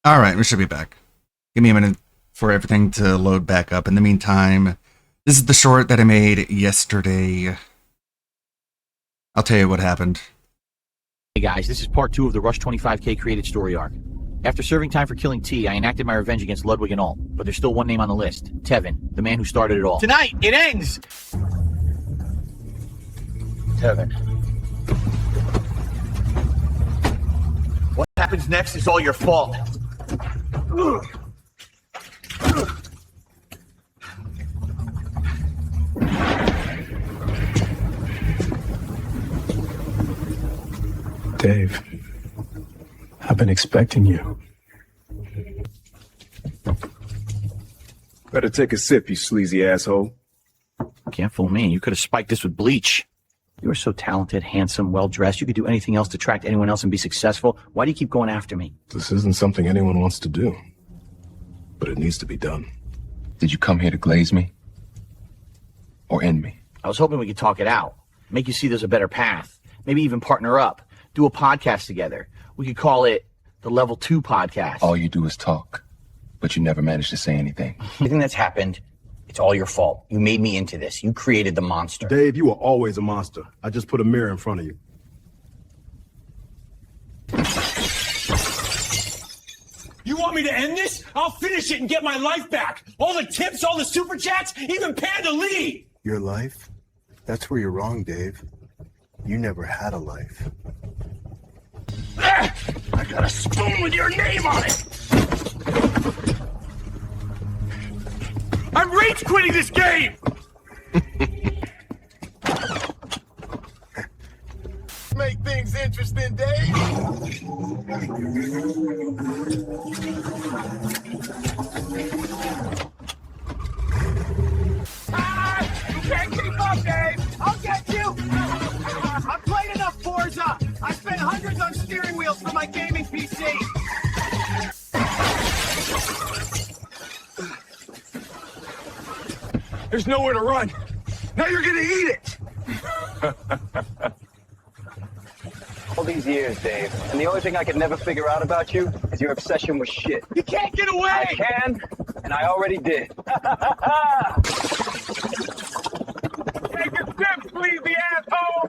All right, we should be back. Give me a minute for everything to load back up. In the meantime, this is the short that I made yesterday. I'll tell you what happened. Hey guys, this is part 2 of the Rush 25K created story arc. After serving time for killing T, I enacted my revenge against Ludwig and Alt, but there's still one name on the list, Tevin, the man who started it all. Tonight, it ends! Tevin. What happens next is all your fault. Dave, I've been expecting you. Better take a sip, you sleazy asshole. Can't fool me. You could have spiked this with bleach. You are so talented, handsome, well-dressed. You could do anything else to attract anyone else and be successful. Why do you keep going after me? This isn't something anyone wants to do, but it needs to be done. Did you come here to glaze me? Or end me? I was hoping we could talk it out. Make you see there's a better path. Maybe even partner up. Do a podcast together. We could call it the Level 2 Podcast. All you do is talk, but you never manage to say anything. Everything that's happened, it's all your fault. You made me into this. You created the monster. Dave, you were always a monster. I just put a mirror in front of you. You want me to end this? I'll finish it and get my life back. All the tips, all the super chats, even Panda Lee. Your life? That's where you're wrong, Dave. You never had a life. I got a spoon with your name on it. I'm rage quitting this game. Make things interesting, Dave. You can't keep up, Dave. I'll get you. I've played enough Forza. I spent hundreds on steering wheels for my gaming PC. There's nowhere to run. Now you're gonna eat it. All these years, Dave, and the only thing I could never figure out about you is your obsession with shit. You can't get away. I can, and I already did. Take a sip, sleazy asshole.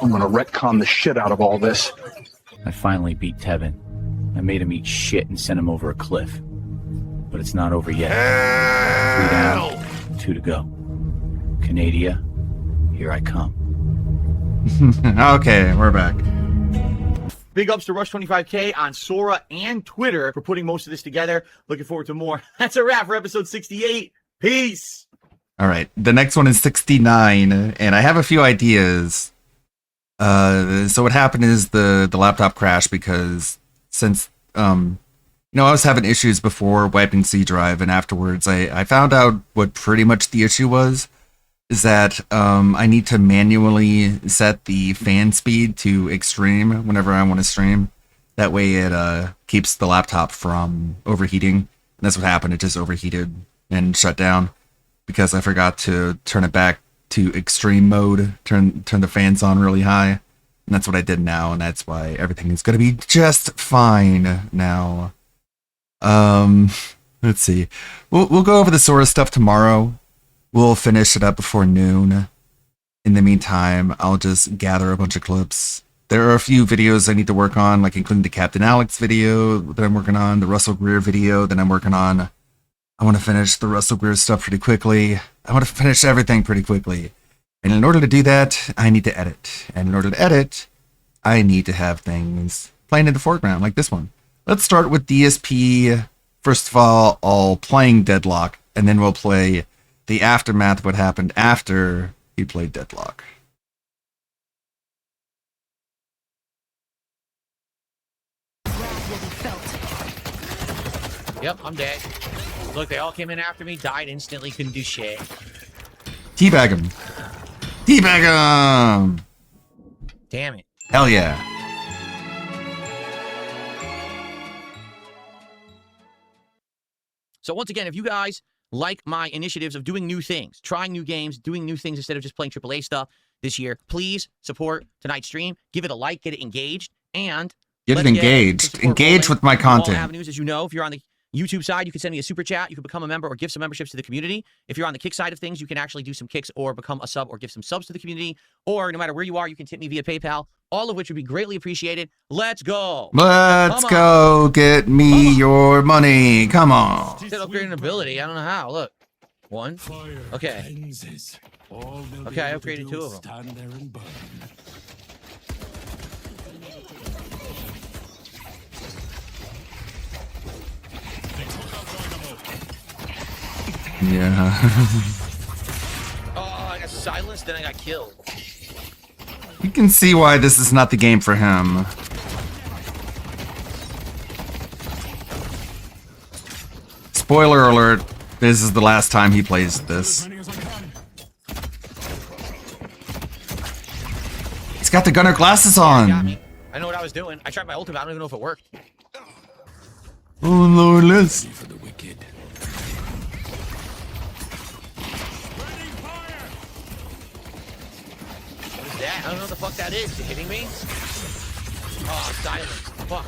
I'm gonna retcon the shit out of all this. I finally beat Tevin. I made him eat shit and sent him over a cliff. But it's not over yet. 3 down, 2 to go. Canadia, here I come. Okay, we're back. Big ups to Rush 25K on Sora and Twitter for putting most of this together. Looking forward to more. That's a wrap for episode 68. Peace. All right, the next one is 69, and I have a few ideas. So what happened is the laptop crashed because since I was having issues before wiping C drive, and afterwards I found out what pretty much the issue was, is that I need to manually set the fan speed to extreme whenever I want to stream. That way it keeps the laptop from overheating. And that's what happened. It just overheated and shut down because I forgot to turn it back to extreme mode, turn the fans on really high. And that's what I did now, and that's why everything is going to be just fine now. Let's see. We'll go over the Sora stuff tomorrow. We'll finish it up before noon. In the meantime, I'll just gather a bunch of clips. There are a few videos I need to work on, like including the Captain Alex video that I'm working on, the Russell Greer video that I'm working on. I want to finish the Russell Greer stuff pretty quickly. I want to finish everything pretty quickly. And in order to do that, I need to edit. And in order to edit, I need to have things playing in the foreground, like this one. Let's start with DSP. First of all playing Deadlock, and then we'll play the aftermath of what happened after he played Deadlock. Yep, I'm dead. Look, they all came in after me, died instantly, couldn't do shit. Teabag him. Teabag him! Damn it. Hell yeah. So once again, if you guys like my initiatives of doing new things, trying new games, doing new things instead of just playing AAA stuff, this year. Please support tonight's stream. Give it a like, get it engaged, and Get it let's engaged. some Engage support with my rolling on all content. avenues. As you know, if you're on the YouTube side, you can send me a super chat. You can become a member or give some memberships to the community. If you're on the kick side of things, you can actually do some kicks or become a sub or give some subs to the community. Or no matter where you are, you can tip me via PayPal, all of which would be greatly appreciated. Let's go. Let's go. Get me your money. Come on. Said upgrading ability. I don't know how. Look. One. Okay. Okay, I upgraded 2 of them. Yeah. Oh, I got silenced, then I got killed. You can see why this is not the game for him. Spoiler alert, this is the last time he plays this. He's got the gunner glasses Got on. me. I know what I was doing. I tried my ultimate. I don't even know if it worked. Oh, Lordless. For the wicked. What is that? I don't know what the fuck that is. Is it hitting me? Oh, silence. Fuck.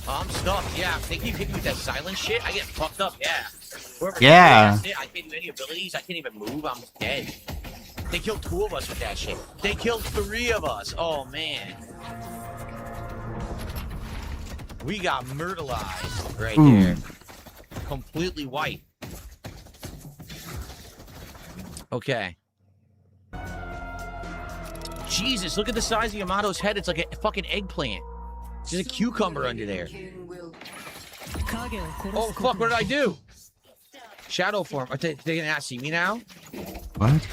Oh, I'm stuck. Yeah, they keep hitting me with that silence shit. I get fucked up. Yeah. Whoever Yeah. I can't do any abilities. I can't even move. I'm dead. They killed 2 of us with that shit. They killed 3 of us. Oh, man. We got murderized right there. Completely white. Okay. Jesus, look at the size of Yamato's head. It's like a fucking eggplant. There's a cucumber under there. Oh, fuck, what did I do? Shadow form. Are they gonna not see me now? What?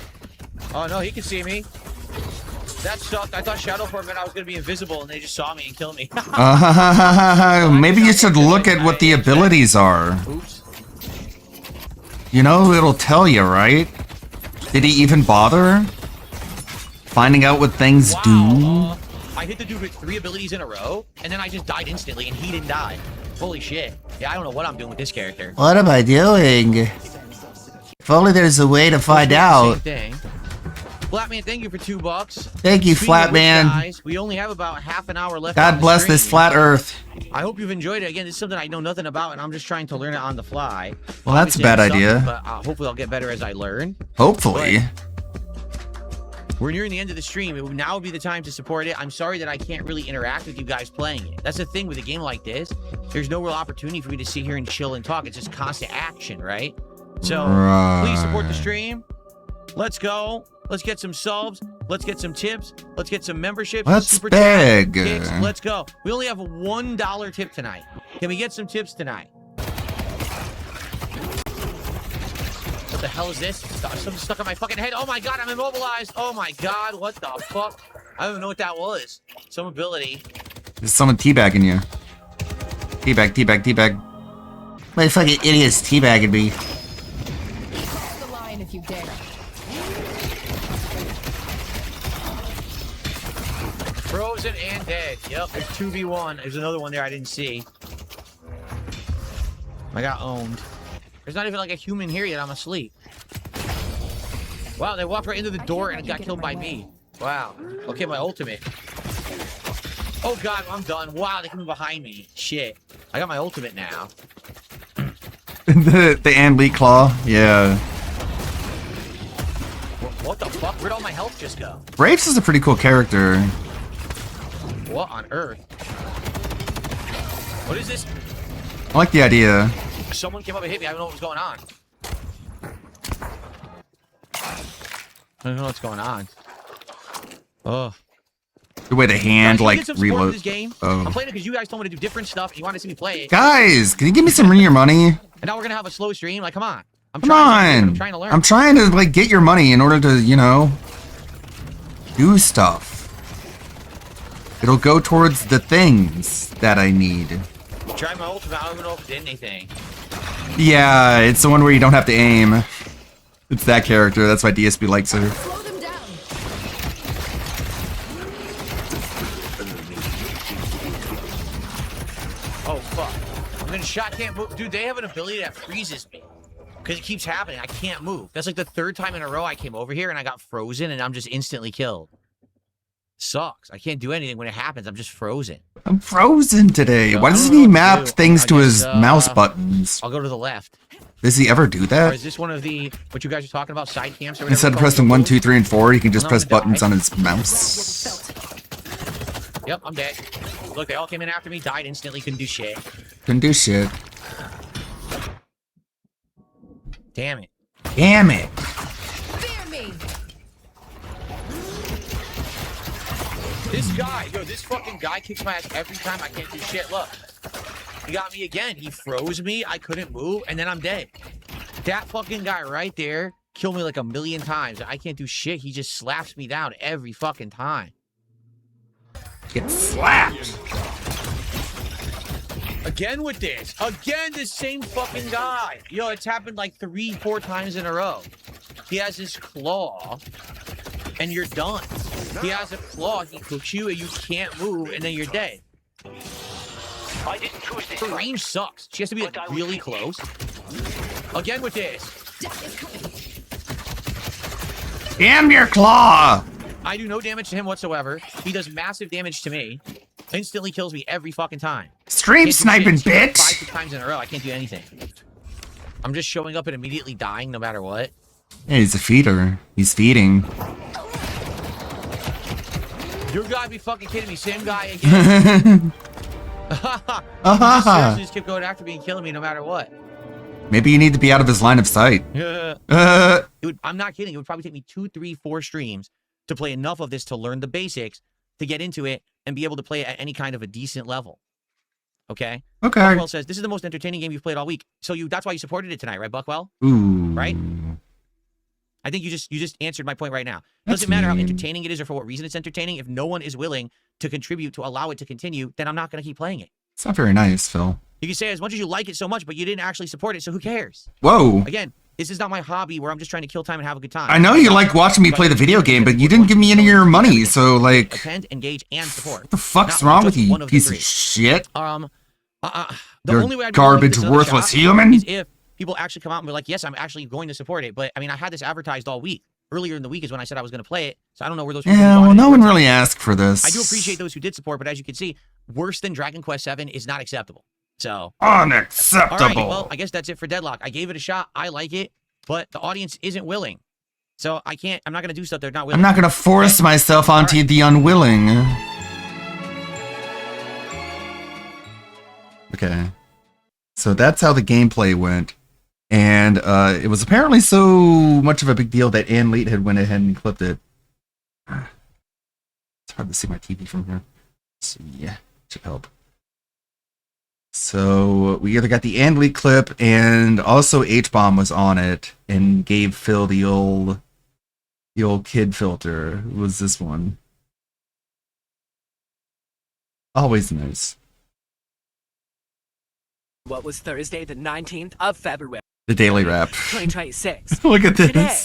Oh, no, he can see me. That sucked. I thought shadow form meant I was gonna be invisible and they just saw me and killed me. Maybe you should look at what the abilities are. Oops. You know, it'll tell you, right? Did he even bother? Finding out what things do? I hit the dude with 3 abilities in a row, and then I just died instantly, and he didn't die. Holy shit. Yeah, I don't know what I'm doing with this character. What am I doing? If only there's a way to find out. Same thing. Flatman, thank you for $2. Thank you, Speaking of which, Flatman. guys, we only have about half an hour left. God on the bless this stream. flat earth. I hope you've enjoyed it. Again, this is something I know nothing about, and I'm just trying to learn it on the fly. Well, that's a Obviously, bad I'm sucking, idea. But hopefully I'll get better as I learn. Hopefully. We're nearing the end of the stream. It would now be the time to support it. I'm sorry that I can't really interact with you guys playing it. That's the thing with a game like this. There's no real opportunity for me to sit here and chill and talk. It's just constant action, right? So please support the stream. Let's go. Let's get some subs. Let's get some tips. Let's get some memberships. Let's super beg. chat, kicks. Let's go. We only have a $1 tip tonight. Can we get some tips tonight? What the hell is this? Something stuck on my fucking head. Oh my god, I'm immobilized. Oh my god, what the fuck? I don't even know what that was. Some ability. There's someone teabagging you. Teabag, teabag, teabag. My fucking idiot's teabagging me. Cross the line if you dare. Frozen and dead. Yep, there's 2v1. There's another one there I didn't see. I got owned. There's not even like a human here yet. I'm asleep. Wow, they walked right into the door and it got killed by me. Wow. Okay, my ultimate. Oh god, I'm done. Wow, they came behind me. Shit. I got my ultimate now. the Anlee Claw? Yeah. What the fuck? Where'd all my health just go? Braves is a pretty cool character. What on earth? What is this? I like the idea. Someone came up and hit me. I don't know what was going on. I don't know what's going on. Oh. The way the hand, Guys, can you like, get some support for reload. this game? Oh. I'm playing it because you guys told me to do different stuff and you wanted to see me play it. Guys, can you give me some of your money? And now we're gonna have a slow stream. Like, come on. I'm Come trying on. to learn. I'm trying to, like, get your money in order to, you know, do stuff. It'll go towards the things that I need. Try my ultimate. I don't even know if it did anything. Yeah, it's the one where you don't have to aim. It's that character. That's why DSP likes her. Slow them down. Oh fuck! I'm gonna shot can't move. Dude, they have an ability that freezes me. Because it keeps happening. I can't move. That's like the third time in a row I came over here and I got frozen and I'm just instantly killed. Sucks. I can't do anything when it happens. I'm just frozen. I'm frozen today. So, Why I doesn't don't know he what to map do. things I to guess, his mouse buttons? I'll go to the left. Does he ever do Or that? is this one of the, what you guys are talking about, side camps or whatever? Instead of it's called? pressing 1, 2, 3, and 4, he can just I'm press gonna die. buttons on his mouse. Yep, I'm dead. Look, they all came in after me, died instantly, couldn't do shit. Couldn't do shit. Damn it. Damn it. Fear me. This guy, yo, this fucking guy kicks my ass every time. I can't do shit. Look, he got me again. He froze me. I couldn't move, and then I'm dead. That fucking guy right there killed me like a million times. I can't do shit. He just slaps me down every fucking time. Get slapped. Again with this. Again, this same fucking guy. Yo, it's happened like 3-4 times in a row. He has his claw, and you're done. He has a claw, he cooks you, and you can't move, and then you're dead. I didn't choose this. Her range sucks. She has to be like, really close. Again with this. Damn your claw. I do no damage to him whatsoever. He does massive damage to me. Instantly kills me every fucking time. Stream Can't do sniping, shit. bitch. 5 times in a row, I can't do anything. I'm just showing up and immediately dying no matter what. Yeah, he's a feeder. He's feeding. You gotta be fucking kidding me. Same guy again. Seriously just kept going after me and killing me no matter what. Maybe you need to be out of his line of sight. I'm not kidding. It would probably take me 2, 3, 4 streams to play enough of this to learn the basics, to get into it, and be able to play it at any kind of a decent level. Okay? Okay. Buckwell says, this is the most entertaining game you've played all week. So that's why you supported it tonight, right, Buckwell? Ooh. Right? I think you just answered my point right now. That's Doesn't matter how mean. entertaining it is or for what reason it's entertaining. If no one is willing to contribute to allow it to continue, then I'm not going to keep playing it. It's not very nice, Phil. You can say as much as you like it so much, but you didn't actually support it, so who cares? Whoa. Again, this is not my hobby where I'm just trying to kill time and have a good time. I know you like watching me play the video game, but you didn't give me any of your money, so like... Attend, engage, and support. What the fuck's Not wrong with just you, one you of the piece three. of shit? The You're only way I'd be willing to garbage, give this another worthless shot human? is if people actually come out and be like, yes, I'm actually going to support it. But I mean, I had this advertised all week. Earlier in the week is when I said I was going to play it. So I don't know where those people Yeah, have well, gone no one anymore. really asked for this. I do appreciate those who did support, but as you can see, worse than Dragon Quest VII is not acceptable. So Unacceptable. all right, well, I guess that's it for Deadlock. I gave it a shot. I like it, but the audience isn't willing. So I'm not going to do stuff they're not willing. I'm not going to force myself onto the unwilling. Okay. So that's how the gameplay went. And it was apparently so much of a big deal that Ann Leet had went ahead and clipped it. It's hard to see my TV from here. So yeah, should help. So we either got the Ann Leet clip and also H-Bomb was on it and gave Phil the old kid filter. It was this one. Always nice. What was Thursday, the 19th of February? The Daily Wrap. 2026. Look at this. Today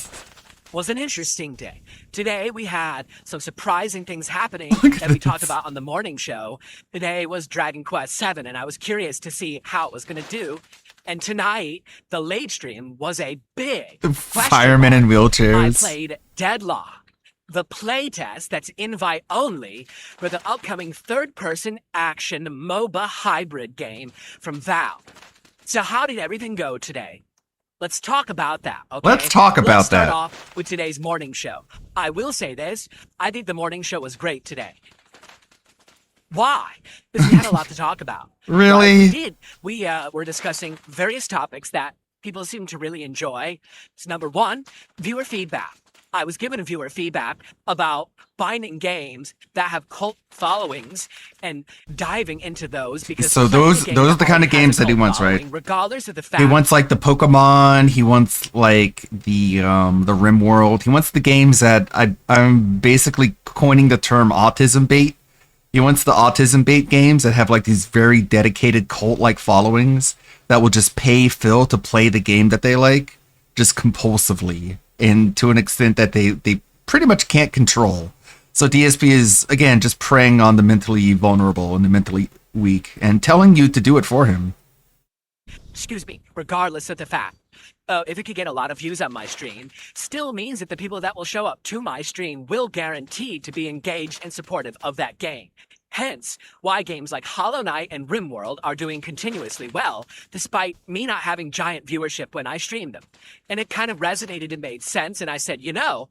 was an interesting day. Today we had some surprising things happening that we talked about on the morning show. Today was Dragon Quest VII, and I was curious to see how it was going to do. And tonight, the late stream was a big Firemen in I wheelchairs. played Deadlock, the playtest that's invite only for the upcoming third-person action MOBA hybrid game from Valve. So how did everything go today? Let's talk about that, okay? Let's talk about Let's start that. off with today's morning show. I will say this, I think the morning show was great today. Why? Because we had a lot to talk about. Really? Right? We did. We were discussing various topics that people seem to really enjoy. So number one, viewer feedback. I was given viewer feedback about finding games that have cult followings and diving into those because So those are the kind of games that he wants, right? Regardless of the fact He wants like the Pokemon. He wants like the Rim World. He wants the games that I'm basically coining the term autism bait. He wants the autism bait games that have like these very dedicated cult-like followings that will just pay Phil to play the game that they like, just compulsively, and to an extent that they pretty much can't control. So DSP is, again, just preying on the mentally vulnerable and the mentally weak and telling you to do it for him. excuse me, regardless of the fact if it could get a lot of views on my stream, still means that the people that will show up to my stream will guarantee to be engaged and supportive of that game. Hence, why games like Hollow Knight and RimWorld are doing continuously well, despite me not having giant viewership when I stream them. And it kind of resonated and made sense, and I said, you know,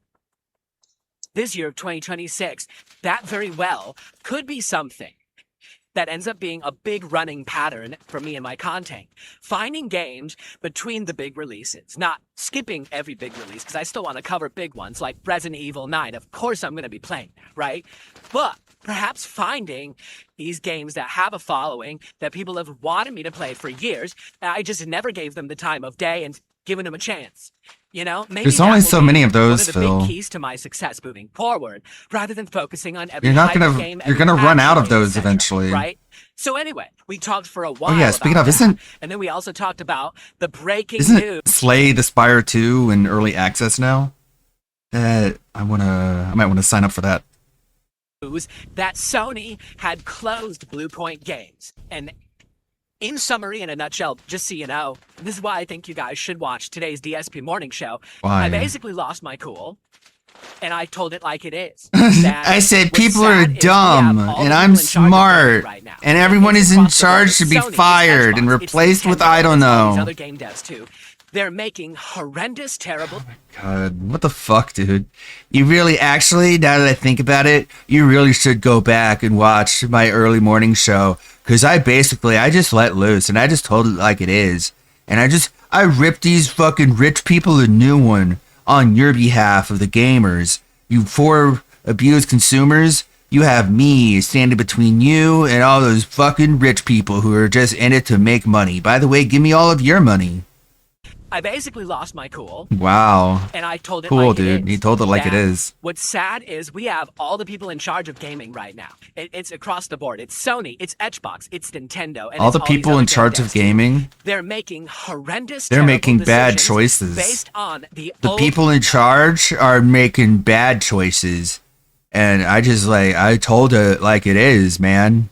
this year of 2026, that very well could be something that ends up being a big running pattern for me and my content. Finding games between the big releases, not skipping every big release, because I still want to cover big ones like Resident Evil 9. Of course I'm going to be playing, right? But perhaps finding these games that have a following that people have wanted me to play for years, and I just never gave them the time of day and given them a chance. You know, maybe there's only so many of those, one of the Phil. big keys to my success moving forward, rather than focusing on every You're not hype gonna game, you're every gonna run out of action game, those etc., eventually. right? So anyway, we talked for a while. Oh yeah, speaking about of, that, and then we also talked about the breaking news. isn't Slay the Spire 2 in early access now? I might wanna sign up for that. That Sony had closed Blue Point Games. And in summary, in a nutshell, just so you know, this is why I think you guys should watch today's DSP morning show. Why? I basically lost my cool, and I told it like it is. I said people are dumb, and I'm smart, and everyone is in charge should be fired and replaced with I don't know. Other game devs too. They're making horrendous, terrible. God, what the fuck, dude? You really, actually, now that I think about it, you really should go back and watch my early morning show, because I just let loose, and I just told it like it is, and I ripped these fucking rich people a new one on your behalf of the gamers. You poor, abused consumers, you have me standing between you and all those fucking rich people who are just in it to make money. By the way, give me all of your money. I basically lost my cool. Wow. And I told it cool, like dude. it is. He told it like it is. What's sad is we have all the people in charge of gaming right now. It's across the board. It's Sony, it's Xbox, it's Nintendo, and All it's the these people other in game charge of devs. gaming, They're making horrendous. they're terrible making bad decisions choices. based on the people in charge are making bad choices. And I told it like it is, man.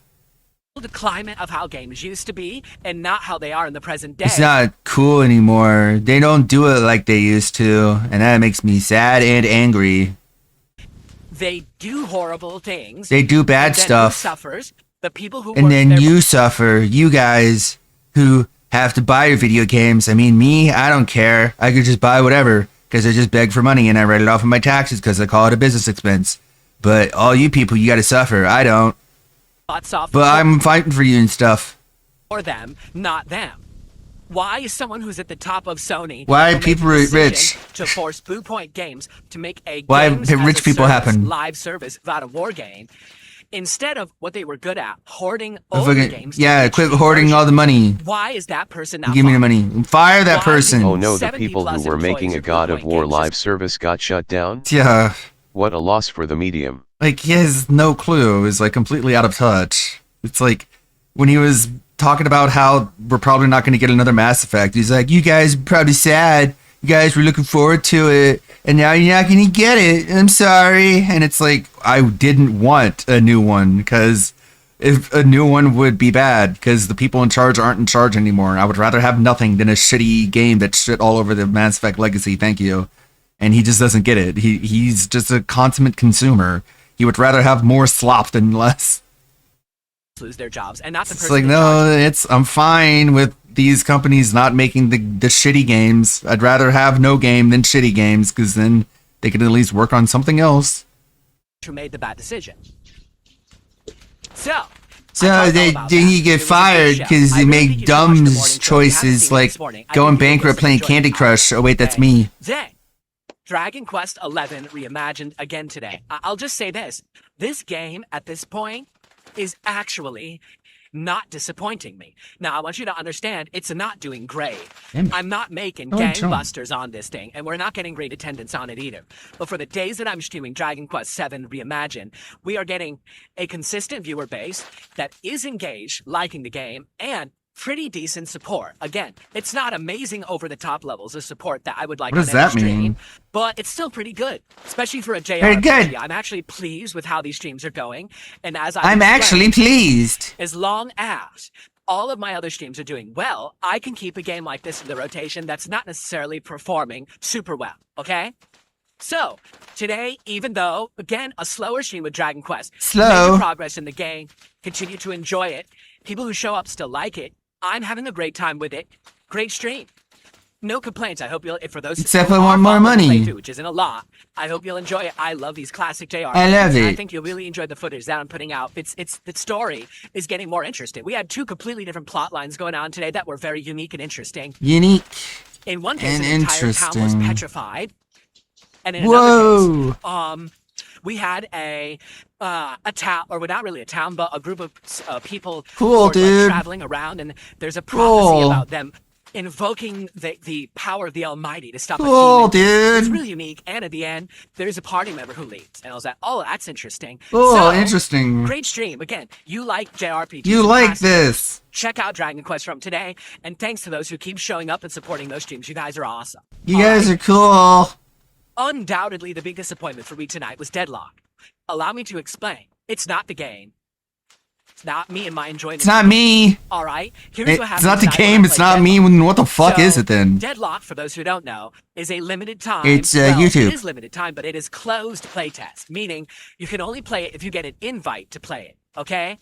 the climate of how games used to be and not how they are in the present day. It's not cool anymore. They don't do it like they used to, and that makes me sad and angry. They do horrible things. They do bad and then stuff. Who suffers? The people who And work then there. you suffer. You guys who have to buy your video games. I mean, me, I don't care. I could just buy whatever because I just beg for money and I write it off of my taxes because I call it a business expense. But all you people, you got to suffer. I don't. Off But I'm fighting for you and stuff. for them, not them. Why is someone who's at the top of Sony Why will make people the are decision rich? to force Blue Point Games to make a Why games rich as a people service, happen? live service without a war game instead of what they were good at, hoarding Oh, older fucking- games? to yeah, make quit cheap hoarding all the money. Why is that person not Give me the fired? money. Fire that Why person. do Oh no, the 70 people who plus were making employees a of Blue God of Point War Games live service got shut down? Yeah. What a loss for the medium. Like, he has no clue. He's like completely out of touch. It's like when he was talking about how we're probably not going to get another Mass Effect. He's like, you guys are probably sad. You guys were looking forward to it. And now you're not going to get it. I'm sorry. And it's like, I didn't want a new one because if a new one would be bad because the people in charge aren't in charge anymore. I would rather have nothing than a shitty game that's shit all over the Mass Effect legacy. Thank you. And he just doesn't get it. He's just a consummate consumer. He would rather have more slop than less. Lose their jobs and not the It's person like, in no, charge. I'm fine with these companies not making the shitty games. I'd rather have no game than shitty games because then they could at least work on something else. Who made the bad decision. So Then you get fired because they make dumb choices like going bankrupt playing Candy Crush. Oh wait, that's me. Then, Dragon Quest XI reimagined again today. I'll just say this. This game, at this point, is actually not disappointing me. Now, I want you to understand, it's not doing great. I'm not making gangbusters on this thing, and we're not getting great attendance on it either. But for the days that I'm streaming Dragon Quest VII Reimagined, we are getting a consistent viewer base that is engaged, liking the game, and pretty decent support. Again, it's not amazing over-the-top levels of support that I would like What on does any that stream, mean? but it's still pretty good, especially for a JRPG. Very good. I'm actually pleased with how these streams are going, and as I'm actually pleased. as long as all of my other streams are doing well, I can keep a game like this in the rotation that's not necessarily performing super well, okay? So, today, even though, again, a slower stream with Dragon Quest, major progress in the game, continue to enjoy it, people who show up still like it, I'm having a great time with it, great stream. No complaints. I hope you'll, for those except I want more money, which isn't a lot. I hope you'll enjoy it. I love these classic JRPGs. I love it. I think you'll really enjoy the footage that I'm putting out. It's the story is getting more interesting. We had 2 completely different plot lines going on today that were very unique and interesting. Unique. In one case, and an entire town was petrified, and in another case, we had a town, or not really a town, but a group of people cool, dude. Traveling around, and there's a prophecy about them invoking the power of the Almighty to stop a demon. Dude. It's really unique. And at the end, there's a party member who leaves. And I was like, oh, that's interesting. Interesting. Great stream. Again, you like JRPGs. You like this. Check out Dragon Quest from today. And thanks to those who keep showing up and supporting those streams. You guys are awesome. You guys are cool. Undoubtedly, the big disappointment for me tonight was Deadlock. Allow me to explain. It's not the game. It's not me and my enjoyment. It's not me. All right. Here's what happens. It's not the game. It's not me. What the fuck is it then? Deadlock, for those who don't know, is a limited time. It's YouTube. It is limited time, but it is closed playtest, meaning you can only play it if you get an invite to play it. Okay.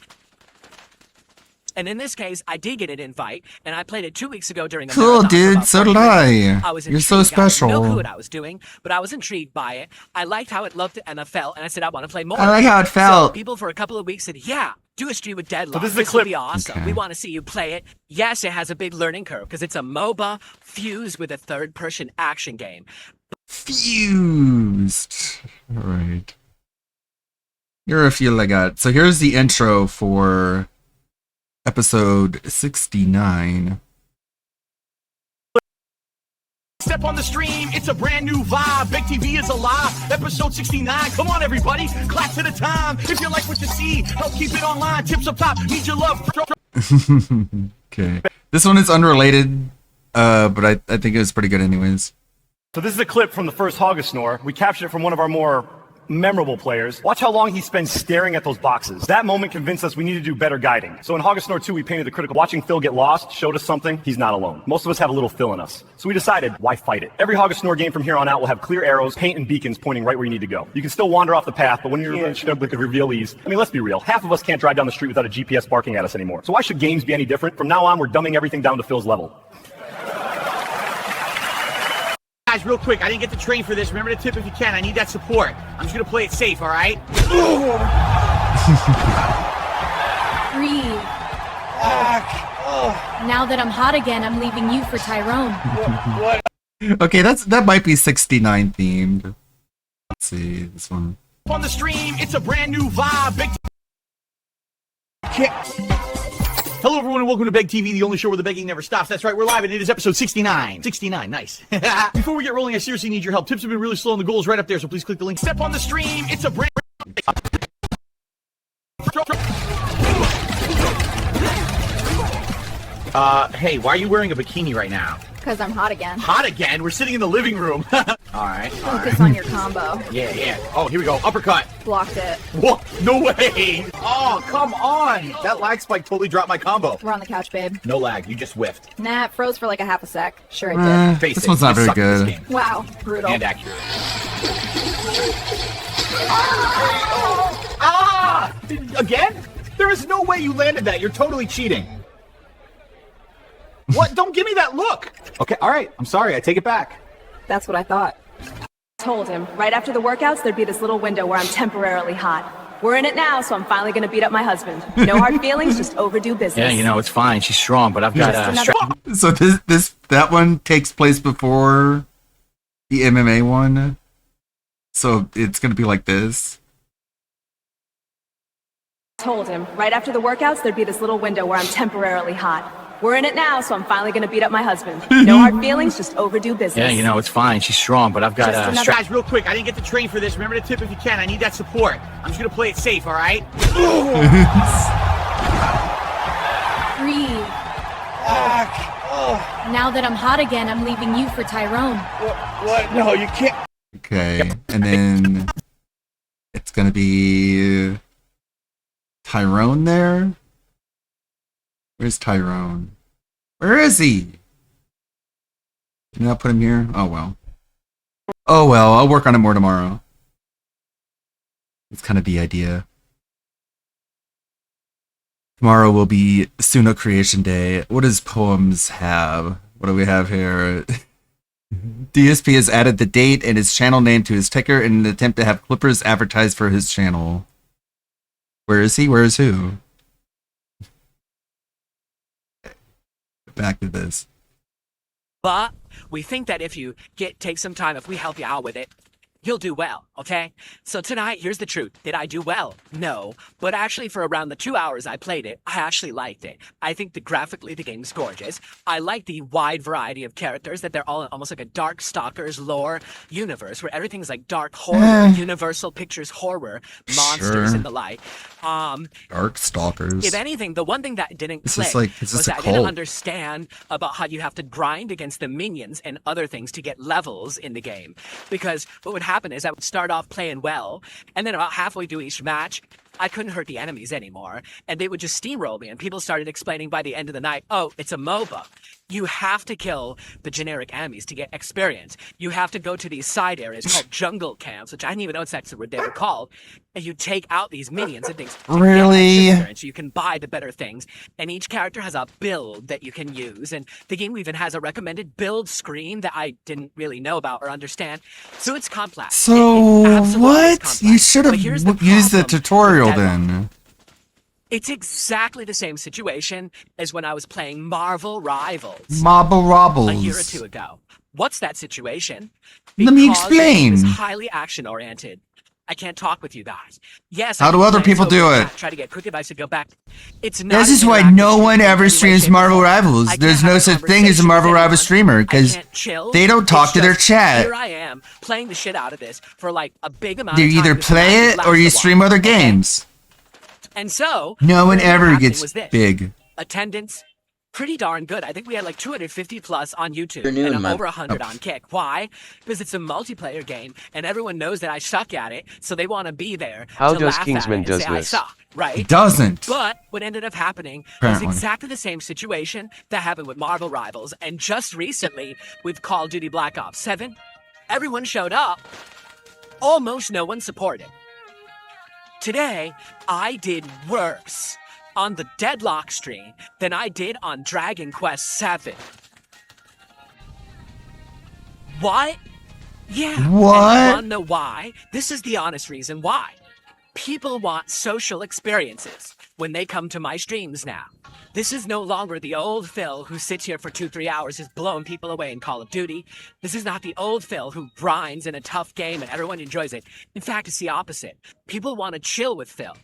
And in this case, I did get an invite, and I played it 2 weeks ago during a cool, marathon dude. So did I. You're so special. I didn't know what I was doing, but I was intrigued by it. I liked how it looked and it felt, and I said I want to play more. I like how it felt. So people for a couple of weeks said, "Yeah, do a stream with Deadlock. So this is a clip. Will be awesome. Okay. We want to see you play it." Yes, it has a big learning curve because it's a MOBA fused with a third-person action game. Fused. All right. Here are a few I got. So here's the intro for episode 69. Step on the stream, it's a brand new vibe. Big TV is alive. Episode 69. Come on, everybody. Clap to the time. If you like what you see, help keep it online. Tips up top. Need your love. Okay. This one is unrelated, but I think it was pretty good anyways. So this is a clip from the first Hoggasnore. We captured it from one of our more memorable players. Watch how long he spends staring at those boxes. That moment convinced us we need to do better guiding. So in Hoggasnore 2, we painted the critical. Watching Phil get lost showed us something. He's not alone. Most of us have a little Phil in us. So we decided, why fight it? Every Hoggasnore game from here on out will have clear arrows, paint, and beacons pointing right where you need to go. You can still wander off the path, but when you're with the reveal-ease, I mean, let's be real. Half of us can't drive down the street without a GPS barking at us anymore. So why should games be any different? From now on, we're dumbing everything down to Phil's level. Guys, real quick, I didn't get the train for this. Remember to tip if you can. I need that support. I'm just gonna play it safe, all right? Breathe. Now that I'm hot again, I'm leaving you for Tyrone. What? Okay, that might be 69 themed. Let's see this one. On the stream, it's a brand new vibe. Big Hello, everyone, and welcome to Beg TV, the only show where the begging never stops. That's right, we're live, and it is episode 69. 69, nice. Before we get rolling, I seriously need your help. Tips have been really slow, and the goal is right up there, so please click the link. Step on the stream. It's a brand... Hey, why are you wearing a bikini right now? Because I'm hot again. Hot again? We're sitting in the living room. All right. Focus on your combo. Yeah. Oh, here we go. Uppercut. Blocked it. What? No way. Oh, come on. That lag spike totally dropped my combo. We're on the couch, babe. No lag. You just whiffed. Nah, it froze for like a half a sec. Sure it did. This one's not very good. Wow, brutal. And accurate. Ah! Again? There is no way you landed that. You're totally cheating. What? Don't give me that look. Okay, all right. I'm sorry. I take it back. That's what I thought. Told him, right after the workouts, there'd be this little window where I'm temporarily hot. We're in it now, so I'm finally gonna beat up my husband. No hard feelings, just overdue business. Yeah, you know, it's fine. She's strong, but I've got So that one takes place before the MMA one. So it's gonna be like this. Told him, right after the workouts, there'd be this little window where I'm temporarily hot. We're in it now, so I'm finally gonna beat up my husband. No hard feelings, just overdue business. Yeah, you know, it's fine. She's strong, but I've got Guys, real quick, I didn't get the train for this. Remember to tip if you can. I need that support. I'm just gonna play it safe, all right? Breathe. Now that I'm hot again, I'm leaving you for Tyrone. What? No, you can't. Okay, and then it's gonna be Tyrone there. Where's Tyrone? Where is he? Did you not put him here? Oh well. Oh well, I'll work on it more tomorrow. It's kind of the idea. Tomorrow will be Suno Creation Day. What does Poems have? What do we have here? DSP has added the date and his channel name to his ticker in an attempt to have Clippers advertise for his channel. Where is he? Where is who? Back to this. But we think that if you take some time, if we help you out with it, you'll do well, okay? So tonight, here's the truth. Did I do well? No. But actually, for around the 2 hours I played it, I actually liked it. I think that graphically, the game's gorgeous. I like the wide variety of characters, that they're all almost like a Dark Stalkers lore universe, where everything's like dark horror, Universal Pictures horror, monsters and the like. Dark Stalkers. If anything, the one thing that didn't This click is like, is this was a that I didn't cult? understand about how you have to grind against the minions and other things to get levels in the game. Because what would happen is I would start off playing well, and then about halfway through each match, I couldn't hurt the enemies anymore, and they would just steamroll me, and people started explaining by the end of the night, oh, it's a MOBA. You have to kill the generic enemies to get experience. You have to go to these side areas called jungle camps, which I didn't even know that's what they were called, and you take out these minions and things. to Really? get experience, so you can buy the better things, and each character has a build that you can use, and the game even has a recommended build screen that I didn't really know about or understand, so it's complex. So, absolutely what? complex. You should have But here's used the problem tutorial with Deadlock. then. It's exactly the same situation as when I was playing Marvel Rivals Marble Robbles. a year or two ago. What's that situation? Let me Because the game is explain. highly action-oriented. I can't talk with you guys. Yes, How I do can other glance people over do the it? chat, try to get quick advice to go back. It's not This an is why interactive no one stream in ever any way, streams shape, or Marvel form. Rivals. I can't There's have no a such thing as a conversation Marvel with Rivals anyone. streamer I because can't chill. they don't talk It's to their just, chat. Here I am playing the shit out of this for like a big amount You of time. either because the matches play it last or you a stream while, other okay? games. And so No one what ended up ever happening gets was this. big. Attendance, pretty darn good. I think we had like 250 plus on YouTube Afternoon, and man. over 100 on Kick. Why? Because it's a multiplayer game and everyone knows that I suck at it, so they want to be there How to does laugh Kingsman at it and does say I this? suck, right? It doesn't. But what ended up happening Apparently. is exactly the same situation that happened with Marvel Rivals, and just recently with Call of Duty Black Ops 7, everyone showed up. Almost no one supported. Today, I did worse on the Deadlock stream than I did on Dragon Quest 7. What? Yeah. What? And you wanna know why? This is the honest reason why. People want social experiences when they come to my streams now. This is no longer the old Phil who sits here for 2-3 hours just blowing people away in Call of Duty. This is not the old Phil who grinds in a tough game and everyone enjoys it. In fact, it's the opposite. People want to chill with Phil.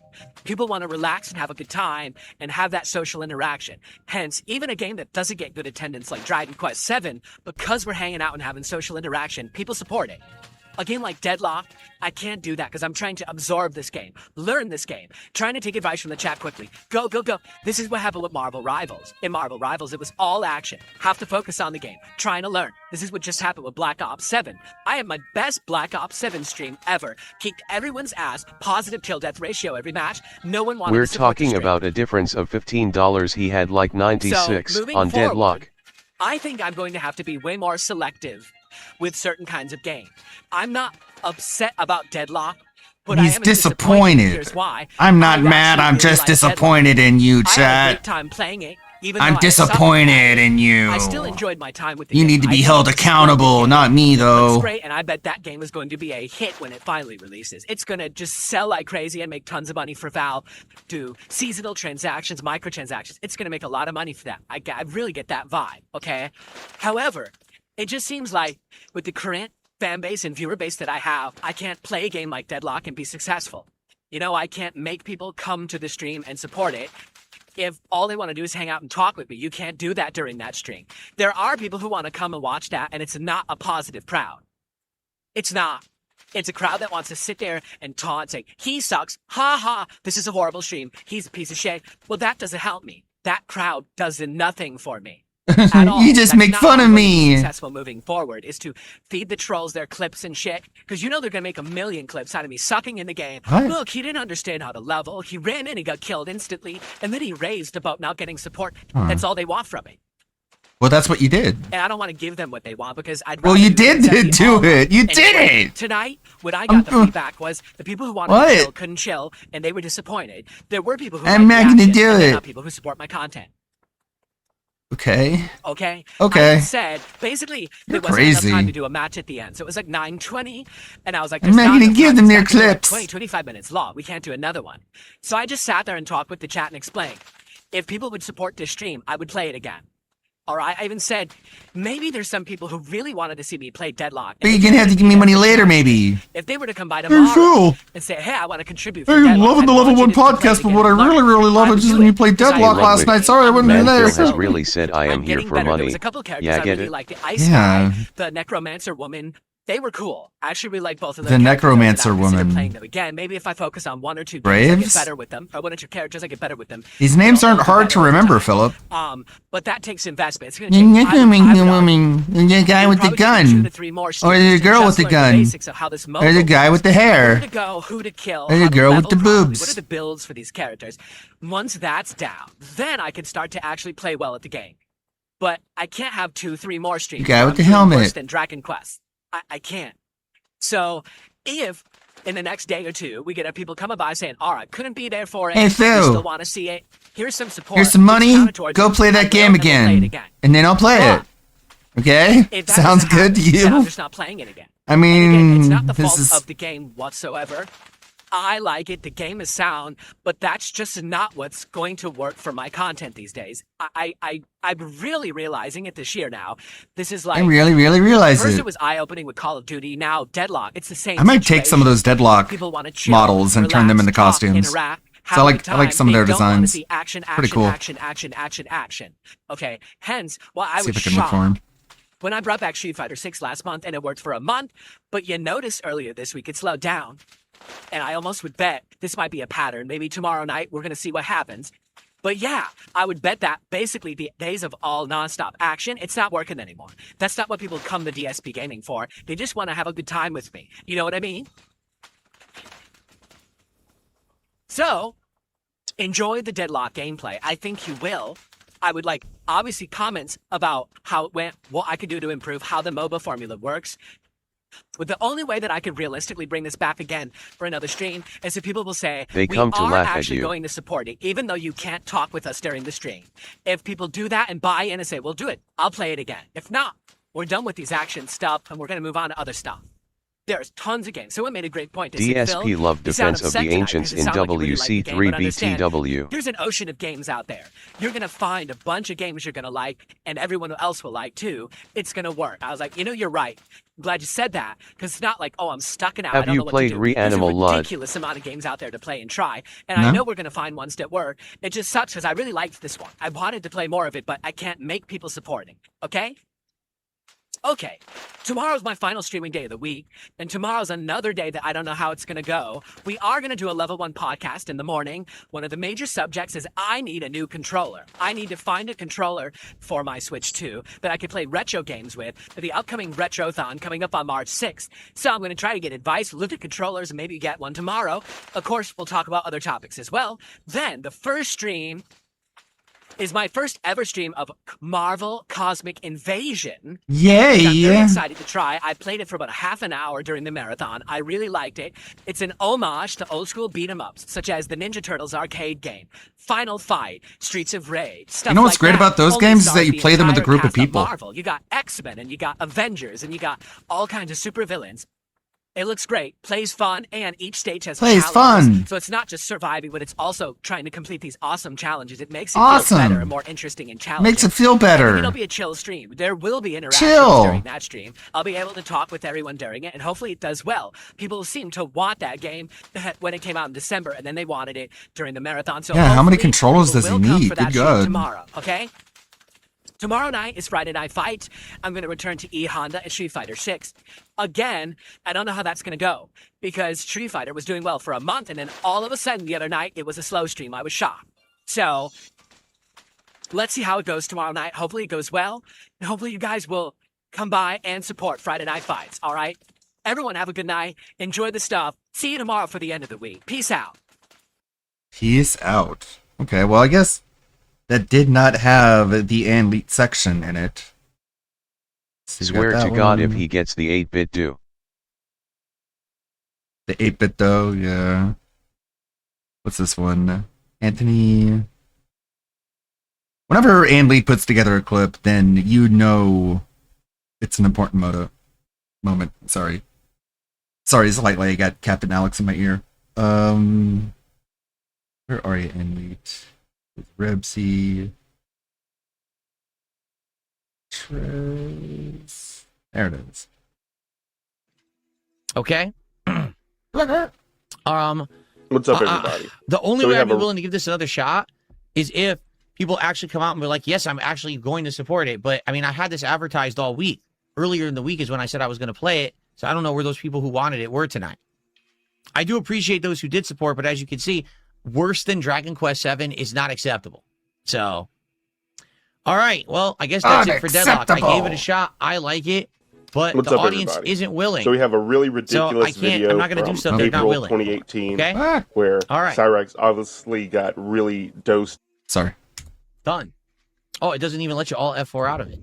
People want to relax and have a good time and have that social interaction. Hence, even a game that doesn't get good attendance like Dragon Quest 7, because we're hanging out and having social interaction, people support it. A game like Deadlock, I can't do that because I'm trying to absorb this game, learn this game, trying to take advice from the chat quickly. Go, go, go. This is what happened with Marvel Rivals. In Marvel Rivals, it was all action. Have to focus on the game, trying to learn. This is what just happened with Black Ops 7. I had my best Black Ops 7 stream ever. Kicked everyone's ass, positive kill death ratio every match. No one wanted We're to support the talking stream. about a difference of $15. He had like 96 So, moving on forward, Deadlock. I think I'm going to have to be way more selective with certain kinds of games. I'm not upset about Deadlock, but He's I am disappointed. Here's why. I'm not I mad, actually I'm really just like disappointed Deadlock. in you, I had a chat. great time playing it, even I'm though I sucked at disappointed it. in you. I still enjoyed my time with the You game. need to I be think held it's a accountable, splendid game. not me, It though. looks great, and I bet that game is going to be a hit when it finally releases. It's going to just sell like crazy and make tons of money for Valve, do seasonal transactions, microtransactions. It's going to make a lot of money for that. I really get that vibe, okay? However, it just seems like with the current fan base and viewer base that I have, I can't play a game like Deadlock and be successful. You know, I can't make people come to the stream and support it if all they want to do is hang out and talk with me. You can't do that during that stream. There are people who want to come and watch that, and it's not a positive crowd. It's not. It's a crowd that wants to sit there and taunt, say, he sucks, ha ha, this is a horrible stream, he's a piece of shit. Well, that doesn't help me. That crowd does nothing for me. at all. You just That's make not fun how of I'm going to be me. Successful moving forward is to feed the trolls their clips and shit, because you know they're gonna make a million clips out of me sucking in the game. What? Look, he didn't understand how to level. He ran in, he got killed instantly, and then he raved about not getting support. Huh. That's all they want from me. Well, that's what you did. And I don't want to give them what they want because I'd Well, rather you do did exactly do all it. You and did play. it. Tonight, what I got the feedback was the people who wanted What? to chill couldn't chill, and they were disappointed. There were people who I'm liked not the gonna action, do and then it. not people who support my content. Okay. Okay. Okay. I said basically You're there wasn't enough crazy. time to do a match at the end, so it was like 9:20, and I was like, I'm not gonna give them their clips. 25 minutes long. We can't do another one. So I just sat there and talked with the chat and explained, if people would support this stream, I would play it again. All right. I even said maybe there's some people who really wanted to see me play Deadlock. But you're gonna have to give me money later, maybe. If they were to come by Hey, tomorrow Phil. and say, hey, I want to contribute for Hey, Deadlock, loving the I level want you one to play it podcast, but again what I and learn, really love I is would just do when you it, played because I Deadlock love last it. night. Sorry, I wasn't I'm there. very Phil has really said I am I'm here getting for better. There money. was a couple characters Yeah, I I get really it. liked. The Ice Yeah. Guy, the Necromancer woman. They were cool. I actually really like both of The them. Necromancer I would consider woman. playing them again. Maybe if I focus on one or two games, I get Braves? better with them. Or one or two characters, I get better with them. These names You know, aren't I'll do hard better to over remember, time. Philip. But that takes investment. It's going The to take. Necromancer woman, the guy with the gun, or the girl with the gun, or the guy with the Where hair, to go, who to kill, or how the to girl with level the properly, boobs. What are the builds for these characters? Once that's down, then I can start to actually play well at the game. But I can't have 2-3 more streams. The guy where with I'm the doing worse helmet. than Dragon Quest. I can't. So if in the next day or two we get people coming by saying, all right, couldn't be there for it, Hey, we Phil. still want to see it, here's some support, Here's some money. counter towards Go it, play I that will, game and we'll play it again, again. and then I'll play it. Okay? If that Sounds doesn't good to happen, then I'm you? just not playing it again. I And again, it's mean, not the this fault is of the game whatsoever. I like it. The game is sound, but that's just not what's going to work for my content these days. I'm really realizing it this year now. This is like I really realize first it. it was eye-opening with Call of Duty. Now Deadlock. It's the same. I might take some of those Deadlock People want to chill, models and turn them relax, into talk, costumes. interact, So have I a good like time. some of their They don't wanna designs. see action, Pretty action, cool. action. Okay. Hence, why I See was if I can look for him. shocked when I brought back Street Fighter 6 last month, and it worked for a month. But you noticed earlier this week it slowed down. And I almost would bet this might be a pattern. Maybe tomorrow night we're going to see what happens. But yeah, I would bet that basically the days of all nonstop action, it's not working anymore. That's not what people come to DSP Gaming for. They just want to have a good time with me. You know what I mean? So, enjoy the Deadlock gameplay. I think you will. I would like, obviously, comments about how it went, what I could do to improve, how the MOBA formula works. But the only way that I could realistically bring this back again for another stream is if people will say, They we come to are laugh at actually you. going to support it, even though you can't talk with us during the stream. If people do that and buy in and say, we'll do it, I'll play it again. If not, we're done with these action stuff and we're going to move on to other stuff. There's tons of games. Someone made a great point. They said, DSP Phil, loved you sound defense of upset the tonight ancients because it in sounded like you really liked the game, but understand, WC3BTW. there's an ocean of games out there. You're going to find a bunch of games you're going to like, and everyone else will like too. It's going to work. I was like, you know, you're right. I'm glad you said that, because it's not like, oh, I'm stuck and out. Have I don't you know what played to do. Reanimal There's a Lud? ridiculous amount of games out there to play and try, and I No. know we're going to find ones that work. It just sucks because I really liked this one. I wanted to play more of it, but I can't make people supporting. Okay? Okay, tomorrow's my final streaming day of the week, and tomorrow's another day that I don't know how it's going to go. We are going to do a level 1 podcast in the morning. One of the major subjects is I need a new controller. I need to find a controller for my Switch 2 that I can play retro games with for the upcoming Retrothon coming up on March 6th. So I'm going to try to get advice, look at controllers, and maybe get one tomorrow. Of course, we'll talk about other topics as well. Then the first stream is my first ever stream of Marvel Cosmic Invasion. Yay! I'm very excited to try. I played it for about a half an hour during the marathon. I really liked it. It's an homage to old school beat 'em ups, such as the Ninja Turtles arcade game, Final Fight, Streets of Rage, stuff You know what's like great that. about those Only games is stars that you the play them with a entire group of cast people. Marvel. You got X-Men, and you got Avengers, and you got all kinds of super villains. It looks great, plays fun, and each stage has Plays challenges. fun. So it's not just surviving, but it's also trying to complete these awesome challenges. It makes it Awesome. feel better and more interesting and challenging. Makes it feel And better. it'll be a chill stream. There will be interactions Chill. during that stream. I'll be able to talk with everyone during it, and hopefully it does well. People seem to want that game when it came out in December, and then they wanted it during the marathon. So Yeah, how many hopefully controllers people does he will come need? for that Good stream God. tomorrow, okay? Tomorrow night is Friday Night Fight. I'm going to return to E Honda and Street Fighter 6. Again, I don't know how that's going to go because Street Fighter was doing well for a month, and then all of a sudden the other night it was a slow stream. I was shocked. So let's see how it goes tomorrow night. Hopefully it goes well. And hopefully you guys will come by and support Friday Night Fights. All right? Everyone have a good night. Enjoy the stuff. See you tomorrow for the end of the week. Peace out. Peace out. Okay, well, I guess that did not have the Elite section in it. So Swear to God if he gets the 8-bit do. The 8-bit though, yeah. What's this one? Anthony. Whenever Elite puts together a clip, then you know it's an important moment. Sorry. Sorry, it's like I got Captain Alex in my ear. Where are you, Elite? Rebsy. Trez. There it is. Okay. What's up, everybody? The only way I'd be willing to give this another shot is if people actually come out and be like, yes, I'm actually going to support it. But I mean, I had this advertised all week. Earlier in the week is when I said I was going to play it. So I don't know where those people who wanted it were tonight. I do appreciate those who did support, but as you can see, worse than Dragon Quest VII is not acceptable. So, all right. Well, I guess that's it for Deadlock. I gave it a shot. I like it. But What's the up, audience everybody? isn't willing. So we have a really ridiculous video I'm not gonna from do stuff they're not April willing. 2018, Okay? where All right. Cyrex obviously got really dosed. Sorry. Done. Oh, it doesn't even let you all F4 out of it.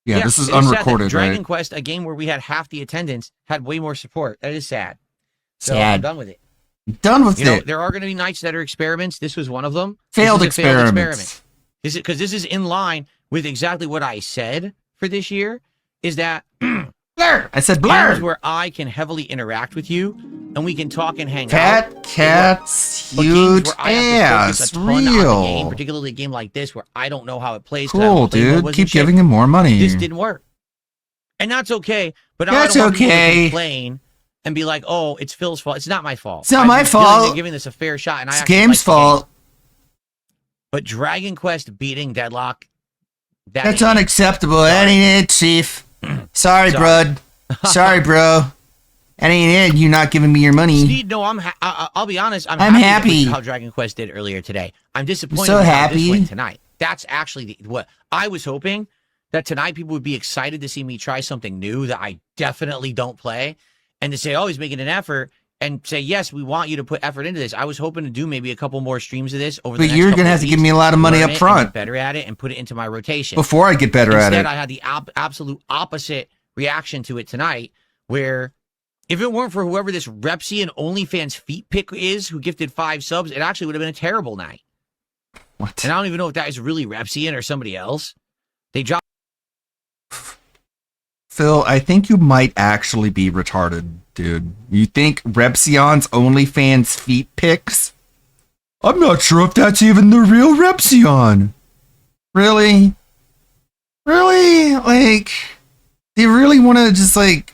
Yeah, this is it sad that unrecorded, Dragon right? Quest, a game where we had half the attendance, had way more support. That is sad. So Sad. I'm done with it. Done with You know, it. there are going to be nights that are experiments. This was one of them. Failed This is a failed experiments. experiment. Because this is in line with exactly what I said for this year, is that Blur. I said blur. games where I can heavily interact with you and we can talk and hang out. Fat cats, But games huge where I have to focus ass, a ton on the game, real. particularly a game like this where I don't know how it plays. 'cause I Cool, haven't played dude. MOBAs Keep and shit. giving him more money. This didn't work. And that's okay. But That's I don't want people okay. to complain and be like, oh, it's Phil's fault. It's not my fault. It's not I've my been feeling fault. and giving this a fair shot. And I It's actually game's like the game. fault. But Dragon Quest beating Deadlock, that That's ain't it. unacceptable. That ain't it, Chief. Sorry, Sorry. brud. Sorry, bro. That ain't it. You not giving me your money. Sneed, no, I'll be honest. I'm I'm happy. with how Dragon Quest did earlier today. I'm disappointed so with how happy. this went tonight. That's actually what I was hoping, that tonight people would be excited to see me try something new that I definitely don't play, and to say, oh, he's making an effort, and say, yes, we want you to put effort into this. I was hoping to do maybe a couple more streams of this over the But next you're couple gonna of have to weeks, give me a lot of money learn up it and front. get better at it, and put it into my rotation. Before I get better at Instead, it. I had the absolute opposite reaction to it tonight, where if it weren't for whoever this Repsy and OnlyFans feet pick is who gifted 5 subs, it actually would have been a terrible night. What? And I don't even know if that is really Repsy or somebody else. They dropped. Phil, I think you might actually be retarded, dude. You think Repsion's OnlyFans feet pics? I'm not sure if that's even the real Repsion. Really? Really? Like, do you really want to just like...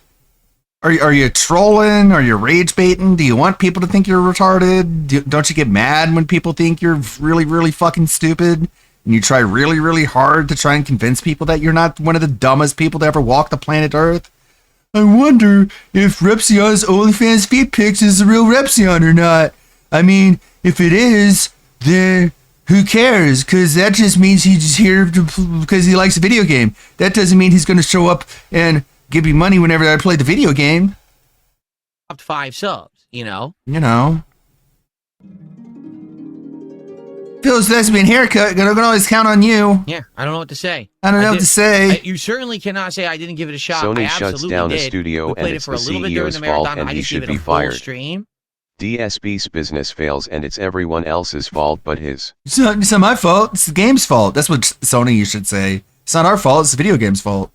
Are you trolling? Are you rage baiting? Do you want people to think you're retarded? Don't you get mad when people think you're really, really fucking stupid? And you try really, really hard to try and convince people that you're not one of the dumbest people to ever walk the planet Earth? I wonder if Repsion's OnlyFans feet pics is the real Repsion or not. I mean, if it is, then who cares? Because that just means he's just here because he likes a video game. That doesn't mean he's going to show up and give me money whenever I play the video game. 5 subs, you know? You know. Phil's lesbian haircut, gonna always count on you. Yeah, I don't know what to say. I don't know what to say. You certainly cannot say I didn't give it a shot. Sony I shuts absolutely down did. a studio We and played it's it for the a little bit during CEO's the fault marathon. and I he just gave should it a be full fired. stream. DSB's business fails and it's everyone else's fault but his. It's not my fault. It's the game's fault. That's what Sony you should say. It's not our fault. It's the video game's fault.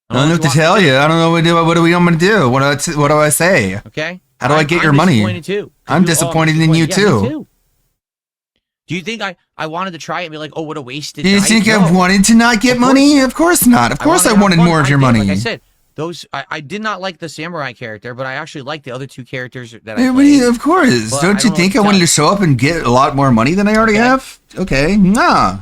I don't know what to tell you. I don't know what do we want me to do? What do I say? Okay. How do I get I'm your money? disappointed too. I'm disappointed in you Yeah, too. me too. Do you think I wanted to try it and be like, oh, what a wasted Do you night? think No. I wanted to not get money? Of course not. Of course I wanted more of your money. Like I said, I did not like the samurai character, but I actually liked the other 2 characters that I Yeah, played. of course. But Don't you think I wanted to show up and get a lot more money than I already have? Okay. Nah.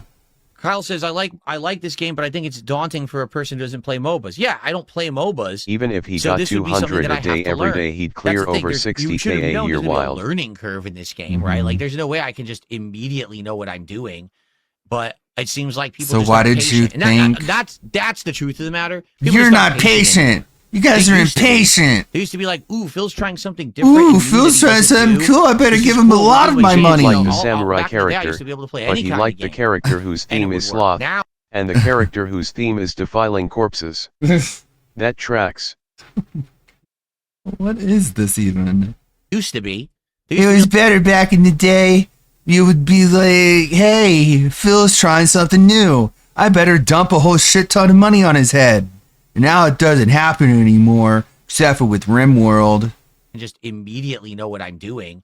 Kyle says, I like this game, but I think it's daunting for a person who doesn't play MOBAs. Yeah, I don't play MOBAs. Even if he so got this would be something 200 that I a have day to every learn. day, he'd That's clear the thing. over You should 60K have a known year there's gonna be a wild. learning curve in this game, right? Like, there's no way I can just immediately know what I'm doing. But it seems like people. So just why aren't did you patient. think? And that's the truth of the matter. People You're just aren't not patient. You guys They are used to be. impatient. They used to be like, ooh, Phil's trying something different. Ooh, and new Phil's that he trying doesn't something do. cool. I better This give is him a cool. lot We'll of give my him a chance. money. Like You the know, samurai back in the day, I character, used to be able to play but any he kind liked of the game. character whose And it theme would is work. sloth, Now, and the character whose theme is defiling corpses. That tracks. What is this even? used to be. It was better back in the day. You would be like, hey, Phil's trying something new. I better dump a whole shit ton of money on his head. And now it doesn't happen anymore, except for with RimWorld. And just immediately know what I'm doing.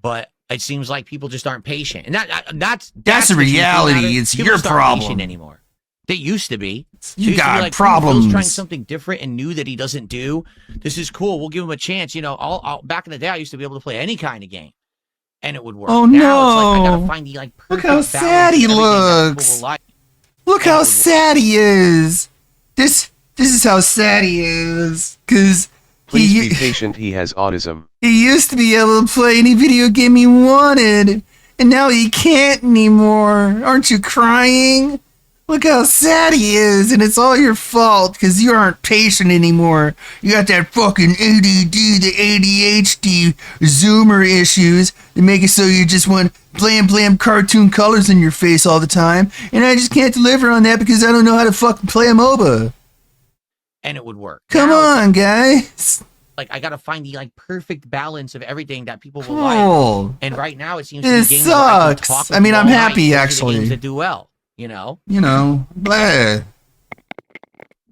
But it seems like people just aren't patient. And that's the the truth of the reality. matter. It's People your just aren't problem. patient anymore. They used to be. You They used to got be like, "Ooh, problems." Phil's trying something different and new that he doesn't do. This is cool. We'll give him a chance. You know, back in the day, I used to be able to play any kind of game, and it would work. Oh, now it's like I no. gotta find the Look perfect how balance sad of he everything that people looks. will like. Look how sad he is. This is how sad he is. Because Please be patient, he has autism. he used to be able to play any video game he wanted. And now he can't anymore. Aren't you crying? Look how sad he is. And it's all your fault because you aren't patient anymore. You got that fucking ADD, the ADHD Zoomer issues that make it so you just want blam cartoon colors in your face all the time. And I just can't deliver on that because I don't know how to fucking play a MOBA. And it would work. Come Now it's on, guys. like I gotta find the perfect balance of everything that people will Cool. like. And right now it seems to It be games that I can sucks. talk I mean, about I'm all happy, night. Those are the actually. games that do well, you know. You know, blah.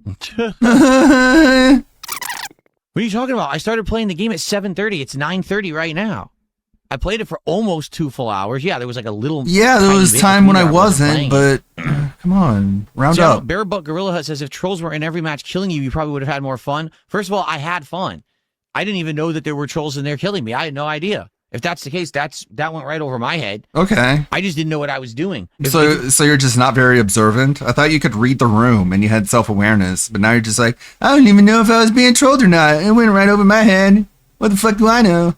What are you talking about? I started playing the game at 7:30. It's 9:30 right now. I played it for almost 2 full hours. Yeah, there was like a little. Yeah, there tiny was bit time when I between where wasn't, playing it. but come on, round See, up. Bearbutt Gorilla Hut says if trolls were in every match killing you, you probably would have had more fun. First of all, I had fun. I didn't even know that there were trolls in there killing me. I had no idea. If that's the case, that went right over my head. Okay. I just didn't know what I was doing. So you're just not very observant? I thought you could read the room and you had self-awareness, but now you're just like, I don't even know if I was being trolled or not. It went right over my head. What the fuck do I know?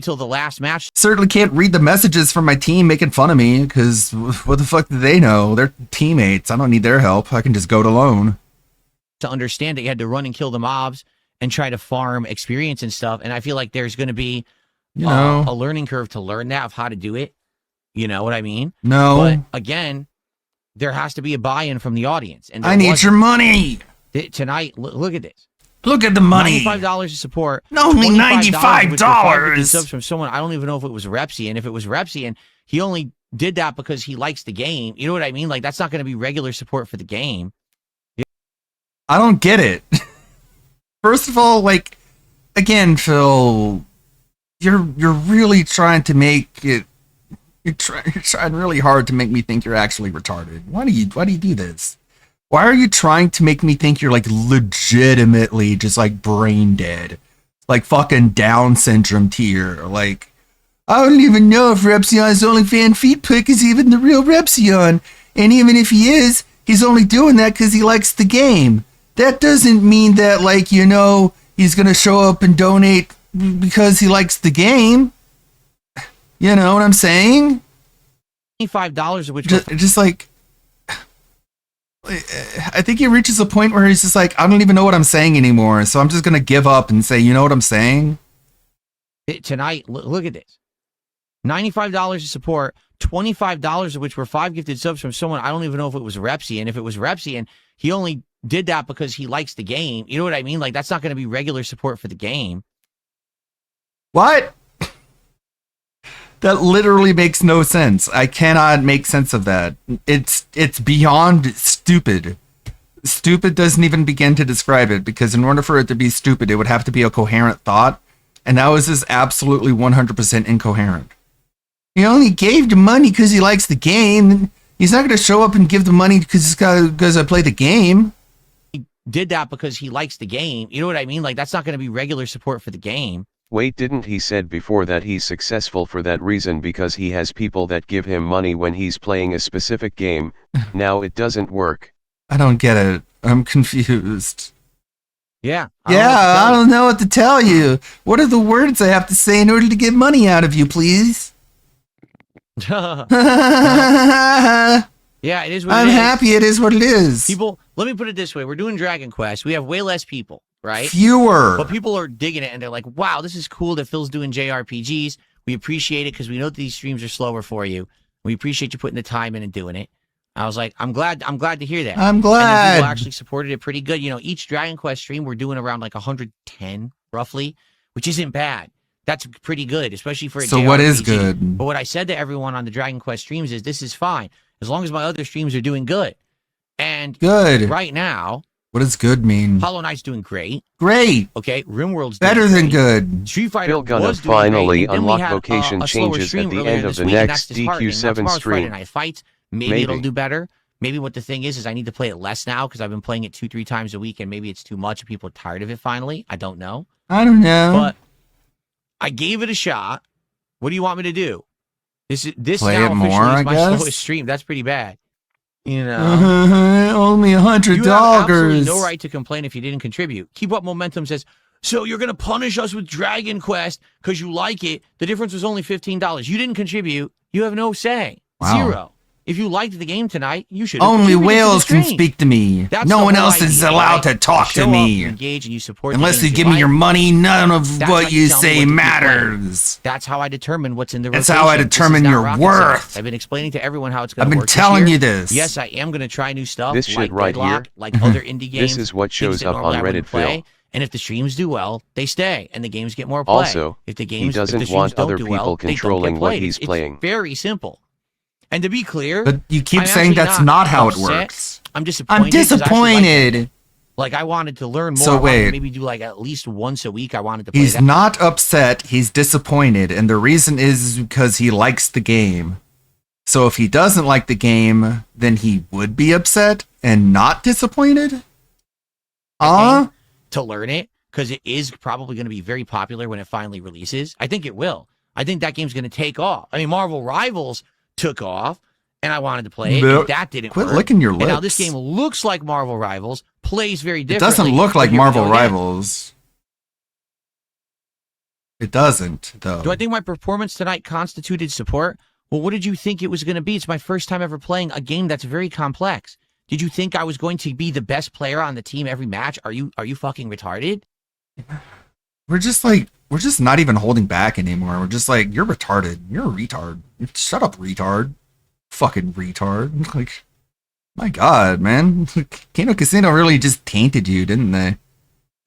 Till the last match. Certainly can't read the messages from my team making fun of me, because what the fuck do they know? They're teammates. I don't need their help. I can just go it alone. To understand that you had to run and kill the mobs and try to farm experience and stuff. And I feel like there's going to be a learning curve to learn that, of how to do it. You know what I mean? No. But again, there has to be a buy-in from the audience. And I need your money. Tonight, look at this. Look at the money. $95 to support. Only $95. Subs from someone. I don't even know if it was Repsy. And if it was Repsy and he only did that because he likes the game. You know what I mean? Like, that's not going to be regular support for the game. I don't get it. First of all, like, again, Phil, you're really trying to make it. You're trying really hard to make me think you're actually retarded. Why do you do this? Why are you trying to make me think you're like legitimately just like brain dead, like fucking Down syndrome tier? Like, I don't even know if Repsion's OnlyFans feet pic is even the real Repsion, and even if he is, he's only doing that because he likes the game. That doesn't mean that, like, you know, he's gonna show up and donate because he likes the game. You know what I'm saying? $25 of which just like, I think he reaches a point where he's just like, I don't even know what I'm saying anymore, so I'm just gonna give up and say, you know what I'm saying? Tonight, look at this. $95 to support, $25 of which were 5 gifted subs from someone. I don't even know if it was Repsy. And if it was Repsy and he only did that because he likes the game, you know what I mean? Like, that's not going to be regular support for the game. What? That literally makes no sense. I cannot make sense of that. It's beyond stupid. Stupid doesn't even begin to describe it, because in order for it to be stupid, it would have to be a coherent thought, and that was just absolutely 100% incoherent. He only gave the money because he likes the game. He's not going to show up and give the money because I play the game. He did that because he likes the game. You know what I mean? Like, that's not going to be regular support for the game. Wait, didn't he said before that he's successful for that reason because he has people that give him money when he's playing a specific game? Now it doesn't work. I don't get it. I'm confused. Yeah. I don't know what to tell you. What are the words I have to say in order to get money out of you, please? Yeah, it is what I'm it is. happy it is what it is. People, let me put it this way. We're doing Dragon Quest. We have way less people, right? Fewer. But people are digging it, and they're like, wow, this is cool that Phil's doing JRPGs. We appreciate it because we know that these streams are slower for you. We appreciate you putting the time in and doing it. I was like, I'm glad to hear that. I'm And then glad. people actually supported it pretty good. You know, each Dragon Quest stream, we're doing around like 110, roughly, which isn't bad. That's pretty good, especially for a So JRPG. what is good? But what I said to everyone on the Dragon Quest streams is this is fine, as long as my other streams are doing good. And Good. right now, What does good mean? Hollow Knight's doing great. Great. Okay, RimWorld's doing Better than great. good. Street Fighter Phil gonna was doing finally great, and then we unlock had, vocation a slower changes at stream the earlier end of this the week, and next that's disheartening. Now, DQ7 tomorrow's Friday stream. Night Fights. Maybe it'll do better. Maybe what the thing is I need to play it less now because I've been playing it 2-3 times a week, and maybe it's too much and people are tired of it finally. I don't know. I don't know. But I gave it a shot. What do you want me to do? This Play now it more, officially is I my guess? slowest stream. That's pretty bad. You know. Only You have absolutely $100. no right to complain if you didn't contribute. Keep Up Momentum says, so you're going to punish us with Dragon Quest because you like it. The difference was only $15. You didn't contribute. You have no say. Wow. Zero. If you liked the game tonight, you should. Only whales can speak to me. No one else is allowed to talk to me. Engage and you support the Unless you games give me like. your money, none of That's how what you tell me say what to keep matters. That's how I determine what's in the That's rotation. how I This is determine not your rocket worth. science. I've been explaining to everyone how it's going I've to been work. telling this you year. this. Yes, I am going to try new stuff. This shit like right Deadlock, here. like other indie games. This is what things shows that up normally on I wouldn't Reddit, play. Phil. And if the streams do well, they stay, and the games get more play. Also, if the he games, doesn't if the streams want don't other do people well, they don't controlling get what played. he's playing. It's very simple. And to be clear, But you keep I'm saying actually that's not how it upset. works. I'm disappointed. I'm 'cause I actually like it. disappointed. Like I wanted to learn more. So I wanted to wait. maybe do like at least once a week. I wanted to play He's that. not upset. He's disappointed. And the reason is because he likes the game. So if he doesn't like the game, then he would be upset and not disappointed? To learn it because it is probably going to be very popular when it finally releases. I think it will. I think that game's going to take off. I mean, Marvel Rivals took off, and I wanted to play it. No, And that didn't quit work. licking your And now this lips. game looks like Marvel Rivals, plays very It differently. doesn't look but like here we Marvel go again. Rivals. It doesn't, though. Do I think my performance tonight constituted support? Well, what did you think it was going to be? It's my first time ever playing a game that's very complex. Did you think I was going to be the best player on the team every match? Are you fucking retarded? We're just not even holding back anymore. We're just like, you're retarded. You're a retard. Shut up, retard. Fucking retard. Like, my God, man. Kano Casino really just tainted you, didn't they?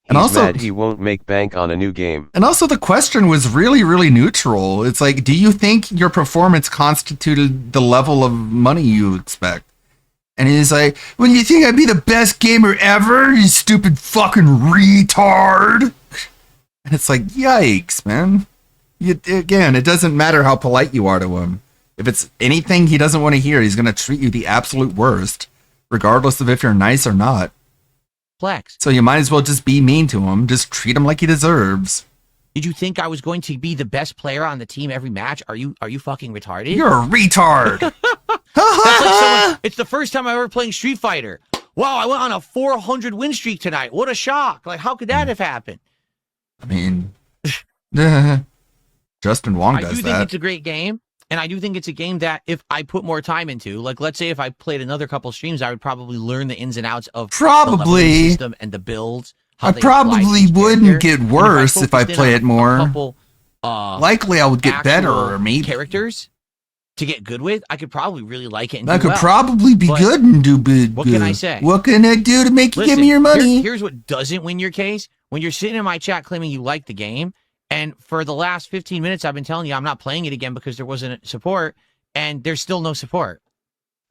And He's also, mad he won't make bank on a new game. and also the question was really, really neutral. It's like, do you think your performance constituted the level of money you expect? And he's like, well, you think I'd be the best gamer ever, you stupid fucking retard? And it's like, yikes, man. Again, it doesn't matter how polite you are to him. If it's anything he doesn't want to hear, he's going to treat you the absolute worst, regardless of if you're nice or not. Flex. So you might as well just be mean to him. Just treat him like he deserves. Did you think I was going to be the best player on the team every match? Are you fucking retarded? You're a retard. That's like someone, it's the first time I'm ever playing Street Fighter. Wow, I went on a 400 win streak tonight. What a shock. Like, how could that have happened? I mean, Justin Wong I does do think that. it's a great game. And I do think it's a game that if I put more time into, like, let's say if I played another couple streams, I would probably learn the ins and outs of the leveling Probably. system and the builds. How I they apply to probably each wouldn't character. get And worse if I focused in play on it more. a couple, Likely I would get better, actual or maybe. characters to get good with, I could probably really like it and I do could well. probably be But good and do good. what can I say? What can I do to make you give Listen, me your money? here's what doesn't win your case. When you're sitting in my chat claiming you like the game, and for the last 15 minutes I've been telling you I'm not playing it again because there wasn't support, and there's still no support.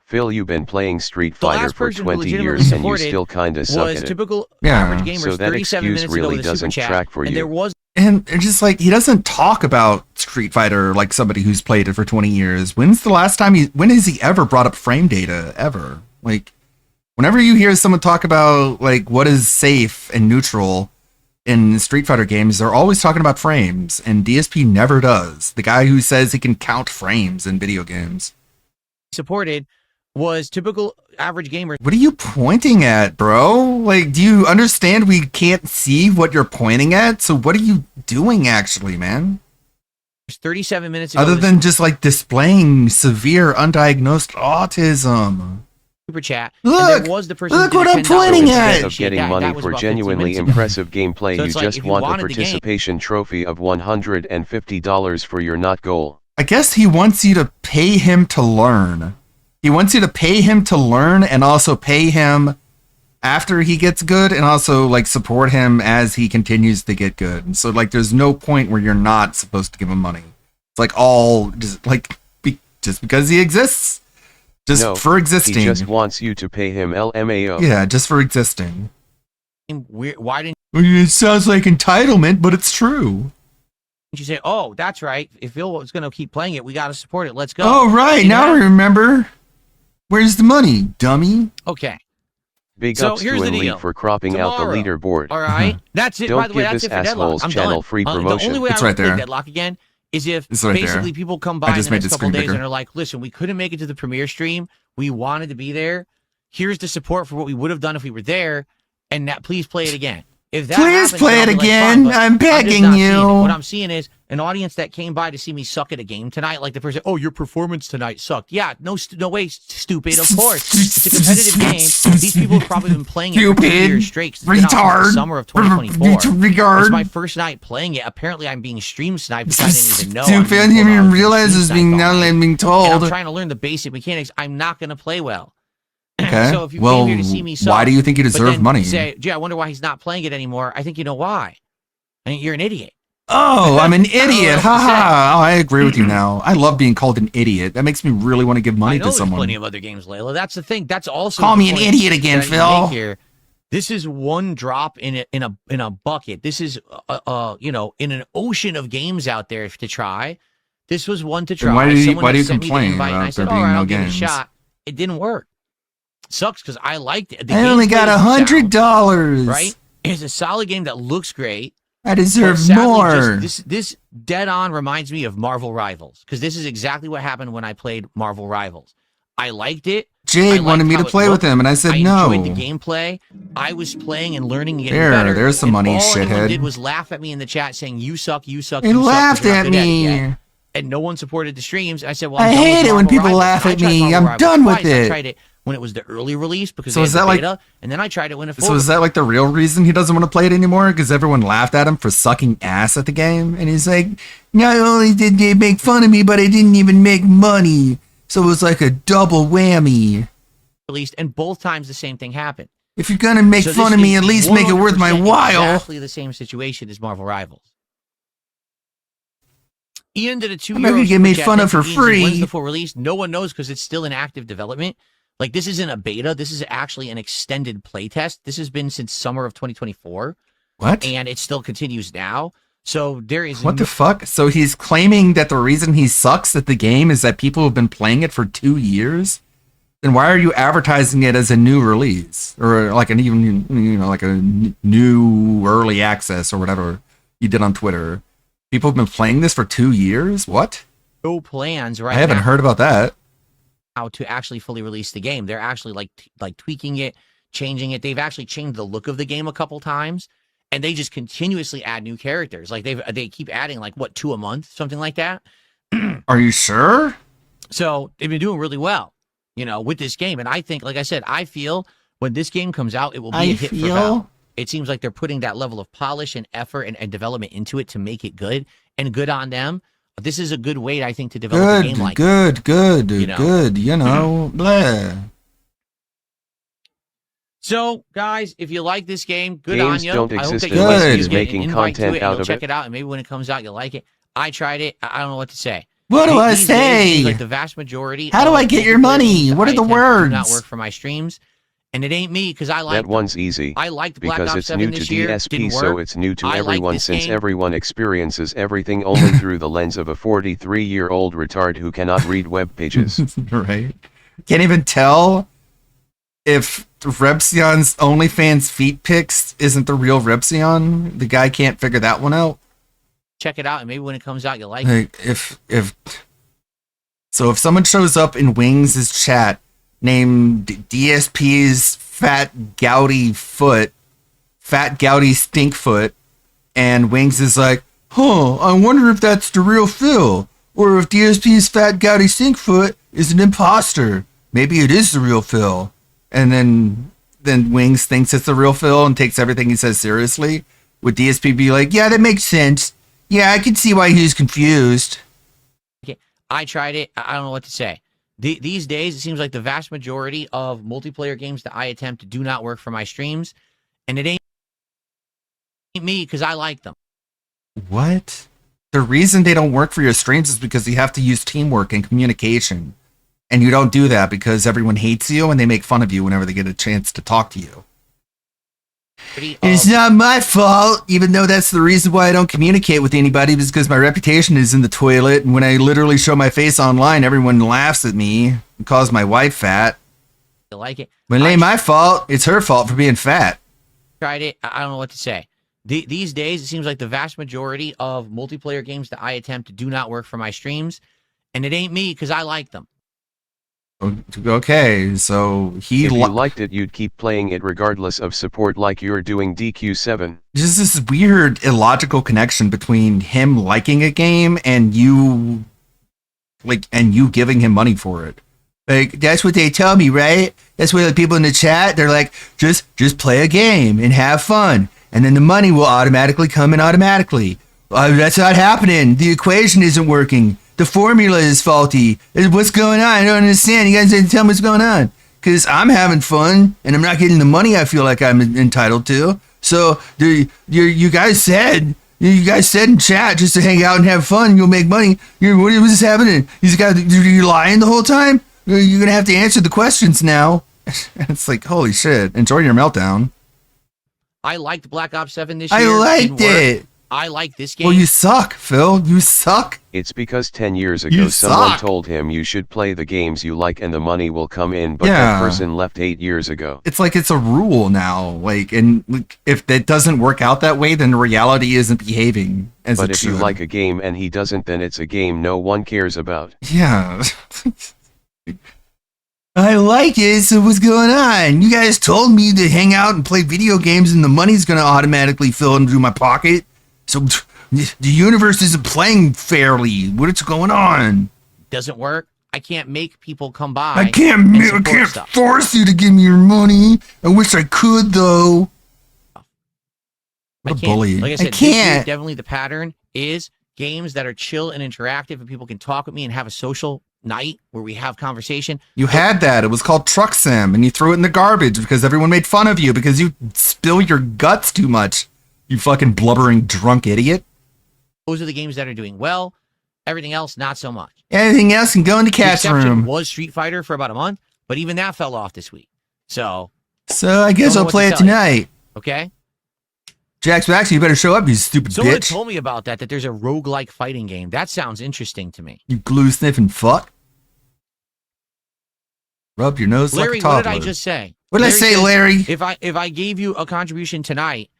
Phil, you've been playing Street The Fighter last for person who 20 legitimately years and you supported still kinda suck was at it. typical Yeah. average gamers So that 37 excuse minutes ago really with a super doesn't chat, track for and you. there was And it's just like, he doesn't talk about Street Fighter like somebody who's played it for 20 years. When's the last time when has he ever brought up frame data ever? Like, whenever you hear someone talk about like what is safe and neutral, in Street Fighter games, they're always talking about frames, and DSP never does. The guy who says he can count frames in video games. Supported was typical average gamer. What are you pointing at, bro? Like, do you understand we can't see what you're pointing at? So what are you doing actually, man? 37 minutes ago. Other than just like displaying severe undiagnosed autism. Super chat. Look, there was the person look who what did I'm $10 pointing at. Instead of getting money for genuinely impressive gameplay, So you it's like, just if you want a wanted the game- participation trophy of $150 for your not goal. I guess he wants you to pay him to learn. He wants you to pay him to learn and also pay him after he gets good and also like support him as he continues to get good. And so like there's no point where you're not supposed to give him money. It's like all just like just because he exists. Just No, for existing. He just wants you to pay him LMAO. Yeah, just for existing. Why didn't It sounds like entitlement, but it's true. you say, oh, that's right. If Phil was going to keep playing it, we got to support it. Let's go. Oh, right. You Now know? I remember. Where's the money, dummy? Okay. Big So ups here's to the Elite deal. for cropping out the Tomorrow. leaderboard. All right. That's it. Don't By the way, give that's this it for Deadlock. asshole's I'm channel done. free The promotion. only way It's I right would play there. Deadlock again is if It's right there. basically people come by I in just the made next the couple screen days bigger. and are like, listen, we couldn't make it to the premiere stream. We wanted to be there. Here's the support for what we would have done if we were there. And that, please play it again. If that Please happens, play then it I'll be like, again. fine, but I'm just begging not seeing you. it. What I'm seeing is an audience that came by to see me suck at a game tonight, like the person, oh, your performance tonight sucked. Yeah, no way, stupid. Of course, it's a competitive game. These people have probably been playing it for 2 years straight. 'Cause it's been out since Retard. the summer of 2024. Retard. It's my first night playing it. Apparently, I'm being stream sniped, which I didn't even know. Stupid. I I'm didn't being even pulled realize out it was stream being sniped now all that night. I'm being And told. I'm trying to learn the basic mechanics. I'm not going to play well. Okay. So if you Well, came here to see me suck, why do you think you but deserve then money? Say, gee, I wonder why he's not playing it anymore. I think you know why. I mean, you're an idiot. Oh, I'm an I don't know idiot. what Ha else to say. ha. Oh, I agree with you now. I love being called an idiot. That makes me really want to give I money know to there's someone. plenty of other games, Layla. That's the thing. That's also Call the me an point idiot again, that I Phil. make here. This is one drop in a bucket. This is in an ocean of games out there to try. This was one to try. Then why do Someone you sent me the complain invite, and I about said, there all being right, no I'll give it a games? shot. It didn't work. Sucks because I liked it. The I only got gameplay is $100. sound, right? It's a solid game that looks great. I deserve But sadly, more. This dead on reminds me of Marvel Rivals because this is exactly what happened when I played Marvel Rivals. I liked it. Jade I wanted liked me how to it play with looked. him, and I said I no. enjoyed the gameplay. I was playing and learning and getting There, better. there's some and money, all anyone shithead. did was laugh at me in the chat saying, you suck, you suck, They you suck. 'cause laughed you're not at good it me. yet. And no one supported the streams. I said, well, I I'm done with hate it when Marvel people Rivals. laugh I at tried me. Marvel I'm Rivals done with twice. I it. tried it when it was the early release because So they is had that the like- beta, and then I tried it when it So is that like the real reason he doesn't want to play it anymore? Because everyone laughed at him for sucking ass at the game? And he's like, not only did they make fun of me, but I didn't even make money. So it was like a double whammy. released, and both times the same thing happened. If you're gonna make So fun this of me, is at least make it worth my 100% while. Exactly the same situation as Marvel Rivals. Ian did a 2 I'm not gonna get made fun of for free. When's the full release? No one knows because it's still in active development. Like, this isn't a beta. This is actually an extended playtest. This has been since summer of 2024. What? And it still continues now. So there is What the fuck? So he's claiming that the reason he sucks at the game is that people have been playing it for 2 years? Then why are you advertising it as a new release? Or like an even, like a new early access or whatever you did on Twitter? People have been playing this for 2 years? What? no plans right I haven't now heard about that. how to actually fully release the game. They're actually like tweaking it, changing it. They've actually changed the look of the game a couple times, and they just continuously add new characters. Like they keep adding like 2 a month, something like that. Are you sure? So they've been doing really well, with this game. And I think, like I said, I feel when this game comes out, it will be a hit for Valve. It seems like they're putting that level of polish and effort and development into it to make it good, and good on them. This is a good way, I think, to develop a game like good, good, know? blah. So, guys, if you like this game, good Games on you. don't I hope exist that you unless like he's it, get an making invite to content it, and out you'll of check it. it out, and maybe when it comes out, you'll like it. I tried it. I don't know what to say. What do I These days, it seems say? like the vast majority. How do of I get your multiplayer money? games What are I the attempt words? Do not work for my streams, and it ain't me because I like That one's easy. I liked Black because Ops it's 7 new to this year. DSP, Didn't so work. it's new to I like everyone this since game. everyone experiences everything only through the lens of a 43-year-old retard who cannot read web pages. Right? Can't even tell if Repsion's OnlyFans feet pics isn't the real Repsion, the guy can't figure that one out. Check it out, and maybe when it comes out, you'll like it. If someone shows up in Wings' chat named DSP's Fat Gouty Stinkfoot, and Wings is like, I wonder if that's the real Phil, or if DSP's Fat Gouty Stinkfoot is an imposter. Maybe it is the real Phil. And then Wings thinks it's the real Phil and takes everything he says seriously. Would DSP be like, yeah, that makes sense. Yeah, I can see why he's confused. Okay, I tried it. I don't know what to say. These days, it seems like the vast majority of multiplayer games that I attempt do not work for my streams, and it ain't me because I like them. What? The reason they don't work for your streams is because you have to use teamwork and communication. And you don't do that because everyone hates you and they make fun of you whenever they get a chance to talk to you. It's not my fault, even though that's the reason why I don't communicate with anybody, is because my reputation is in the toilet, and when I literally show my face online, everyone laughs at me and calls my wife fat. You like it? When it ain't my fault, it's her fault for being fat. Tried it. I don't know what to say. These days, it seems like the vast majority of multiplayer games that I attempt do not work for my streams, and it ain't me because I like them. Okay, so if you liked it, you'd keep playing it regardless of support, like you're doing DQ7. Just this weird illogical connection between him liking a game and you giving him money for it. Like, that's what they tell me, right? That's what the people in the chat, they're like, just play a game and have fun, and then the money will automatically come in automatically. That's not happening. The equation isn't working. The formula is faulty. What's going on? I don't understand. You guys didn't tell me what's going on. Because I'm having fun, and I'm not getting the money I feel like I'm entitled to. So you guys said in chat just to hang out and have fun, you'll make money. What is happening? You're lying the whole time? You're going to have to answer the questions now. It's like, holy shit. Enjoy your meltdown. I liked Black Ops 7 this year. I liked it. I like this game. Well, you suck, Phil. You suck. It's because 10 years ago someone told him you should play the games you like and the money will come in, but that person left 8 years ago. It's like it's a rule now. And if that doesn't work out that way, then reality isn't behaving as it should. But if you like a game and he doesn't, then it's a game no one cares about. Yeah. I like it, so what's going on? You guys told me to hang out and play video games and the money's going to automatically fill into my pocket. So the universe isn't playing fairly. What's going on? Doesn't work. I can't make people come by. I can't force you to give me your money. I wish I could, though. What a bully. Like I said, I can't. Definitely the pattern is games that are chill and interactive and people can talk with me and have a social night where we have conversation. You had that. It was called Truck Sim, and you threw it in the garbage because everyone made fun of you because you spill your guts too much. You fucking blubbering drunk idiot. Those are the games that are doing well. Everything else, not so much. Anything else can go in the cat's room. Was Street Fighter for about a month, but even that fell off this week. So I guess I'll play it tonight. Okay? Jax, actually, you better show up, you stupid Someone bitch. told me about that there's a roguelike fighting game. That sounds interesting to me. You glue-sniffing fuck. Rub your nose Larry, like a toddler. what did I just say? What did I say, Larry? If I gave you a contribution tonight,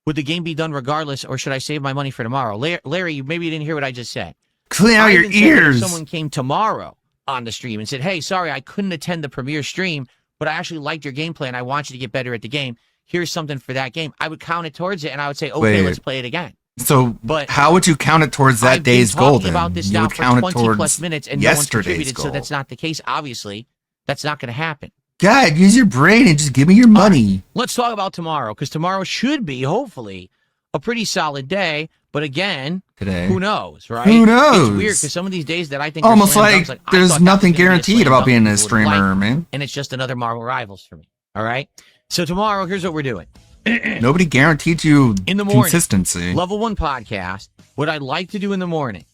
would the game be done regardless, or should I save my money for tomorrow? Larry, maybe you didn't hear what I just said. Clean out your ears. If someone came tomorrow on the stream and said, hey, sorry, I couldn't attend the premiere stream, but I actually liked your gameplay and I want you to get better at the game. Here's something for that game. I would count it towards it and I would say, okay, let's play it again. So, but how would you count it towards that day's goal then? About this you now would for count 20 it towards plus minutes and no one's contributed, so that's not the case. Obviously, that's not going to happen. God, use your brain and just give me your money. Right, let's talk about tomorrow, because tomorrow should be, hopefully, a pretty solid day. But again, who knows, right? Who knows? It's weird because some of these days that I think almost like there's nothing guaranteed about being a streamer, man. And it's just another Marvel Rivals for me. All right. So tomorrow, here's what we're doing. Nobody guaranteed you in the morning, consistency. Level 1 podcast. What I'd like to do in the morning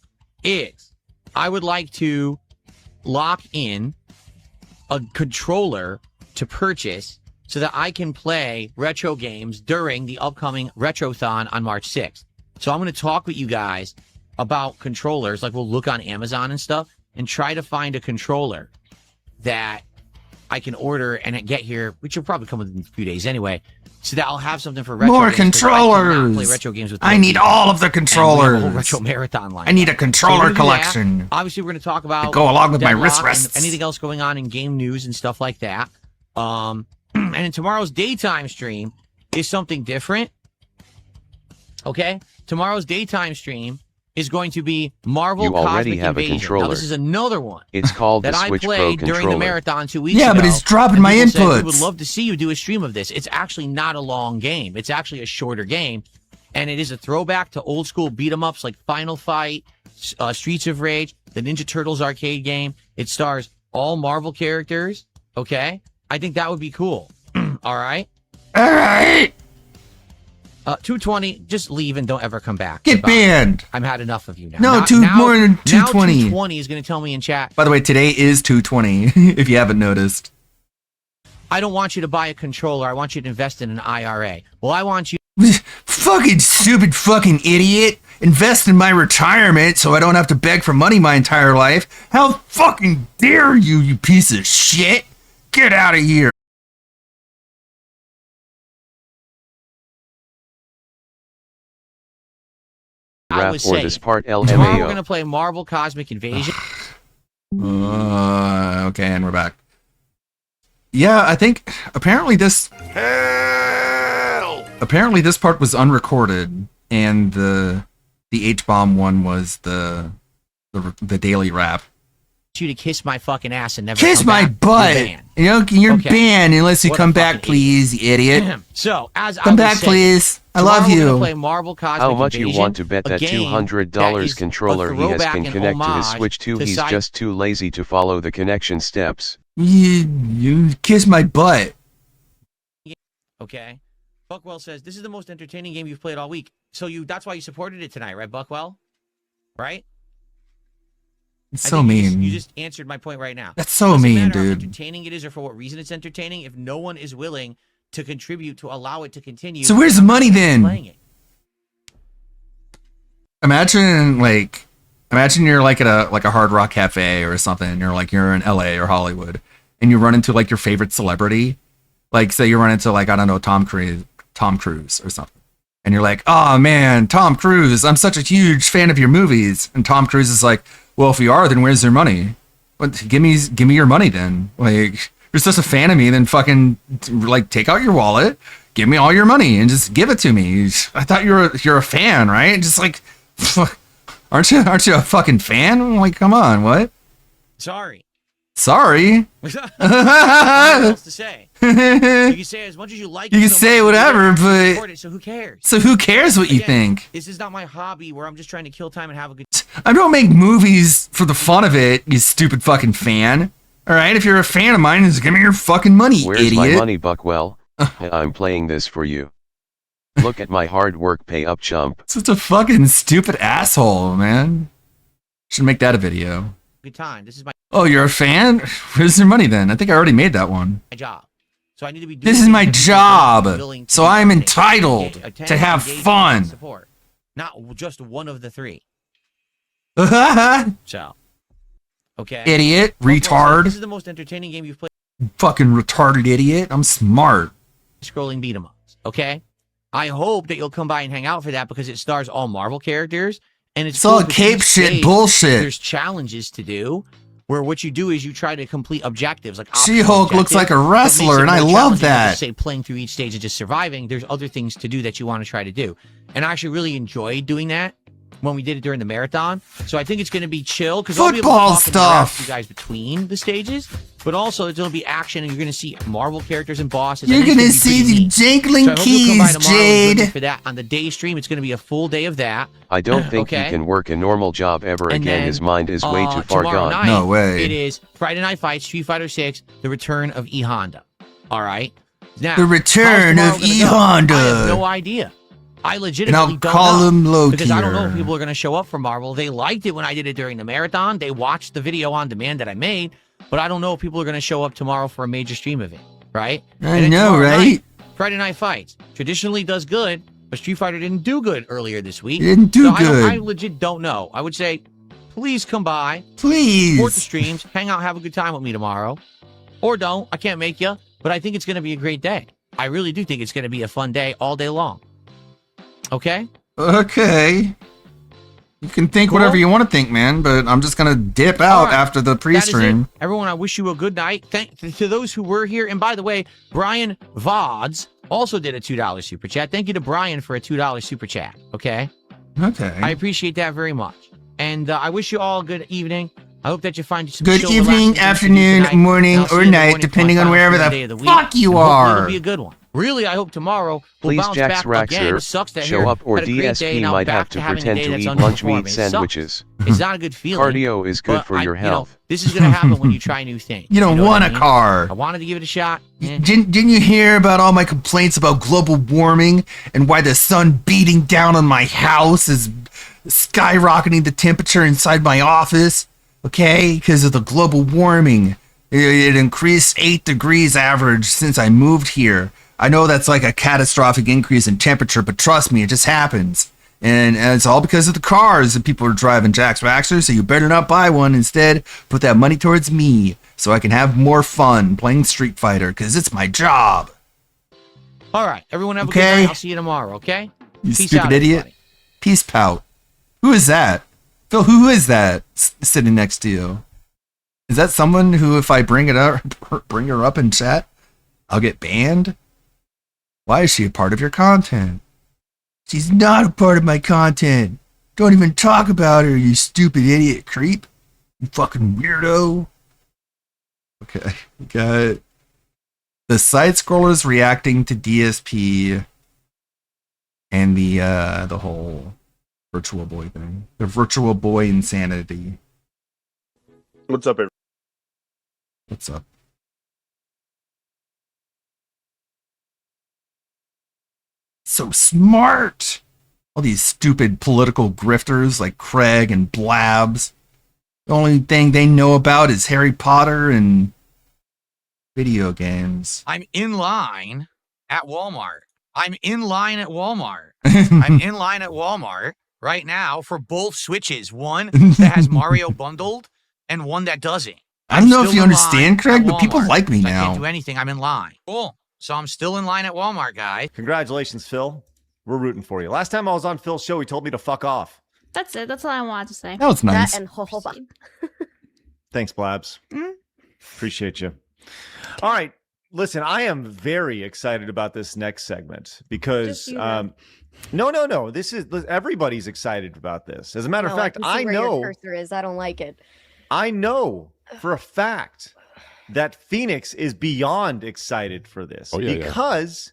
is I would like to lock in a controller to purchase so that I can play retro games during the upcoming Retrothon on March 6th. So I'm going to talk with you guys about controllers. Like, we'll look on Amazon and stuff and try to find a controller that I can order and get here, which will probably come within a few days anyway, so that I'll have something for retro More games, 'cause I cannot controllers. play retro games with I need people. all of the And we have a controllers. whole retro marathon line. I need a controller So we're gonna do that. collection. Obviously, we're going to talk about to go along with my Deadlock wrist and rests. anything else going on in game news and stuff like that. And in tomorrow's daytime stream is something different. Okay, tomorrow's daytime stream is going to be Marvel You already Cosmic have a Invasion. Now, controller. this is another one It's called that the I Switch Pro played during the controller. marathon 2 weeks Yeah, ago. but it's dropping and my people said, "We inputs." would love to see you do a stream of this." It's actually not a long game. It's actually a shorter game, and it is a throwback to old school beat 'em ups like Final Fight, Streets of Rage, the Ninja Turtles arcade game. It stars all Marvel characters. Okay, I think that would be cool. All right. All right. 220, just leave and don't ever come back. Get Goodbye. banned. I've had enough of you now. No, Now- more than Now 220. 220 is going to tell me in chat, By the way, today is 220, if you haven't noticed. I don't want you to buy a controller. I want you to invest in an IRA. Well, I want you Fucking stupid fucking idiot. Invest in my retirement so I don't have to beg for money my entire life. How fucking dare you, you piece of shit. Get out of here. I Rap was or saying, this part tomorrow we're going LMAO. to play Marvel Cosmic Invasion. Okay, and we're back. Yeah, I think apparently this part was unrecorded, and the H-bomb one was the daily rap. You to kiss my fucking ass and never Kiss come my back. butt. You're banned. You know, you're Okay. banned unless you What a come back, fucking please, you idiot. So, as I Come was back, saying, please. I tomorrow love we're gonna you. play Marvel Cosmic How much you Invasion, want to bet a that game $200 is a controller he has throwback can and connect to his homage Switch 2? to He's sci- just too lazy to follow the connection steps. You kiss my butt. Okay. Buckwell says, this is the most entertaining game you've played all week. So that's why you supported it tonight, right, Buckwell? Right? It's I so think mean. You just answered my point right now. That's so Doesn't mean, matter how dude. entertaining it is or for what reason it's entertaining if no one is willing to contribute to allow it to continue. So where's the I'm money not then? playing it. Imagine you're like at a Hard Rock Cafe or something, and you're in LA or Hollywood, and you run into like your favorite celebrity. Like say you run into like, I don't know, Tom Cruise or something. And you're like, "Oh man, Tom Cruise, I'm such a huge fan of your movies." And Tom Cruise is like, "Well, if you are, then where's your money? What, give me your money then. Like, if you're such a fan of me, then fucking like take out your wallet, give me all your money and just give it to me. I thought you're a fan, right? Just like, aren't you a fucking fan? I'm like, come on, what? Sorry. Sorry. What else to say? You can say as much as you like. You it can so say much, whatever, you don't but- support it, so who cares? So who cares what you Again, think? This is not my hobby where I'm just trying to kill time and have a good. I don't make movies for the fun of it, you stupid fucking fan. All right, if you're a fan of mine, just give me your fucking money, Where's idiot. my money, Buckwell? I'm playing this for you. Look at my hard work pay up, chump. Such a fucking stupid asshole, man. Should make that a video. Good time. This is my Oh, you're a fan? Where's your money then? I think I already made that one. job. So I need to be. This is my job, so I'm entitled to have fun. Support, not just one of the three. So, okay. Idiot, Buckwell retard. says, this is the most entertaining game you've played. Fucking retarded idiot. I'm smart. Scrolling beat 'em ups. Okay. I hope that you'll come by and hang out for that because it stars all Marvel characters and it's all cool because cape each shit stage, bullshit. There's challenges to do. Where what you do is you try to complete objectives like optional She-Hulk looks objectives, like a but makes wrestler, it and I more love challenging than that. just, say playing through each stage and just surviving. There's other things to do that you want to try to do, and I actually really enjoyed doing that when we did it during the marathon. So I think it's going to be chill because I'll be able to Football talk and interact stuff. with you guys between the stages, but also it's going to be action, and you're going to see Marvel characters and bosses. You're going to see the jingling so I hope you'll come by keys, tomorrow and join me Jade. for that on the day stream. It's going to be a full day of that. I don't think Okay. he can work a normal job ever And again. then, His mind is way too far tomorrow gone. night, No way. It is Friday Night Fights, Street Fighter 6, the return of E Honda. All right. Now, The return how's of tomorrow E gonna go? Honda. I have no idea. I legitimately And I'll don't call know, him low because I don't know if tier. people are going to show up for Marvel. They liked it when I did it during the marathon. They watched the video on demand that I made, but I don't know if people are going to show up tomorrow for a major stream of it. Right? I And then know, tomorrow right? night, Friday Night Fights traditionally does good, but Street Fighter didn't do good earlier this week. It didn't do So good. I legit don't know. I would say, please come by, Please. support the streams, hang out, have a good time with me tomorrow. or don't. I can't make you, but I think it's going to be a great day. I really do think it's going to be a fun day all day long. Okay? Okay. You can think Cool. whatever you want to think, man, but I'm just going to dip out right. after the That is pre-stream. it. Everyone, I wish you a good night. Thank to those who were here. And by the way, Brian Vods also did a $2 super chat. Thank you to Brian for a $2 super chat. Okay? Okay. I appreciate that very much. And I wish you all a good evening. I hope that you find some Good chill, evening, relaxing things to do afternoon, tonight. morning, And I'll see or you in the night, morning for my depending on final wherever stream the day of the week. fuck you And hopefully are. It'll be a good one. Really, I hope tomorrow we'll Please bounce Jax back again. It Raxer, sucks that show up or had a great day, DSP and I'm might back have to having a pretend day to that's eat lunch underperforming. meat It sucks. sandwiches. It's not a good feeling. Cardio is good but for your health. this is going to happen when you try new things. You don't know want what I a mean? car. I wanted to give it a shot. Didn't you hear about all my complaints about global warming and why the sun beating down on my house is skyrocketing the temperature inside my office? Okay, because of the global warming. It increased 8 degrees average since I moved here. I know that's like a catastrophic increase in temperature, but trust me, it just happens. And it's all because of the cars that people are driving, Jax Raxer, so you better not buy one. Instead, put that money towards me so I can have more fun playing Street Fighter, because it's my job. All right, everyone have a Okay. good night. I'll see you tomorrow, okay? You Peace stupid out, idiot. everybody. Peace pout. Who is that? Phil, who is that sitting next to you? Is that someone who, if I bring her up in chat, I'll get banned? Why is she a part of your content? She's not a part of my content. Don't even talk about her, you stupid idiot creep. You fucking weirdo. Okay, we got the side scrollers reacting to DSP and the whole Virtual Boy thing. The Virtual Boy insanity. What's up, everybody? What's up? So smart! All these stupid political grifters like Craig and Blabs. The only thing they know about is Harry Potter and video games. I'm in line at Walmart. I'm in line at Walmart. I'm in line at Walmart right now for both Switches. One that has Mario bundled and one that doesn't. I don't know if still you in understand, line Craig, at but people Walmart. like me I can't do now. anything. I'm in line. Cool. So I'm still in line at Walmart, guys. Congratulations, Phil. We're rooting for you. Last time I was on Phil's show, he told me to fuck off. That's it. That's all I wanted to say. That was nice. That and jojoba. Thanks, Blabs. Appreciate you. All right. Listen, I am very excited about this next segment because Just you then. no. This is everybody's excited about this. As a matter of fact, I Your know cursor is. I don't like it. I know for a fact that Phoenix is beyond excited for this because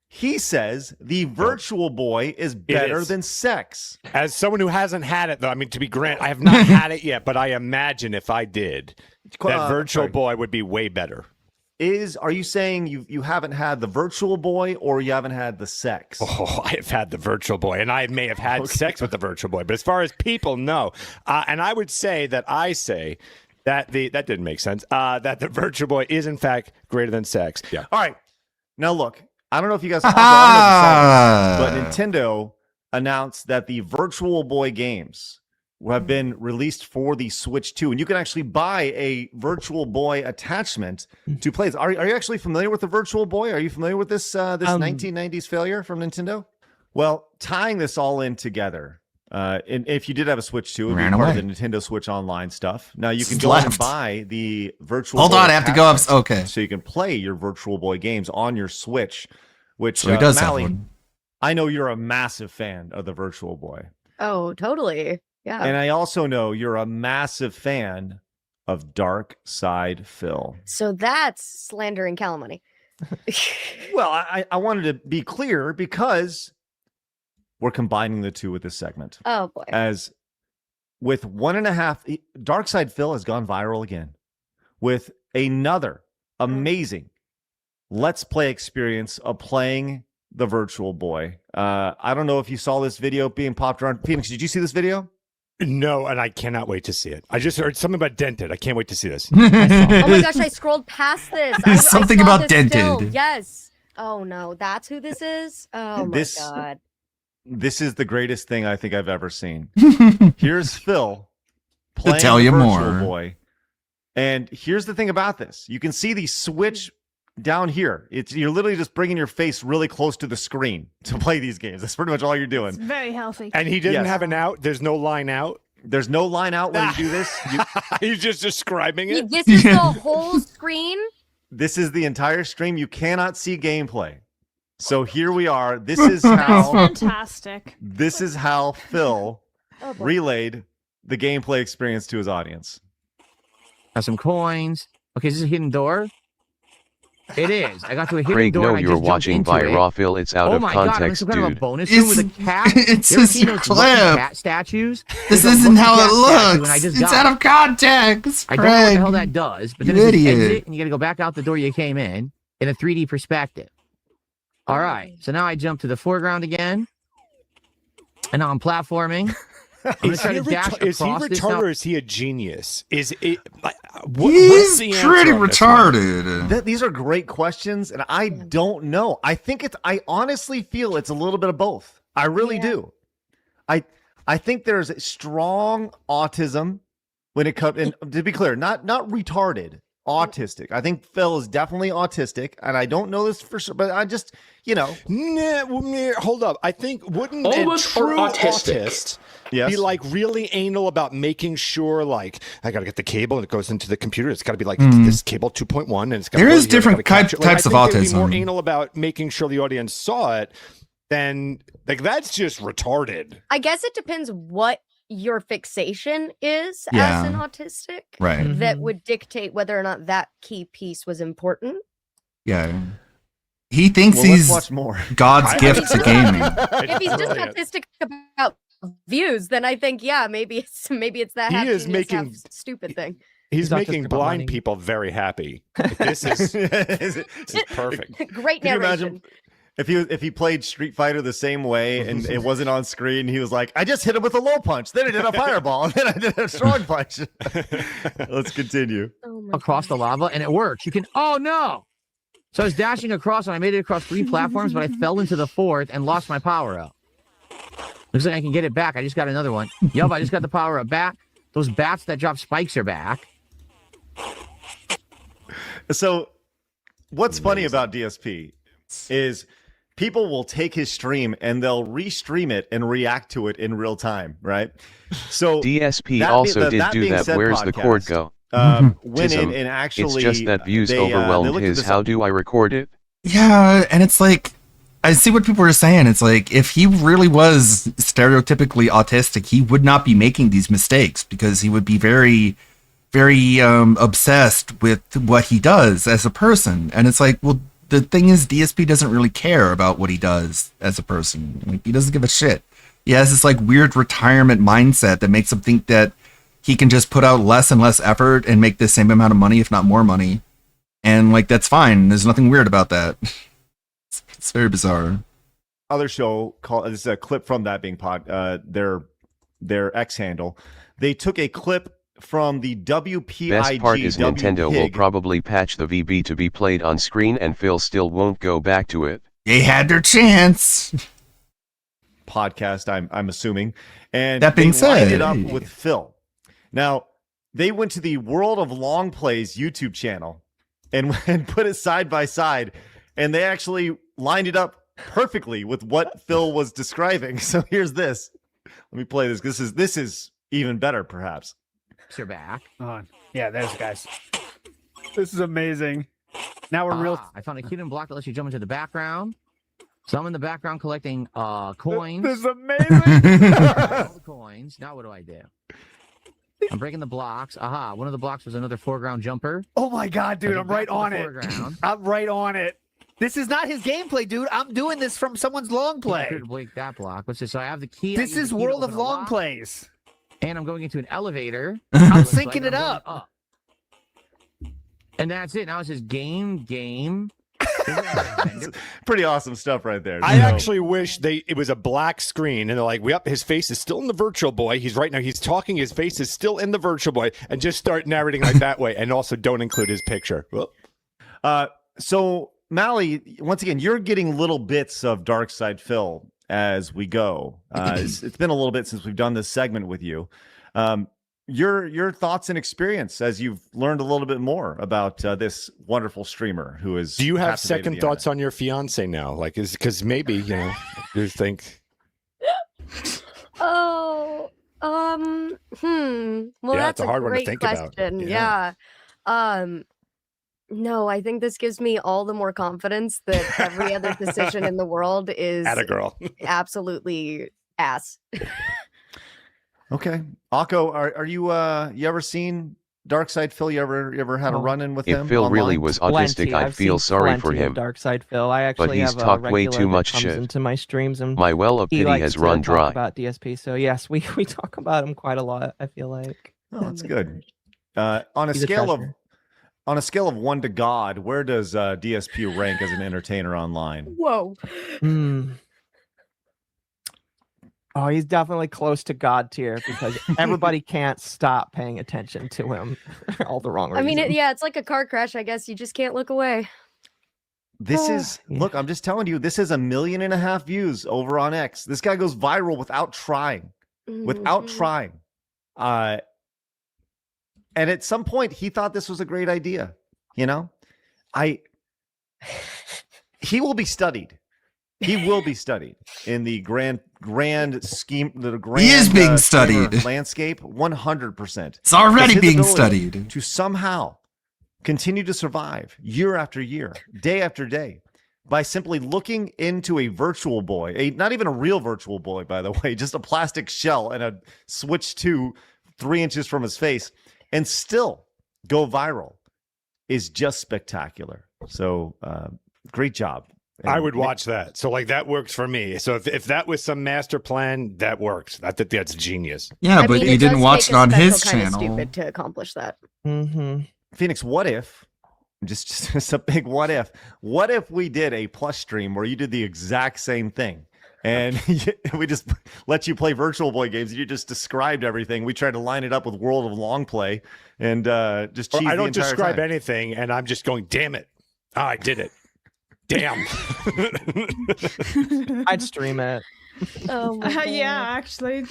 he says the Virtual Boy is better than sex. As someone who hasn't had it, though, I mean, to be granted, I have not had it yet, but I imagine if I did, that Virtual Boy would be way better. Are you saying you haven't had the Virtual Boy or you haven't had the sex? Oh, I have had the Virtual Boy, and I may have had sex with the Virtual Boy, but as far as people, no. And I would say that that didn't make sense. That the Virtual Boy is in fact greater than sex. Yeah. All right. Now look, I don't know if you guys I don't know if you saw this, but Nintendo announced that the Virtual Boy games have been released for the Switch 2, and you can actually buy a Virtual Boy attachment to play this. Are you actually familiar with the Virtual Boy? Are you familiar with this 1990s failure from Nintendo? Well, tying this all in together, and if you did have a Switch 2, it would be part of the Nintendo Switch Online stuff. Now you can go out and buy the Virtual Boy I have to go up. Okay. So you can play your Virtual Boy games on your Switch, which So he does have Mally, one. I know you're a massive fan of the Virtual Boy. Oh, totally. Yeah. And I also know you're a massive fan of Dark Side Phil. So that's slander and calumny. Well, I wanted to be clear because we're combining the two with this segment. Oh, boy. As with 1.5, Dark Side Phil has gone viral again with another amazing Let's Play experience of playing the Virtual Boy. I don't know if you saw this video being popped around. Phoenix, did you see this video? No, and I cannot wait to see it. I just heard something about Dented. I can't wait to see this. Oh my gosh, I scrolled past this. There's something I saw about this Dented. still. Yes. Oh no, that's who this is? Oh my god. This is the greatest thing I think I've ever seen. Here's Phil playing tell you Virtual more. Boy, And here's the thing about this. You can see the switch down here. You're literally just bringing your face really close to the screen to play these games. That's pretty much all you're doing. It's very healthy. And he didn't have an out. There's no line out. There's no line out when you do this. He's just describing it. This is the whole screen? This is the entire stream. You cannot see gameplay. So here we are. This is how That's fantastic. This is how Phil relayed the gameplay experience to his audience. Have some coins. Okay, is this a hidden door? It is. I got to a hidden Craig, door. no, and I you're just jumped watching into by it. raw Phil. It's out Oh of my God, context, I'm some kind of a dude. bonus room with a cat. It's You ever just seen a those clip. lucky cat statues? This There's a isn't lucky how cat it statue, looks. and I just It's got out it. of context. I don't know what the Craig. hell that does, but then You it's an idiot. exit, and you got to go back out the door you came in a 3D perspective. All right, so now I jump to the foreground again, and now I'm platforming. I'm gonna Is try he, to dash is he across this retarded now. or is he a genius? Is it? He's pretty retarded. These are great questions, and I don't know. I honestly feel it's a little bit of both. I really do. I think there's strong autism when it comes, and to be clear, not retarded, autistic. I think Phil is definitely autistic, and I don't know this for sure, but I just, hold up. I think wouldn't Almost a true or autistic? autist Yes. be like really anal about making sure, like, I got to get the cable and it goes into the computer. It's got to be like this cable 2.1, and it's got There is different types of I think they'd be more autism. anal about making sure the audience saw it than like that's just retarded. I guess it depends what your fixation is Yeah. as an autistic. Right. That would dictate whether or not that key piece was important. Yeah. He thinks Well, let's he's watch more. God's gift to gaming. If he's just autistic about views, then I think maybe it's that He half is genius, half making- stupid thing. He's not making just about blind money. people very happy. This is perfect. Great Can you narration. imagine if he played Street Fighter the same way and it wasn't on screen? He was like, I just hit him with a low punch, then I did a fireball, and then I did a strong punch. Let's continue. Across the lava, and it works. You can. Oh no! So I was dashing across, and I made it across 3 platforms, but I fell into the 4th and lost my power up. Looks like I can get it back. I just got another one. Yup, I just got the power up back. Those bats that drop spikes are back. So, what's funny about DSP is people will take his stream and they'll restream it and react to it in real time, right? So DSP also did do that. Where's the cord go? Went in Tism. and actually, It's just that views they overwhelmed looked at his this- how do I record it? Yeah, and it's like, I see what people are saying. It's like, if he really was stereotypically autistic, he would not be making these mistakes because he would be very, very obsessed with what he does as a person. And it's like, well, the thing is, DSP doesn't really care about what he does as a person. Like, he doesn't give a shit. He has this like weird retirement mindset that makes him think that he can just put out less and less effort and make the same amount of money, if not more money. And like, that's fine. There's nothing weird about that. It's very bizarre. Other show called, this is a clip from that being their X handle. They took a clip from the WPIG. Best part is Nintendo will WPIG probably patch the VB to be played on screen and Phil still won't go back to it. They had their chance. podcast, I'm assuming. And That being they lined said, it up with Phil. Now, they went to the World of Long Plays YouTube channel and put it side by side, and they actually lined it up perfectly with what Phil was describing. So here's this. Let me play this. This is even better, perhaps. You're back. Yeah, there's the guys. This is amazing. Now we're real. I found a hidden block that lets you jump into the background. So I'm in the background collecting coins. This is amazing. All the coins. Now what do I do? I'm breaking the blocks. Aha, one of the blocks was another foreground jumper. Oh my god, dude, I I'm get right back to the on it. foreground. I'm right on it. This is not his gameplay, dude. I'm doing this from someone's long I play. could break that block. What's this? So I have the key. I This use the is key to World open of a Long lock, Plays. and I'm going into an elevator. I'm Looks syncing like it I'm going up. And that's it. Now it says game. Pretty awesome stuff right there. I So- actually wish it was a black screen and they're like, yep, his face is still in the Virtual Boy. He's right now. He's talking. His face is still in the Virtual Boy, and just start narrating like that way, and also don't include his picture. Well, so Mally, once again, you're getting little bits of Dark Side Phil as we go. It's been a little bit since we've done this segment with you. your thoughts and experience as you've learned a little bit more about this wonderful streamer who is. Do you have captivated second the thoughts on your fiance now? Like, is because maybe you think. Oh, well, Yeah, that's it's a hard one to great think question. about. Yeah. No, I think this gives me all the more confidence that every other decision in the world is Atta girl. absolutely ass. Okay, Akko, are you you ever seen Darkside Phil? You ever had a run in with If him? Phil online? really was autistic, I feel sorry for him. Dark Side Phil. I But actually he's have a talked way regular too much that comes shit. into my streams, and My well of he pity likes has to run talk dry. about DSP. So yes, we talk about him quite a lot. I feel like. Oh, that's good. On a He's a scale of treasure. 1 to God, where does DSP rank as an entertainer online? Whoa. Oh, he's definitely close to God tier because everybody can't stop paying attention to him for all the wrong I reasons. mean, it's like a car crash. I guess you just can't look away. This is look. I'm just telling you. This is 1.5 million views over on X. This guy goes viral without trying. Without trying. And at some point, he thought this was a great idea. You know, he will be studied. He will be studied in the grand scheme. The grand, He is being streamer studied. landscape. 100%. It's already His being ability studied. to somehow continue to survive year after year, day after day, by simply looking into a virtual boy, not even a real virtual boy, by the way, just a plastic shell and a switch to 3 inches from his face, and still go viral is just spectacular. So great job. I would watch that. So like that works for me. So if that was some master plan, that works. I think that's genius. Yeah, I but mean, he it didn't does watch take it a on his special kind of channel. Stupid to accomplish that. Phoenix, what if, just a big what if we did a plus stream where you did the exact same thing and we just let you play Virtual Boy games and you just described everything. We tried to line it up with World of Long Play and just cheese I the don't entire describe time. anything, and I'm just going, damn it. Oh, I did it. Damn. I'd stream it. Oh yeah, actually. I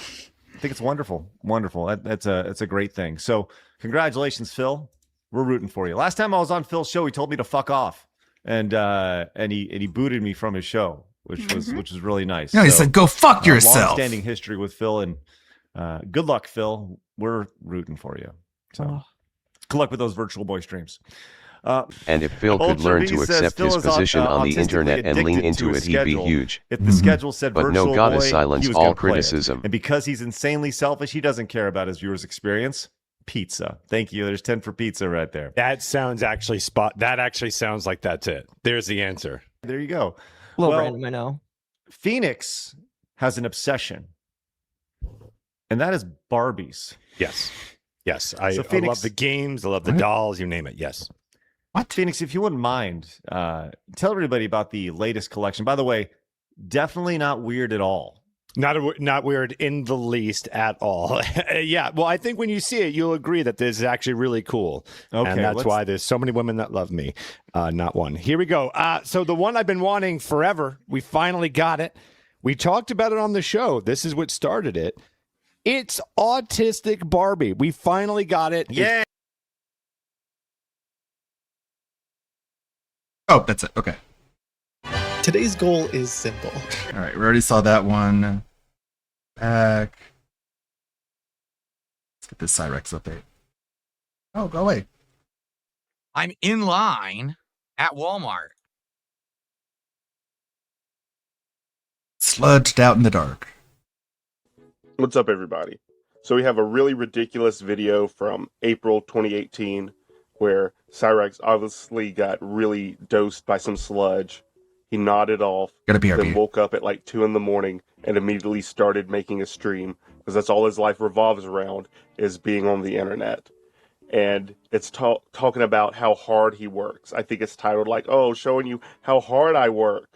think it's wonderful. Wonderful. That's a great thing. So congratulations, Phil. We're rooting for you. Last time I was on Phil's show, he told me to fuck off. And he booted me from his show, which was really nice. No, he said, "Go fuck yourself." Long-standing history with Phil, and good luck, Phil. We're rooting for you. So good luck with those Virtual Boy streams. And if Phil could Ultra learn V to says accept Phil his is position on the autistically internet and lean addicted to into his it, he'd be schedule. huge. If the schedule said But Virtual no, gotta Boy, silence he was all gonna play it. criticism. And because he's insanely selfish, he doesn't care about his viewers' experience. Pizza. Thank you. There's 10 for pizza right there. That sounds actually That actually sounds like that's it. There's the answer. There you go. A little Well, random, I know. Phoenix has an obsession, and that is Barbies. Yes. Yes. I So Phoenix- love the games. I love the What? dolls. You name it. Yes. What? Phoenix, if you wouldn't mind, tell everybody about the latest collection. By the way, definitely not weird at all. Not weird in the least at all. Yeah. Well, I think when you see it, you'll agree that this is actually really cool. Okay, And that's let's- why there's so many women that love me. Not one. Here we go. So the one I've been wanting forever, we finally got it. We talked about it on the show. This is what started it. It's Autistic Barbie. We finally got it. Yeah. Oh, that's it. Okay. Today's goal is simple. All right, we already saw that one. Back. Let's get this Cyrex update. Oh, go away. I'm in line at Walmart. Sludged out in the dark. What's up, everybody? So we have a really ridiculous video from April 2018 where Cyrex obviously got really dosed by some sludge. He nodded off, Gotta be then RB. woke up at like 2 in the morning and immediately started making a stream because that's all his life revolves around, is being on the internet. And it's talking about how hard he works. I think it's titled like, "Oh, showing you how hard I work."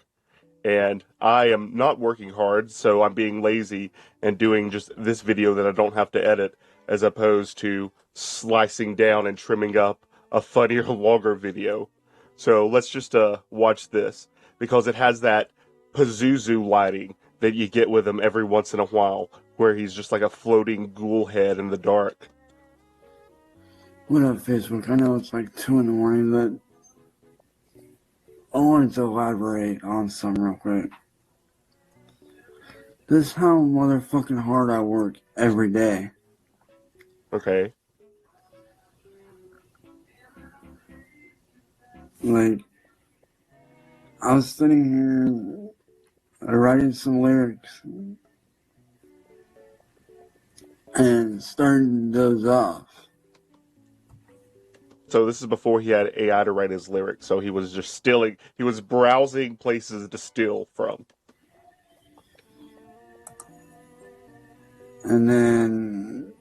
And I am not working hard, so I'm being lazy and doing just this video that I don't have to edit, as opposed to slicing down and trimming up a funnier, longer video. So let's just watch this, because it has that Pazuzu lighting that you get with him every once in a while, where he's just like a floating ghoul head in the dark. What up, Facebook? I know it's like 2 in the morning, but I wanted to elaborate on something real quick. This is how motherfucking hard I work every day. Okay. Like, I was sitting here writing some lyrics and starting those off. So this is before he had AI to write his lyrics. So he was just stealing. He was browsing places to steal from. And then,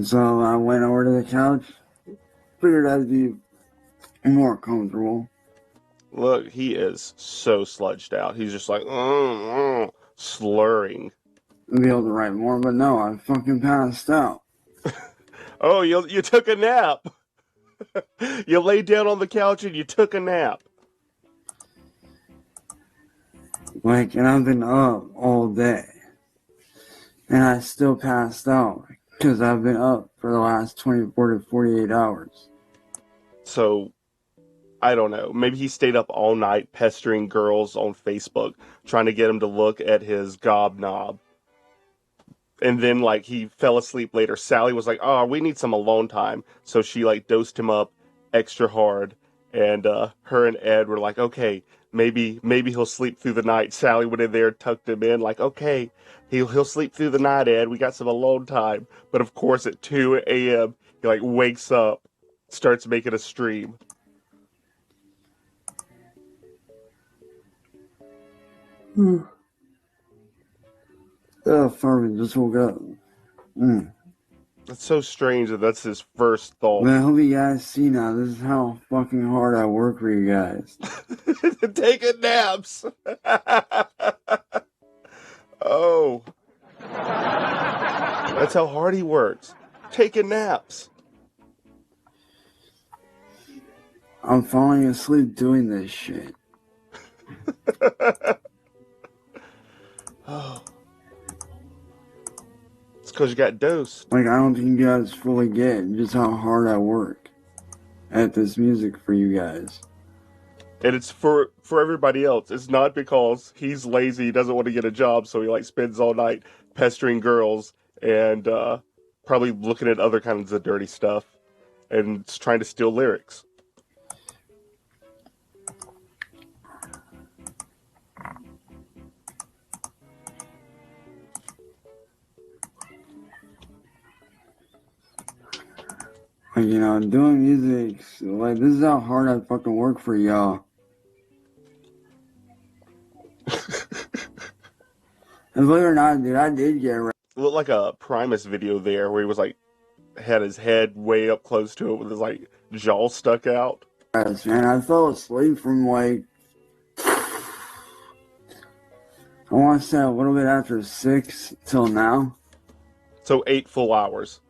so I went over to the couch, figured I'd be more comfortable. Look, he is so sludged out. He's just like slurring. Be able to write more, but no, I fucking passed out. Oh, you took a nap. You laid down on the couch and you took a nap. Like, and I've been up all day. And I still passed out because I've been up for the last 24 to 48 hours. So, I don't know. Maybe he stayed up all night pestering girls on Facebook, trying to get them to look at his gob knob. And then, like, he fell asleep later. Sally was like, oh, we need some alone time. So she, like, dosed him up extra hard. And her and Ed were like, okay, maybe he'll sleep through the night. Sally went in there and tucked him in, like, okay, he'll sleep through the night, Ed. We got some alone time. But, of course, at 2 a.m., he, like, wakes up, starts making a stream. Oh, Farman just woke up. It's so strange that that's his first thought. But I hope you guys see now, this is how fucking hard I work for you guys. Taking naps. Oh. That's how hard he works. Taking naps. I'm falling asleep doing this shit. Oh. It's because you got dosed. Like, I don't think you guys fully get just how hard I work at this music for you guys. And it's for everybody else. It's not because he's lazy, he doesn't want to get a job, so he like spends all night pestering girls and probably looking at other kinds of dirty stuff and trying to steal lyrics. Like, doing music, like, this is how hard I fucking work for y'all. And believe it or not, dude, I did get around. It looked like a Primus video there where he was like, had his head way up close to it with his like jaw stuck out. Yes, man, I fell asleep from like, I want to say a little bit after 6 till now. So 8 full hours.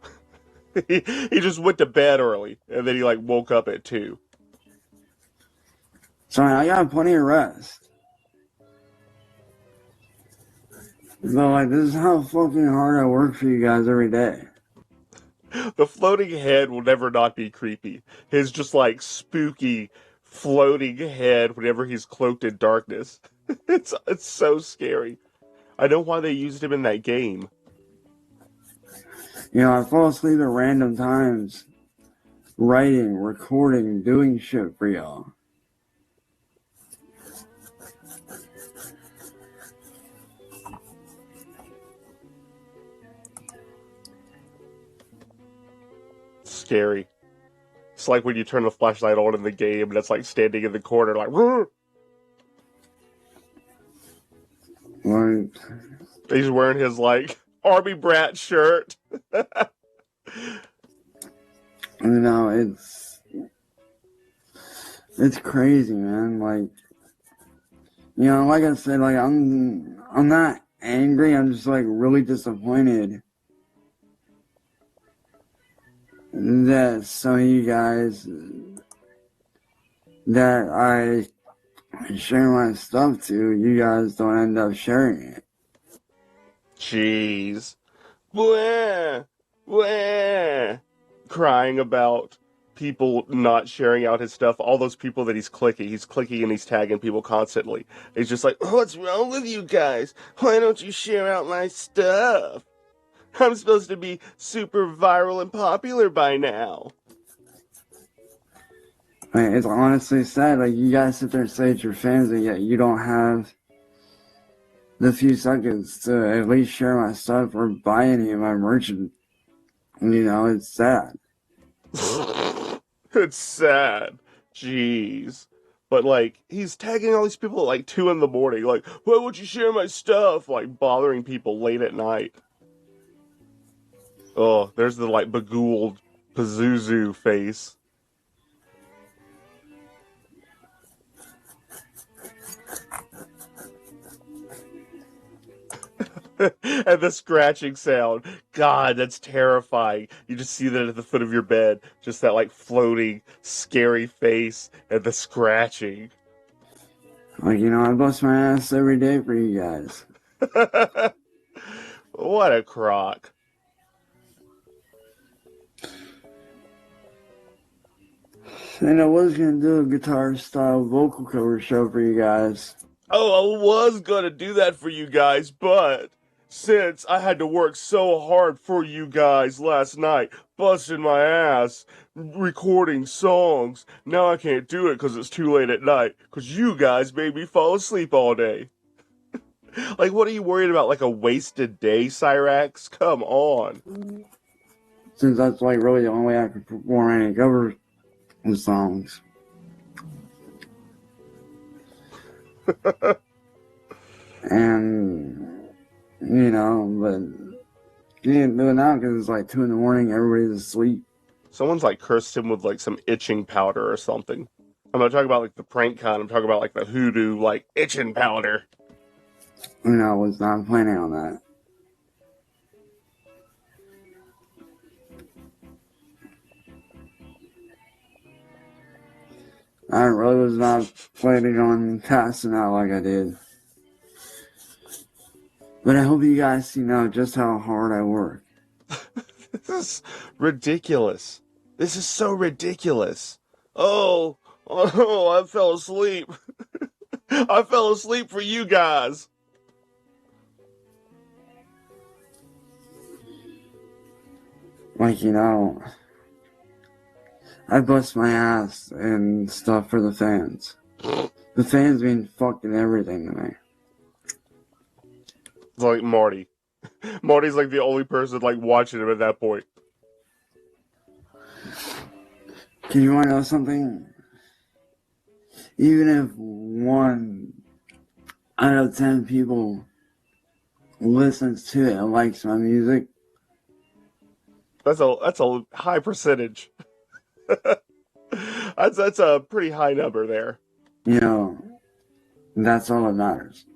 He just went to bed early and then he like woke up at 2. So I got plenty of rest. But like, this is how fucking hard I work for you guys every day. The floating head will never not be creepy. His just like spooky floating head whenever he's cloaked in darkness. It's so scary. I know why they used him in that game. I fall asleep at random times, writing, recording, doing shit for y'all. Scary. It's like when you turn the flashlight on in the game and it's like standing in the corner like Rrr! Right. He's wearing his like army brat shirt. It's crazy, man. Like, like I said, like I'm not angry. I'm just like really disappointed that some of you guys that I share my stuff to, you guys don't end up sharing it. Jeez. Bleh, bleh, crying about people not sharing out his stuff, all those people that he's clicking and he's tagging people constantly. He's just like, what's wrong with you guys? Why don't you share out my stuff? I'm supposed to be super viral and popular by now. Like, it's honestly sad. Like, you guys sit there and say it's your fans, and yet you don't have the few seconds to at least share my stuff or buy any of my merch. You know, it's sad. It's sad. Jeez. But, like, he's tagging all these people at, like, 2 in the morning. Like, why would you share my stuff? Like, bothering people late at night. Oh, there's the, like, begooled Pazuzu face. And the scratching sound. God, that's terrifying. You just see that at the foot of your bed. Just that, like, floating, scary face and the scratching. Like, you know, I bust my ass every day for you guys. What a crock. And I was going to do a guitar-style vocal cover show for you guys. Oh, I was gonna do that for you guys, but since I had to work so hard for you guys last night, busting my ass, recording songs, now I can't do it because it's too late at night, because you guys made me fall asleep all day. Like, what are you worried about, like a wasted day, Cyrax? Come on. Since that's, like, really the only way I could perform any cover songs. And, you know, but you can't do it now because it's like 2 in the morning, everybody's asleep. Someone's like cursed him with like some itching powder or something. I'm not talking about like the prank kind, I'm talking about like the hoodoo, like itching powder. You know, I was not planning on that. I really was not planning on passing out like I did. But I hope you guys see now just how hard I work. This is ridiculous. This is so ridiculous. Oh, I fell asleep. I fell asleep for you guys. Like, you know, I bust my ass and stuff for the fans. The fans mean fucking everything to me. It's like Marty. Marty's like the only person like watching him at that point. Can you want to know something? Even if 1 out of 10 people listens to it and likes my music, That's a high percentage. that's a pretty high number there. you know, that's all that matters.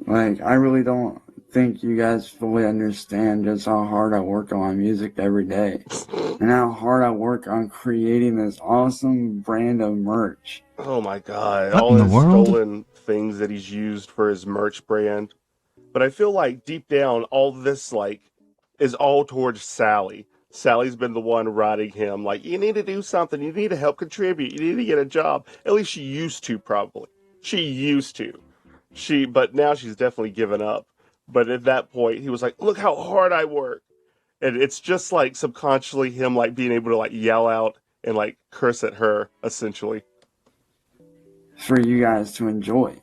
Like, I really don't think you guys fully understand just how hard I work on my music every day. And how hard I work on creating this awesome brand of merch. Oh my god, What all in the his world? stolen things that he's used for his merch brand. But I feel like deep down, all this like is all towards Sally. Sally's been the one writing him like, you need to do something, you need to help contribute, you need to get a job. At least she used to, probably. She used to. But now she's definitely given up. But at that point, he was like, look how hard I work. And it's just like subconsciously him like being able to like yell out and like curse at her, essentially. For you guys to enjoy.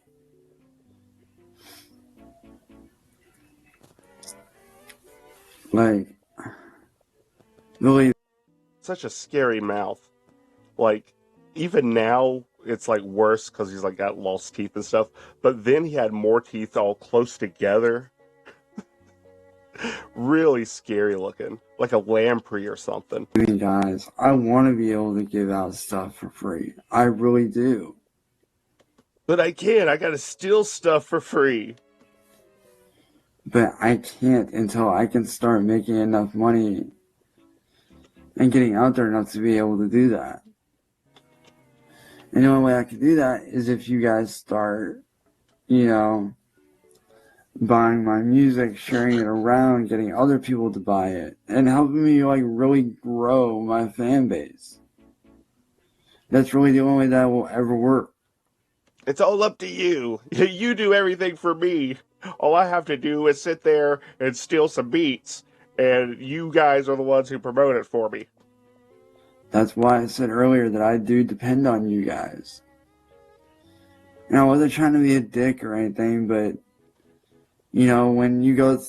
Like, really. Such a scary mouth. Like, even now, it's like worse because he's like got lost teeth and stuff. But then he had more teeth all close together. Really scary looking. Like a lamprey or something. I mean, guys, I want to be able to give out stuff for free. I really do. But I can't. I gotta steal stuff for free. But I can't until I can start making enough money and getting out there enough to be able to do that. And the only way I could do that is if you guys start, you know, buying my music, sharing it around, getting other people to buy it, and helping me like really grow my fan base. That's really the only way that will ever work. It's all up to you. You do everything for me. All I have to do is sit there and steal some beats, and you guys are the ones who promote it for me. That's why I said earlier that I do depend on you guys. And I wasn't trying to be a dick or anything, but, you know, when you go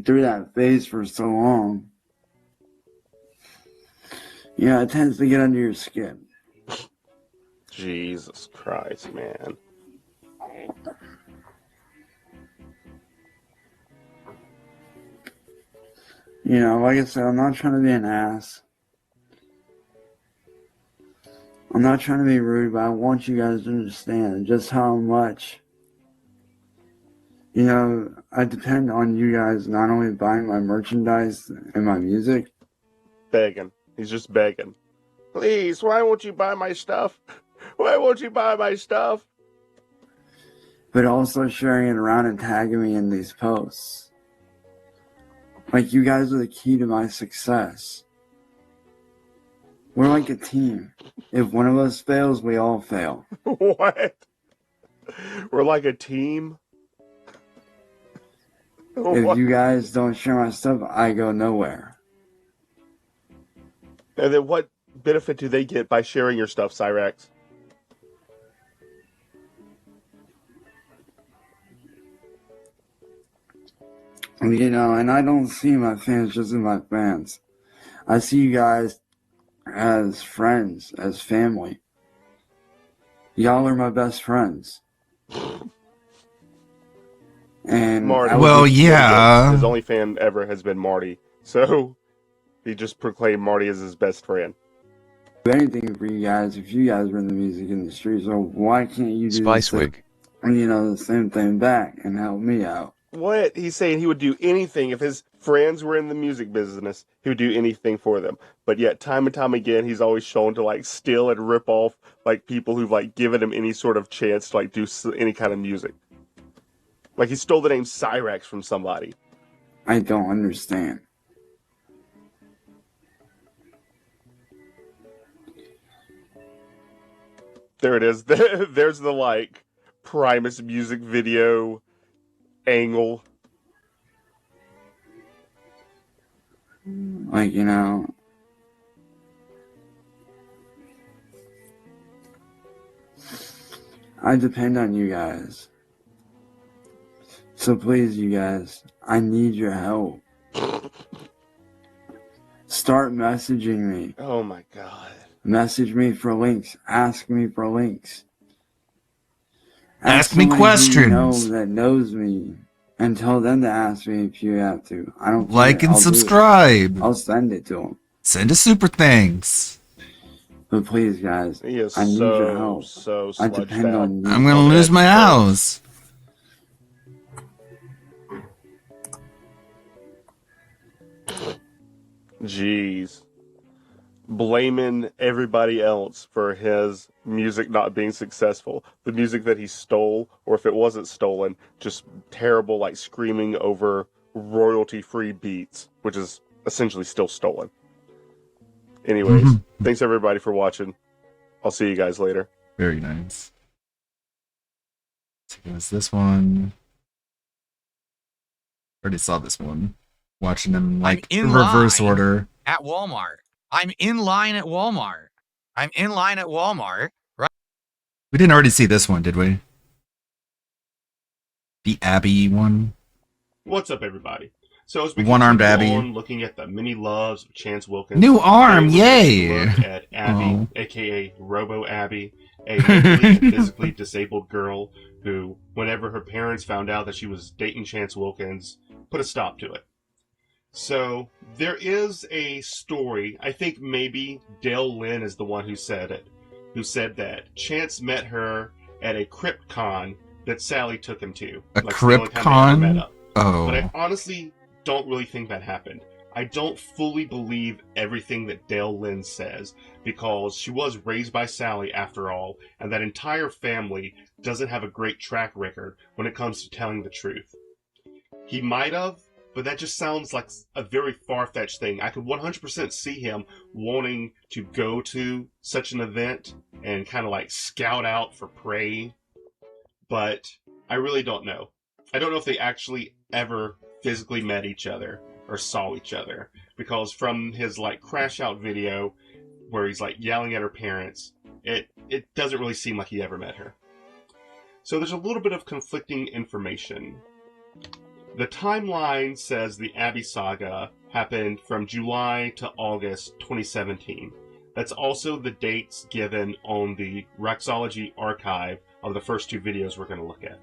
through that phase for so long, you know, it tends to get under your skin. Jesus Christ, man. You know, like I said, I'm not trying to be an ass. I'm not trying to be rude, but I want you guys to understand just how much, you know, I depend on you guys not only buying my merchandise and my music. Begging. He's just begging. Please, why won't you buy my stuff? Why won't you buy my stuff? But also sharing it around and tagging me in these posts. Like, you guys are the key to my success. We're like a team. If one of us fails, we all fail. What? We're like a team? If you guys don't share my stuff, I go nowhere. And then what benefit do they get by sharing your stuff, Cyrax? You know, and I don't see my fans just as my fans. I see you guys as friends, as family. Y'all are my best friends. And Marty. Well, yeah. His only fan ever has been Marty. So he just proclaimed Marty as his best friend. Do anything for you guys if you guys were in the music industry, so why can't you do Spicewig. you know, the same thing back and help me out? What? He's saying he would do anything if his friends were in the music business. He would do anything for them. But yet, time and time again, he's always shown to like steal and rip off like people who've like given him any sort of chance to like do any kind of music. Like he stole the name Cyrax from somebody. I don't understand. There it is. There's the like Primus music video angle. Like, you know, I depend on you guys. So please, you guys, I need your help. Start messaging me. Oh my god. Message me for links. Ask me for links. Ask me somebody questions. Who you know that knows me, and tell them to ask me if you have to. I don't Like care. and I'll do it. subscribe. I'll send it to them. Send us super thanks. But please, guys, He is I need so, your help. so I sludge depend fat. on you. I'm gonna lose my house. Jeez. Blaming everybody else for his music not being successful. The music that he stole, or if it wasn't stolen, just terrible, like screaming over royalty-free beats, which is essentially still stolen. Anyways, thanks everybody for watching. I'll see you guys later. Very nice. So it was this one. Already saw this one. Watching them like in reverse line order. at Walmart. I'm in line at Walmart. I'm in line at Walmart, right? We didn't already see this one, did we? The Abby one. What's up, everybody? So as we One-armed continue Abby. on looking at the mini loves of Chance Wilkins, New arm, today we're yay! taking a look at Abby, Oh. aka Robo Abby, a mentally and physically disabled girl who, whenever her parents found out that she was dating Chance Wilkins, put a stop to it. So there is a story. I think maybe Dale Lynn is the one who said it. Who said that Chance met her at a crypt con that Sally took him to. A Like, it's the only crypt time they ever met con? up. Oh. But I honestly don't really think that happened. I don't fully believe everything that Dale Lynn says, because she was raised by Sally after all, and that entire family doesn't have a great track record when it comes to telling the truth. He might have, but that just sounds like a very far-fetched thing. I could 100% see him wanting to go to such an event and kind of like scout out for prey, but I really don't know. I don't know if they actually ever physically met each other or saw each other, because from his like crash out video where he's like yelling at her parents, it doesn't really seem like he ever met her. So there's a little bit of conflicting information. The timeline says the Abby saga happened from July to August 2017. That's also the dates given on the Rexology archive of the first two videos we're going to look at.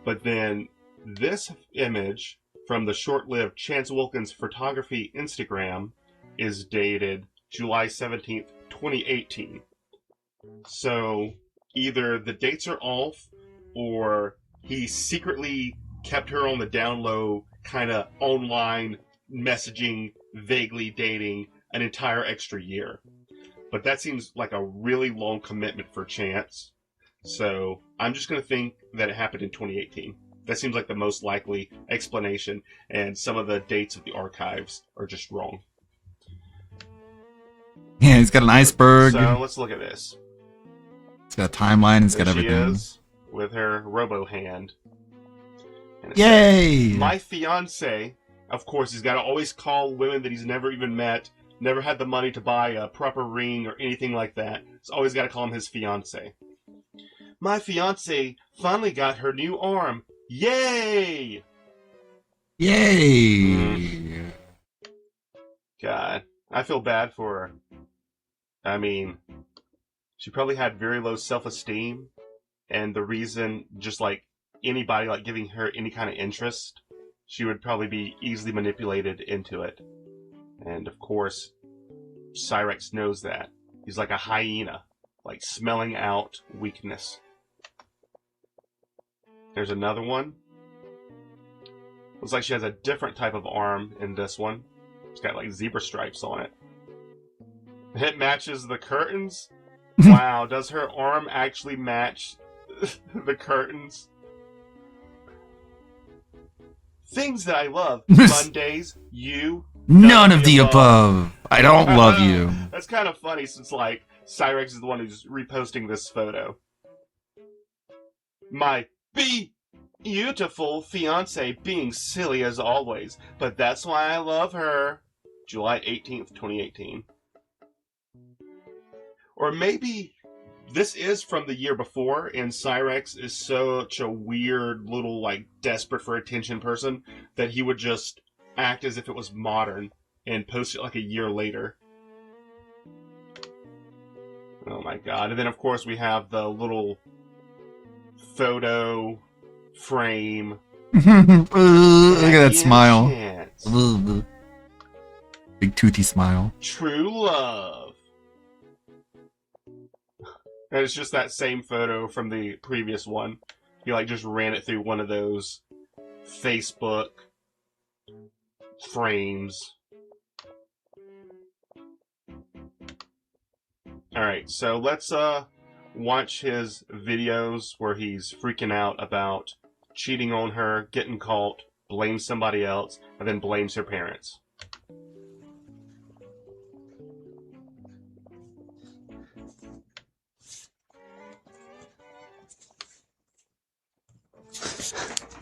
But then this image from the short-lived Chance Wilkins photography Instagram is dated July 17th, 2018. So either the dates are off, or he secretly kept her on the down low, kind of online messaging, vaguely dating an entire extra year. But that seems like a really long commitment for Chance. So I'm just going to think that it happened in 2018. That seems like the most likely explanation, and some of the dates of the archives are just wrong. Yeah, he's got an iceberg. So let's look at this. He's got a timeline. He's got There she everything. is, with her robo hand. And it Yay! says, my fiance, of course, he's got to always call women that he's never even met, never had the money to buy a proper ring or anything like that. He's always got to call him his fiance. My fiance finally got her new arm. Yay! Yay! God, I feel bad for her. I mean, she probably had very low self-esteem, and the reason, just like anybody like giving her any kind of interest, she would probably be easily manipulated into it. And of course, Cyrex knows that. He's like a hyena, like smelling out weakness. There's another one. Looks like she has a different type of arm in this one. It's got like zebra stripes on it. It matches the curtains? Wow, does her arm actually match the curtains? Things that I love. Mondays, you. None of the above. I don't love you. That's kind of funny, since like Cyrex is the one who's reposting this photo. My beautiful fiance being silly as always, but that's why I love her. July 18th, 2018. Or maybe this is from the year before, and Cyrex is such a weird little, like, desperate for attention person that he would just act as if it was modern and post it like a year later. Oh my god. And then, of course, we have the little photo frame. Look at that smile. Chance. Big toothy smile. True love. And it's just that same photo from the previous one. He like just ran it through one of those Facebook frames. Alright, so let's watch his videos where he's freaking out about cheating on her, getting caught, blames somebody else, and then blames her parents.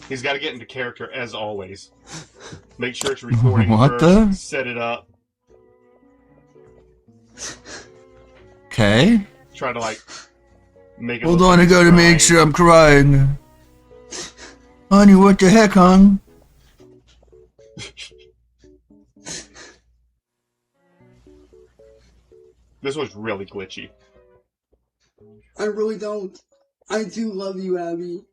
He's got to get into character as always. Make sure it's recording What first, the? set it up. Okay. Try to like make it. Hold look on, like I gotta he's make crying. sure I'm crying. Honey, what the heck, hon? This was really glitchy. I really don't. I do love you, Abby.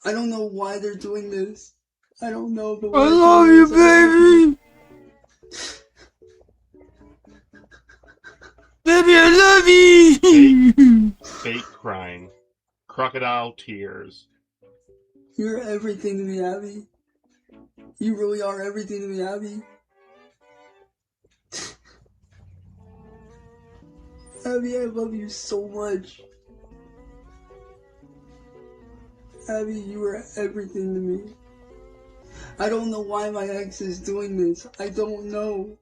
I don't know why they're doing this. I don't know, but I love you, baby. Baby, I love you. Fake crying. Crocodile tears. You're everything to me, Abby. You really are everything to me, Abby. Abby, I love you so much. Abby, you are everything to me. I don't know why my ex is doing this. I don't know.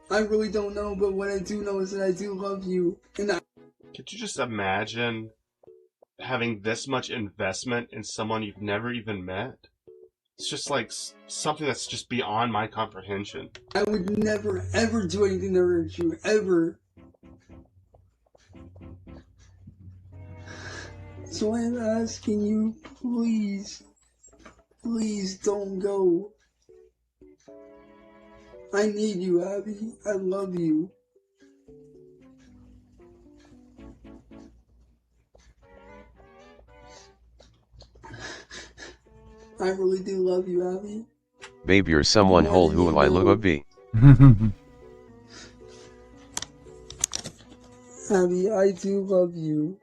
I really don't know, but what I do know is that I do love you. And Could you just imagine having this much investment in someone you've never even met? It's just like something that's just beyond my comprehension. I would never, ever do anything to hurt you. Ever. So I'm asking you, please, please don't go. I need you, Abby. I love you. I really do love you, Abby. Babe, you're someone whole who I love be. Abby, I do love you.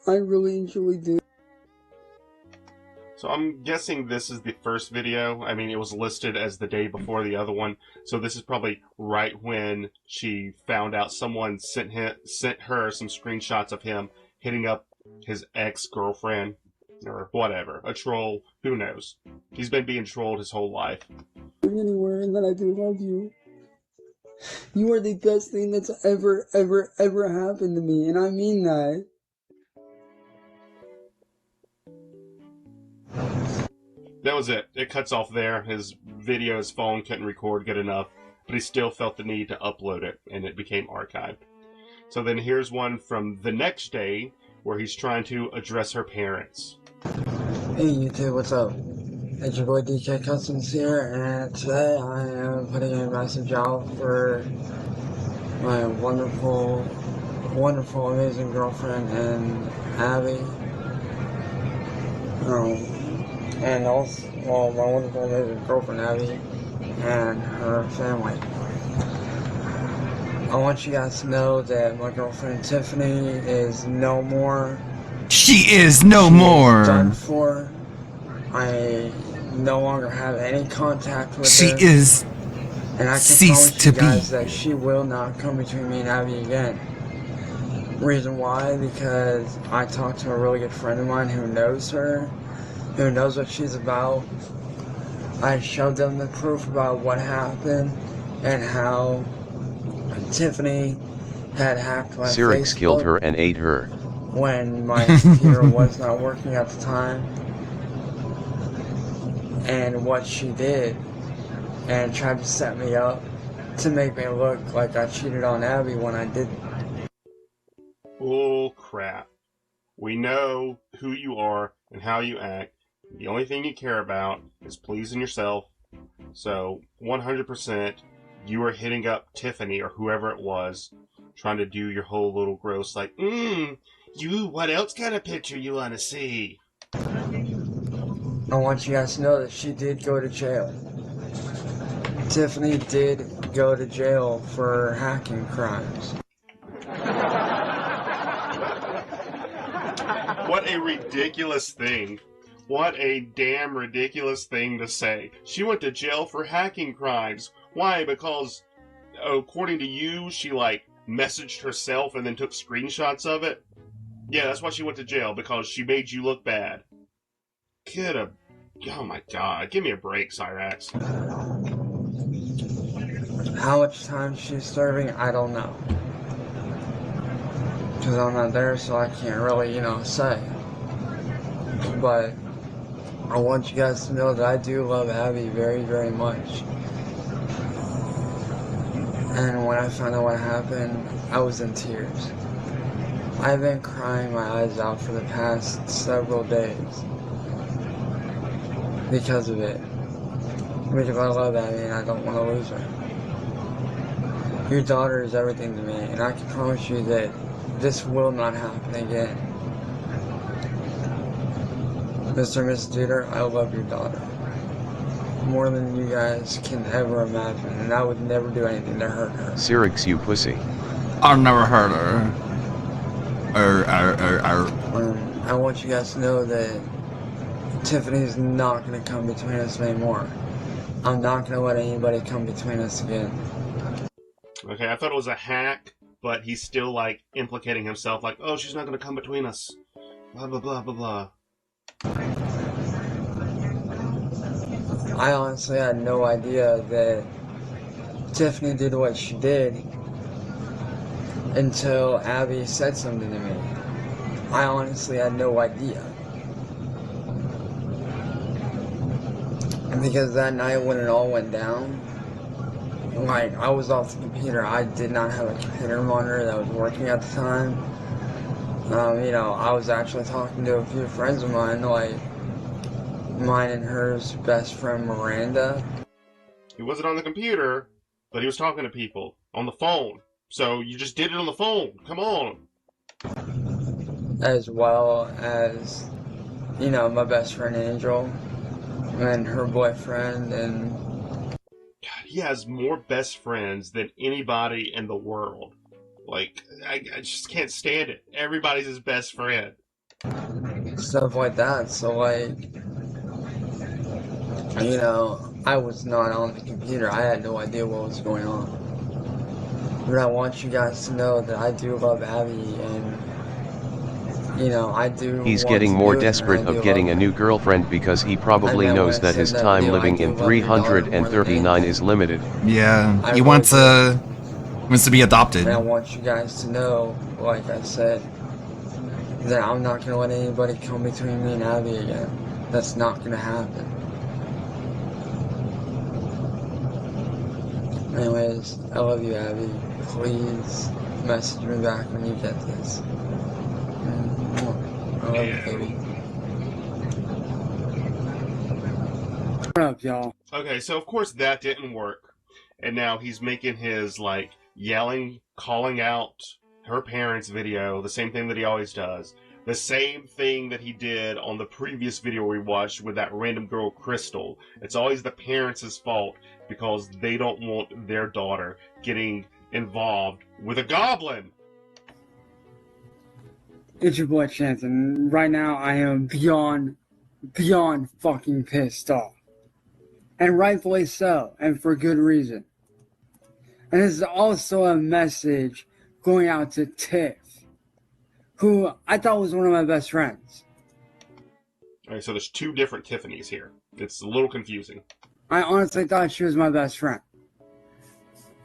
I really and truly do. So I'm guessing this is the first video. I mean, it was listed as the day before the other one. So this is probably right when she found out someone sent her some screenshots of him hitting up his ex-girlfriend or whatever. A troll. Who knows? He's been being trolled his whole life. Anywhere, and that I do love you. You are the best thing that's ever happened to me, and I mean that. That was it. It cuts off there. His video, his phone couldn't record good enough, but he still felt the need to upload it, and it became archived. So then here's one from the next day, where he's trying to address her parents. Hey YouTube, what's up? It's your boy DJ Customs here, and today I am putting a message out for my wonderful, amazing girlfriend and Abby. And also, well, my wonderful, amazing girlfriend Abby and her family. I want you guys to know that my girlfriend Tiffany is no more. She is no more. Done for. I no longer have any contact with she her. She is and I can ceased promise you to guys be. that she will not come between me and Abby again. Reason why? Because I talked to a really good friend of mine who knows her, who knows what she's about. I showed them the proof about what happened and how Tiffany had hacked my Cyrix Facebook killed her and ate her. when my computer was not working at the time, and what she did, and tried to set me up to make me look like I cheated on Abby when I didn't. Bull crap. We know who you are and how you act. The only thing you care about is pleasing yourself. So 100% you were hitting up Tiffany or whoever it was, trying to do your whole little gross like, what else kind of picture you want to see? I want you guys to know that she did go to jail. Tiffany did go to jail for hacking crimes. What a ridiculous thing. What a damn ridiculous thing to say. She went to jail for hacking crimes. Why? Because, according to you, she, messaged herself and then took screenshots of it? Yeah, that's why she went to jail, because she made you look bad. Oh my god, give me a break, Cyrax. How much time she's serving, I don't know. Because I'm not there, so I can't really, say. But I want you guys to know that I do love Abby very, very much. And when I found out what happened, I was in tears. I've been crying my eyes out for the past several days because of it. Because I love Abby and I don't want to lose her. Your daughter is everything to me, and I can promise you that this will not happen again. Mr. and Mrs. Jeter, I love your daughter more than you guys can ever imagine, and I would never do anything to hurt her. Cyrix, you pussy. I'll never hurt her. I want you guys to know that Tiffany's not going to come between us anymore. I'm not gonna let anybody come between us again. Okay, I thought it was a hack, but he's still like implicating himself, like, oh, she's not gonna come between us. Blah blah blah blah blah. I honestly had no idea that Tiffany did what she did until Abby said something to me. I honestly had no idea. And because that night when it all went down, like, I was off the computer. I did not have a computer monitor that was working at the time. You know, I was actually talking to a few friends of mine, like mine and hers best friend Miranda. He wasn't on the computer, but he was talking to people on the phone. So you just did it on the phone. Come on. As well as, you know, my best friend Angel and her boyfriend. And God, he has more best friends than anybody in the world. Like, I just can't stand it. Everybody's his best friend. stuff like that. So, like, you know, I was not on the computer. I had no idea what was going on. But I want you guys to know that I do love Abby, and, you know, I do. He's want getting to more be with her, desperate and I do of getting love a her. new girlfriend because he probably I meant knows when I that his said that time video, I living do in love your daughter more than 339 is limited. Yeah, I he really wants do. to be adopted. And I want you guys to know, like I said, that I'm not going to let anybody come between me and Abby again. That's not going to happen. Anyways, I love you, Abby. Please message me back when you get this. I love you, baby. What up, y'all? Okay, so of course that didn't work. And now he's making his, like, yelling, calling out her parents video, the same thing that he always does. The same thing that he did on the previous video we watched with that random girl, Crystal. It's always the parents' fault because they don't want their daughter getting involved with a goblin. It's your boy Chance, and right now I am beyond fucking pissed off. And rightfully so, and for good reason. And this is also a message going out to Tiff, who I thought was one of my best friends. Alright, so there's two different Tiffanys here. It's a little confusing. I honestly thought she was my best friend.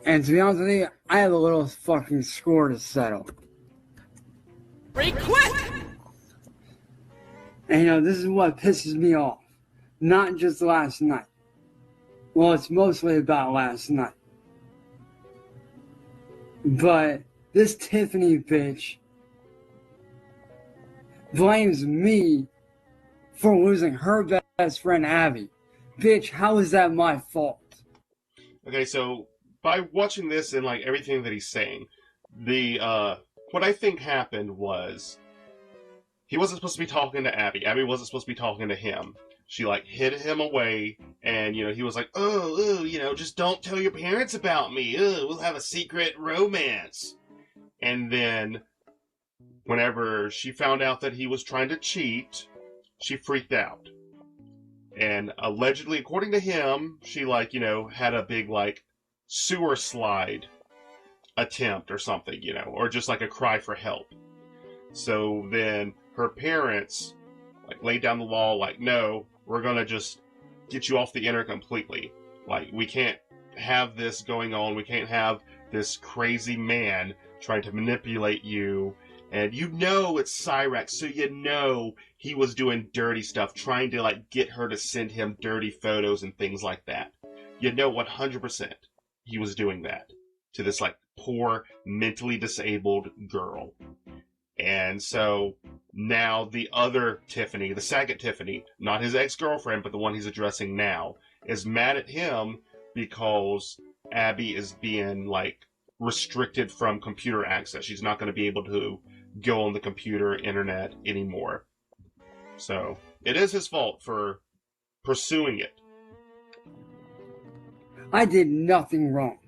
And to be honest with you, I have a little fucking score to settle. Request! And you know, this is what pisses me off. Not just last night. Well, it's mostly about last night. But this Tiffany bitch blames me for losing her best friend Abby. Bitch, how is that my fault? Okay, so by watching this and like everything that he's saying, what I think happened was he wasn't supposed to be talking to Abby. Abby wasn't supposed to be talking to him. She like hid him away, and you know he was like, oh, you know, just don't tell your parents about me. We'll have a secret romance. And then, whenever she found out that he was trying to cheat, she freaked out. And allegedly, according to him, she like, you know, had a big like sewer slide attempt or something, you know, or just like a cry for help. So then her parents like laid down the law, like, no, we're gonna just get you off the internet completely. Like, we can't have this going on. We can't have this crazy man trying to manipulate you. And you know it's Cyrex, so you know he was doing dirty stuff, trying to like get her to send him dirty photos and things like that. You know 100% he was doing that to this like poor, mentally disabled girl. And so now the other Tiffany, the second Tiffany, not his ex-girlfriend, but the one he's addressing now, is mad at him because Abby is being like restricted from computer access. She's not going to be able to go on the computer internet anymore. So it is his fault for pursuing it. I did nothing wrong.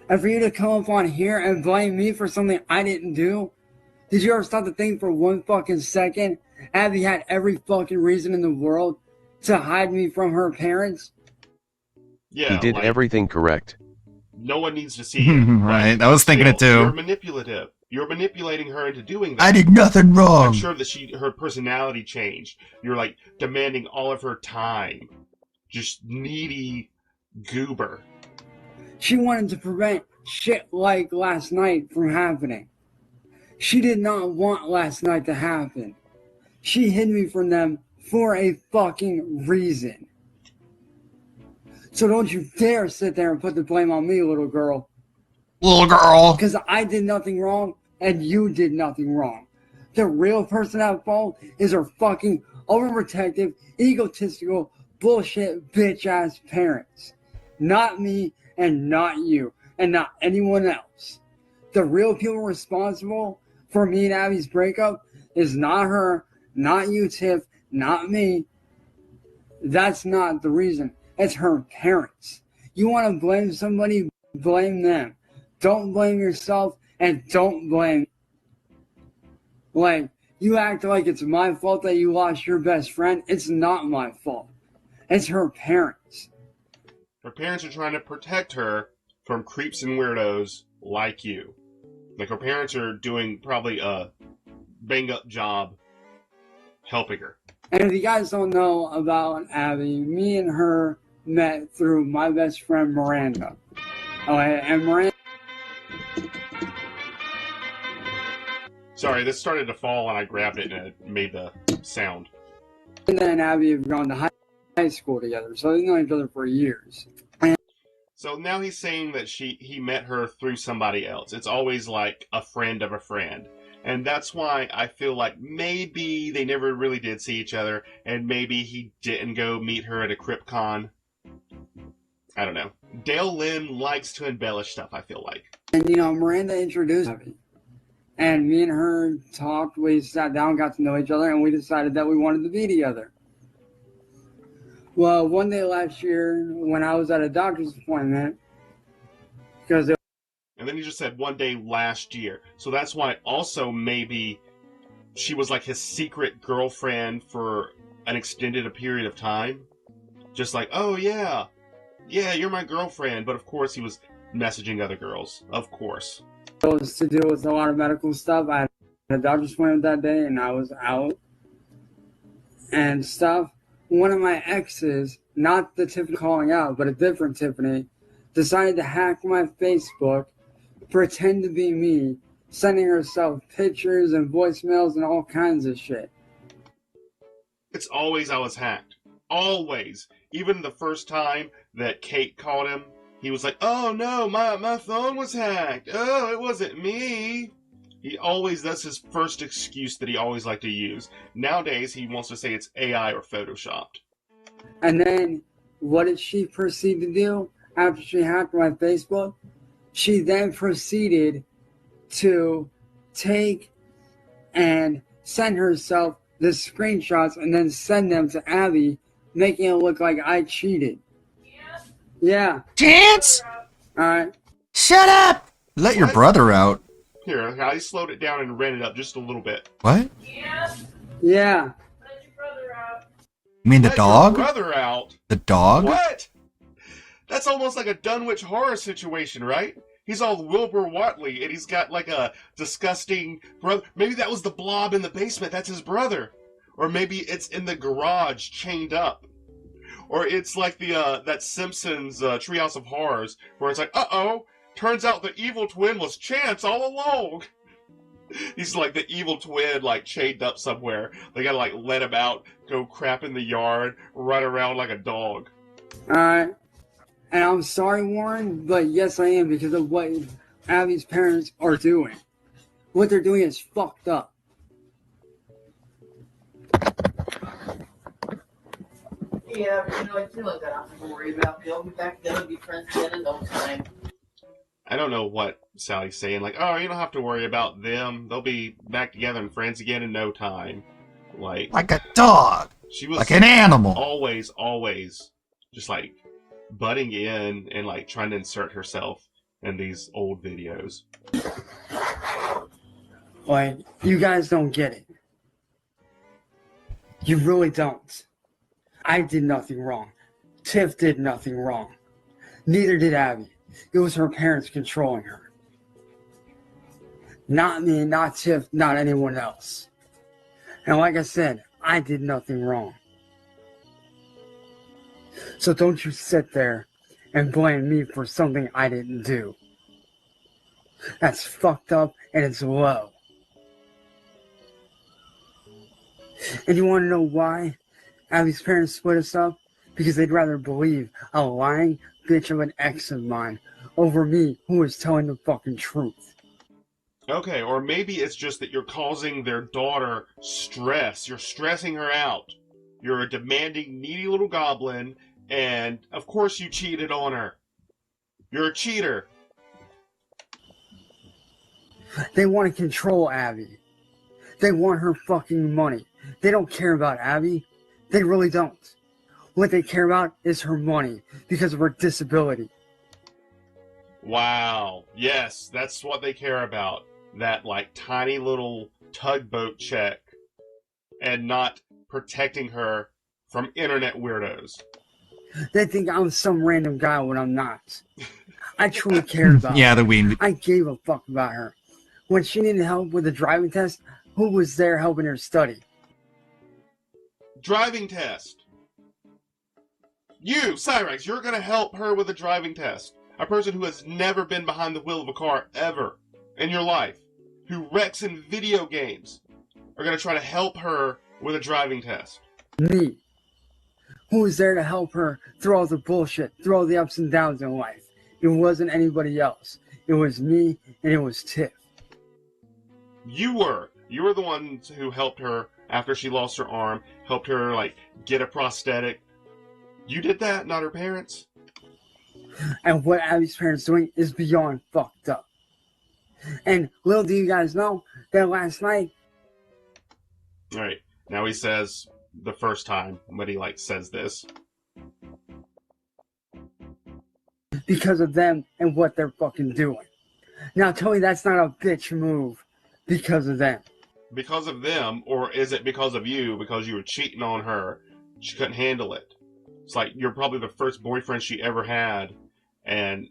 And for you to come up on here and blame me for something I didn't do, did you ever stop to think for one fucking second? Abby had every fucking reason in the world to hide me from her parents? He Yeah, did like, everything correct. no one needs to see it. Right, but I was thinking it still, You're too. manipulative. You're manipulating her into doing that. I did nothing wrong. I'm sure that her personality changed. You're like demanding all of her time. Just needy goober. She wanted to prevent shit like last night from happening. She did not want last night to happen. She hid me from them for a fucking reason. So don't you dare sit there and put the blame on me, little girl. Little girl. Because I did nothing wrong and you did nothing wrong. The real person at fault is her fucking overprotective, egotistical, bullshit, bitch-ass parents. Not me and not you and not anyone else. The real people responsible for me and Abby's breakup is not her, not you, Tiff, not me. That's not the reason. It's her parents. You want to blame somebody, blame them. Don't blame yourself and don't blame. Like, you act like it's my fault that you lost your best friend. It's not my fault. It's her parents. Her parents are trying to protect her from creeps and weirdos like you. Like, her parents are doing probably a bang-up job helping her. And if you guys don't know about Abby, me and her met through my best friend Miranda. Okay, and Miranda. Sorry, this started to fall and I grabbed it and it made the sound. And Abby have gone to high school together, so they've known each other for years. So now he's saying that he met her through somebody else. It's always like a friend of a friend. And that's why I feel like maybe they never really did see each other, and maybe he didn't go meet her at a CryptCon. I don't know. Dale Lynn likes to embellish stuff, I feel like. And, Miranda introduced me. And me and her talked, we sat down, got to know each other, and we decided that we wanted to be together. Well, one day last year, when I was at a doctor's appointment, because And then he just said one day last year. So that's why also maybe she was like his secret girlfriend for an extended period of time. Just like, oh yeah, you're my girlfriend. But of course he was messaging other girls. Of course. it was to do with a lot of medical stuff. I had a doctor's appointment that day, and I was out and stuff. One of my exes, not the Tiffany calling out, but a different Tiffany, decided to hack my Facebook, pretend to be me, sending herself pictures and voicemails and all kinds of shit. It's always I was hacked. Always. Even the first time that Kate called him, he was like, oh no, my phone was hacked. Oh, it wasn't me. That's his first excuse that he always liked to use. Nowadays, he wants to say it's AI or Photoshopped. And then, what did she proceed to do after she hacked my Facebook? She then proceeded to take and send herself the screenshots and then send them to Abby, making it look like I cheated. Yeah. Chance? Alright. Shut up! Let your brother out. Here, I slowed it down and ran it up just a little bit. What? Yeah. You mean the Let dog? your brother out? The dog? What? That's almost like a Dunwich Horror situation, right? He's all Wilbur Watley, and he's got like a disgusting brother. Maybe that was the blob in the basement. That's his brother. Or maybe it's in the garage, chained up. Or it's like the that Simpsons Treehouse of Horrors, where it's like, uh-oh, turns out the evil twin was Chance all along. He's like the evil twin, like chained up somewhere. They gotta like let him out, go crap in the yard, run around like a dog. Alright. And I'm sorry, Warren, but yes, I am, because of what Abby's parents are doing. What they're doing is fucked up. Yeah, but it's still got nothing to worry about. They'll be back together, be friends again in no time. I don't know what Sally's saying. Like, oh, you don't have to worry about them. They'll be back together and friends again in no time. Like a dog. She was like an animal. Always just like butting in and like trying to insert herself in these old videos. Like, you guys don't get it. You really don't. I did nothing wrong. Tiff did nothing wrong. Neither did Abby. It was her parents controlling her. Not me, not Tiff, not anyone else. And like I said, I did nothing wrong. So don't you sit there and blame me for something I didn't do. That's fucked up and it's low. And you want to know why Abby's parents split us up? Because they'd rather believe a lying bitch of an ex of mine over me who was telling the fucking truth. Okay, or maybe it's just that you're causing their daughter stress. You're stressing her out. You're a demanding, needy little goblin, and of course you cheated on her. You're a cheater. They want to control Abby. They want her fucking money. They don't care about Abby. They really don't. What they care about is her money because of her disability. Wow. Yes, that's what they care about. That, like, tiny little tugboat check. And not protecting her from internet weirdos. They think I'm some random guy when I'm not. I truly cared about Yeah, her. the weed. I gave a fuck about her. When she needed help with the driving test, who was there helping her study? Driving test. You, Cyrex, you're going to help her with a driving test. A person who has never been behind the wheel of a car ever in your life, who wrecks in video games, are going to try to help her with a driving test. Me. Who was there to help her through all the bullshit, through all the ups and downs in life? It wasn't anybody else. It was me and it was Tiff. You were the ones who helped her after she lost her arm, helped her, like, get a prosthetic. You did that, not her parents? And what Abby's parents doing is beyond fucked up. And little do you guys know that last night... Alright, now he says the first time when he, like, says this. Because of them and what they're fucking doing. Now tell me that's not a bitch move because of them. Because of them, or is it because of you, because you were cheating on her? She couldn't handle it. It's like you're probably the first boyfriend she ever had, and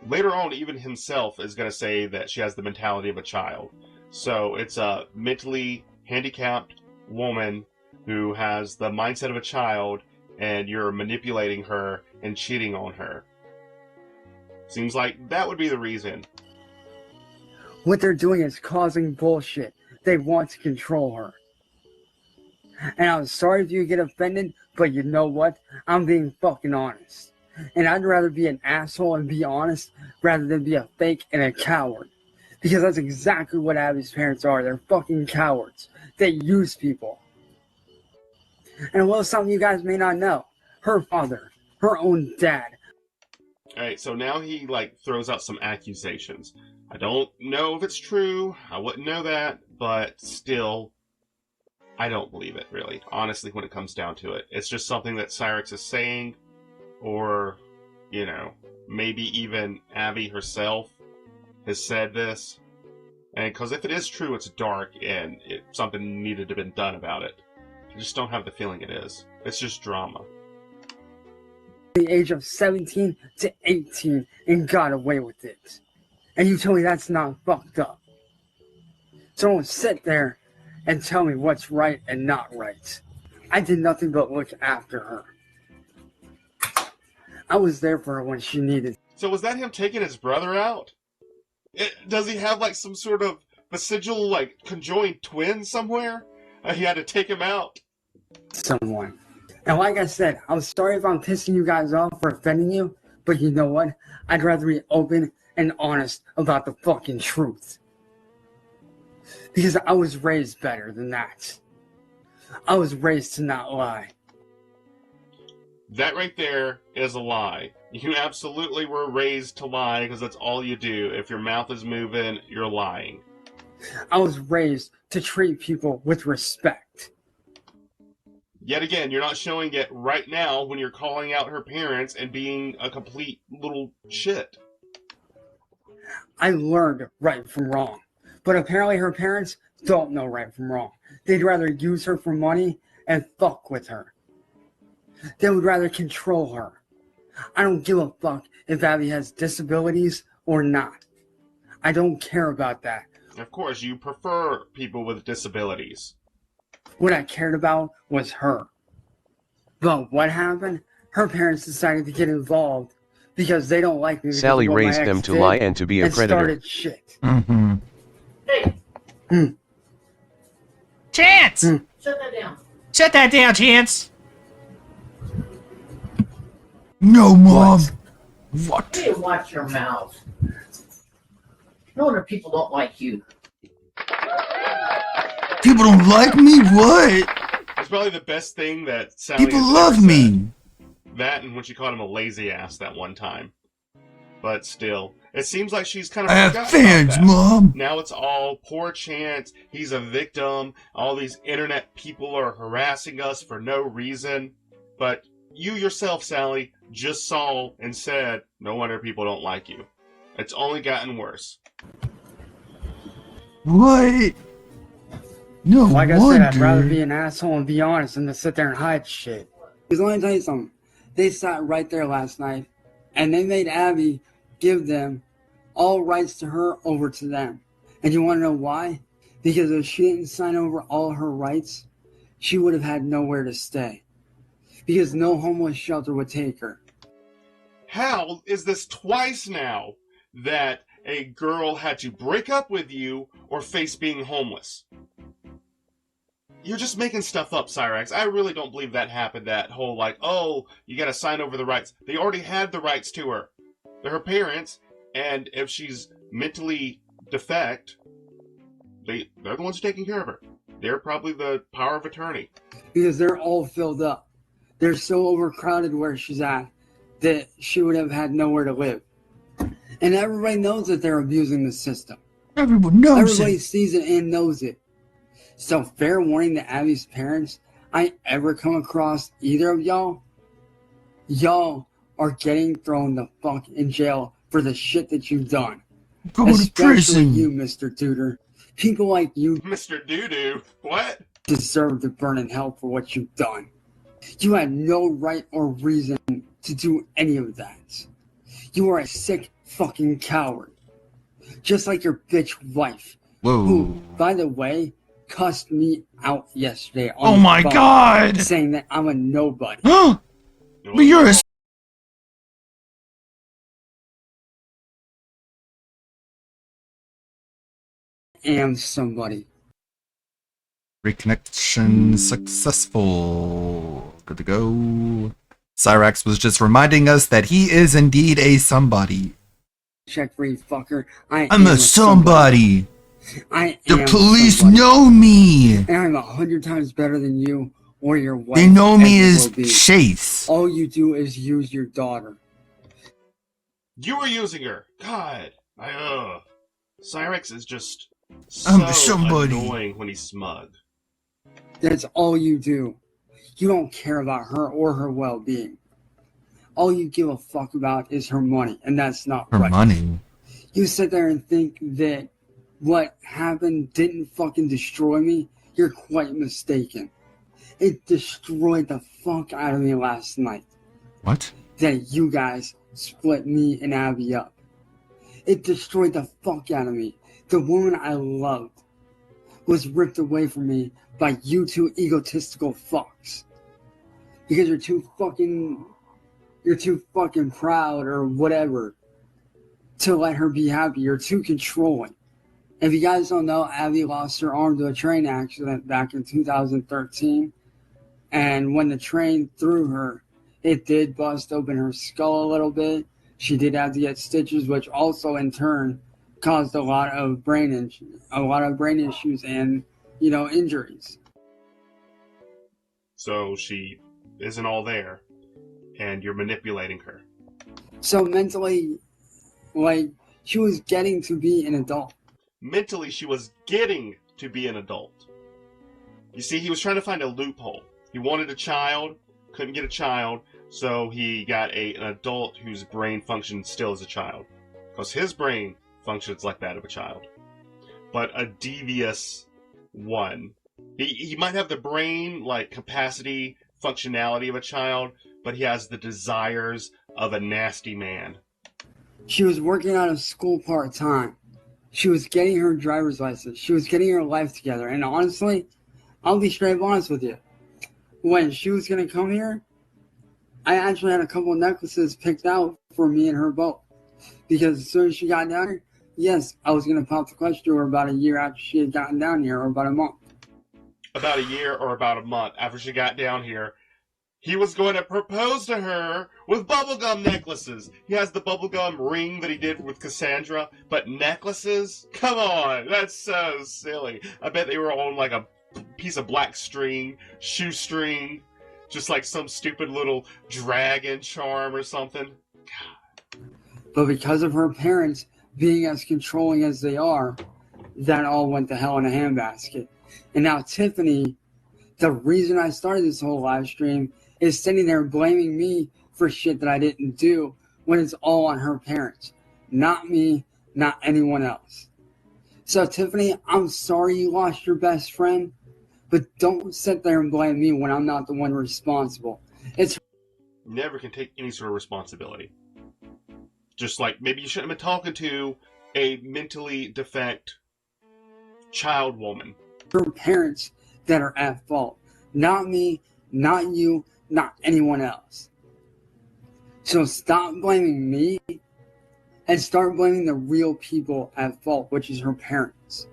later on, even himself is going to say that she has the mentality of a child. So it's a mentally handicapped woman who has the mindset of a child, and you're manipulating her and cheating on her. Seems like that would be the reason. What they're doing is causing bullshit. They want to control her. And I'm sorry if you get offended, but you know what? I'm being fucking honest. And I'd rather be an asshole and be honest rather than be a fake and a coward. Because that's exactly what Abby's parents are. They're fucking cowards. They use people. And well, something you guys may not know. Her father, her own dad. Alright, so now he, like, throws out some accusations. I don't know if it's true. I wouldn't know that. But still, I don't believe it, really. Honestly, when it comes down to it. It's just something that Cyrex is saying. Or, you know, maybe even Abby herself has said this. And because if it is true, it's dark and something needed to have been done about it. I just don't have the feeling it is. It's just drama. The age of 17 to 18 and got away with it. And you tell me that's not fucked up. So don't sit there and tell me what's right and not right. I did nothing but look after her. I was there for her when she needed. So was that him taking his brother out? Does he have, like, some sort of vestigial, like, conjoined twin somewhere? He had to take him out? Someone. And like I said, I'm sorry if I'm pissing you guys off or offending you, but you know what? I'd rather be open and honest about the fucking truth. Because I was raised better than that. I was raised to not lie. That right there is a lie. You absolutely were raised to lie because that's all you do. If your mouth is moving, you're lying. I was raised to treat people with respect. Yet again, you're not showing it right now when you're calling out her parents and being a complete little shit. I learned right from wrong. But apparently her parents don't know right from wrong. They'd rather use her for money and fuck with her. They would rather control her. I don't give a fuck if Abby has disabilities or not. I don't care about that. Of course, you prefer people with disabilities. What I cared about was her. But what happened? Her parents decided to get involved because they don't like me. Because Sally of what my raised ex them to did lie and to be a predator. started shit. Mm-hmm. Hey, Chance! shut that down. Shut that down, Chance! No, Mom. What? Hey, watch your mouth. No wonder people don't like you. People don't like me? What? It's probably the best thing that Sally People has love ever me. said. That and when she called him a lazy ass that one time. But still, it seems like she's kind of I have forgotten fans, about that. Mom. Now it's all poor Chance. He's a victim. All these internet people are harassing us for no reason. But you yourself, Sally, just saw and said, no wonder people don't like you. It's only gotten worse. What? No Like I wonder. said, I'd rather be an asshole and be honest than to sit there and hide shit. Because let me tell you something. They sat right there last night, and they made Abby give them all rights to her over to them. And you want to know why? Because if she didn't sign over all her rights, she would have had nowhere to stay. Because no homeless shelter would take her. How is this twice now that a girl had to break up with you or face being homeless? You're just making stuff up, Cyrax. I really don't believe that happened, that whole, like, oh, you gotta sign over the rights. They already had the rights to her. They're her parents, and if she's mentally defect, they're the ones taking care of her. They're probably the power of attorney. Because they're all filled up. They're so overcrowded where she's at that she would have had nowhere to live. And everybody knows that they're abusing the system. Everyone knows Everybody it. sees it and knows it. So fair warning to Abby's parents, I ever come across either of y'all are getting thrown the fuck in jail for the shit that you've done. Go to Especially prison. you, Mr. Tudor. People like you Mr. Doo-Doo, what? deserve to burn in hell for what you've done. You had no right or reason to do any of that. You are a sick fucking coward. Just like your bitch wife. Whoa. Who, by the way, cussed me out yesterday on Oh the my phone, God. saying that I'm a nobody. But you're a am somebody. reconnection successful. Good to go. Cyrax was just reminding us that he is indeed a somebody. Check for you, fucker. I'm a somebody. I The am police somebody. know me. And I'm 100 times better than you or your wife. They know me ever as will be. Chase. All you do is use your daughter. You were using her. God. Cyrex is just I'm so somebody. annoying when he's smug. That's all you do. You don't care about her or her well-being. All you give a fuck about is her money, and that's not Her right. money. You sit there and think that what happened didn't fucking destroy me. You're quite mistaken. It destroyed the fuck out of me last night. What? That you guys split me and Abby up. It destroyed the fuck out of me. The woman I loved was ripped away from me by you two egotistical fucks. Because you're too fucking proud or whatever to let her be happy. You're too controlling. If you guys don't know, Abby lost her arm to a train accident back in 2013. And when the train threw her, it did bust open her skull a little bit. She did have to get stitches, which also in turn caused a lot of brain issues and, injuries. So she isn't all there, and you're manipulating her. So mentally, she was getting to be an adult. Mentally, she was getting to be an adult. You see, he was trying to find a loophole. He wanted a child, couldn't get a child, so he got an adult whose brain functions still as a child. Because his brain functions like that of a child. But a devious one. He might have the brain, capacity functionality of a child, but he has the desires of a nasty man. She was working out of school part-time. She was getting her driver's license. She was getting her life together. And honestly, I'll be straight up honest with you. When she was going to come here, I actually had a couple of necklaces picked out for me and her both. Because as soon as she got down here, yes, I was going to pop the question to her about a year after she had gotten down here, or about a month. About a year or about a month after she got down here, he was going to propose to her with bubblegum necklaces. He has the bubblegum ring that he did with Cassandra, but necklaces? Come on, that's so silly. I bet they were on like a piece of black string, shoestring, just like some stupid little dragon charm or something. But because of her parents being as controlling as they are, that all went to hell in a handbasket. And now Tiffany, the reason I started this whole live stream, is sitting there blaming me for shit that I didn't do when it's all on her parents. Not me, not anyone else. So Tiffany, I'm sorry you lost your best friend, but don't sit there and blame me when I'm not the one responsible. It's Never can take any sort of responsibility. Just like maybe you shouldn't have been talking to a mentally defect child woman. her parents that are at fault. Not me, not you, not anyone else. So stop blaming me and start blaming the real people at fault, which is her parents.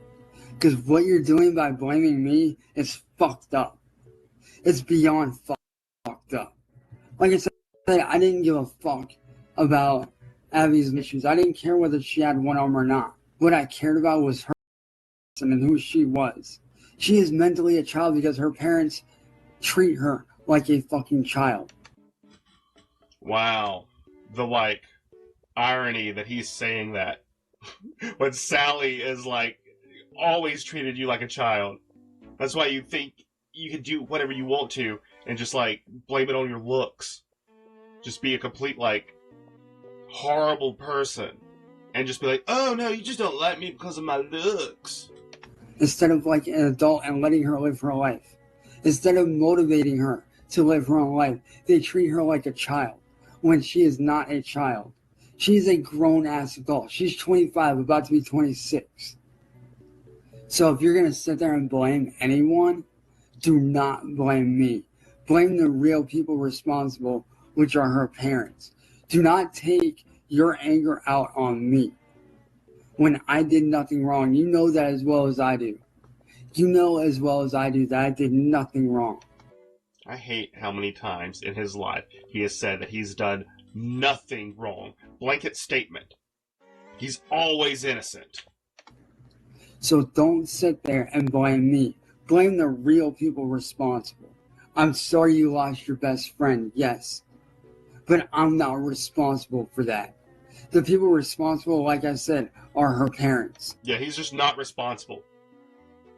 Because what you're doing by blaming me is fucked up. It's beyond fucked up. Like I said, I didn't give a fuck about Abby's issues. I didn't care whether she had one arm or not. What I cared about was her and who she was. She is mentally a child because her parents treat her like a fucking child. Wow. The, irony that he's saying that. When Sally is, always treated you like a child. That's why you think you can do whatever you want to and just, blame it on your looks. Just be a complete, horrible person. And just be like, oh, no, you just don't like me because of my looks. Instead of like an adult and letting her live her life. Instead of motivating her to live her own life, they treat her like a child when she is not a child. She's a grown-ass adult. She's 25, about to be 26. So if you're going to sit there and blame anyone, do not blame me. Blame the real people responsible, which are her parents. Do not take your anger out on me when I did nothing wrong. You know that as well as I do. You know as well as I do that I did nothing wrong. I hate how many times in his life he has said that he's done nothing wrong. Blanket statement. He's always innocent. So don't sit there and blame me. Blame the real people responsible. I'm sorry you lost your best friend, yes. But I'm not responsible for that. The people responsible, like I said, are her parents. Yeah, he's just not responsible.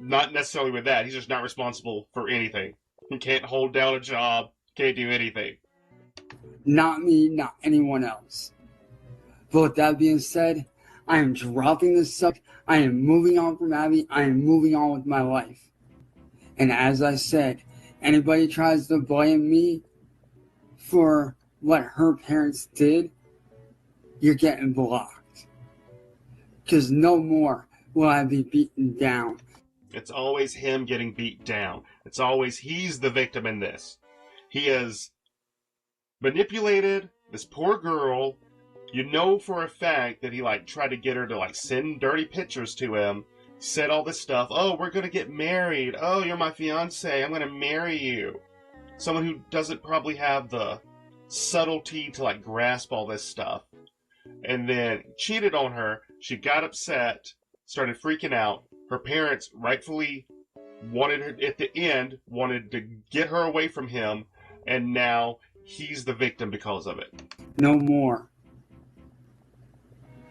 Not necessarily with that. He's just not responsible for anything. He can't hold down a job. Can't do anything. Not me, not anyone else. But with that being said, I am dropping this subject. I am moving on from Abby. I am moving on with my life. And as I said, anybody tries to blame me for what her parents did, you're getting blocked. Because no more will I be beaten down. It's always him getting beat down. It's always he's the victim in this. He has manipulated this poor girl. You know for a fact that he tried to get her to send dirty pictures to him. Said all this stuff. Oh, we're gonna get married. Oh, you're my fiance. I'm gonna marry you. Someone who doesn't probably have the subtlety to grasp all this stuff. And then cheated on her. She got upset, started freaking out. Her parents rightfully wanted her, at the end, wanted to get her away from him, and now he's the victim because of it. No more.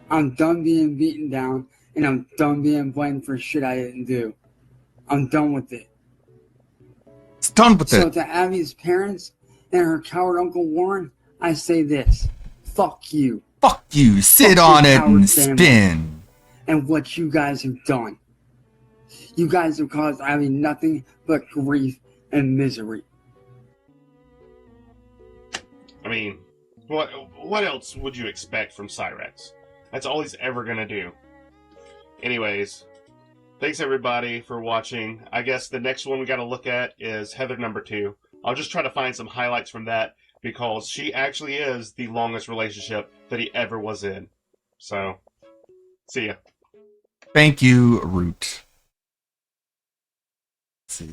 I'm done being beaten down, and I'm done being blamed for shit I didn't do. I'm done with it. It's done with So it. to Abby's parents and her coward Uncle Warren, I say this. Fuck you. Fuck you. Sit Fuck on your it coward and family spin. and what you guys have done. You guys have caused Abby nothing but grief and misery. I mean, what else would you expect from Cyrex? That's all he's ever gonna do. Anyways, thanks everybody for watching. I guess the next one we gotta look at is Heather number 2. I'll just try to find some highlights from that because she actually is the longest relationship that he ever was in. So, see ya. Thank you, Root. Let's see.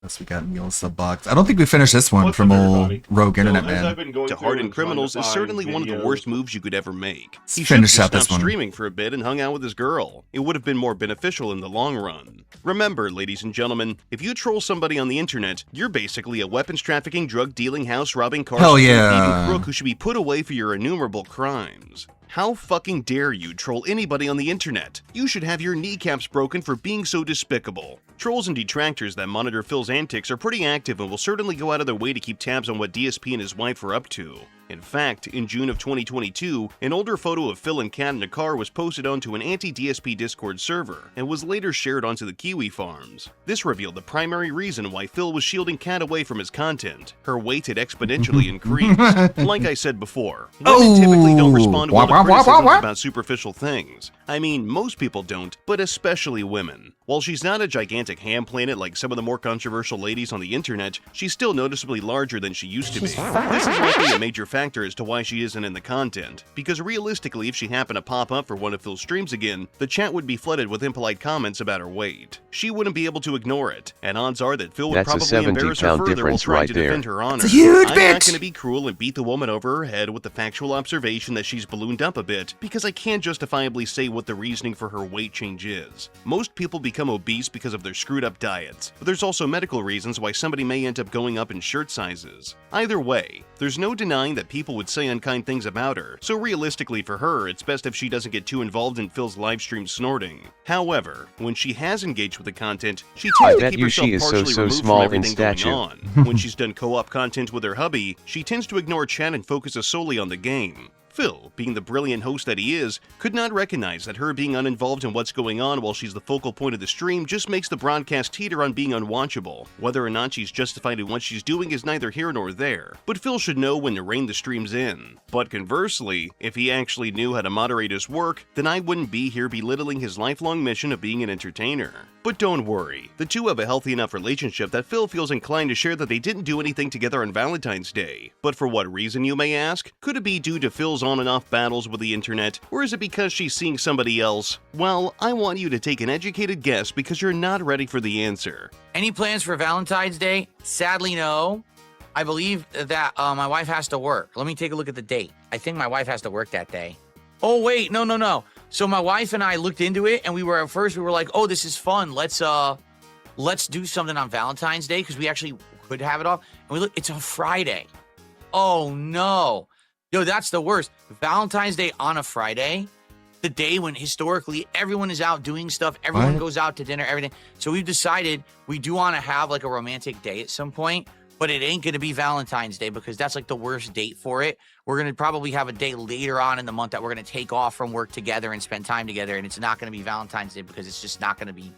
Plus we got Meal Sub Box. I don't think we finished this one from old Rogue Internet Man. To harden criminals is certainly one of the worst moves you could ever make. He should have finish just out this stopped one. streaming for a bit and hung out with his girl. It would have been more beneficial in the long run. Remember, ladies and gentlemen, if you troll somebody on the internet, you're basically a weapons trafficking, drug dealing, house robbing, car Hell stealing, yeah. thieving crook who should be put away for your innumerable crimes. How fucking dare you troll anybody on the internet? You should have your kneecaps broken for being so despicable. Trolls and detractors that monitor Phil's antics are pretty active and will certainly go out of their way to keep tabs on what DSP and his wife are up to. In fact, in June of 2022, an older photo of Phil and Kat in a car was posted onto an anti-DSP Discord server and was later shared onto the Kiwi farms. This revealed the primary reason why Phil was shielding Kat away from his content. Her weight had exponentially increased. Like I said before, women typically don't respond well to criticisms about superficial things. I mean, most people don't, but especially women. While she's not a gigantic ham planet like some of the more controversial ladies on the internet, she's still noticeably larger than she used to be. This is likely a major factor as to why she isn't in the content, because realistically if she happened to pop up for one of Phil's streams again, the chat would be flooded with impolite comments about her weight. She wouldn't be able to ignore it, and odds are that Phil would That's a probably embarrass her 70-pound further while difference trying right to there. defend her honor. It's a huge I'm bitch! not going to be cruel and beat the woman over her head with the factual observation that she's ballooned up a bit, because I can't justifiably say what the reasoning for her weight change is. Most people become obese because of their screwed up diets, but there's also medical reasons why somebody may end up going up in shirt sizes. Either way, there's no denying that people would say unkind things about her, so realistically for her, it's best if she doesn't get too involved in Phil's livestream snorting. However, when she has engaged with the content, she tends to keep herself she is partially so removed small from in everything going stature. on. When she's done co-op content with her hubby, she tends to ignore chat and focuses solely on the game. Phil, being the brilliant host that he is, could not recognize that her being uninvolved in what's going on while she's the focal point of the stream just makes the broadcast teeter on being unwatchable. Whether or not she's justified in what she's doing is neither here nor there, but Phil should know when to rein the streams in. But conversely, if he actually knew how to moderate his work, then I wouldn't be here belittling his lifelong mission of being an entertainer. But don't worry, the two have a healthy enough relationship that Phil feels inclined to share that they didn't do anything together on Valentine's Day. But for what reason, you may ask? Could it be due to Phil's on and off battles with the internet, or is it because she's seeing somebody else? Well, I want you to take an educated guess because you're not ready for the answer. Any plans for Valentine's Day? Sadly, no. I believe that my wife has to work. Let me take a look at the date. I think my wife has to work that day. Oh, wait, no. So my wife and I looked into it, and we were like, oh, this is fun. Let's do something on Valentine's Day, because we actually could have it off. And we look, it's a Friday. Oh, no. Yo, that's the worst. Valentine's Day on a Friday, the day when historically everyone is out doing stuff, everyone goes out to dinner, everything. So we've decided we do want to have like a romantic day at some point, but it ain't going to be Valentine's Day because that's like the worst date for it. We're going to probably have a day later on in the month that we're going to take off from work together and spend time together, and it's not going to be Valentine's Day because it's just not going to be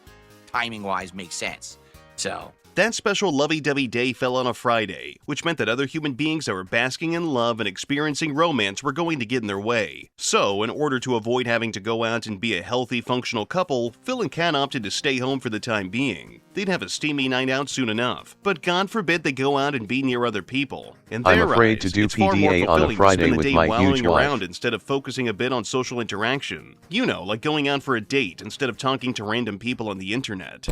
timing-wise make sense. So that special lovey-dovey day fell on a Friday, which meant that other human beings that were basking in love and experiencing romance were going to get in their way. So, in order to avoid having to go out and be a healthy, functional couple, Phil and Kat opted to stay home for the time being. They'd have a steamy night out soon enough, but God forbid they go out and be near other people. In their I'm afraid eyes, to do it's far more PDA on a fulfilling Friday to spend the with day my wallowing huge wife. around instead of focusing a bit on social interaction. You know, like going out for a date instead of talking to random people on the internet.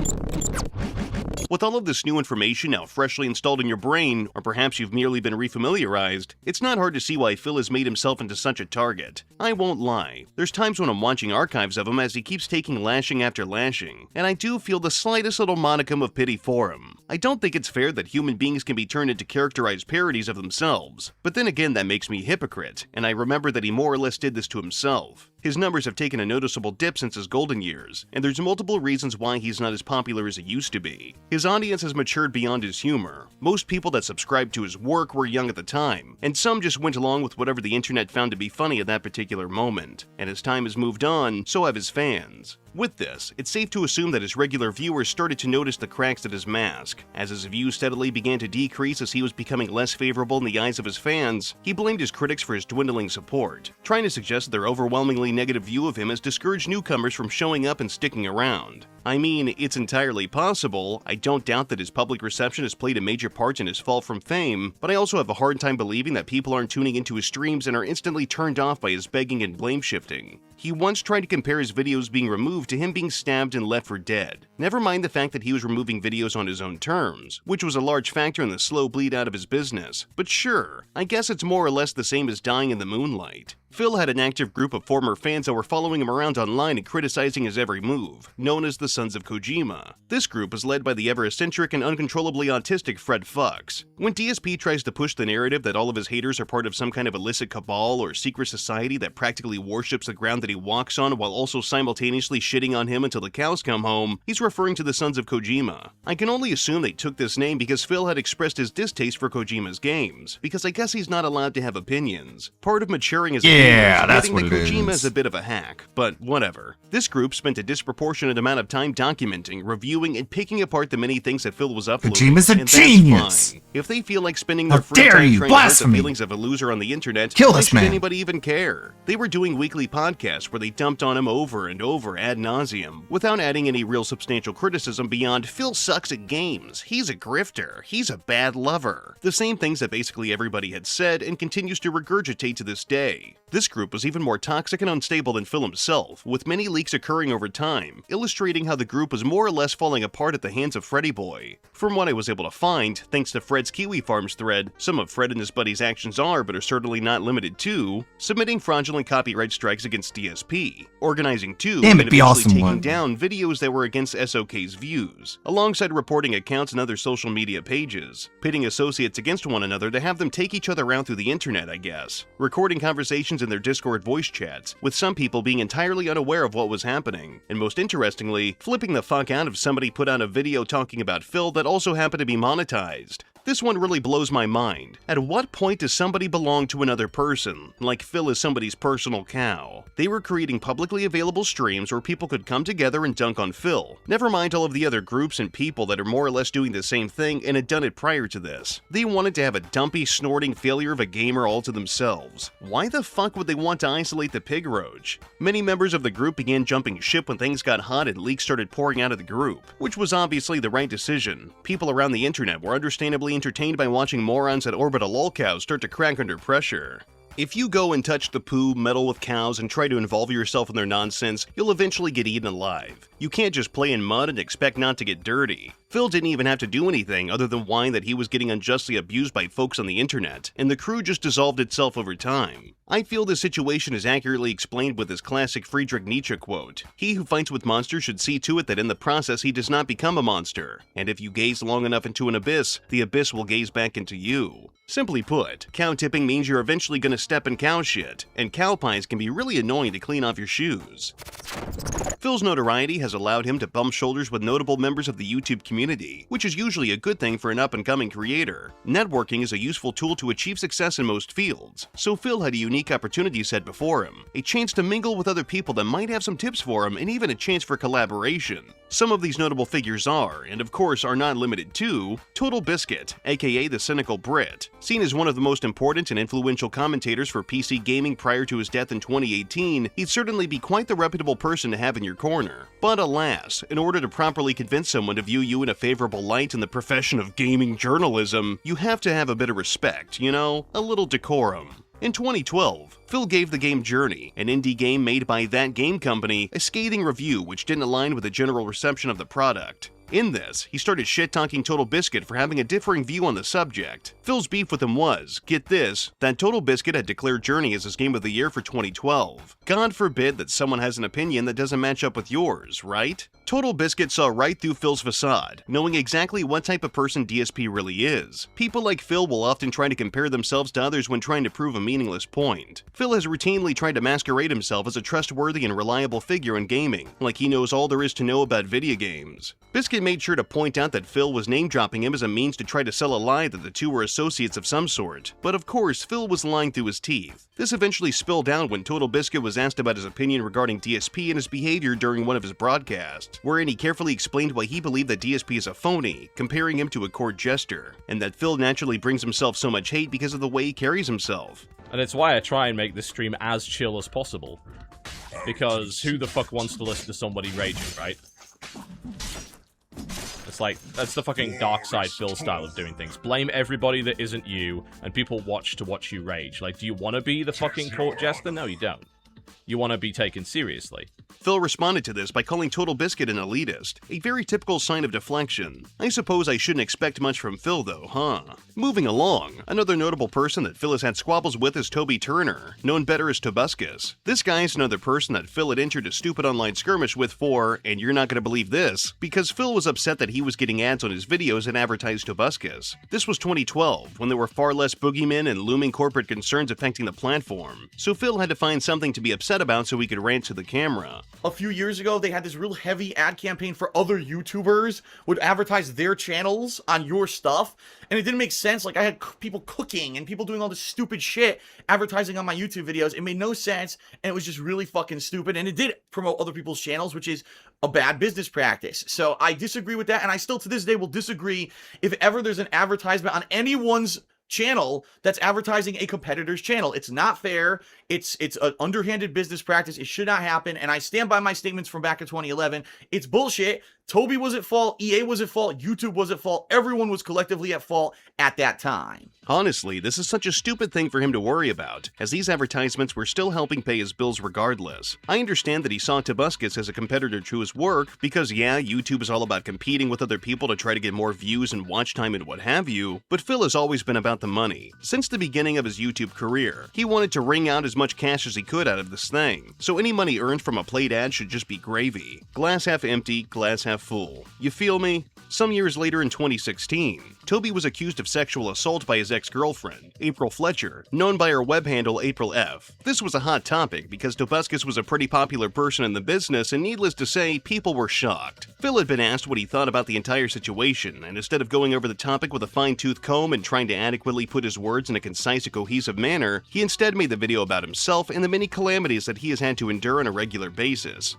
With all of this new information now freshly installed in your brain, or perhaps you've merely been refamiliarized, it's not hard to see why Phil has made himself into such a target. I won't lie, there's times when I'm watching archives of him as he keeps taking lashing after lashing, and I do feel the slightest little modicum of pity for him. I don't think it's fair that human beings can be turned into characterized parodies of themselves, but then again that makes me a hypocrite, and I remember that he more or less did this to himself. His numbers have taken a noticeable dip since his golden years, and there's multiple reasons why he's not as popular as he used to be. His audience has matured beyond his humor. Most people that subscribed to his work were young at the time, and some just went along with whatever the internet found to be funny at that particular moment. And as time has moved on, so have his fans. With this, it's safe to assume that his regular viewers started to notice the cracks in his mask. As his views steadily began to decrease as he was becoming less favorable in the eyes of his fans, he blamed his critics for his dwindling support, trying to suggest that their overwhelmingly negative view of him has discouraged newcomers from showing up and sticking around. I mean, it's entirely possible. I don't doubt that his public reception has played a major part in his fall from fame, but I also have a hard time believing that people aren't tuning into his streams and are instantly turned off by his begging and blame shifting. He once tried to compare his videos being removed to him being stabbed and left for dead. Never mind the fact that he was removing videos on his own terms, which was a large factor in the slow bleed out of his business. But sure, I guess it's more or less the same as dying in the moonlight. Phil had an active group of former fans that were following him around online and criticizing his every move, known as the Sons of Kojima. This group is led by the ever-eccentric and uncontrollably autistic Fred Fuchs. When DSP tries to push the narrative that all of his haters are part of some kind of illicit cabal or secret society that practically worships the ground that he walks on while also simultaneously shitting on him until the cows come home, he's referring to the Sons of Kojima. I can only assume they took this name because Phil had expressed his distaste for Kojima's games, because I guess he's not allowed to have opinions. Part of maturing as a that's what it Kojima is. is a bit of a hack, but whatever. This group spent a disproportionate amount of time documenting, reviewing, and picking apart the many things that Phil was uploading. Kojima's a and that's genius! fine. If they feel like spending How their free dare time you, trying to hurt the blasphemy! feelings of a loser on the internet, Kill why this should man. anybody even care? They were doing weekly podcasts where they dumped on him over and over ad nauseum, without adding any real substantial criticism beyond Phil sucks at games, he's a grifter, he's a bad lover. The same things that basically everybody had said and continues to regurgitate to this day. This group was even more toxic and unstable than Phil himself, with many leaks occurring over time, illustrating how the group was more or less falling apart at the hands of Freddy Boy. From what I was able to find, thanks to Fred's Kiwi Farms thread, some of Fred and his buddies' actions are, but are certainly not limited to, submitting fraudulent copyright strikes against DSP, organizing two, Damn, and it'd be eventually awesome taking one. down videos that were against SOK's views, alongside reporting accounts and other social media pages, pitting associates against one another to have them take each other around through the internet, I guess, recording conversations in their Discord voice chats, with some people being entirely unaware of what was happening, and most interestingly, flipping the fuck out if somebody put out a video talking about Phil that also happened to be monetized. This one really blows my mind. At what point does somebody belong to another person, like Phil is somebody's personal cow? They were creating publicly available streams where people could come together and dunk on Phil. Never mind all of the other groups and people that are more or less doing the same thing and had done it prior to this. They wanted to have a dumpy, snorting failure of a gamer all to themselves. Why the fuck would they want to isolate the pig roach? Many members of the group began jumping ship when things got hot and leaks started pouring out of the group, which was obviously the right decision. People around the internet were understandably entertained by watching morons at Orbital lolcows start to crack under pressure. If you go and touch the poo, meddle with cows, and try to involve yourself in their nonsense, you'll eventually get eaten alive. You can't just play in mud and expect not to get dirty. Phil didn't even have to do anything other than whine that he was getting unjustly abused by folks on the internet, and the crew just dissolved itself over time. I feel this situation is accurately explained with his classic Friedrich Nietzsche quote, "He who fights with monsters should see to it that in the process he does not become a monster, and if you gaze long enough into an abyss, the abyss will gaze back into you." Simply put, cow tipping means you're eventually gonna step in cow shit, and cow pies can be really annoying to clean off your shoes. Phil's notoriety has allowed him to bump shoulders with notable members of the YouTube community, which is usually a good thing for an up-and-coming creator. Networking is a useful tool to achieve success in most fields, so Phil had a unique opportunity set before him, a chance to mingle with other people that might have some tips for him and even a chance for collaboration. Some of these notable figures are, and of course are not limited to, Total Biscuit, aka the Cynical Brit. Seen as one of the most important and influential commentators for PC gaming prior to his death in 2018, he'd certainly be quite the reputable person to have in your corner. But alas, in order to properly convince someone to view you in a favorable light in the profession of gaming journalism, you have to have a bit of respect, you know? A little decorum. In 2012, Phil gave the game Journey, an indie game made by that game company, a scathing review which didn't align with the general reception of the product. In this, he started shit-talking Total Biscuit for having a differing view on the subject. Phil's beef with him was, get this, that Total Biscuit had declared Journey as his game of the year for 2012. God forbid that someone has an opinion that doesn't match up with yours, right? Total Biscuit saw right through Phil's facade, knowing exactly what type of person DSP really is. People like Phil will often try to compare themselves to others when trying to prove a meaningless point. Phil has routinely tried to masquerade himself as a trustworthy and reliable figure in gaming, like he knows all there is to know about video games. Biscuit even made sure to point out that Phil was name-dropping him as a means to try to sell a lie that the two were associates of some sort. But of course, Phil was lying through his teeth. This eventually spilled out when Total Biscuit was asked about his opinion regarding DSP and his behavior during one of his broadcasts, wherein he carefully explained why he believed that DSP is a phony, comparing him to a court jester, and that Phil naturally brings himself so much hate because of the way he carries himself. And it's why I try and make this stream as chill as possible. Because who the fuck wants to listen to somebody raging, right? It's like, that's the fucking dark side Phil style of doing things. Blame everybody that isn't you, and people watch to watch you rage. Like, do you want to be the fucking court jester? No, you don't. You want to be taken seriously. Phil responded to this by calling Total Biscuit an elitist, a very typical sign of deflection. I suppose I shouldn't expect much from Phil though, huh? Moving along, another notable person that Phil has had squabbles with is Toby Turner, known better as Tobuscus. This guy is another person that Phil had entered a stupid online skirmish with for, and you're not going to believe this, because Phil was upset that he was getting ads on his videos and advertised Tobuscus. This was 2012, when there were far less boogeymen and looming corporate concerns affecting the platform, so Phil had to find something to be upset about so he could rant to the camera. A few years ago, they had this real heavy ad campaign for other YouTubers would advertise their channels on your stuff, and it didn't make sense. Like, I had people cooking and people doing all this stupid shit advertising on my YouTube videos. It made no sense, and it was just really fucking stupid, and it did promote other people's channels, which is a bad business practice. So I disagree with that, and I still to this day will disagree if ever there's an advertisement on anyone's channel that's advertising a competitor's channel. It's not fair. It's an underhanded business practice. It should not happen, and I stand by my statements from back in 2011. It's bullshit. Toby was at fault, EA was at fault, YouTube was at fault, everyone was collectively at fault at that time. Honestly, this is such a stupid thing for him to worry about, as these advertisements were still helping pay his bills regardless. I understand that he saw Tobuscus as a competitor to his work, because yeah, YouTube is all about competing with other people to try to get more views and watch time and what have you, but Phil has always been about the money. Since the beginning of his YouTube career, he wanted to wring out as much cash as he could out of this thing, so any money earned from a played ad should just be gravy. Glass half empty, glass half full. You feel me? Some years later in 2016, Toby was accused of sexual assault by his ex-girlfriend, April Fletcher, known by her web handle April F. This was a hot topic because Tobuscus was a pretty popular person in the business, and needless to say, people were shocked. Phil had been asked what he thought about the entire situation, and instead of going over the topic with a fine-tooth comb and trying to adequately put his words in a concise and cohesive manner, he instead made the video about himself and the many calamities that he has had to endure on a regular basis.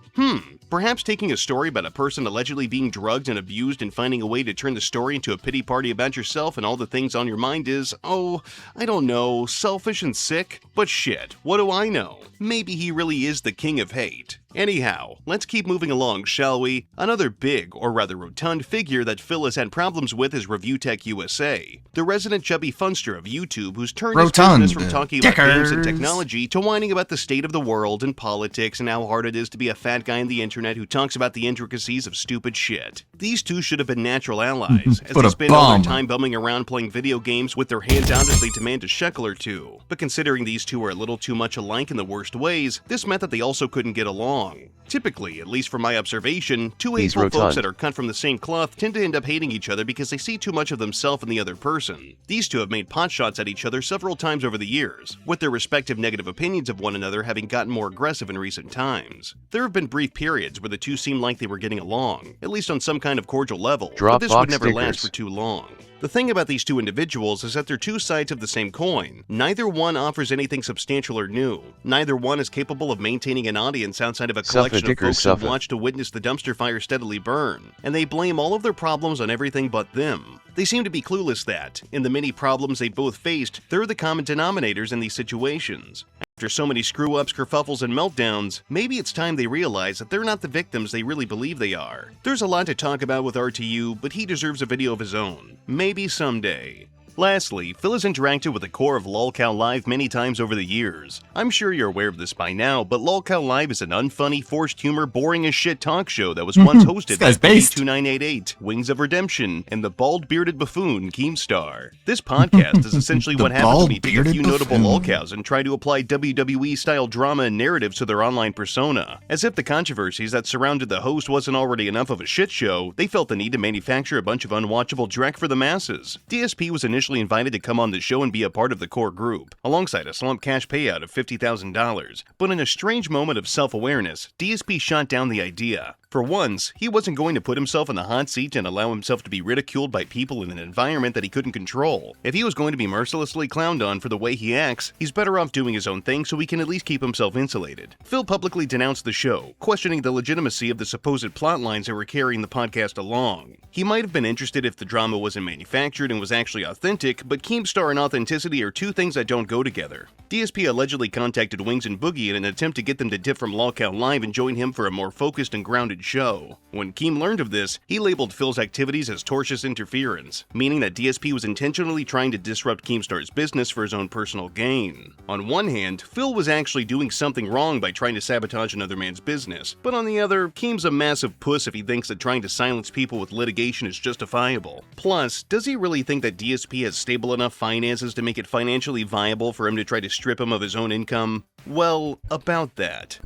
Perhaps taking a story about a person allegedly being drugged and abused and finding a way to turn the story into a pity party about yourself and all the things on your mind is, oh, I don't know, selfish and sick? But shit, what do I know? Maybe he really is the king of hate. Anyhow, let's keep moving along, shall we? Another big, or rather rotund, figure that Phil has had problems with is Review Tech USA, the resident chubby funster of YouTube who's turned his business from talking about games and technology to whining about the state of the world and politics and how hard it is to be a fat guy on the internet who talks about the intricacies of stupid shit. These two should have been natural allies, as they spend all their time bumming around playing video games with their hands out as they demand a shekel or two. But considering these two are a little too much alike in the worst ways, this meant that they also couldn't get along. Typically, at least from my observation, two hateful folks that are cut from the same cloth tend to end up hating each other because they see too much of themselves in the other person. These two have made pot shots at each other several times over the years, with their respective negative opinions of one another having gotten more aggressive in recent times. There have been brief periods where the two seemed like they were getting along, at least on some kind of cordial level, but this would never last for too long. The thing about these two individuals is that they're two sides of the same coin. Neither one offers anything substantial or new. Neither one is capable of maintaining an audience outside of a collection of folks who watch to witness the dumpster fire steadily burn, and they blame all of their problems on everything but them. They seem to be clueless that, in the many problems they both faced, they're the common denominators in these situations. After so many screw-ups, kerfuffles, and meltdowns, maybe it's time they realize that they're not the victims they really believe they are. There's a lot to talk about with RTU, but he deserves a video of his own. Maybe someday. Lastly, Phil has interacted with the core of LOLcow Live many times over the years. I'm sure you're aware of this by now, but LOLcow Live is an unfunny, forced humor, boring as shit talk show that was once hosted by pt2 Wings of Redemption, and the bald-bearded buffoon Keemstar. This podcast is essentially what happens when you take a few notable LOLcows and try to apply WWE-style drama and narratives to their online persona. As if the controversies that surrounded the host wasn't already enough of a shit show, they felt the need to manufacture a bunch of unwatchable dreck for the masses. DSP was initially invited to come on the show and be a part of the core group, alongside a slump cash payout of $50,000. But in a strange moment of self-awareness, DSP shot down the idea. For once, he wasn't going to put himself in the hot seat and allow himself to be ridiculed by people in an environment that he couldn't control. If he was going to be mercilessly clowned on for the way he acts, he's better off doing his own thing so he can at least keep himself insulated. Phil publicly denounced the show, questioning the legitimacy of the supposed plot lines that were carrying the podcast along. He might have been interested if the drama wasn't manufactured and was actually authentic, but Keemstar and authenticity are two things that don't go together. DSP allegedly contacted Wings and Boogie in an attempt to get them to dip from Lolcow Live and join him for a more focused and grounded show. When Keem learned of this, he labeled Phil's activities as tortious interference, meaning that DSP was intentionally trying to disrupt Keemstar's business for his own personal gain. On one hand, Phil was actually doing something wrong by trying to sabotage another man's business, but on the other, Keem's a massive puss if he thinks that trying to silence people with litigation is justifiable. Plus, does he really think that DSP has stable enough finances to make it financially viable for him to try to strip him of his own income? Well, about that.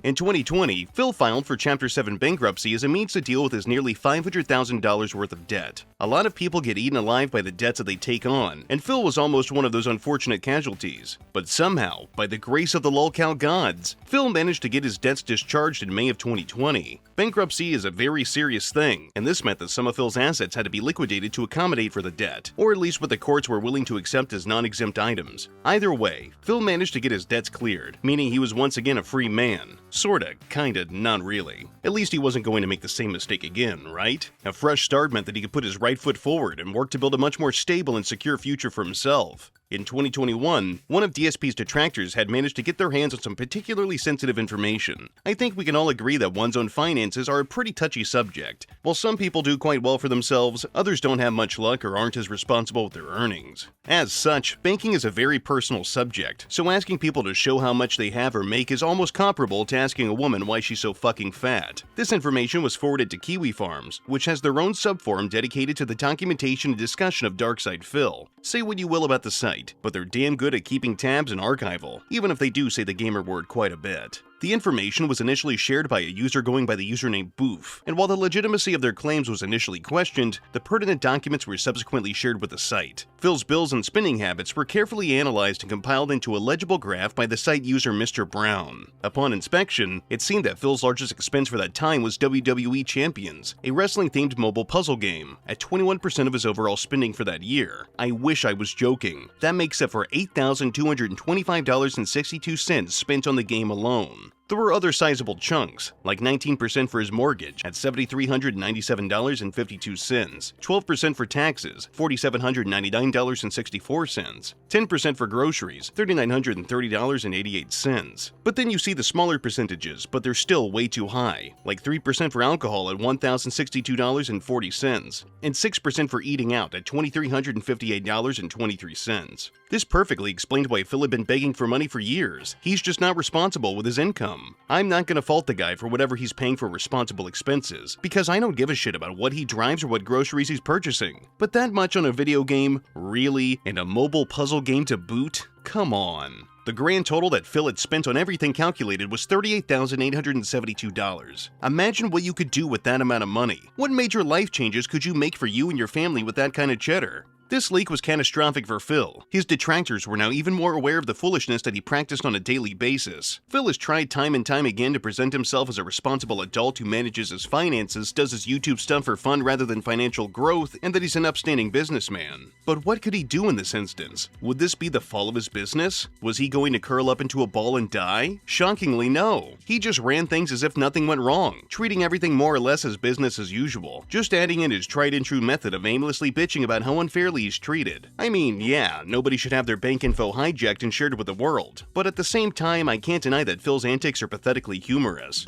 In 2020, Phil filed for Chapter 7 bankruptcy as a means to deal with his nearly $500,000 worth of debt. A lot of people get eaten alive by the debts that they take on, and Phil was almost one of those unfortunate casualties. But somehow, by the grace of the Lolcow gods, Phil managed to get his debts discharged in May of 2020. Bankruptcy is a very serious thing, and this meant that some of Phil's assets had to be liquidated to accommodate for the debt, or at least what the courts were willing to accept as non-exempt items. Either way, Phil managed to get his debts cleared, meaning he was once again a free man. Sorta, kinda, not really. At least he wasn't going to make the same mistake again, right? A fresh start meant that he could put his right foot forward and work to build a much more stable and secure future for himself. In 2021, one of DSP's detractors had managed to get their hands on some particularly sensitive information. I think we can all agree that one's own finances are a pretty touchy subject. While some people do quite well for themselves, others don't have much luck or aren't as responsible with their earnings. As such, banking is a very personal subject, so asking people to show how much they have or make is almost comparable to asking a woman why she's so fucking fat. This information was forwarded to Kiwi Farms, which has their own subforum dedicated to the documentation and discussion of Darkside Phil. Say what you will about the site, but they're damn good at keeping tabs and archival, even if they do say the gamer word quite a bit. The information was initially shared by a user going by the username Boof, and while the legitimacy of their claims was initially questioned, the pertinent documents were subsequently shared with the site. Phil's bills and spending habits were carefully analyzed and compiled into a legible graph by the site user Mr. Brown. Upon inspection, it seemed that Phil's largest expense for that time was WWE Champions, a wrestling-themed mobile puzzle game, at 21% of his overall spending for that year. I wish I was joking. That makes up for $8,225.62 spent on the game alone. There were other sizable chunks, like 19% for his mortgage at $7,397.52, 12% for taxes, $4,799.64, 10% for groceries, $3,930.88. But then you see the smaller percentages, but they're still way too high, like 3% for alcohol at $1,062.40, and 6% for eating out at $2,358.23. This perfectly explained why Phil had been begging for money for years. He's just not responsible with his income. I'm not gonna fault the guy for whatever he's paying for responsible expenses, because I don't give a shit about what he drives or what groceries he's purchasing. But that much on a video game? Really? And a mobile puzzle game to boot? Come on. The grand total that Phil had spent on everything calculated was $38,872. Imagine what you could do with that amount of money. What major life changes could you make for you and your family with that kind of cheddar? This leak was catastrophic for Phil. His detractors were now even more aware of the foolishness that he practiced on a daily basis. Phil has tried time and time again to present himself as a responsible adult who manages his finances, does his YouTube stuff for fun rather than financial growth, and that he's an upstanding businessman. But what could he do in this instance? Would this be the fall of his business? Was he going to curl up into a ball and die? Shockingly, no. He just ran things as if nothing went wrong, treating everything more or less as business as usual, just adding in his tried and true method of aimlessly bitching about how unfairly he's treated. I mean, yeah, nobody should have their bank info hijacked and shared with the world, but at the same time, I can't deny that Phil's antics are pathetically humorous.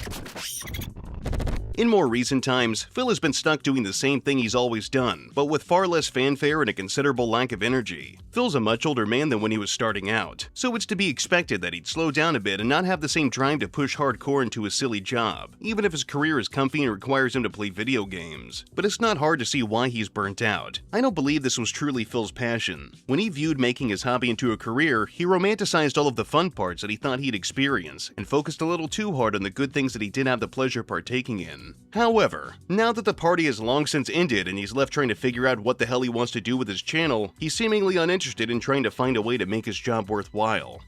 In more recent times, Phil has been stuck doing the same thing he's always done, but with far less fanfare and a considerable lack of energy. Phil's a much older man than when he was starting out, so it's to be expected that he'd slow down a bit and not have the same drive to push hardcore into his silly job, even if his career is comfy and requires him to play video games. But it's not hard to see why he's burnt out. I don't believe this was truly Phil's passion. When he viewed making his hobby into a career, he romanticized all of the fun parts that he thought he'd experience, and focused a little too hard on the good things that he did have the pleasure partaking in. However, now that the party has long since ended and he's left trying to figure out what the hell he wants to do with his channel, he's seemingly uninterested in trying to find a way to make his job worthwhile.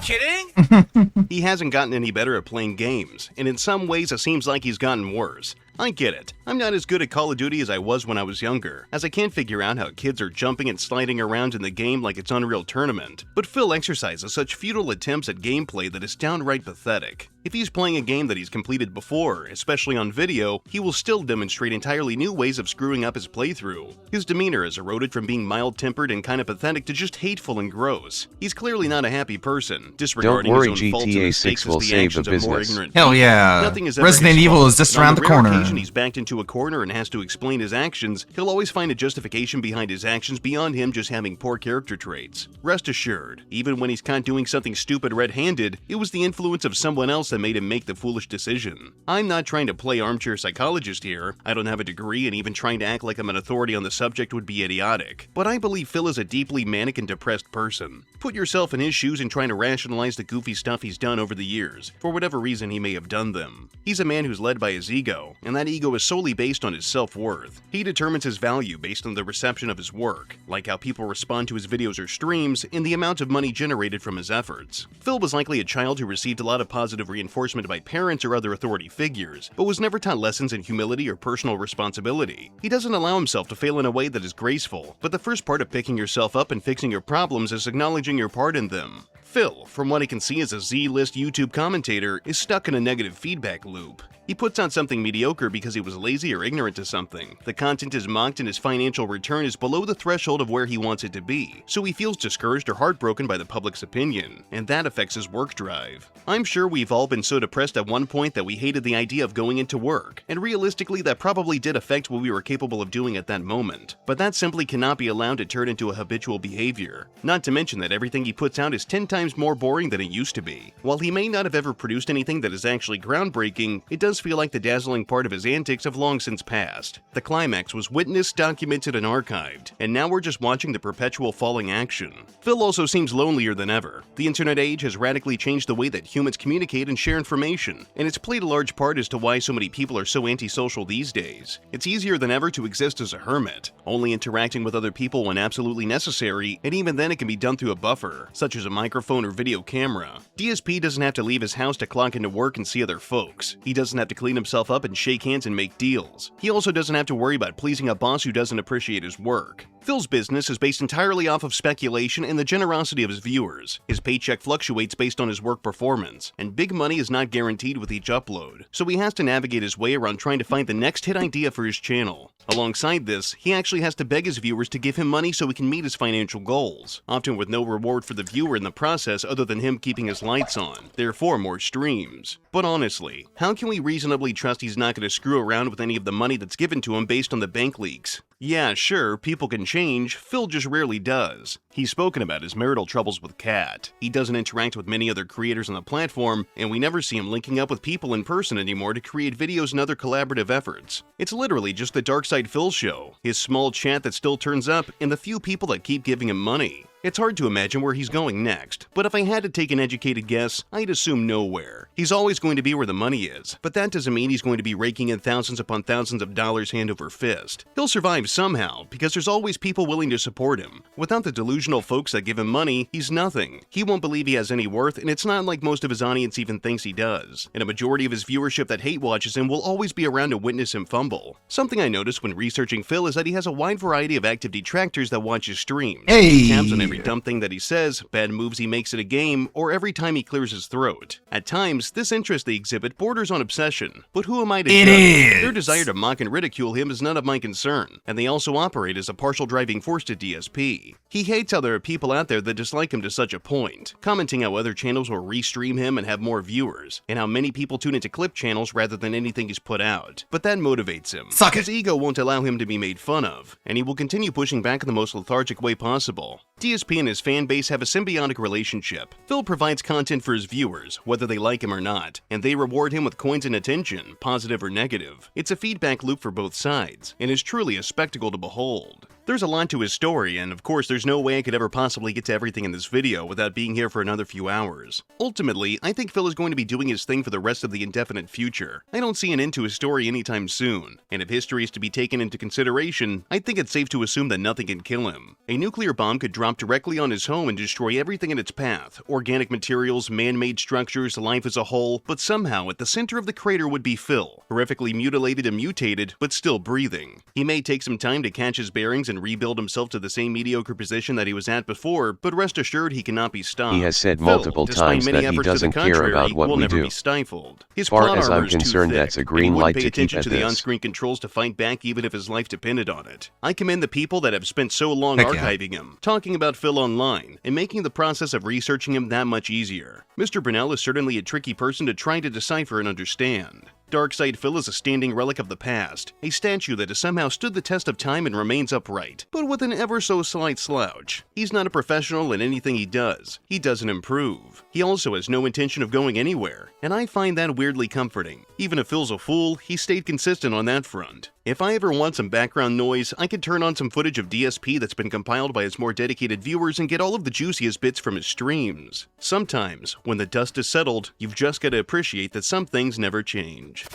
kidding? He hasn't gotten any better at playing games, and in some ways it seems like he's gotten worse. I get it. I'm not as good at Call of Duty as I was when I was younger, as I can't figure out how kids are jumping and sliding around in the game like it's Unreal Tournament. But Phil exercises such futile attempts at gameplay that is downright pathetic. If he's playing a game that he's completed before, especially on video, he will still demonstrate entirely new ways of screwing up his playthrough. His demeanor has eroded from being mild-tempered and kind of pathetic to just hateful and gross. He's clearly not a happy person, disregarding Don't worry, his own faults and GTA mistakes 6 as will the save actions the of more business. ignorant Hell people. yeah. Nothing is ever Resident his Evil fault. is just And on around the rare corner. occasion he's backed into a corner and has to explain his actions, he'll always find a justification behind his actions beyond him just having poor character traits. Rest assured, even when he's caught doing something stupid red-handed, it was the influence of someone else that made him make the foolish decision. I'm not trying to play armchair psychologist here, I don't have a degree, and even trying to act like I'm an authority on the subject would be idiotic. But I believe Phil is a deeply manic and depressed person. Put yourself in his shoes and try to rationalize the goofy stuff he's done over the years, for whatever reason he may have done them. He's a man who's led by his ego, and that ego is solely based on his self-worth. He determines his value based on the reception of his work, like how people respond to his videos or streams, and the amount of money generated from his efforts. Phil was likely a child who received a lot of positive reinforcement by parents or other authority figures, but was never taught lessons in humility or personal responsibility. He doesn't allow himself to fail in a way that is graceful, but the first part of picking yourself up and fixing your problems is acknowledging your part in them. Phil, from what I can see as a Z-list YouTube commentator, is stuck in a negative feedback loop. He puts out something mediocre because he was lazy or ignorant to something. The content is mocked and his financial return is below the threshold of where he wants it to be, so he feels discouraged or heartbroken by the public's opinion, and that affects his work drive. I'm sure we've all been so depressed at one point that we hated the idea of going into work, and realistically that probably did affect what we were capable of doing at that moment. But that simply cannot be allowed to turn into a habitual behavior. Not to mention that everything he puts out is 10 times more boring than it used to be. While he may not have ever produced anything that is actually groundbreaking, it does feel like the dazzling part of his antics have long since passed. The climax was witnessed, documented, and archived, and now we're just watching the perpetual falling action. Phil also seems lonelier than ever. The internet age has radically changed the way that humans communicate and share information, and it's played a large part as to why so many people are so antisocial these days. It's easier than ever to exist as a hermit, only interacting with other people when absolutely necessary, and even then it can be done through a buffer, such as a microphone or video camera. DSP doesn't have to leave his house to clock into work and see other folks. He doesn't have to clean himself up and shake hands and make deals. He also doesn't have to worry about pleasing a boss who doesn't appreciate his work. Phil's business is based entirely off of speculation and the generosity of his viewers. His paycheck fluctuates based on his work performance, and big money is not guaranteed with each upload, so he has to navigate his way around trying to find the next hit idea for his channel. Alongside this, he actually has to beg his viewers to give him money so he can meet his financial goals, often with no reward for the viewer in the process other than him keeping his lights on, therefore more streams. But honestly, how can we reasonably trust he's not going to screw around with any of the money that's given to him based on the bank leaks? Yeah, sure, people can change, Phil just rarely does. He's spoken about his marital troubles with Kat. He doesn't interact with many other creators on the platform, and we never see him linking up with people in person anymore to create videos and other collaborative efforts. It's literally just the Dark Side Phil show, his small chat that still turns up, and the few people that keep giving him money. It's hard to imagine where he's going next, but if I had to take an educated guess, I'd assume nowhere. He's always going to be where the money is, but that doesn't mean he's going to be raking in thousands upon thousands of dollars hand over fist. He'll survive somehow, because there's always people willing to support him. Without the delusional folks that give him money, he's nothing. He won't believe he has any worth, and it's not like most of his audience even thinks he does. And a majority of his viewership that hate watches him will always be around to witness him fumble. Something I noticed when researching Phil is that he has a wide variety of active detractors that watch his streams. Hey! He tabs on every dumb thing that he says, bad moves he makes in a game, or every time he clears his throat. At times, this interest they exhibit borders on obsession, but who am I to judge? Their desire to mock and ridicule him is none of my concern, and they also operate as a partial driving force to DSP. He hates how there are people out there that dislike him to such a point, commenting how other channels will restream him and have more viewers, and how many people tune into clip channels rather than anything he's put out. But that motivates him. His ego won't allow him to be made fun of, and he will continue pushing back in the most lethargic way possible. DSP and his fan base have a symbiotic relationship. Phil provides content for his viewers, whether they like him or not, and they reward him with coins and attention, positive or negative. It's a feedback loop for both sides, and is truly a spectacle to behold. There's a lot to his story, and of course there's no way I could ever possibly get to everything in this video without being here for another few hours. Ultimately, I think Phil is going to be doing his thing for the rest of the indefinite future. I don't see an end to his story anytime soon, and if history is to be taken into consideration, I think it's safe to assume that nothing can kill him. A nuclear bomb could drop directly on his home and destroy everything in its path, organic materials, man-made structures, life as a whole, but somehow at the center of the crater would be Phil, horrifically mutilated and mutated, but still breathing. He may take some time to catch his bearings and rebuild himself to the same mediocre position that he was at before, but rest assured he cannot be stopped. He has said Phil, multiple despite times many that he efforts to the doesn't care contrary, about what will we never do. be stifled. His Far plot as I'm armor is too concerned, thick, that's a and he green wouldn't light pay to keep attention at to the this. on-screen controls to fight back even if his life depended on it. I commend the people that have spent so long Heck yeah. archiving him, talking about Phil online, and making the process of researching him that much easier. Mr. Brunel is certainly a tricky person to try to decipher and understand. Darkside Phil is a standing relic of the past, a statue that has somehow stood the test of time and remains upright, but with an ever so slight slouch. He's not a professional in anything he doesn't improve. He also has no intention of going anywhere, and I find that weirdly comforting. Even if Phil's a fool, he stayed consistent on that front. If I ever want some background noise, I could turn on some footage of DSP that's been compiled by his more dedicated viewers and get all of the juiciest bits from his streams. Sometimes, when the dust is settled, you've just got to appreciate that some things never change.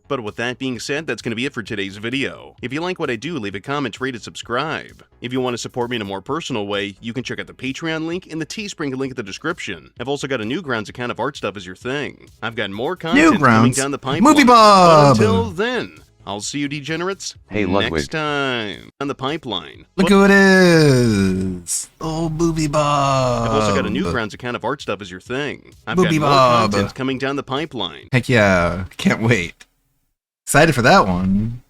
But with that being said, that's going to be it for today's video. If you like what I do, leave a comment, rate, and subscribe. If you want to support me in a more personal way, you can check out the Patreon link and the Teespring link in the description. I've also got a Newgrounds account if art stuff is your thing. I've got more content coming Newgrounds. down the pipeline. Movie But Bob. until then, I'll see you degenerates Hey, Ludwig. next time on the pipeline. Look who it is. Oh, Movie Bob. I've also got a Newgrounds account if art stuff is your thing. I've Movie got more Bob. content coming down the pipeline. Heck yeah. Can't wait. Excited for that one.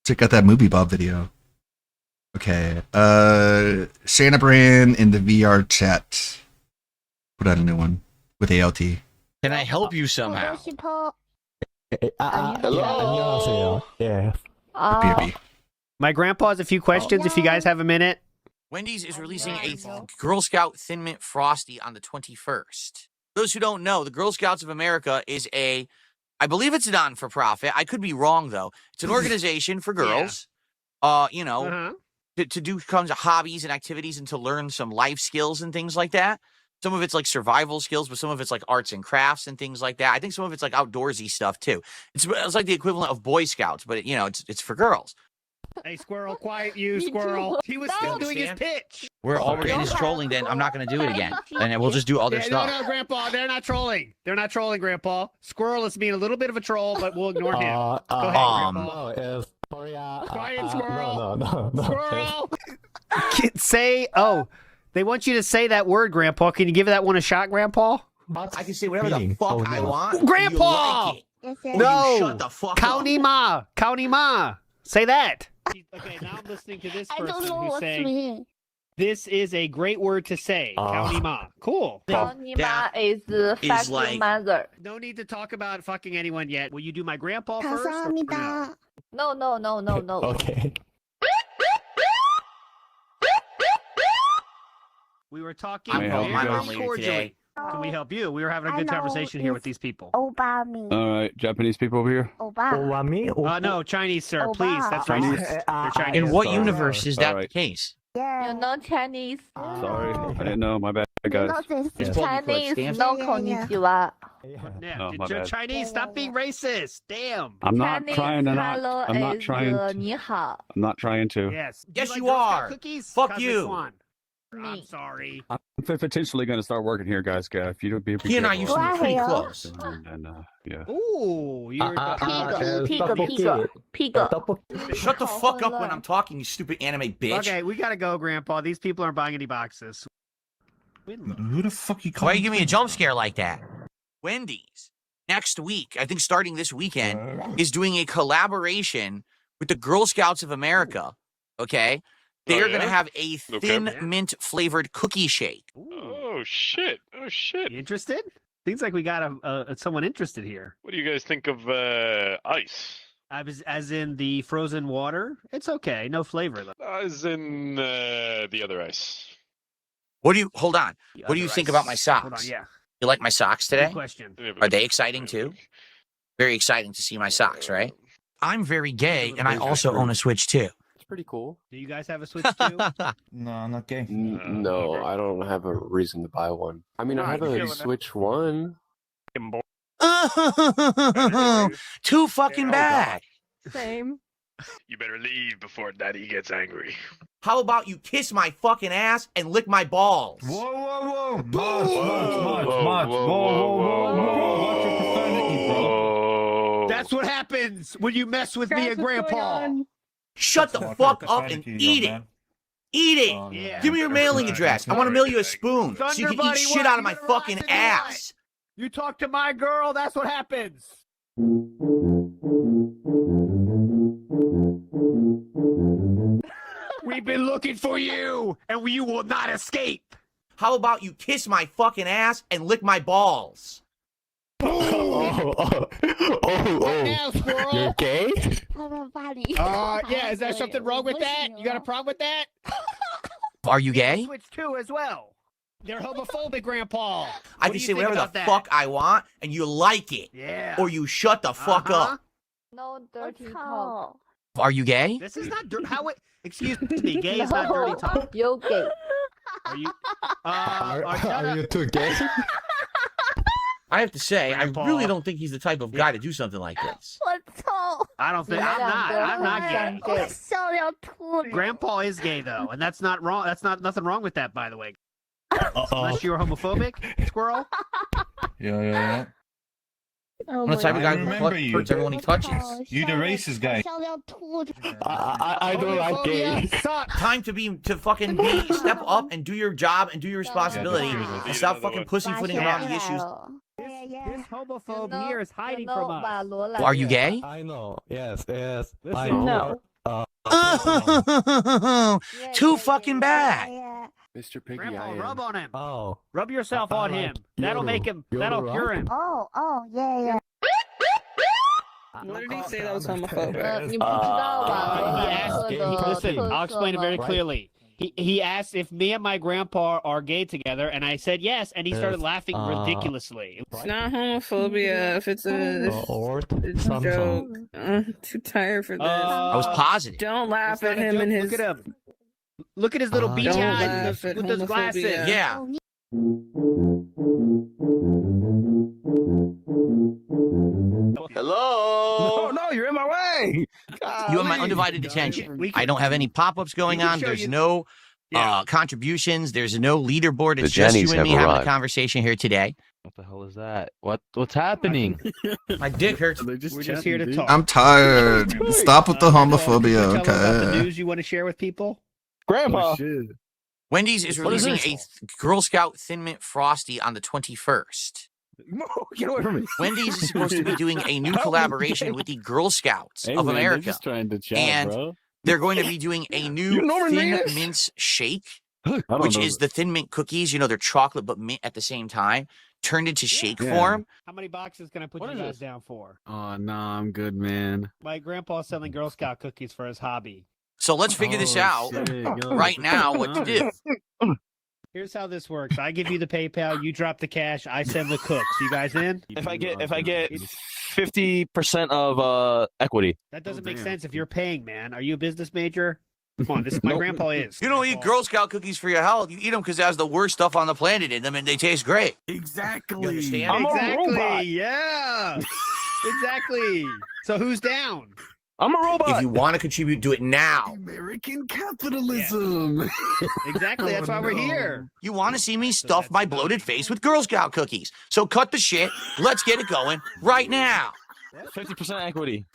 Check out that Movie Bob video. Okay. Shayna Brand in the VR chat. Put out a new one with ALT. Can I help you somehow? Hello. Yeah. BRB. My grandpa has a few questions if you guys have a minute. Wendy's is releasing a Girl Scout Thin Mint Frosty on the 21st. Those who don't know, the Girl Scouts of America is I believe it's a non-for-profit. I could be wrong, though. It's an organization for girls, to do kinds of hobbies and activities and to learn some life skills and things like that. Some of it's like survival skills, but some of it's like arts and crafts and things like that. I think some of it's like outdoorsy stuff, too. It's like the equivalent of Boy Scouts, but, it's for girls. Hey, Squirrel, quiet you, Squirrel. He was still doing his pitch. All we're getting is trolling, then I'm not going to do it again. And we'll just do other stuff. No, Grandpa, they're not trolling. They're not trolling, Grandpa. Squirrel is being a little bit of a troll, but we'll ignore him. Go ahead, Grandpa. Quiet, Squirrel. No. Squirrel. They want you to say that word, Grandpa. Can you give that one a shot, Grandpa? I can say whatever the fuck I want. Grandpa! No! Shut the fuck County up. Ma. Say that. Okay, now I'm listening to this person who's saying, this is a great word to say. County Ma. Cool. County Ma is fuck like- your mother. No need to talk about fucking anyone yet. Will you do my grandpa first? Or no? No. Okay. We were talking I'm very on leave cordially. today. Can we help you? We were having a good conversation here with these people. Obami. All right, Japanese people over here. No, Chinese, sir. Please, that's Chinese. racist. They're Chinese. In what universe is that All right. the case? You're not Chinese. Sorry, I didn't know. My bad, guys. Chinese, no konnichiwa. Yeah, Oh, my you're bad. Chinese. Stop being racist. Damn. I'm not trying to hello I'm not is trying. ni hao. I'm not trying to. Yes. Yes, like you Girl Scout are. Cookies? Fuck Cosmic you. Swan. I'm sorry. I'm potentially going to start working here, guys. If you don't be He and I used to be pretty close. And yeah. Ooh, you're Pika. Shut the fuck up when I'm talking, you stupid anime bitch. Okay, we gotta go, Grandpa. These people aren't buying any boxes. Who the fuck you Why calling? you give me a jump scare like that? Wendy's, next week, I think starting this weekend, is doing a collaboration with the Girl Scouts of America, okay? They are going to have a thin mint flavored cookie shake. Oh shit! Oh shit! You interested? Seems like we got someone interested here. What do you guys think of ice? As in the frozen water? It's okay. No flavor though. As in the other ice. Hold on. What do you think about my socks? Hold on, yeah. You like my socks today? Good question. Are they exciting too? Very exciting to see my socks, right? I'm very gay and I also own a Switch too. That's pretty cool. Do you guys have a Switch too? No, I'm not gay. No, I don't have a reason to buy one. I mean, I have Alright, a Switch One. Too fucking bad. Same. You better leave before Daddy gets angry. How about you kiss my fucking ass and lick my balls? Whoa, whoa, whoa! Mods. Whoa. Watch your profanity, bro. That's what happens when you mess with me and Grandpa. Shut the fuck up and eat it. Eat it. Yeah. Give me your mailing address. I want to mail you a spoon so you can eat shit out of my fucking ass. You talk to my girl, that's what happens. We've been looking for you, and you will not escape. How about you kiss my fucking ass and lick my balls? What now, squirrel? You're gay? Yeah, is there something wrong with that? You got a problem with that? Are you gay? Switch 2 as well. They're homophobic, Grandpa. I can say whatever the fuck I want, and you like it. Yeah. Or you shut the fuck up. No dirty talk. Are you gay? This is not dirty. How it? Excuse me, gay is not dirty talk. You're gay. Are you? Are you too gay? I have to say, Grandpa. I really don't think he's the type of guy to do something like this. I don't think I'm not gay. Grandpa is gay though, and that's not wrong. That's not nothing wrong with that, by the way. Unless you're homophobic, squirrel. Yeah. Oh I'm the type of guy who remember you. hurts everyone he touches. You the racist guy. I don't like gay. Time to fucking step up and do your job and do your responsibility and stop fucking pussyfooting around the issues. This homophobe here is hiding from us. Are you gay? I know. Yes. I know. Too fucking bad. Mr. Piggy, Grandpa, I am. rub on him. Oh. Rub yourself on him. That'll make him. That'll cure him. yeah. What did he say that was homophobic? Listen, I'll explain it very clearly. He asked if me and my grandpa are gay together, and I said yes, and he started laughing ridiculously. It's not homophobia if it's a joke. I'm too tired for this. I was positive. Don't laugh at him and his... Look at him. Look at his little beach eyes with those glasses. Yeah. Hello? No, you're in my way. You have my undivided attention. I don't have any pop-ups going on. There's no contributions. There's no leaderboard. It's just you and me having a conversation here today. What the hell is that? What's happening? My dick hurts. We're just here to talk. I'm tired. Stop with the homophobia, Tell them about the okay? news you want to share with people? Grandpa. Wendy's is What is releasing a Girl Scout Thin Mint Frosty on the 21st. Get away from me. Wendy's is supposed to be doing a new collaboration with the Girl Scouts of America. Just trying to chat, and bro. they're going to be doing a new Thin Mints shake, which is the Thin Mint cookies. You know, they're chocolate but mint at the same time, turned into shake form. How many boxes can I put you guys down for? Oh, no, I'm good, man. My grandpa's selling Girl Scout cookies for his hobby. So let's figure this out right now, what to do. Here's how this works. I give you the PayPal, you drop the cash, I send the cooks. You guys in? If I get 50% of equity. That doesn't make sense if you're paying, man. Are you a business major? Come on, my grandpa is. You don't eat Girl Scout cookies for your health. You eat them because it has the worst stuff on the planet in them, and they taste great. Exactly. You understand? Exactly. Yeah. Exactly. So who's down? I'm a robot. If you want to contribute, do it now. American capitalism. Yeah. Exactly. That's why we're here. You want to see me stuff my bloated face with Girl Scout cookies. So cut the shit. Let's get it going right now. 50% equity.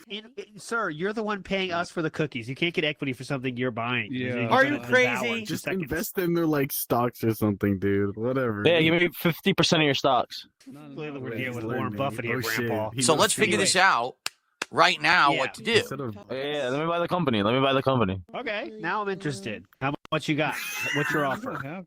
Sir, you're the one paying us for the cookies. You can't get equity for something you're buying. Yeah. Are you crazy? Just invest in their like stocks or something, dude. Whatever. Yeah, give me 50% of your stocks. Clearly, we're dealing with Warren Buffett here, Grandpa. So let's figure this out right now. What to do? Yeah, let me buy the company. Okay, now I'm interested. How much you got? What's your offer?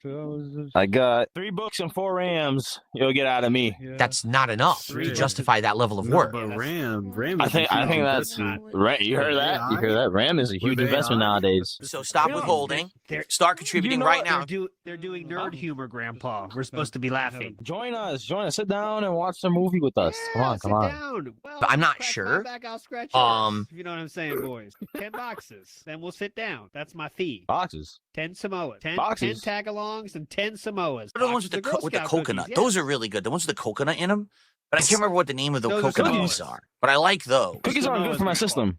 I got 3 books and 4 RAMs. You'll get out of me. That's not enough to justify that level of work. But RAM. I think that's right. You heard that? You heard that? RAM is a huge investment nowadays. So stop withholding. Start contributing right now. They're doing nerd humor, Grandpa. We're supposed to be laughing. Join us. Sit down and watch the movie with us. Come on. Down. Well, But I'm not sure I'll scratch yours. If you know what I'm saying, boys. 10 boxes. Then we'll sit down. That's my fee. Boxes. 10 Samoas. 10 Boxes. tagalongs and 10 Samoas. What are the ones with the, Boxes of Girl with the Scout coconut? cookies, Those yes. are really good. The ones with the coconut in them. But I can't remember what the name of the Those are coconut Samoas. ones are. But I like those. Cookies aren't good for my system.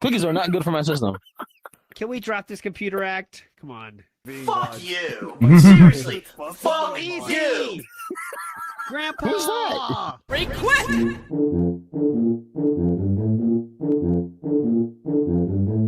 Cookies are not good for my system. Can we drop this computer act? Come on. Fuck you. Seriously. Fuck Easy. Grandpa. Who's that? Request.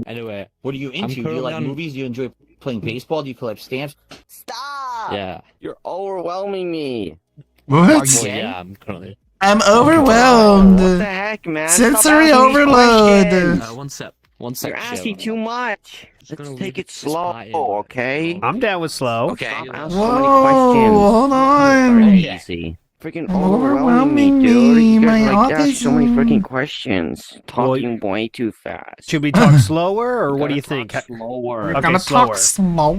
Anyway, what are you I'm into? Do you currently like on- movies? Do you enjoy playing baseball? Do you collect stamps? Stop! Yeah. You're overwhelming me. What? Are you gay? Yeah, I'm currently. I'm overwhelmed. What the heck, man? Sensory Stop asking these overload. questions. One sec. One sec. You're asking Cheryl. too much. gonna Let's take leave it this slow, pie in. okay? I'm down with slow. Okay. Stop asking so Whoa, many questions. hold on. Crazy. Freaking Overwhelming me, dude. me, You guys my like ask so many autism. freaking questions. Talking way too fast. Should we talk slower, or what do you think? Slower. Okay, Gonna slower. talk slower.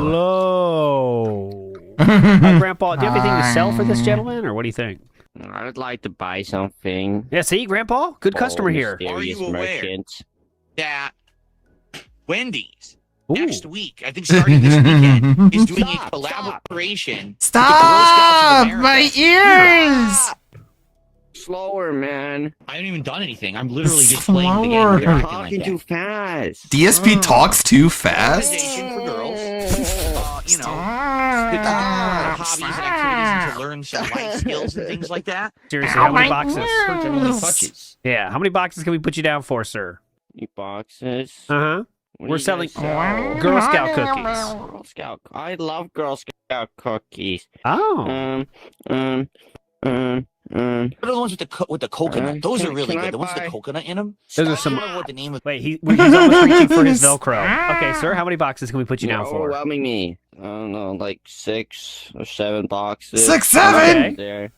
Hello. Grandpa, do you have anything to sell for this gentleman, or what do you think? I would like to buy something. Yeah, see, Grandpa? Good customer here. Are you aware merchant. that Wendy's Ooh. next week, I think starting this weekend, is doing a collaboration. Stop! My ears! Slower, man. I haven't even done anything. I'm literally just playing the game. Slower. You're acting Talking like too that. fast. DSP talks too fast? Recommendation for girls. You know, hobbies and activities and to learn some life skills and things like that. Seriously, how many my boxes? ears. Touches. Yeah, how many boxes can we put you down for, sir? Any boxes? Uh-huh. What We're do you selling guys sell? Girl Scout cookies. Girl Scout. I love Girl Scout cookies. Oh. What are the ones with the coconut? Those are really can I good. The ones with buy- the coconut in them. Those are I some. don't remember what the name of. Wait, he's almost reaching for his Velcro. Okay, sir, how many boxes can we put you You're down for? overwhelming me. I don't know, like 6 or 7 boxes. 6, 7? Okay. There.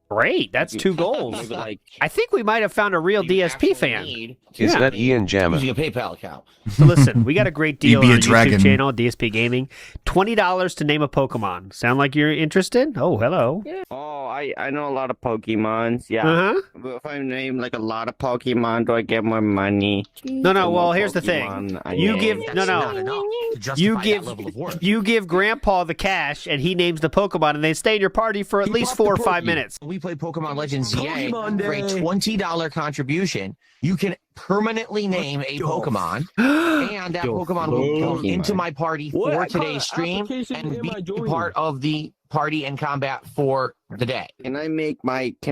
Great, that's 2 goals. Maybe like I think we might have found a real DSP fan. Is Yeah. that Ian Jamma? Using a PayPal account. So listen, we got a great deal be on a our dragon. YouTube channel, DSP Gaming. $20 to name a Pokemon. Sound like you're interested? Oh, hello. Oh, I know a lot of Pokemons. Yeah. Uh-huh. But if I name like a lot of Pokemon, do I get more money? No, The well, more here's the Pokemon thing. I You name. give That's not no. enough to justify You that give level of work. you give Grandpa the cash, and he names the Pokemon, and they stay in your party for at least 4 or 5 minutes. We play Pokemon Legends ZA for a $20 contribution. You can permanently name a Pokemon, and that Pokemon will come into my party for today's stream and be part of the party and combat for the day. Can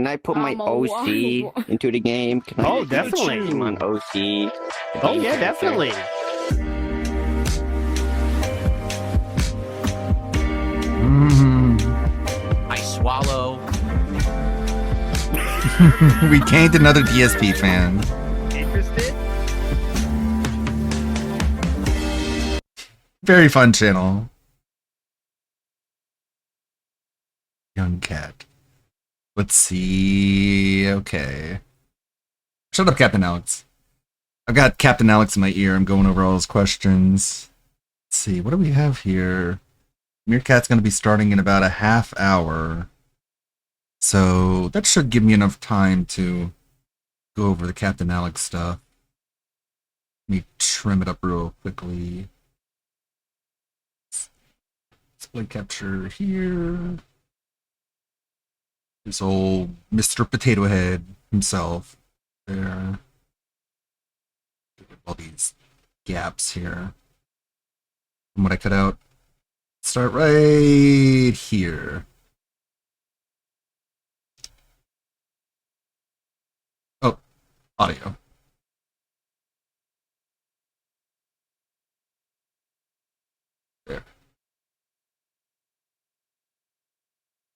I put my OC into the game? Can I Oh, make definitely. Pokemon OC. Oh yeah, definitely. I swallow. We gained another DSP fan. Interested? Very fun channel. Young cat. Let's see. Okay. Shut up, Captain Alex. I've got Captain Alex in my ear. I'm going over all his questions. Let's see. What do we have here? Meerkat's going to be starting in about a half hour. So that should give me enough time to go over the Captain Alex stuff. Let me trim it up real quickly. Display capture here. This old Mr. Potato Head himself. There. All these gaps here. And what I cut out. Start right here. Oh, audio. There.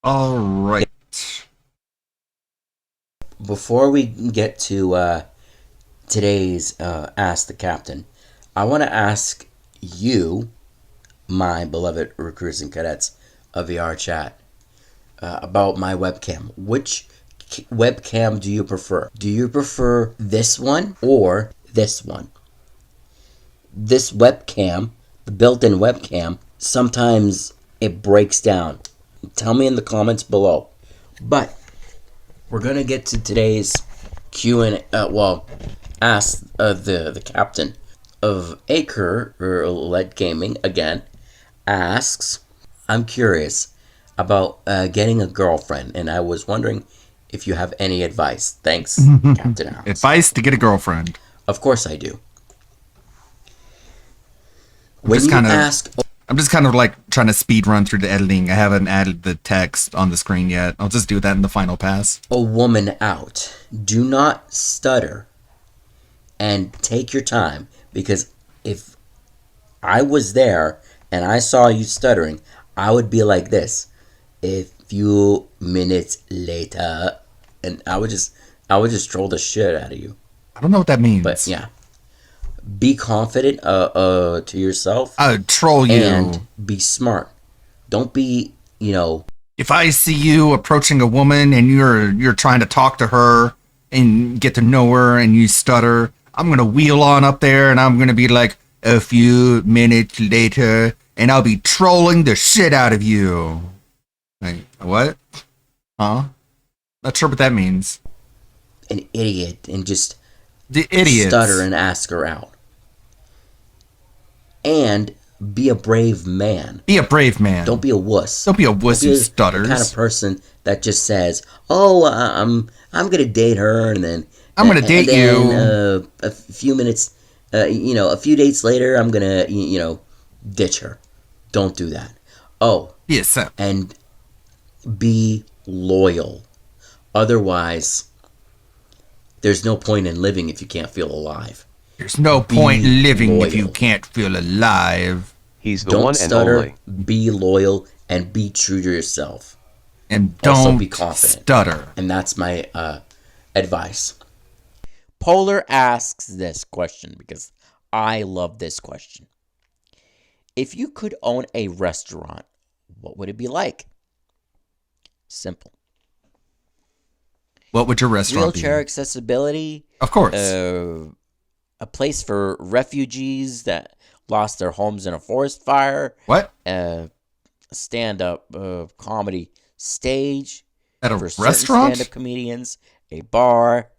All right. Before we get to today's Ask the Captain, I want to ask you, my beloved recruits and cadets of VR chat, about my webcam. Which webcam do you prefer? Do you prefer this one or this one? This webcam, the built-in webcam, sometimes it breaks down. Tell me in the comments below. But we're going to get to today's ask the captain of Acre or Lead Gaming again. Asks, I'm curious about getting a girlfriend, and I was wondering if you have any advice. Thanks, Captain Alex. Advice to get a girlfriend. Of course I do. I'm just kind of like trying to speed run through the editing. I haven't added the text on the screen yet. I'll just do that in the final pass. A woman out. Do not stutter and take your time, because if I was there and I saw you stuttering, I would be like this. A few minutes later, and I would just troll the shit out of you. I don't know what that means. But yeah. Be confident to yourself. I would troll you. And be smart. Don't be, If I see you approaching a woman and you're trying to talk to her and get to know her and you stutter, I'm going to wheel on up there and I'm going to be like, a few minutes later, and I'll be trolling the shit out of you. Like, what? Huh? Not sure what that means. An idiot and just the idiot stutter and ask her out. And be a brave man. Be a brave man. Don't be a wuss. Don't be a wuss who stutters. The kind of person that just says, "Oh, I'm gonna date her," and then I'm gonna date you. A few minutes, a few dates later, I'm gonna, ditch her. Don't do that. Oh, yes, sir. And be loyal. Otherwise, there's no point in living if you can't feel alive. There's no point in living if you can't feel alive. He's the don't one stutter, and only. Be loyal, and be true to yourself. And also don't be confident. Stutter. And that's my advice. Polar asks this question because I love this question. If you could own a restaurant, what would it be like? Simple. What would your restaurant be? Wheelchair accessibility. Of course. A place for refugees that lost their homes in a forest fire. What? A stand-up comedy stage. At a for restaurant? Stand-up comedians. A bar.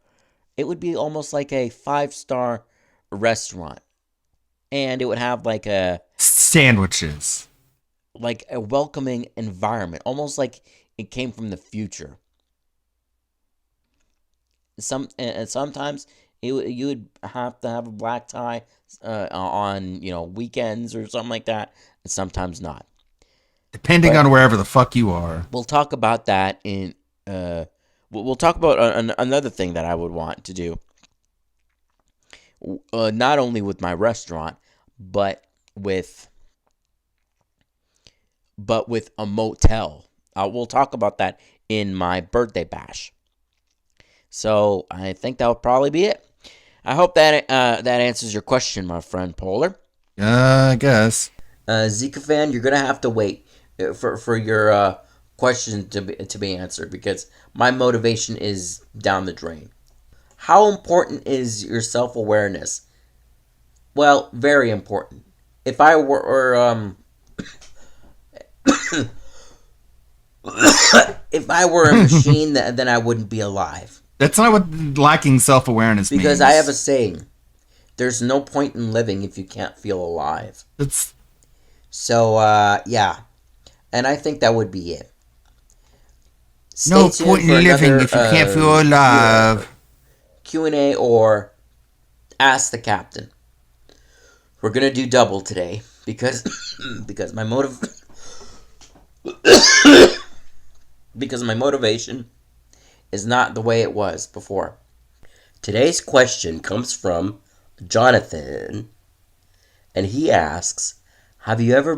It would be almost like a 5-star restaurant. And it would have like a... sandwiches. Like a welcoming environment. Almost like it came from the future. Sometimes you would have to have a black tie on weekends or something like that, and sometimes not. Depending on wherever the fuck you are. We'll talk about that in. We'll talk about another thing that I would want to do. Not only with my restaurant, but with a motel. We'll talk about that in my birthday bash. So I think that would probably be it. I hope that that answers your question, my friend Polar. I guess. Zika fan, you're gonna have to wait for your question to be answered because my motivation is down the drain. How important is your self-awareness? Well, very important. If I were if I were a machine, then I wouldn't be alive. That's not what lacking self-awareness means. Because I have a saying. There's no point in living if you can't feel alive. So, yeah. And I think that would be it. No point in living if you can't feel alive. Q&A or Ask the Captain. We're going to do double today. Because my because my motivation is not the way it was before. Today's question comes from Jonathan, and he asks, have you ever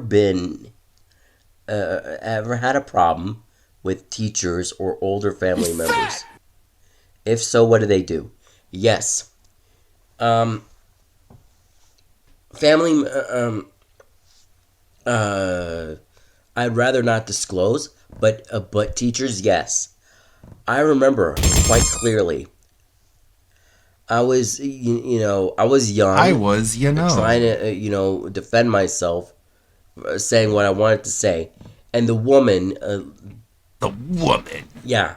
had a problem with teachers or older family members? If so, what do they do? Yes. I'd rather not disclose, but teachers, yes. I remember quite clearly. I was, I was young. I was, trying to, defend myself, saying what I wanted to say, and the woman. The woman. Yeah,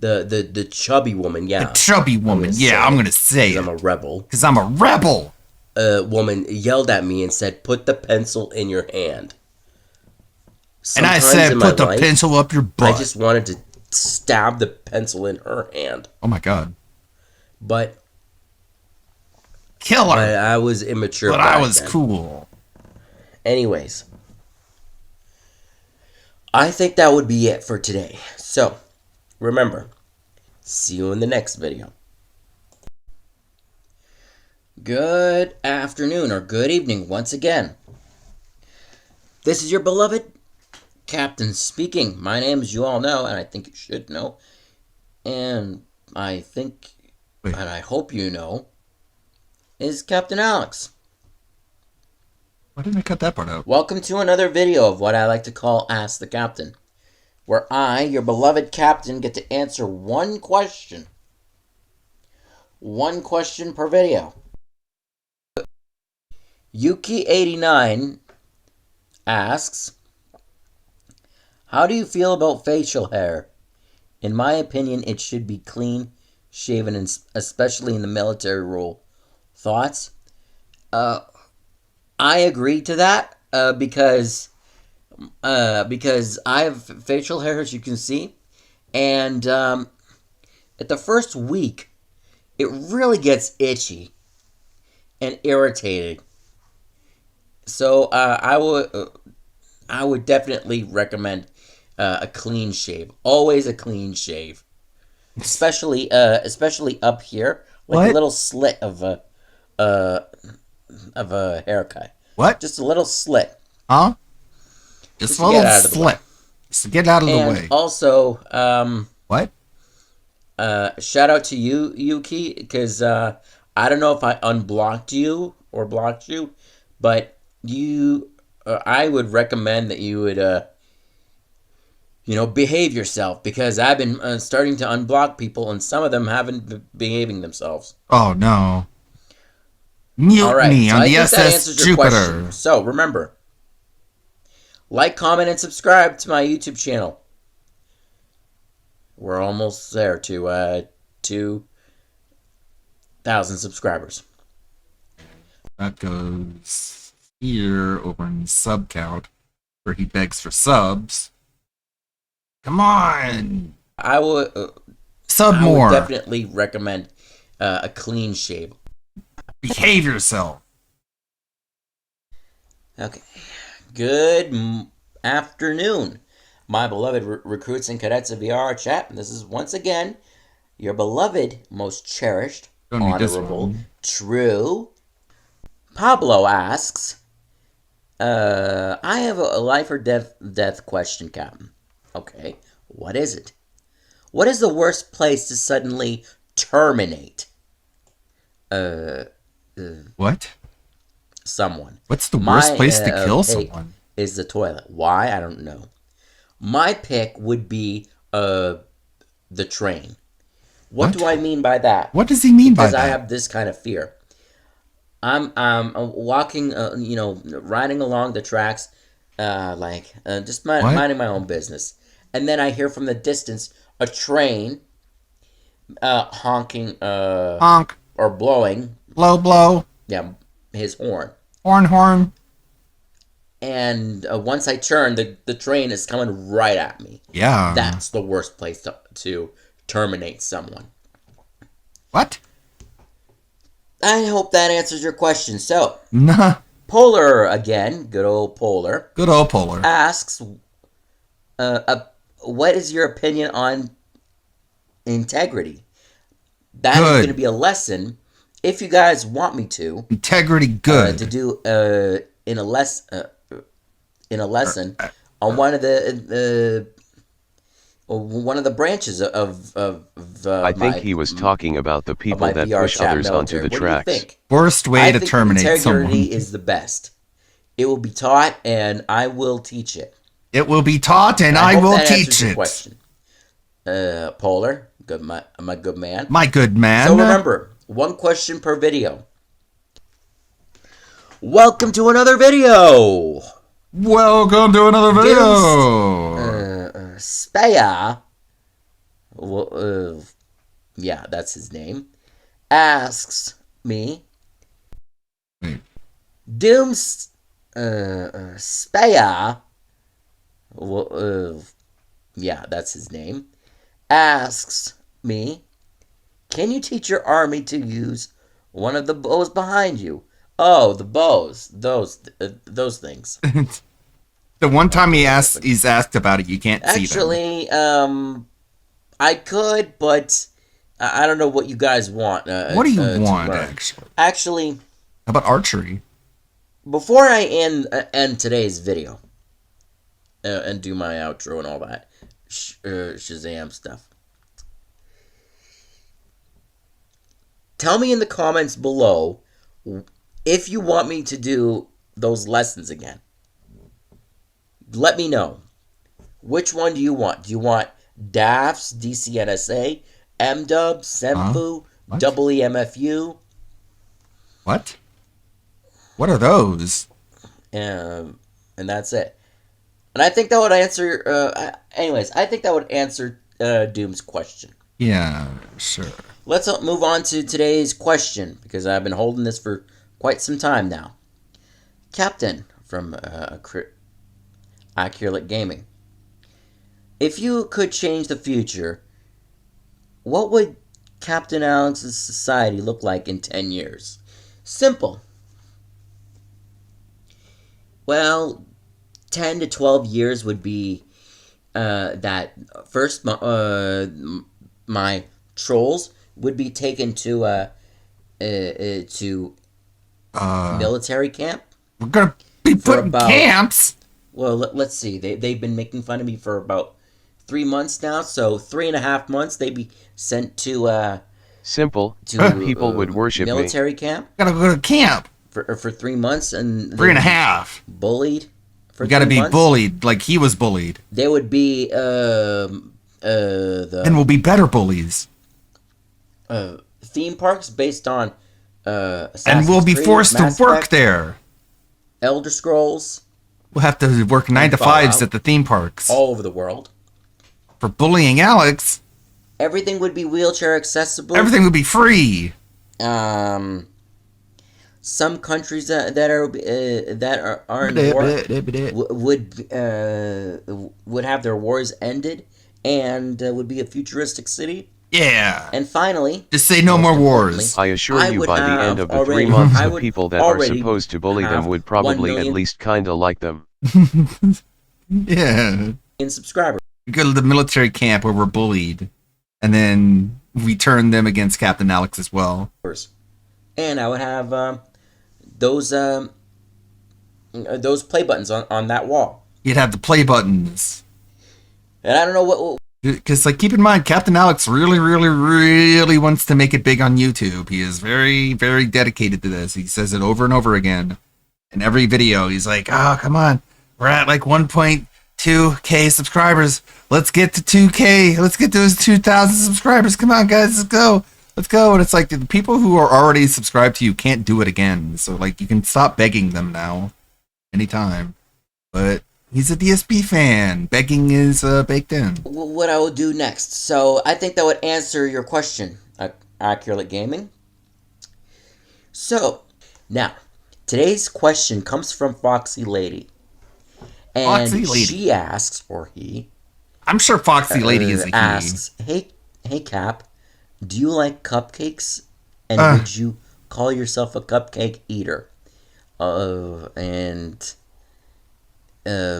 the chubby woman, yeah. The chubby woman, yeah, I'm gonna say it. I'm a rebel. Because I'm a rebel! A woman yelled at me and said, "Put the pencil in your hand." And I Sometimes said, in my put the life, pencil up your butt. I just wanted to stab the pencil in her hand. Oh my god. But... Killer! But I was immature But I was cool. Anyways. I think that would be it for today. So, remember, see you in the next video. Good afternoon or good evening once again. This is your beloved Captain speaking. My name, as you all know, and I think you should know, and I think, and I hope you know, is Captain Alex. Why didn't I cut that part out? Welcome to another video of what I like to call Ask the Captain, where I, your beloved captain, get to answer one question. One question per video. Yuki89 asks, how do you feel about facial hair? In my opinion, it should be clean shaven, especially in the military role. Thoughts? I agree to that because I have facial hair, as you can see, and at the first week, it really gets itchy and irritated. So I would definitely recommend a clean shave. Always a clean shave, especially up here, like a little slit of a haircut. What? Just a little slit. Huh? Just a little slit. Just to get out of the way. And also, what? Shout out to you, Yuki, because I don't know if I unblocked you or blocked you, but I would recommend that you would, behave yourself, because I've been starting to unblock people, and some of them haven't been behaving themselves. Oh, no. Mutiny on the SS Jupiter. So, remember, like, comment, and subscribe to my YouTube channel. We're almost there to 2,000 subscribers. That goes here over in sub count, where he begs for subs. Come on! I would definitely recommend a clean shave. Behave yourself. Okay. Good afternoon, my beloved recruits and cadets of VR chat. This is once again your beloved, most cherished, honorable, true. Pablo asks, I have a life or death question, Captain. Okay, what is it? What is the worst place to suddenly terminate? What? Someone. What's the worst place to kill someone? Is the toilet. Why? I don't know. My pick would be the train. What do I mean by that? What does he mean by that? Because I have this kind of fear. I'm walking, riding along the tracks, just minding my own business, and then I hear from the distance a train honking, honk, or blowing, blow, yeah, his horn, horn, and once I turn, the train is coming right at me. Yeah, that's the worst place to terminate someone. What? I hope that answers your question. So, nah. Polar again, good old Polar. Good old Polar. Asks, what is your opinion on integrity? That is going to be a lesson, if you guys want me to. Integrity, good. To do in a lesson on one of the branches of I think he was talking about the people that push others onto the tracks. Worst way to terminate someone. Integrity is the best. It will be taught, and I will teach it. It will be taught, and I will teach it. Question. Polar, my good man. My good man. So remember, one question per video. Welcome to another video. Welcome to another video. Spaya. yeah, that's his name, asks me, Doom's Speya, yeah, that's his name, asks me, can you teach your army to use one of the bows behind you? Oh, the bows, those things. The one time he's asked about it, you can't see them. Actually, I could, but I don't know what you guys want. What do you want, actually? Actually, how about archery? Before I end today's video and do my outro and all that Shazam stuff, tell me in the comments below if you want me to do those lessons again. Let me know. Which one do you want? Do you want DAFs, DCNSA, MDub, SEMFU, EEMFU? What? What are those? And that's it. And I think that would answer. Anyways, I think that would answer Doom's question. Yeah, sure. Let's move on to today's question because I've been holding this for quite some time now. Captain from Accurate Gaming. If you could change the future, what would Captain Alex's society look like in 10 years? Simple. Well, 10 to 12 years would be that first my trolls would be taken to military camp. We're gonna be putting camps. Well, let's see. They've been making fun of me for about 3 months now, so 3.5 months they'd be sent to simple. People would worship military me. camp. Gotta go to camp for 3 months and 3.5. Bullied. We gotta be bullied like he was bullied. They would be and we'll be better bullies. Theme parks based on and we'll be forced to work there. Elder Scrolls. We'll have to work 9 to 5s at the theme parks all over the world for bullying Alex. Everything would be wheelchair accessible. Everything would be free. Some countries that are in war would have their wars ended and would be a futuristic city. Yeah. And finally, just say no more wars. I assure you by the end of the 3 months, the people that are supposed to bully them would probably at least kinda like them. Yeah. In subscribers. We go to the military camp where we're bullied, and then we turn them against Captain Alex as well. And I would have those play buttons on that wall. You'd have the play buttons. And I don't know what... Because, like, keep in mind, Captain Alex really, really, really wants to make it big on YouTube. He is very, very dedicated to this. He says it over and over again. In every video, he's like, oh, come on. We're at, like, 1.2K subscribers. Let's get to 2K. Let's get to those 2,000 subscribers. Come on, guys. Let's go. Let's go. And it's like, the people who are already subscribed to you can't do it again. So, like, you can stop begging them now. Anytime. But... he's a DSP fan. Begging is baked in. What I will do next. So I think that would answer your question, Accurate Gaming. So now, today's question comes from Foxy Lady. And Foxy Lady. She asks, or he. I'm sure Foxy Lady is a he. Asks, hey Cap, do you like cupcakes? And would you call yourself a cupcake eater?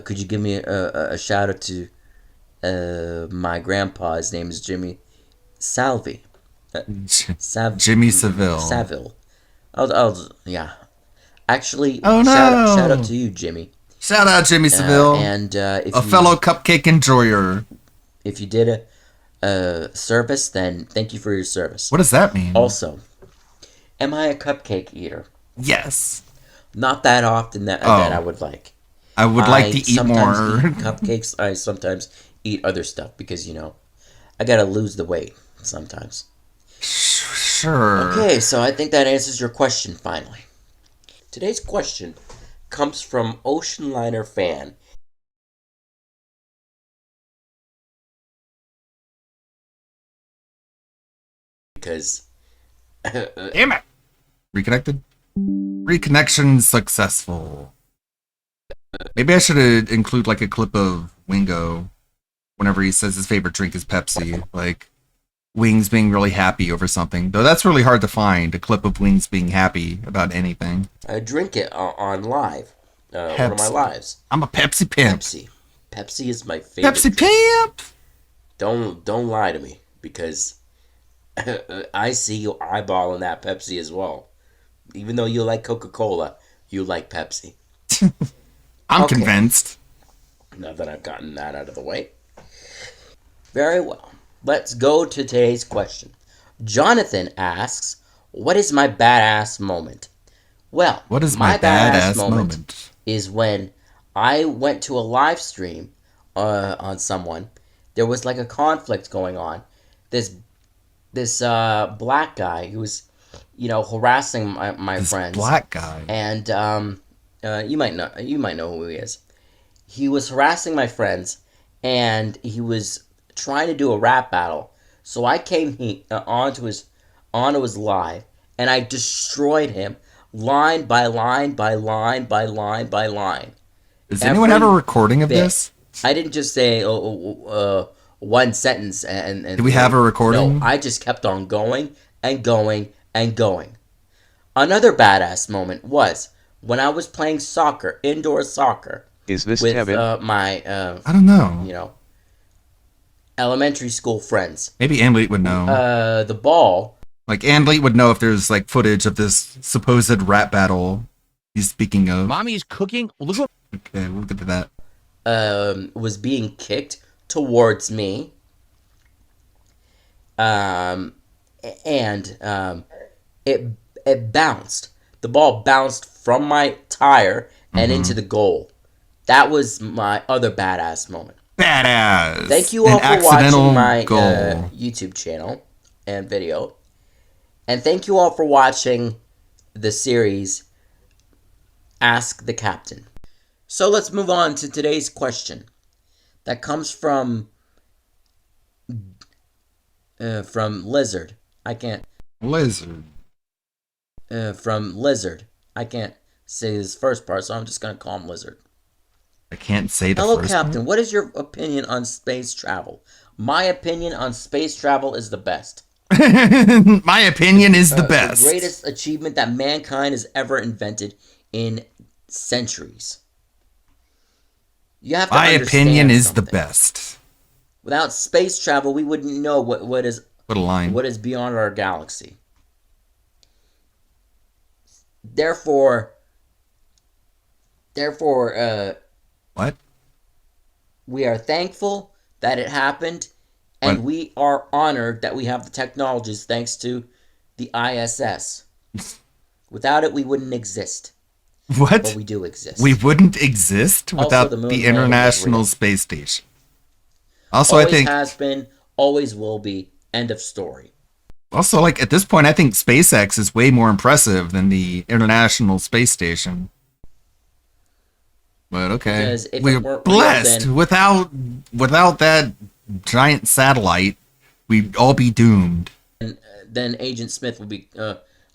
Could you give me a shout out to my grandpa? His name is Jimmy Salvi. Jimmy Saville. Saville. Yeah. Actually, oh, no. shout out to you, Jimmy. Shout out Jimmy Saville. And if a fellow cupcake enjoyer. If you did a service, then thank you for your service. What does that mean? Also, am I a cupcake eater? Yes. Not that often that I would like. I would like to eat more. Eat cupcakes. I sometimes eat other stuff because, I gotta lose the weight sometimes. Sure. Okay, so I think that answers your question finally. Today's question comes from Ocean Liner Fan. because Damn it! Reconnected? Reconnection successful. Maybe I should include like a clip of Wingo whenever he says his favorite drink is Pepsi. Like, Wings being really happy over something. Though that's really hard to find, a clip of Wings being happy about anything. I drink it on live. One of my lives. I'm a Pepsi pimp. Pepsi is my favorite. Pepsi pimp! Don't lie to me, because I see you eyeballing that Pepsi as well. Even though you like Coca-Cola, you like Pepsi. I'm convinced. Now that I've gotten that out of the way. Very well. Let's go to today's question. Jonathan asks, what is my badass moment? Well, what is my badass moment is when I went to a live stream on someone. There was like a conflict going on. This black guy who was, harassing my friends. Black guy. And you might know who he is. He was harassing my friends, and he was trying to do a rap battle. So I came onto his live, and I destroyed him line by line by line by line by line. Does anyone have a recording of bit. this? I didn't just say one sentence and do we have a recording? No, I just kept on going and going and going. Another badass moment was when I was playing soccer, indoor soccer. Is this with Tevin? My I don't know. Elementary school friends. Maybe Anlete would know. The ball. Like, Anlete would know if there's like footage of this supposed rap battle he's speaking of. Mommy's cooking. Look what. Okay, we'll get to that. Was being kicked towards me. And it bounced. The ball bounced from my tire and into the goal. That was my other badass moment. Badass. Thank you all for watching my YouTube channel and video. And thank you all for watching the series Ask the Captain. So let's move on to today's question. That comes from Lizard. I can't. Lizard. From Lizard. I can't say his first part, so I'm just going to call him Lizard. I can't say the Hello, first Captain. part? What is your opinion on space travel? My opinion on space travel is the best. My opinion is the best. The greatest achievement that mankind has ever invented in centuries. You have to My opinion is something. the best. Without space travel, we wouldn't know what is What a line. What is beyond our galaxy. Therefore, what? We are thankful that it happened, and we are honored that we have the technologies thanks to the ISS. Without it, we wouldn't exist. What? But we do exist. We wouldn't exist without the International Space Station. Also, always I think has been, always will be. End of story. Also, like, at this point, I think SpaceX is way more impressive than the International Space Station. But okay, Because if we're it weren't blessed. real, then- Without that giant satellite, we'd all be doomed. Then Agent Smith would be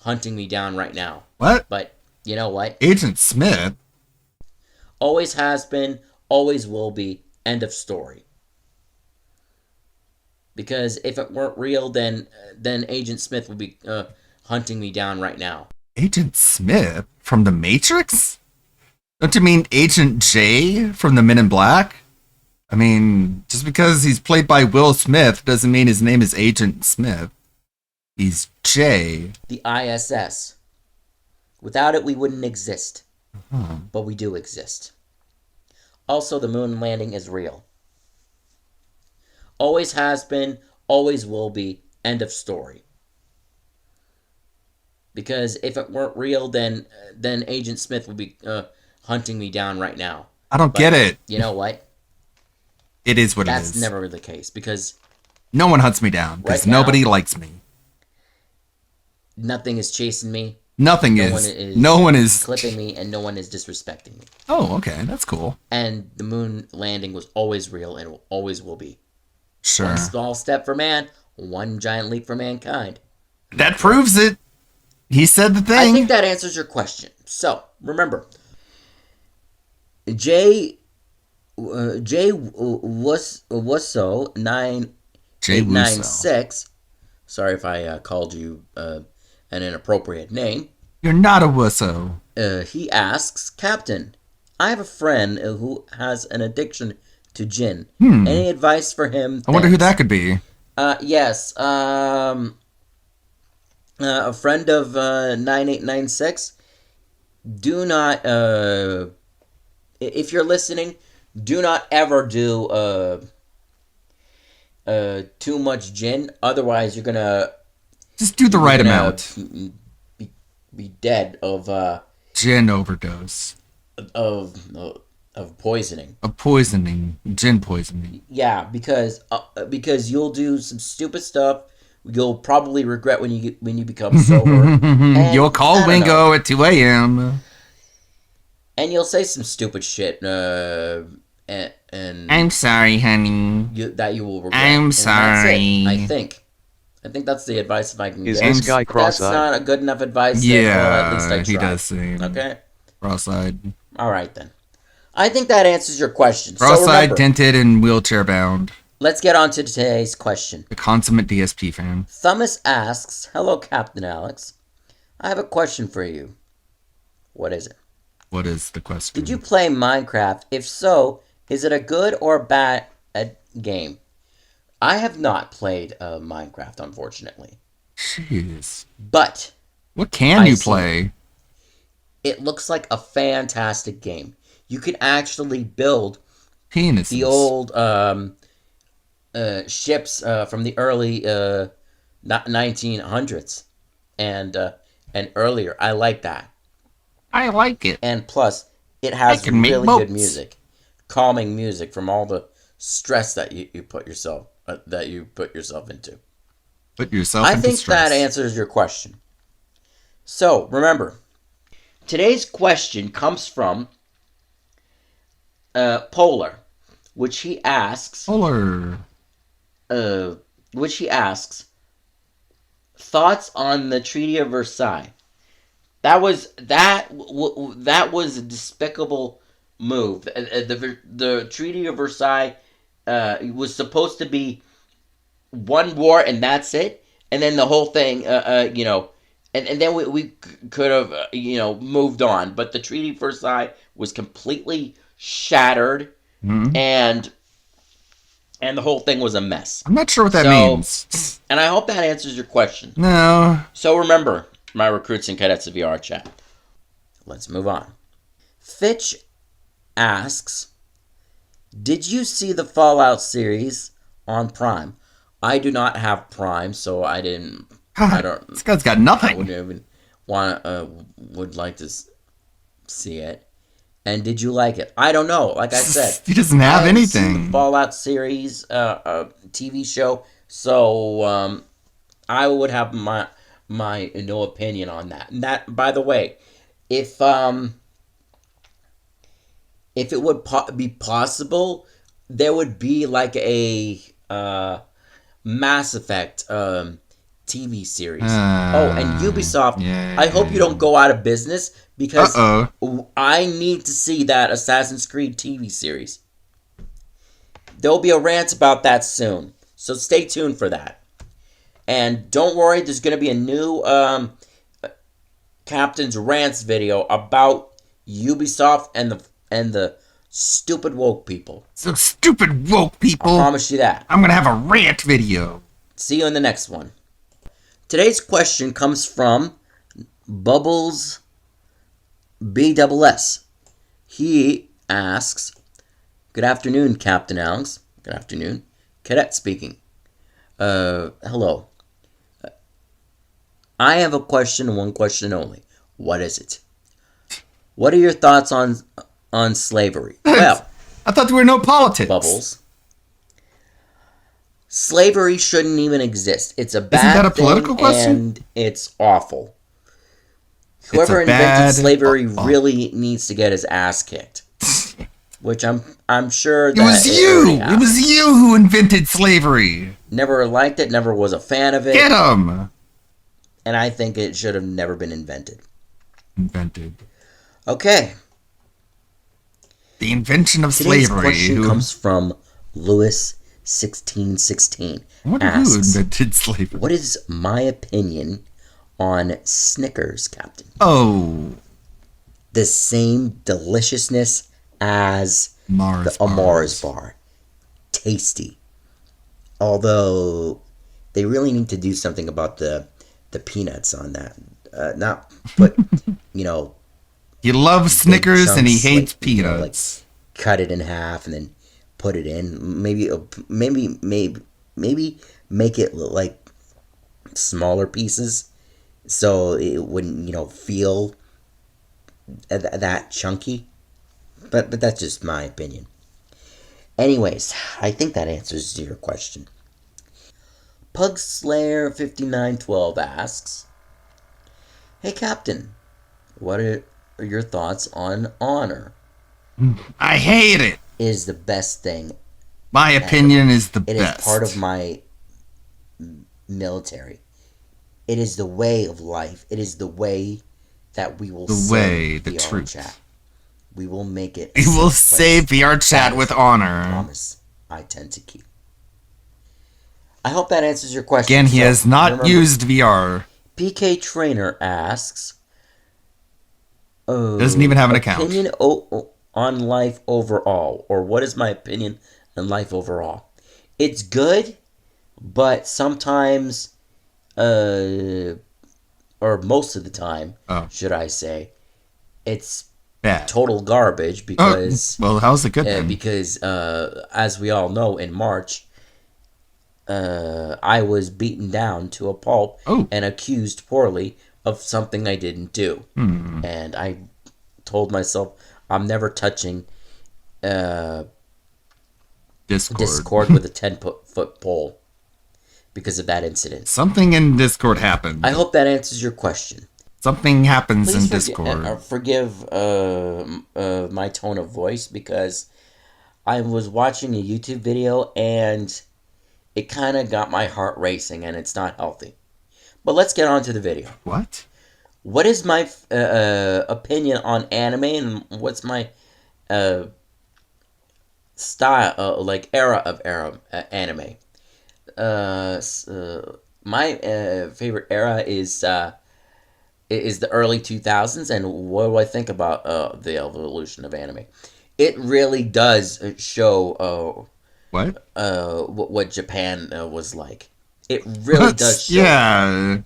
hunting me down right now. What? But you know what? Agent Smith? Always has been, always will be. End of story. Because if it weren't real, then Agent Smith would be hunting me down right now. Agent Smith? From the Matrix? Don't you mean Agent J from the Men in Black? I mean, just because he's played by Will Smith doesn't mean his name is Agent Smith. He's J. The ISS. Without it, we wouldn't exist. Uh-huh. But we do exist. Also, the moon landing is real. Always has been, always will be. End of story. Because if it weren't real, then Agent Smith would be hunting me down right now. I don't get it. You know what? It is what That's it is. never the case, because no one hunts me down, because right now, nobody likes me. Nothing is chasing me. Nothing is. No one is clipping me, and no one is disrespecting me. Oh, okay, that's cool. And the moon landing was always real and always will be. Sure. One small step for man, one giant leap for mankind. That proves it. He said the thing. I think that answers your question. So, remember, J Wusso 9896. Sorry if I called you an inappropriate name. You're not a wusso. He asks, Captain, I have a friend who has an addiction to gin. Any advice for him? I wonder who that could be. Yes. A friend of 9896. Do not, if you're listening, do not ever do too much gin. Otherwise, you're gonna just do the right amount. Be dead of gin overdose. Of poisoning. Of poisoning. Gin poisoning. Yeah, because you'll do some stupid stuff. You'll probably regret when you become sober. You'll call Wingo at 2 a.m. And you'll say some stupid shit. And I'm sorry, honey. That you will regret. I'm and sorry. That's it, I think that's the advice if I can Is get. this guy cross-eyed? That's not a good enough advice. Yeah, at least I tried. he does seem okay. Cross-eyed. All right then. I think that answers your question. Cross-eyed, so dented, and wheelchair-bound. Let's get on to today's question. The consummate DSP fan. Thomas asks, "Hello, Captain Alex. I have a question for you. What is it? What is the question? Did you play Minecraft? If so, is it a good or bad game?" I have not played Minecraft, unfortunately. Jeez. But what can you play? It looks like a fantastic game. You can actually build penises. The old ships from the early 1900s and earlier. I like that. I like it. And plus, it has really good music, calming music from all the stress that you put yourself into. Put yourself. I think that answers your question. So remember, today's question comes from Polar, which he asks. Which he asks, thoughts on the Treaty of Versailles. That was a despicable move. The Treaty of Versailles was supposed to be one war and that's it, and then the whole thing, and then we could have moved on. But the Treaty of Versailles was completely shattered, and the whole thing was a mess. I'm not sure what that means. And I hope that answers your question. No. So remember, my recruits and cadets of VR chat. Let's move on. Fitch asks, did you see the Fallout series on Prime? I do not have Prime, so I didn't. I don't. This guy's got nothing. I wouldn't even would like to see it. And did you like it? I don't know. Like I said, he doesn't have anything. The Fallout series, TV show. So I would have my no opinion on that. And that, by the way, if it would be possible, there would be like a Mass Effect TV series. And Ubisoft, I hope you don't go out of business, because I need to see that Assassin's Creed TV series. There'll be a rant about that soon, so stay tuned for that. And don't worry, there's going to be a new Captain's Rants video about Ubisoft and the stupid woke people. So stupid woke people. I promise you that. I'm going to have a rant video. See you in the next one. Today's question comes from Bubbles BSS. He asks, good afternoon, Captain Alex. Good afternoon. Cadet speaking. Hello. I have a question, one question only. What is it? What are your thoughts on slavery? Well, I thought there were no politics. Bubbles. Slavery shouldn't even exist. It's a bad Isn't that a political question? And it's awful. Whoever invented slavery really needs to get his ass kicked. Which I'm sure that it was you. It was you who invented slavery. Never liked it. Never was a fan of it. Get him. And I think it should have never been invented. Invented. Okay. The invention of Today's slavery. question comes from Lewis 1616. I wonder who invented slavery. What is my opinion on Snickers, Captain? Oh. The same deliciousness as Mars a Mars bar. Tasty. Although they really need to do something about the peanuts on that. Not put, you know. He loves Snickers and he hates peanuts. You know, like cut it in half and then put it in. Maybe make it look like smaller pieces so it wouldn't, you know, feel that chunky. But that's just my opinion. Anyways, I think that answers your question. Pugslayer5912 asks, "Hey Captain, what are your thoughts on honor?" I hate it. It is the best thing. My opinion is the best. It is part of my military. It is the way of life. It is the way that we will save the truth. Chat. We will make it. We will save VR chat with honor. Promise I tend to keep. I hope that answers your question. Again, he has not used VR. PK Trainer asks, doesn't even have an account. Opinion on life overall, or what is my opinion on life overall? It's good, but sometimes, or most of the time, should I say, it's bad. Total garbage because... well, how's it good then? Because, as we all know, in March, I was beaten down to a pulp and accused poorly of something I didn't do. And I told myself I'm never touching Discord with a 10-foot pole because of that incident. Something in Discord happened. I hope that answers your question. Something happens in Discord. Forgive my tone of voice because I was watching a YouTube video and it kind of got my heart racing and it's not healthy. But let's get on to the video. What? What is my opinion on anime and what's my style, like era of anime? My favorite era is the early 2000s, and what do I think about the evolution of anime? It really does show what Japan was like. It really does show. Yeah.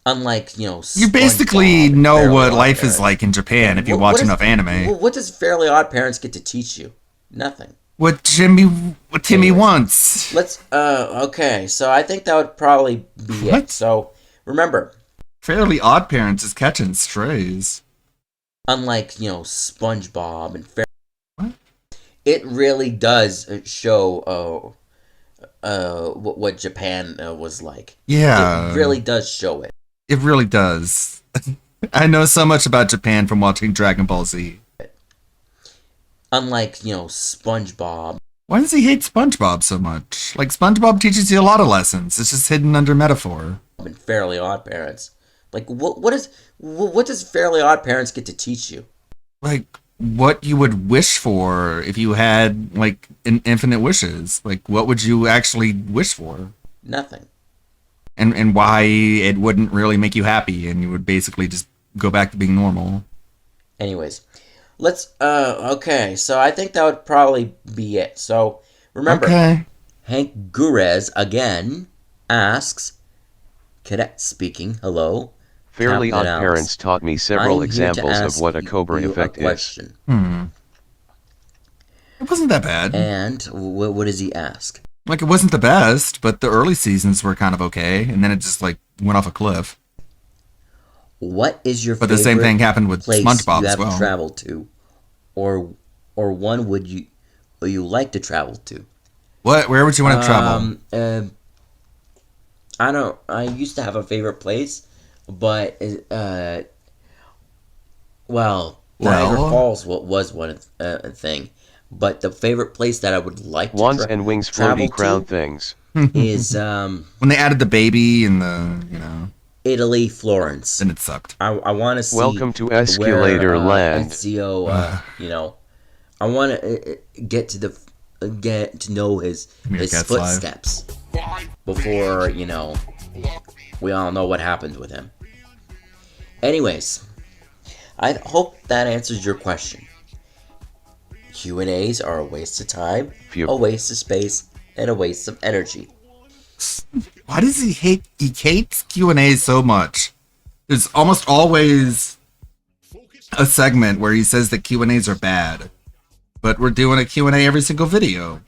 Unlike, you know, you basically know what life is like in Japan if you watch enough anime. What does Fairly Odd Parents get to teach you? Nothing. What Timmy wants. Let's okay, so I think that would probably be it. So remember, Fairly Odd Parents is catching strays. Unlike, you know, SpongeBob and what? It really does show what Japan was like. Yeah. It really does show it. It really does. I know so much about Japan from watching Dragon Ball Z. Unlike, you know, SpongeBob. Why does he hate SpongeBob so much? Like, SpongeBob teaches you a lot of lessons. It's just hidden under metaphor. And Fairly Odd Parents. Like, what does Fairly Odd Parents get to teach you? Like, what you would wish for if you had, like, infinite wishes. Like, what would you actually wish for? Nothing. And why it wouldn't really make you happy, and you would basically just go back to being normal. Anyways, let's, okay, so I think that would probably be it. So, remember, Hank Gurez, again, asks, Cadet speaking, hello. Fairly Odd Parents taught me several examples of what a Cobra effect is. It wasn't that bad. And what does he ask? Like, it wasn't the best, but the early seasons were kind of okay, and then it just, like, went off a cliff. What is your But the same thing happened with SpongeBob as well. Traveled to, or one would you like to travel to? Where would you want to travel? I used to have a favorite place, but Niagara Falls was one thing. But the favorite place that I would like to Wands and wings floaty crown things is when they added the baby and the, you know. Italy, Florence. And it sucked. I want to see. Welcome to Escalator Land. Ezio, I want to get to know his footsteps before we all know what happened with him. Anyways, I hope that answers your question. Q&As are a waste of time, a waste of space, and a waste of energy. Why does he hates Q&A so much? There's almost always a segment where he says that Q&As are bad, but we're doing a Q&A every single video.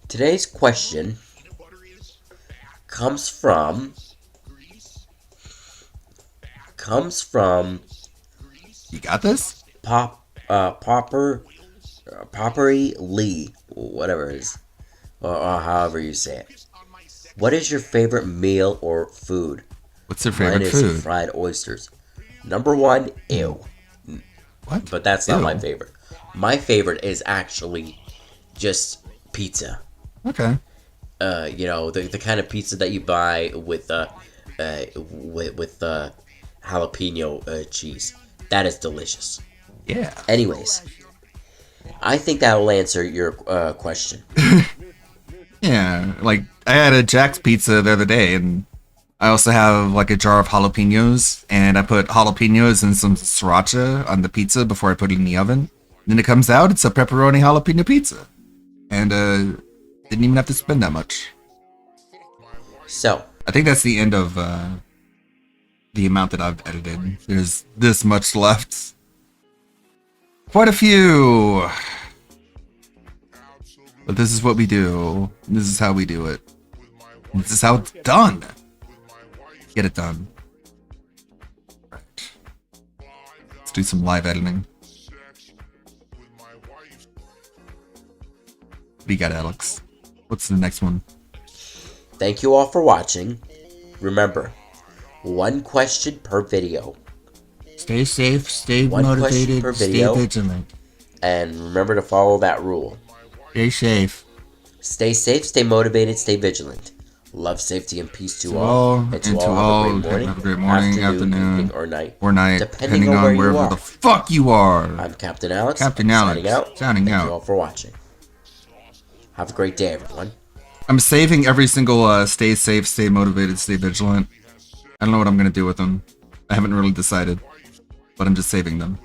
Today's question comes from You got this? Poppery Lee, whatever it is, or however you say it. What is your favorite meal or food? What's your favorite Mine food? is fried oysters. Number one, ew. What? But that's not Ew. my favorite. My favorite is actually just pizza. Okay. The kind of pizza that you buy with jalapeno cheese. That is delicious. Yeah. Anyways, I think that will answer your question. Yeah, like I had a Jack's pizza the other day, and I also have like a jar of jalapenos, and I put jalapenos and some sriracha on the pizza before I put it in the oven. Then it comes out, it's a pepperoni jalapeno pizza, and didn't even have to spend that much. So I think that's the end of the amount that I've edited. There's this much left. Quite a few. But this is what we do. This is how we do it. This is how it's done. Get it done. Right. Let's do some live editing. What do you got, Alex? What's the next one? Thank you all for watching. Remember, one question per video. Stay safe, stay One question motivated, per stay video. vigilant. And remember to follow that rule. Stay safe. Stay safe, stay motivated, stay vigilant. Love, safety, and peace to To all. all, And and to to all, all, have a great morning, afternoon, evening, or night. depending on on where you wherever are. the fuck you are. I'm Captain Alex. Captain I'm Alex, signing out. signing Thank out. you all for watching. Have a great day, everyone. I'm saving every single stay safe, stay motivated, stay vigilant. I don't know what I'm going to do with them. I haven't really decided. But I'm just saving them.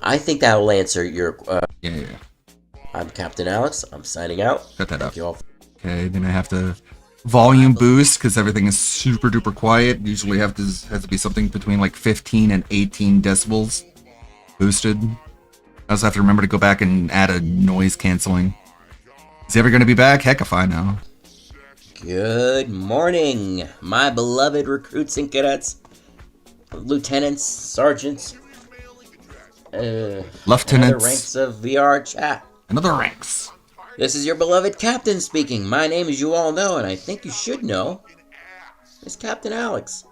I think that will answer your... Yeah. I'm Captain Alex. I'm signing out. Cut that Thank up. you all. Okay, then I have to volume boost because everything is super duper quiet. Usually has to be something between like 15 and 18 decibels boosted. I also have to remember to go back and add a noise canceling. Is he ever going to be back? Heck if I know. Good morning, my beloved recruits and cadets, lieutenants, sergeants, Lieutenants. and other ranks of VR chat. Another ranks. This is your beloved captain speaking. My name, as you all know, and I think you should know, is Captain Alex.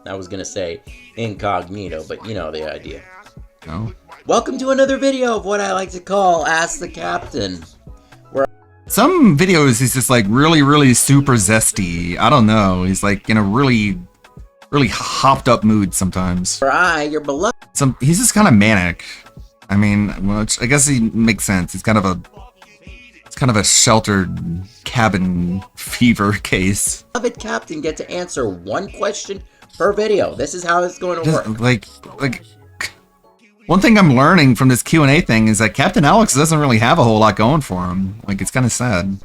I was gonna say incognito, but you know the idea. No. Welcome to another video of what I like to call Ask the Captain. Some videos he's just like really, really super zesty. I don't know. He's like in a really, really hopped up mood sometimes. Where I, your beloved... He's just kind of manic. I mean, which I guess he makes sense. It's kind of a sheltered cabin fever case. Beloved captain get to answer one question per video. This is how it's going to work. Like one thing I'm learning from this Q&A thing is that Captain Alex doesn't really have a whole lot going for him. Like, it's kind of sad.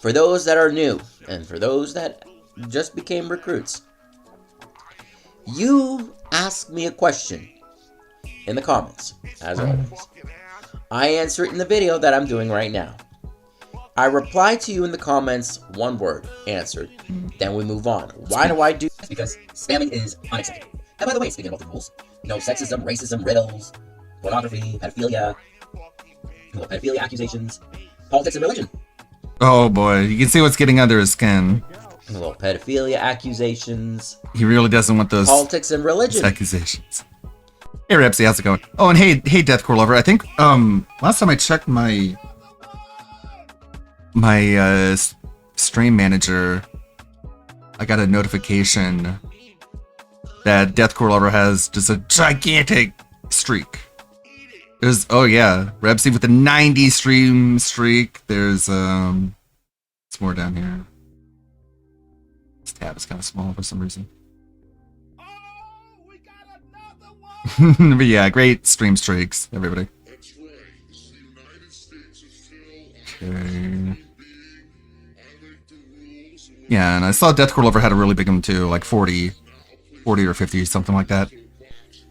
For those that are new, and for those that just became recruits, you ask me a question in the comments, as always. I answer it in the video that I'm doing right now. I reply to you in the comments, one word, answered. Then we move on. Why do I do this? Because spamming is unacceptable. And by the way, speaking about the rules, no sexism, racism, riddles, pornography, pedophilia accusations, politics and religion. Oh boy, you can see what's getting under his skin. Well, pedophilia accusations. He really doesn't want those politics and religion accusations. Hey Repsy, how's it going? Oh, and hey Deathcore Lover. I think last time I checked my stream manager, I got a notification that Deathcore Lover has just a gigantic streak. There's, oh yeah, Rebsy with a 90 stream streak. There's, what's more down here? This tab is kind of small for some reason. But yeah, great stream streaks, everybody. Okay. Yeah, and I saw Deathcore Lover had a really big one too, like 40 or 50, something like that.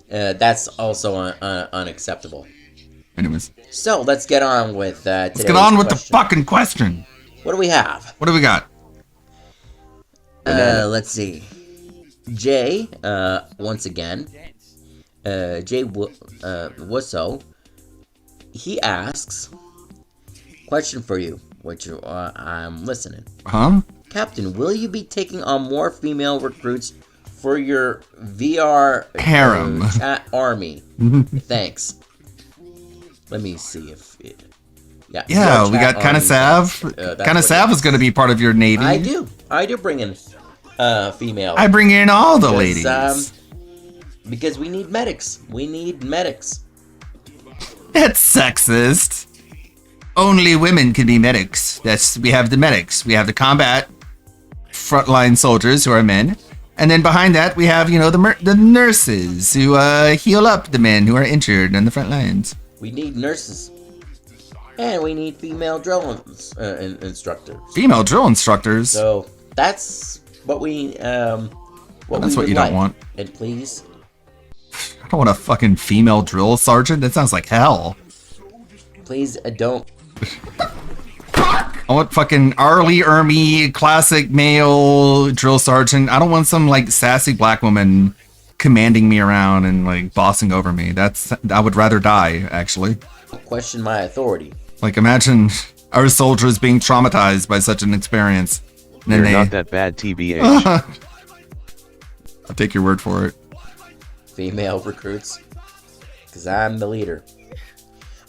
That's also unacceptable. Anyways. So, let's get on with Let's get on with the fucking question. What do we have? What do we got? Let's see. Jay, once again, Jay Wusso, he asks, question for you, which I'm listening. Huh? Captain, will you be taking on more female recruits for your VR harem chat army? Thanks. Let me see if it... Yeah, we got Kinda Sav. Kinda Sav is going to be part of your navy. I do bring in female. I bring in all the ladies. Because we need medics. We need medics. That's sexist. Only women can be medics. We have the medics. We have the combat frontline soldiers who are men. And then behind that, we have, the nurses who heal up the men who are injured on the front lines. We need nurses. And we need female drill instructors. Female drill instructors? So, that's what we, that's what you don't want. And please. I don't want a fucking female drill sergeant. That sounds like hell. Please, don't. I want fucking Arlie Ermy, classic male drill sergeant. I don't want some like sassy black woman commanding me around and like bossing over me. I would rather die, actually. Question my authority. Like, imagine our soldiers being traumatized by such an experience. And then You're not that bad, TBH. I'll take your word for it. Female recruits. Because I'm the leader.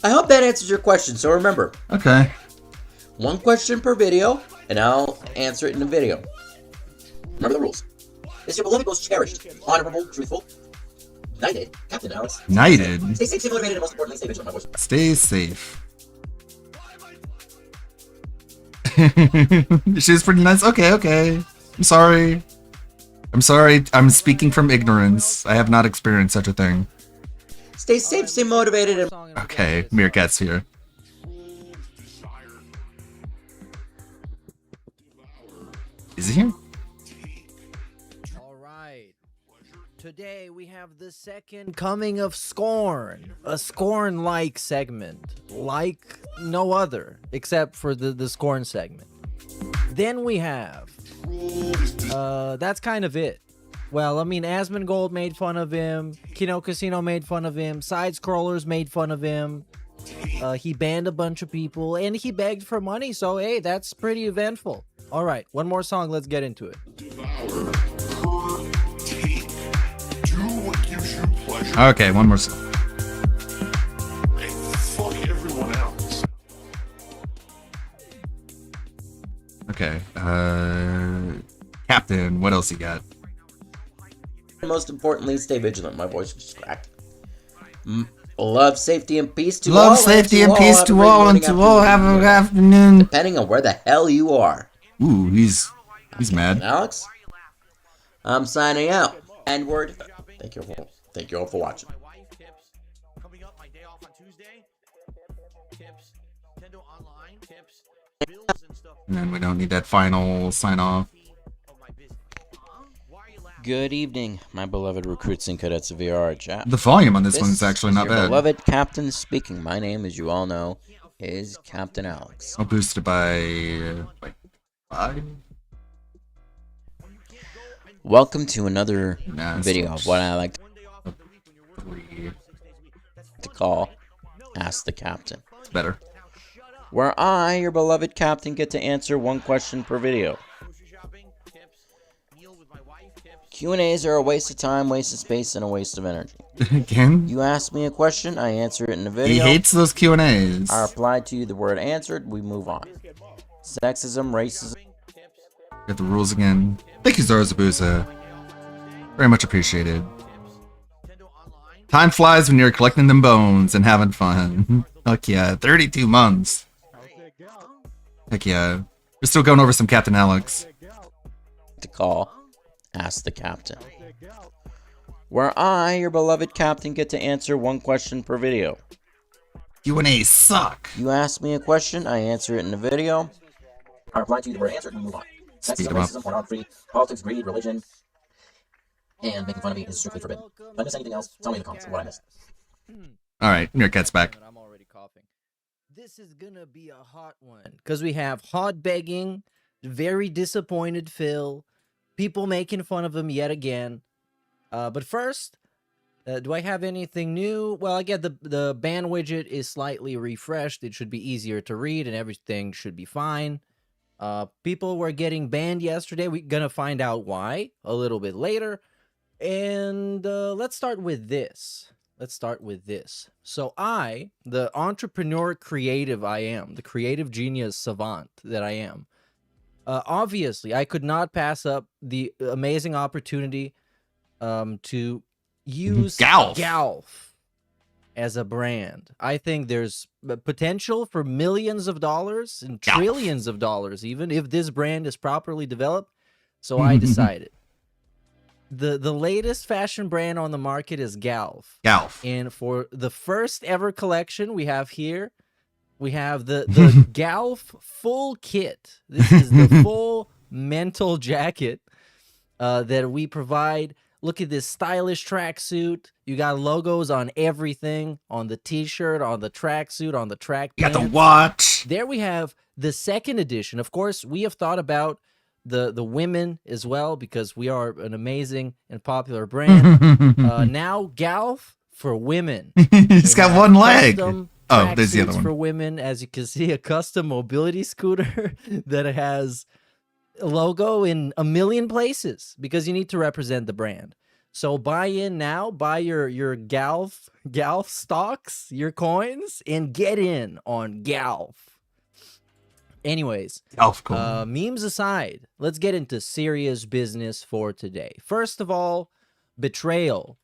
I hope that answers your question. So remember. Okay. One question per video, and I'll answer it in the video. Remember the rules. Is your beloved most cherished, honorable, truthful, knighted, Captain Alex? Knighted? Stay safe, stay motivated, and most importantly, stay vigilant, my voice. Stay safe. She's pretty nice. Okay. I'm sorry. I'm speaking from ignorance. I have not experienced such a thing. Stay safe, stay motivated, and... Okay, Meerkat's here. Is he here? Alright. Today we have the second coming of Scorn. A Scorn-like segment. Like no other, except for the Scorn segment. Then we have... that's kind of it. Well, I mean, Asmongold made fun of him. Kino Casino made fun of him. Side Scrollers made fun of him. He banned a bunch of people. And he begged for money, so hey, that's pretty eventful. Alright, one more song, let's get into it. Okay, one more song. Okay, Captain, what else you got? Most importantly, stay vigilant. My voice just cracked. Love, safety, and peace to all. Love, safety, and peace to all, and to all have a good afternoon. Depending on where the hell you are. Ooh, he's mad. Alex, I'm signing out. N-word. Thank you all for watching. And then we don't need that final sign off. Good evening, my beloved recruits and cadets of VR chat. The volume on this one is actually not your bad. Beloved Captain speaking. My name, as you all know, is Captain Alex. I'll boost it by like 5. Welcome to another video of what I like to call Ask the Captain. It's better. Where I, your beloved captain, get to answer one question per video. Q&As are a waste of time, waste of space, and a waste of energy. Again? You ask me a question, I answer it in the video. He hates those Q&As. I reply to you the word answered, we move on. Sexism, racism, Get the rules again. Thank you, Zarazabuza. Very much appreciated. Time flies when you're collecting them bones and having fun. Heck yeah, 32 months. Heck yeah. We're still going over some Captain Alex. To call Ask the Captain, where I, your beloved captain, get to answer one question per video. Q&A suck. You ask me a question, I answer it in the video. I reply to you, the word answered, and move on. Sexism, racism, pornography, politics, greed, religion, and making fun of me is strictly forbidden. If I miss anything else, tell me in the comments what I missed. Alright, Meerkat's back. I'm already coughing. This is gonna be a hot one because we have hot begging, very disappointed Phil, people making fun of him yet again. But first, do I have anything new? Well, I get the ban widget is slightly refreshed. It should be easier to read and everything should be fine. People were getting banned yesterday. We're gonna find out why a little bit later. And let's start with this. So I, the entrepreneur creative I am, the creative genius savant that I am, obviously I could not pass up the amazing opportunity to use Galf as a brand. I think there's potential for millions of dollars and trillions of dollars, even if this brand is properly developed. So I decided. The latest fashion brand on the market is Galf. And for the first ever collection we have here, we have the Galf full kit. This is the full mental jacket that we provide. Look at this stylish tracksuit. You got logos on everything, on the t-shirt, on the tracksuit, on the track pants. You got the watch. There we have the second edition. Of course, we have thought about the women as well because we are an amazing and popular brand. Now Galf for women. He's got one leg. Oh, there's the other one. For women, as you can see, a custom mobility scooter that has a logo in a million places because you need to represent the brand. So buy in now, buy your Galf stocks, your coins, and get in on Galf. Anyways, memes aside, let's get into serious business for today. First of all, betrayal.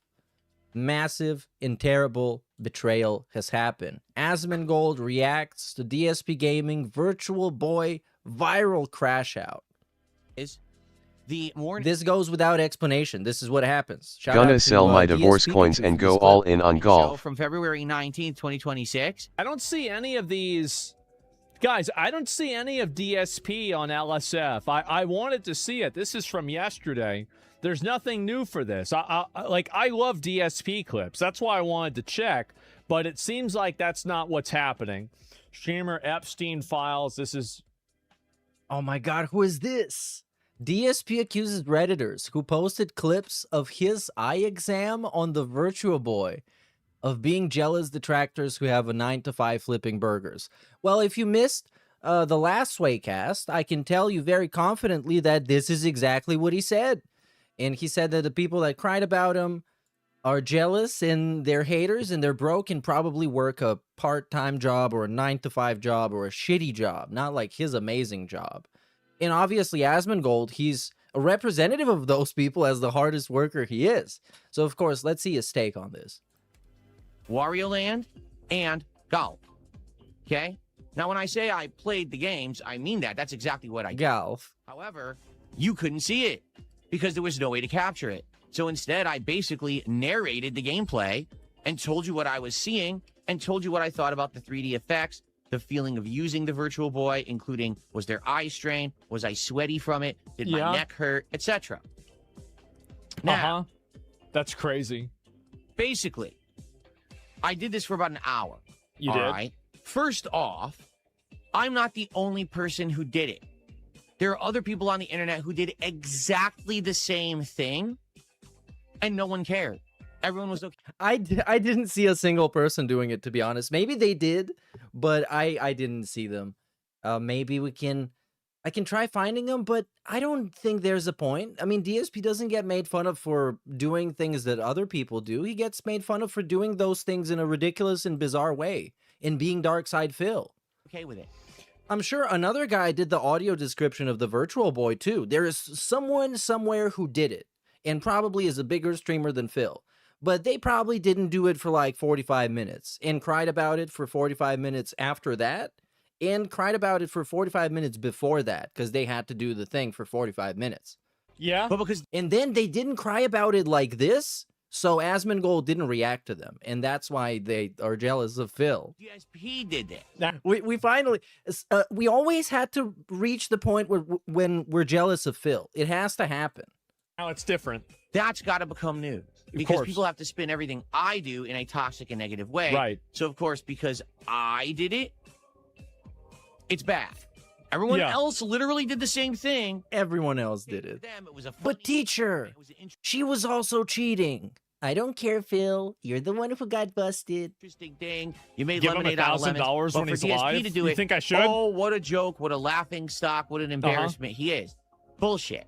Massive and terrible betrayal has happened. Asmongold reacts to DSP Gaming Virtual Boy viral crash out. This goes without explanation. This is what happens. Gonna sell my divorce coins and go all in on golf. From February 19th, 2026. I don't see any of these. Guys, I don't see any of DSP on LSF. I wanted to see it. This is from yesterday. There's nothing new for this. I love DSP clips. That's why I wanted to check, but it seems like that's not what's happening. Streamer Epstein files. This is... Oh my god, who is this? DSP accuses Redditors who posted clips of his eye exam on the Virtual Boy of being jealous detractors who have a 9-to-5 flipping burgers. Well, if you missed the last Swaycast, I can tell you very confidently that this is exactly what he said. And he said that the people that cried about him are jealous and they're haters and they're broke and probably work a part-time job or a 9-to-5 job or a shitty job, not like his amazing job. And obviously, Asmongold, he's a representative of those people as the hardest worker he is. So, of course, let's see his take on this. Wario Land and golf. Okay? Now, when I say I played the games, I mean that. That's exactly what I did. Golf. However, you couldn't see it because there was no way to capture it. So instead, I basically narrated the gameplay and told you what I was seeing and told you what I thought about the 3D effects, the feeling of using the Virtual Boy, including was there eye strain, was I sweaty from it, did my neck hurt, etc. Now, that's crazy. Basically, I did this for about an hour. You did? Right? First off, I'm not the only person who did it. There are other people on the internet who did exactly the same thing, and no one cared. Everyone was okay. I didn't see a single person doing it, to be honest. Maybe they did, but I didn't see them. Maybe I can try finding them, but I don't think there's a point. I mean, DSP doesn't get made fun of for doing things that other people do. He gets made fun of for doing those things in a ridiculous and bizarre way, and being Dark Side Phil. Okay with it. I'm sure another guy did the audio description of the Virtual Boy too. There is someone somewhere who did it, and probably is a bigger streamer than Phil. But they probably didn't do it for like 45 minutes and cried about it for 45 minutes after that, and cried about it for 45 minutes before that because they had to do the thing for 45 minutes. Yeah. But because And then they didn't cry about it like this, so Asmongold didn't react to them, and that's why they are jealous of Phil. DSP did that. We finally, we always had to reach the point when we're jealous of Phil. It has to happen. Now it's different. That's got to become news because course. people have to spin everything I do in a toxic and negative way. Right. So of course, because I did it, it's bad. Everyone Yeah. else literally did the same thing. Everyone else did it. Them, it was a funny, But teacher, she was also cheating. I don't care, Phil. You're the one who got busted. interesting thing. You made Give him lemonade out of lemons. $1,000 But when for he's DSP alive? to do You it, think I should? Oh, what a joke! What a laughing stock! What an embarrassment he is. Bullshit.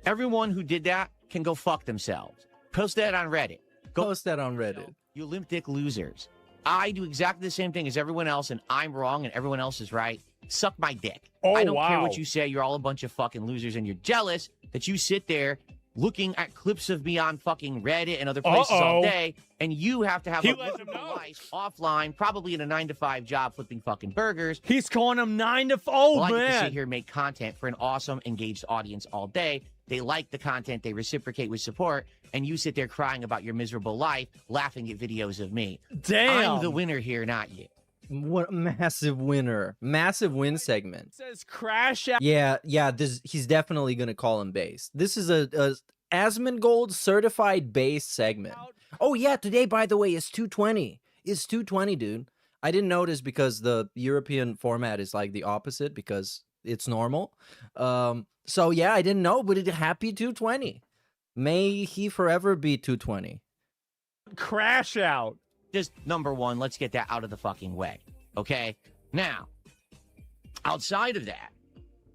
Everyone who did that can go fuck themselves. Post that on Reddit. Post that on Reddit. You limp dick losers. I do exactly the same thing as everyone else, and I'm wrong, and everyone else is right. Suck my dick. Oh, I don't care wow. what you say. You're all a bunch of fucking losers, and you're jealous that you sit there looking at clips of me on fucking Reddit and other places all Uh-oh. day, and you have to have He a let him miserable know. life offline, probably in a 9-to-5 job flipping fucking burgers. He's calling him 9 to 5. Oh, Well, I get to man. sit here and make content for an awesome, engaged audience all day. They like the content, they reciprocate with support, and you sit there crying about your miserable life, laughing at videos of me. Damn. I'm the winner here, not you. What a massive winner. Massive win segment. It says crash out. Yeah, he's definitely going to call him base. This is a Asmongold certified base segment. Oh, yeah, today, by the way, is 220. It's 220, dude. I didn't notice because the European format is like the opposite because it's normal. So, yeah, I didn't know, but happy 220. May he forever be 220. Crash out. Just number one, let's get that out of the fucking way. Okay? Now, outside of that,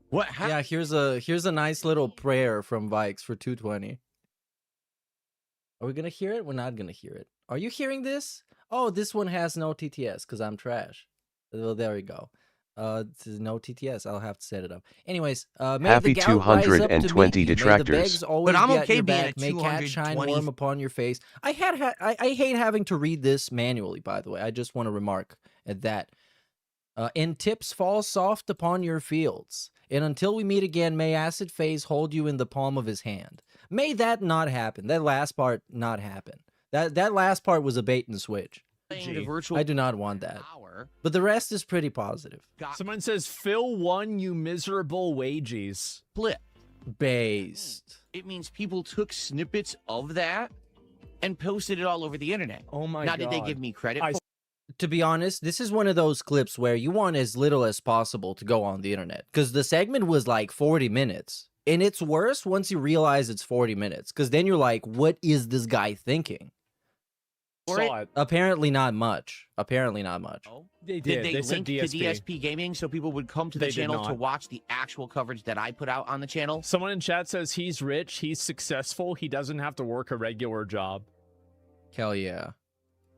what happened? Yeah, here's a nice little prayer from Vikes for 220. Are we gonna hear it? We're not gonna hear it. Are you hearing this? Oh, this one has no TTS because I'm trash. Well, there we go. This is no TTS. I'll have to set it up. Anyways, may Happy the gout rise up to 220 meet you. May the detractors. begs always But I'm be at okay your being back. at May cat shine 220. warm upon your face. I hate having to read this manually. By the way, I just want to remark at that. And tips fall soft upon your fields. And until we meet again, may Acid Phase hold you in the palm of his hand. May that not happen. That last part not happen. That last part was a bait and switch. Playing the virtual I do not want that. hour. But the rest is pretty positive. Someone says, Phil won, you miserable wages. Flip. Based. It means people took snippets of that and posted it all over the internet. Oh my now, god. did they give me credit? I- for To be honest, this is one of those clips where you want as little as possible to go on the internet. Because the segment was like 40 minutes. And it's worse once you realize it's 40 minutes. Because then you're like, what is this guy thinking? Saw it. Apparently not much. Apparently not much. They Did did. they said link to DSP. DSP Gaming so people would come to the They did channel to not. watch the actual coverage that I put out on the channel? Someone in chat says he's rich, he's successful, he doesn't have to work a regular job. Hell yeah.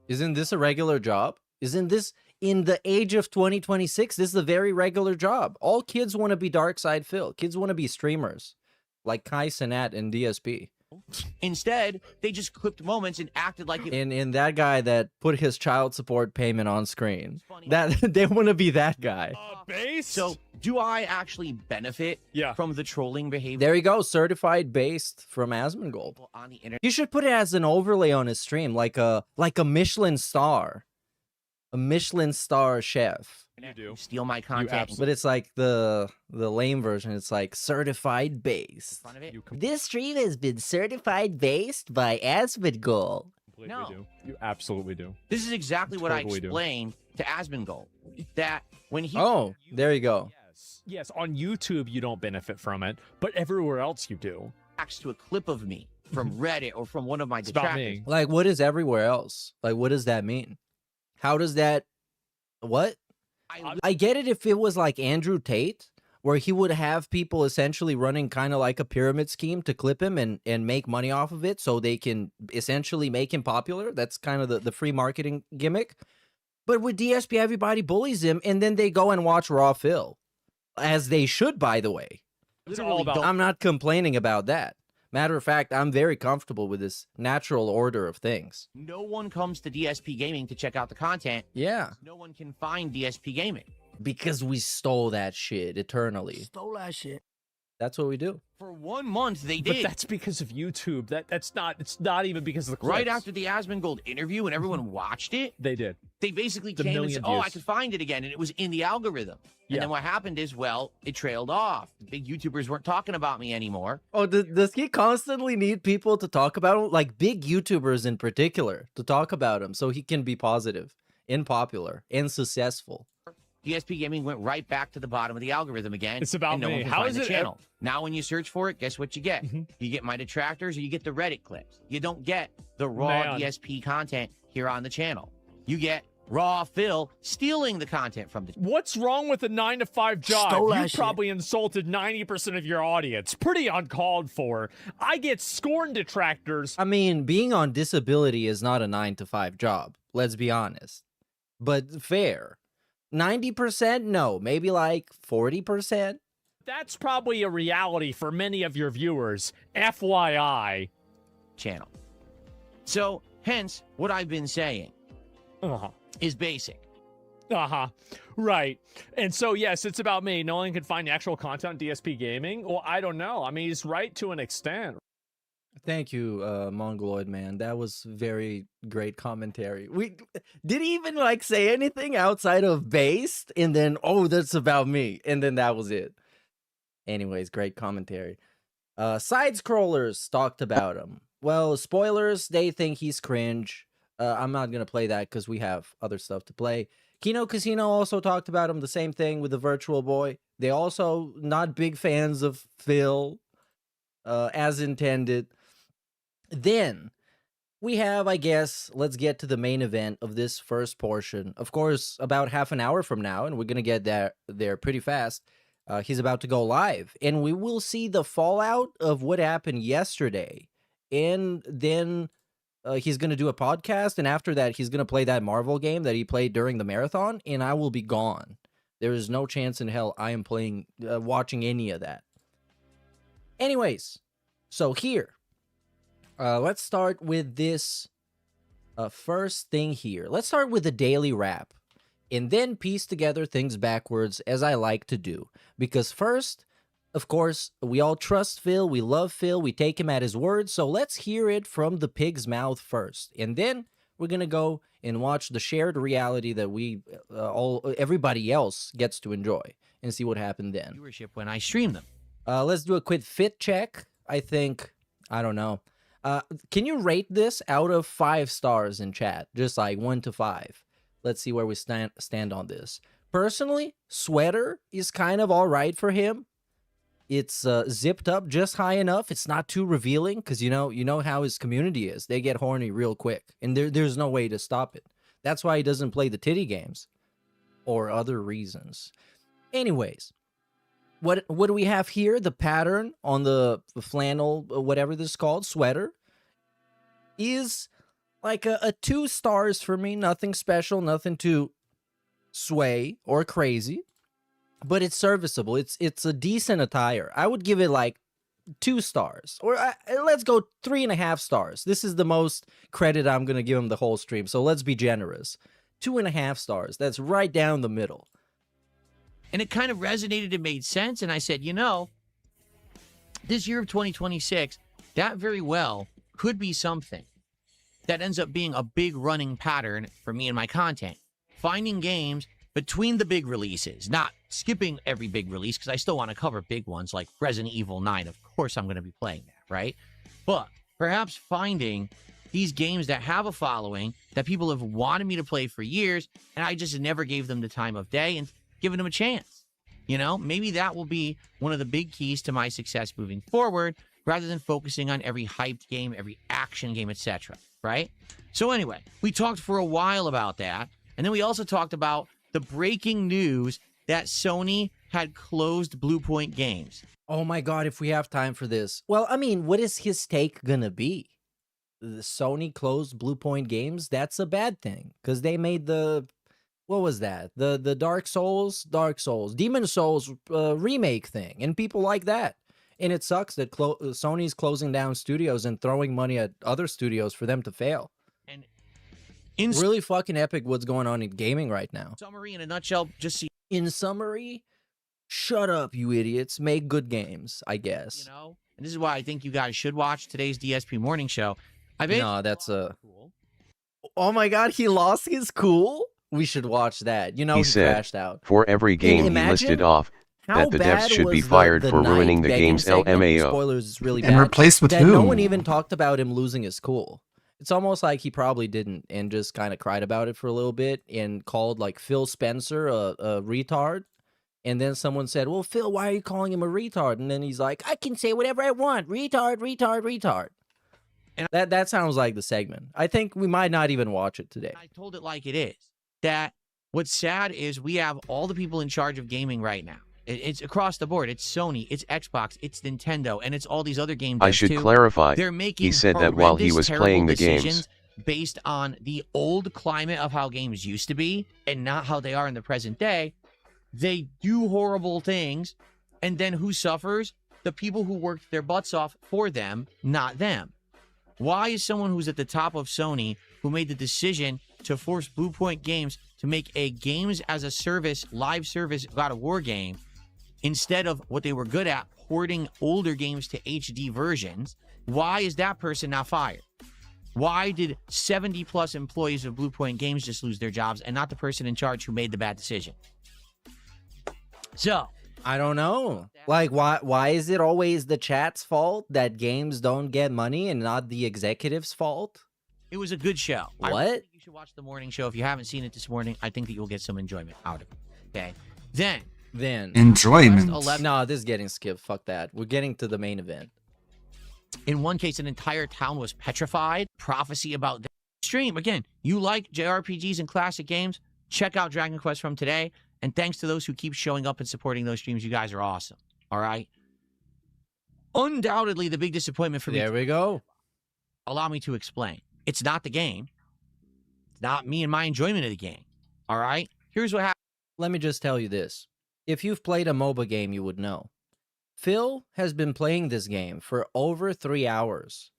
Isn't this a regular job? Isn't this, in the age of 2026, this is a very regular job. All kids want to be Dark Side Phil. Kids want to be streamers. Like Kai Cenat and DSP. Instead, they just clipped moments and acted like it And that guy that put his child support payment on screen. That they want to be that guy. Base? So, do I actually benefit Yeah. from the trolling behavior There you go, certified based from Asmongold. on the internet? You should put it as an overlay on his stream, like a Michelin star. A Michelin star chef. You do. Steal my content. But it's like the lame version. It's like certified based. front of it? This stream has been certified based by Asmongold. Completely No. do. You absolutely do. This is exactly what I Totally do. explained to Asmongold. That when he Oh, there you go. Yes. Yes, on YouTube you don't benefit from it, but everywhere else you do. reacts to a clip of me from Reddit or from one of my It's about detractors, me. Like, what is everywhere else? Like, what does that mean? How does that? What? I get it if it was like Andrew Tate, where he would have people essentially running kind of like a pyramid scheme to clip him and make money off of it so they can essentially make him popular. That's kind of the free marketing gimmick. But with DSP, everybody bullies him, and then they go and watch Raw Phil, as they should, by the way. I'm not complaining about that. Matter of fact, I'm very comfortable with this natural order of things. No one comes to DSP Gaming to check out the content. Yeah. No one can find DSP Gaming. Because we stole that shit eternally. Stole that shit. That's what we do. For 1 month, they But did. that's because of YouTube. It's not even because of the clips. Right after the Asmongold interview, when everyone watched it, they did. They basically The came and million said, "Oh, I views. could find it again," and it was in the algorithm. And Yeah. then what happened is, well, it trailed off. Big YouTubers weren't talking about me anymore. Oh, does he constantly need people to talk about him? Like big YouTubers in particular to talk about him so he can be positive and popular and successful. DSP Gaming went right back to the bottom of the algorithm again. It's about and no me. one can How find is the it channel. Now, when you search for it, guess what you get? Mm-hmm. You get my detractors or you get the Reddit clips. You don't get the raw Man. DSP content here on the channel. You get raw Phil stealing the content from the What's wrong with a 9-to-5 job? Stole that You shit. probably insulted 90% of your audience. Pretty uncalled for. I get scorn detractors. I mean, being on disability is not a 9-to-5 job. Let's be honest. But fair. 90%? No. Maybe like 40%? That's probably a reality for many of your viewers. FYI. channel. So, hence, what I've been saying is basic. Right. And so, yes, it's about me. No one can find actual content on DSP Gaming. Well, I don't know. I mean, he's right to an extent. Thank you, Mongoloid man. That was very great commentary. Did he even like say anything outside of based and then that's about me and then that was it. Anyways, great commentary. Side scrollers talked about him. Well, spoilers, they think he's cringe. I'm not gonna play that because we have other stuff to play. Kino Casino also talked about him. The same thing with the Virtual Boy. They also not big fans of Phil, as intended. Then we have, I guess, let's get to the main event of this first portion. Of course, about half an hour from now, and we're gonna get there pretty fast. He's about to go live, and we will see the fallout of what happened yesterday. And then he's gonna do a podcast, and after that, he's gonna play that Marvel game that he played during the marathon, and I will be gone. There is no chance in hell I am watching any of that. Anyways, so here. Let's start with this first thing here. Let's start with the daily wrap and then piece together things backwards as I like to do. Because first, of course, we all trust Phil. We love Phil. We take him at his word. So let's hear it from the pig's mouth first. And then we're going to go and watch the shared reality that everybody else gets to enjoy and see what happened then. Viewership when I stream them. Let's do a quick fit check. I don't know. Can you rate this out of 5 stars in chat? Just like 1 to 5. Let's see where we stand on this. Personally, sweater is kind of all right for him. It's zipped up just high enough. It's not too revealing because you know how his community is. They get horny real quick, and there's no way to stop it. That's why he doesn't play the titty games or other reasons. Anyways, what do we have here? The pattern on the flannel, whatever this is called, sweater, is like a 2 stars for me. Nothing special, nothing too sway or crazy, but it's serviceable. It's a decent attire. I would give it like 2 stars, or let's go 3.5 stars. This is the most credit I'm gonna give him the whole stream, so let's be generous. 2.5 stars. That's right down the middle. And it kind of resonated and made sense. And I said, this year of 2026, that very well could be something that ends up being a big running pattern for me and my content. Finding games between the big releases, not skipping every big release, because I still want to cover big ones like Resident Evil 9. Of course, I'm going to be playing that, right? But perhaps finding these games that have a following that people have wanted me to play for years, and I just never gave them the time of day and giving them a chance. Maybe that will be one of the big keys to my success moving forward, rather than focusing on every hyped game, every action game, etc. Right? So anyway, we talked for a while about that. And then we also talked about the breaking news that Sony had closed Blue Point Games. Oh my god, if we have time for this. Well, I mean, what is his take gonna be? The Sony closed Blue Point Games? That's a bad thing, because they made the what was that? The Dark Souls, Demon Souls remake thing, and people like that. And it sucks that Sony's closing down studios and throwing money at other studios for them to fail. And really fucking epic what's going on in gaming right now. Summary in a nutshell, just see. In summary, shut up, you idiots. Make good games, I guess. You know, and this is why I think you guys should watch today's DSP morning show. No, that's a. Oh my god, he lost his cool. We should watch that. You know, He he said, crashed out. for every game he listed off, that the devs should be fired for ruining the game's LMAO. Spoilers is really And bad. replaced with that who? No one even talked about him losing his cool. It's almost like he probably didn't, and just kind of cried about it for a little bit and called like Phil Spencer a retard. And then someone said, "Well, Phil, why are you calling him a retard?" And then he's like, "I can say whatever I want. Retard, retard, retard." And that sounds like the segment. I think we might not even watch it today. I told it like it is. That what's sad is we have all the people in charge of gaming right now. It's across the board. It's Sony, it's Xbox, it's Nintendo, and it's all these other game devs I should too. clarify, They're making he said that while he horrendous, was playing the terrible games. decisions based on the old climate of how games used to be and not how they are in the present day. They do horrible things, and then who suffers? The people who worked their butts off for them, not them. Why is someone who's at the top of Sony, who made the decision to force Blue Point Games to make a games as a service, live service God of War game, instead of what they were good at, porting older games to HD versions, why is that person now fired? Why did 70 plus employees of Blue Point Games just lose their jobs and not the person in charge who made the bad decision? So, I don't know. Like, why is it always the chat's fault that games don't get money and not the executive's fault? it was a good show. I What? really think you should watch the morning show. If you haven't seen it this morning, I think that you'll get some enjoyment out of it. Okay. Then Enjoyment. No, this is getting skipped. Fuck that. We're getting to the main event. in one case, an entire town was petrified. Prophecy about the stream. Again, you like JRPGs and classic games? Check out Dragon Quest from today. And thanks to those who keep showing up and supporting those streams. You guys are awesome. All right. Undoubtedly, the big disappointment for me. There we go. Allow me to explain. It's not the game. It's not me and my enjoyment of the game. All right. Here's what happened. Let me just tell you this. If you've played a MOBA game, you would know. Phil has been playing this game for over 3 hours.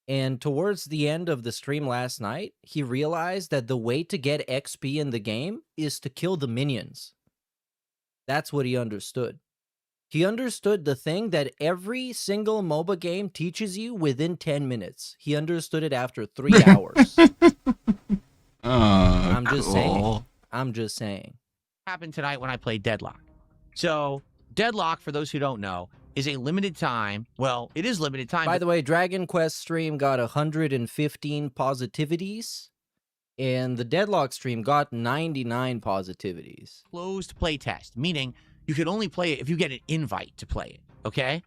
And towards the end of the stream last night, he realized that the way to get XP in the game is to kill the minions. That's what he understood. He understood the thing that every single MOBA game teaches you within 10 minutes. He understood it after 3 hours. I'm just saying. I'm just saying. Happened tonight when I played Deadlock. So, Deadlock, for those who don't know, is a limited time. Well, it is limited time. By the way, Dragon Quest stream got 115 positivities, and the Deadlock stream got 99 positivities. Closed play test, meaning you could only play it if you get an invite to play it, okay?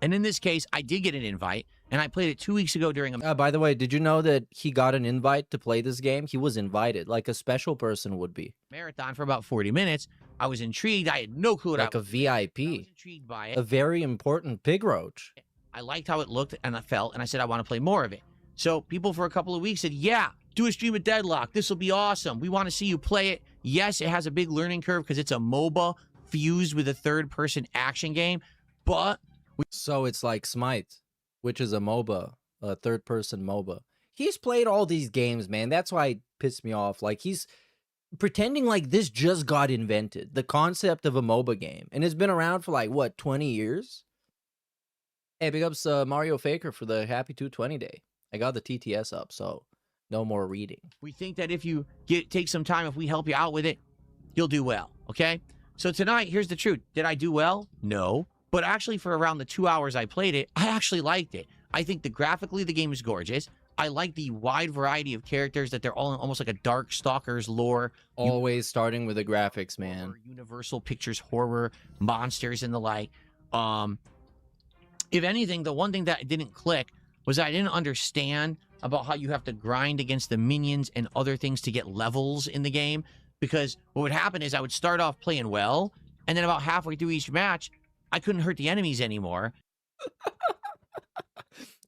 And in this case, I did get an invite, and I played it 2 weeks ago during a... By the way, did you know that he got an invite to play this game? He was invited, like a special person would be. marathon for about 40 minutes. I was intrigued. I had no clue what Like a VIP. I was intrigued by it. A very important pig roach. I liked how it looked and I felt, and I said I want to play more of it. So people for a couple of weeks said, yeah, do a stream of Deadlock. This will be awesome. We want to see you play it. Yes, it has a big learning curve because it's a MOBA fused with a third-person action game, but... So it's like Smite, which is a MOBA, a third-person MOBA. He's played all these games, man. That's why it pissed me off. Like, he's pretending like this just got invented. The concept of a MOBA game. And it's been around for like, what, 20 years? Hey, big ups Mario Faker for the Happy 220 day. I got the TTS up, so no more reading. We think that if you take some time, if we help you out with it, you'll do well, okay? So tonight, here's the truth. Did I do well? No. But actually, for around the 2 hours I played it, I actually liked it. I think that graphically, the game is gorgeous. I like the wide variety of characters, that they're all almost like a Dark Stalkers lore. Always starting with the graphics, man. Universal Pictures horror, monsters, and the like. If anything, the one thing that didn't click was I didn't understand about how you have to grind against the minions and other things to get levels in the game. Because what would happen is I would start off playing well, and then about halfway through each match, I couldn't hurt the enemies anymore.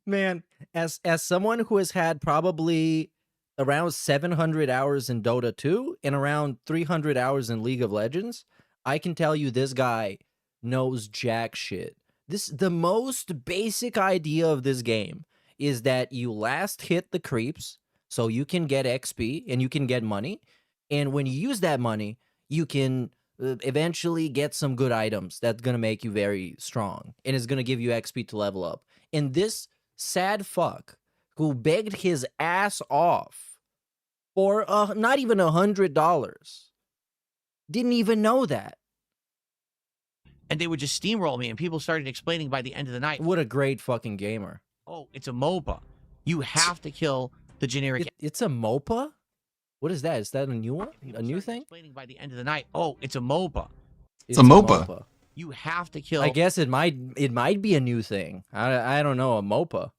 Man, as someone who has had probably around 700 hours in Dota 2 and around 300 hours in League of Legends, I can tell you this guy knows jack shit. The most basic idea of this game is that you last hit the creeps so you can get XP and you can get money. And when you use that money, you can eventually get some good items that's going to make you very strong and is going to give you XP to level up. And this sad fuck who begged his ass off for not even $100 didn't even know that. And they would just steamroll me, and people started explaining by the end of the night. What a great fucking gamer. Oh, it's a MOBA. You have to kill the generic. It's a MOBA? What is that? Is that a new one? A new thing? Explaining by the end of the night. Oh, it's a MOBA. It's a MOBA. You have to kill. I guess it might be a new thing. I don't know, a MOBA.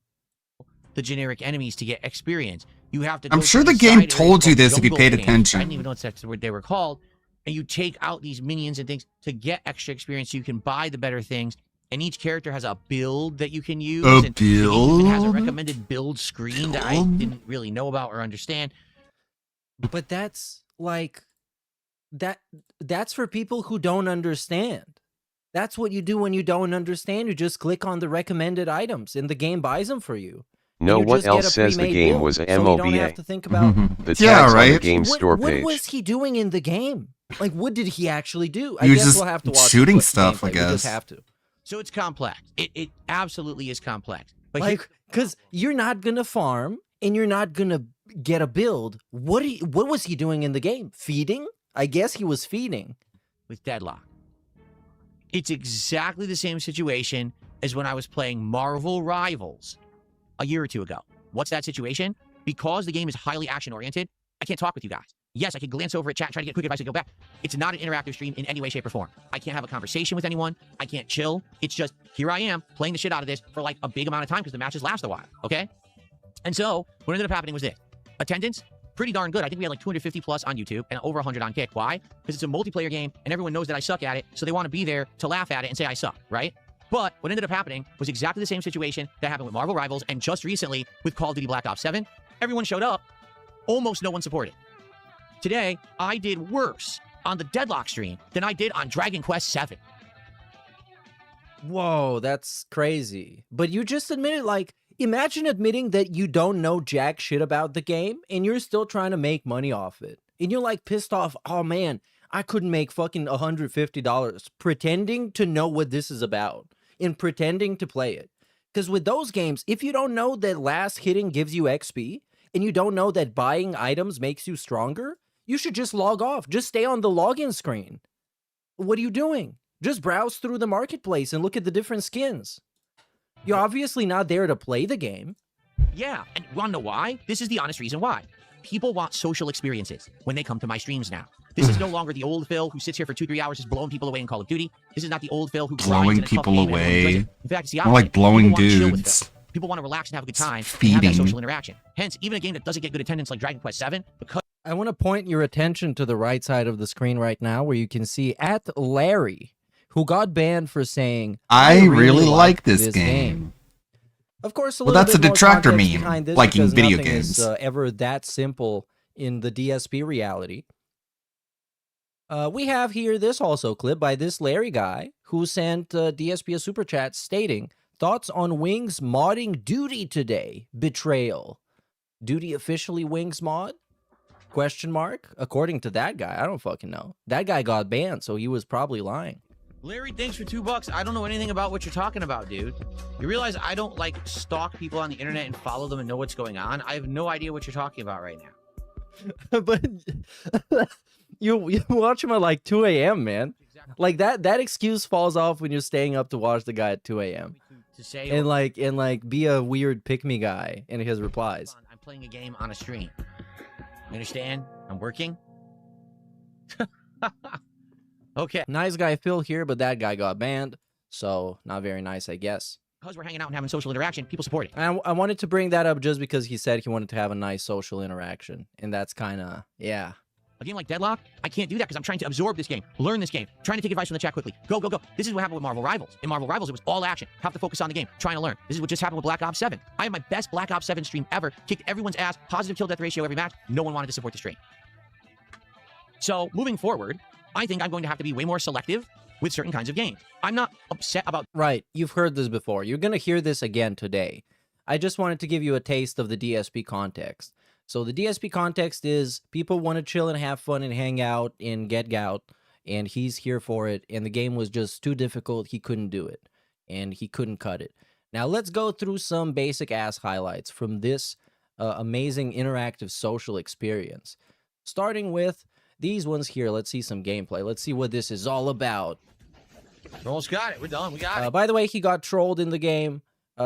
The generic enemies to get experience. You have to. I'm go sure to the these game side told areas you called this if you jungle paid camps. attention. I didn't even know that's what they were called. And you take out these minions and things to get extra experience so you can buy the better things. And each character has a build that you can use. A and build? It even has a recommended build screen that I didn't really know about or understand. But that's like that's for people who don't understand. That's what you do when you don't understand. You just click on the recommended items and the game buys them for you. No, You what just get else a says the pre-made game build, was a so you don't have MOBA? to think about The Yeah, tags on the right. game store what page. was he doing in the game? Like, what did he actually do? I He was guess just we'll have to watch shooting the stuff, I gameplay. We just guess. have to. So it's complex. It absolutely is complex. But Like, because you're not gonna farm and you're not gonna get a build. What was he doing in the game? Feeding? I guess he was feeding. with Deadlock. It's exactly the same situation as when I was playing Marvel Rivals a year or two ago. What's that situation? Because the game is highly action-oriented, I can't talk with you guys. Yes, I can glance over at chat, try to get quick advice and go back. It's not an interactive stream in any way, shape, or form. I can't have a conversation with anyone. I can't chill. It's just, here I am, playing the shit out of this for like a big amount of time because the matches last a while, okay? And so, what ended up happening was this. Attendance, pretty darn good. I think we had like 250 plus on YouTube and over 100 on Kick. Why? Because it's a multiplayer game and everyone knows that I suck at it, so they want to be there to laugh at it and say I suck, right? But what ended up happening was exactly the same situation that happened with Marvel Rivals and just recently with Call of Duty Black Ops 7. Everyone showed up. Almost no one supported. Today, I did worse on the Deadlock stream than I did on Dragon Quest 7. Whoa, that's crazy. But you just admitted, like, imagine admitting that you don't know jack shit about the game and you're still trying to make money off it. And you're like pissed off, oh man, I couldn't make fucking $150 pretending to know what this is about and pretending to play it. Because with those games, if you don't know that last hitting gives you XP and you don't know that buying items makes you stronger, you should just log off. Just stay on the login screen. What are you doing? Just browse through the marketplace and look at the different skins. You're obviously not there to play the game. Yeah, and you wanna know why? This is the honest reason why. People want social experiences when they come to my streams now. This is no longer the old Phil who sits here for 2-3 hours just blowing people away in Call of Duty. This is not the old Phil who Blowing grinds in a tough people game and everyone enjoys away. it. In fact, it's the More opposite. like blowing People wanna chill with dudes. Phil. People want to relax and have a good time and have Feeding. that social interaction. Hence, even a game that doesn't get good attendance like Dragon Quest 7, because I want to point your attention to the right side of the screen right now where you can see at Larry, who got banned for saying, I really like this game. Of course, a Well, little that's bit a more detractor context meme, behind this liking because video nothing games. is ever that simple in the DSP reality. We have here this also clip by this Larry guy who sent DSP a super chat stating, thoughts on Wings modding Duty today? Betrayal. Duty officially Wings mod? Question mark? According to that guy, I don't fucking know. That guy got banned, so he was probably lying. Larry, thanks for $2. I don't know anything about what you're talking about, dude. You realize I don't like stalk people on the internet and follow them and know what's going on? I have no idea what you're talking about right now. But you watch him at like 2 a.m., man. Like that excuse falls off when you're staying up to watch the guy at 2 a.m. To say And like be a weird pick-me guy in his replies. I'm playing a game on a stream. You understand? I'm working. Okay. Nice guy Phil here, but that guy got banned. So not very nice, I guess. Because we're hanging out and having social interaction, people support it. And I wanted to bring that up just because he said he wanted to have a nice social interaction. And that's kind of, yeah. A game like Deadlock, I can't do that because I'm trying to absorb this game, learn this game, trying to take advice from the chat quickly. Go, go, go. This is what happened with Marvel Rivals. In Marvel Rivals, it was all action. Have to focus on the game, trying to learn. This is what just happened with Black Ops 7. I had my best Black Ops 7 stream ever, kicked everyone's ass, positive kill death ratio every match. No one wanted to support the stream. So moving forward, I think I'm going to have to be way more selective with certain kinds of games. I'm not upset about... Right, you've heard this before. You're going to hear this again today. I just wanted to give you a taste of the DSP context. So the DSP context is people want to chill and have fun and hang out and get gout, and he's here for it, and the game was just too difficult. He couldn't do it, and he couldn't cut it. Now let's go through some basic ass highlights from this amazing interactive social experience. Starting with these ones here. Let's see some gameplay. Let's see what this is all about. Almost got it. We're done. We got it. By the way, he got trolled in the game.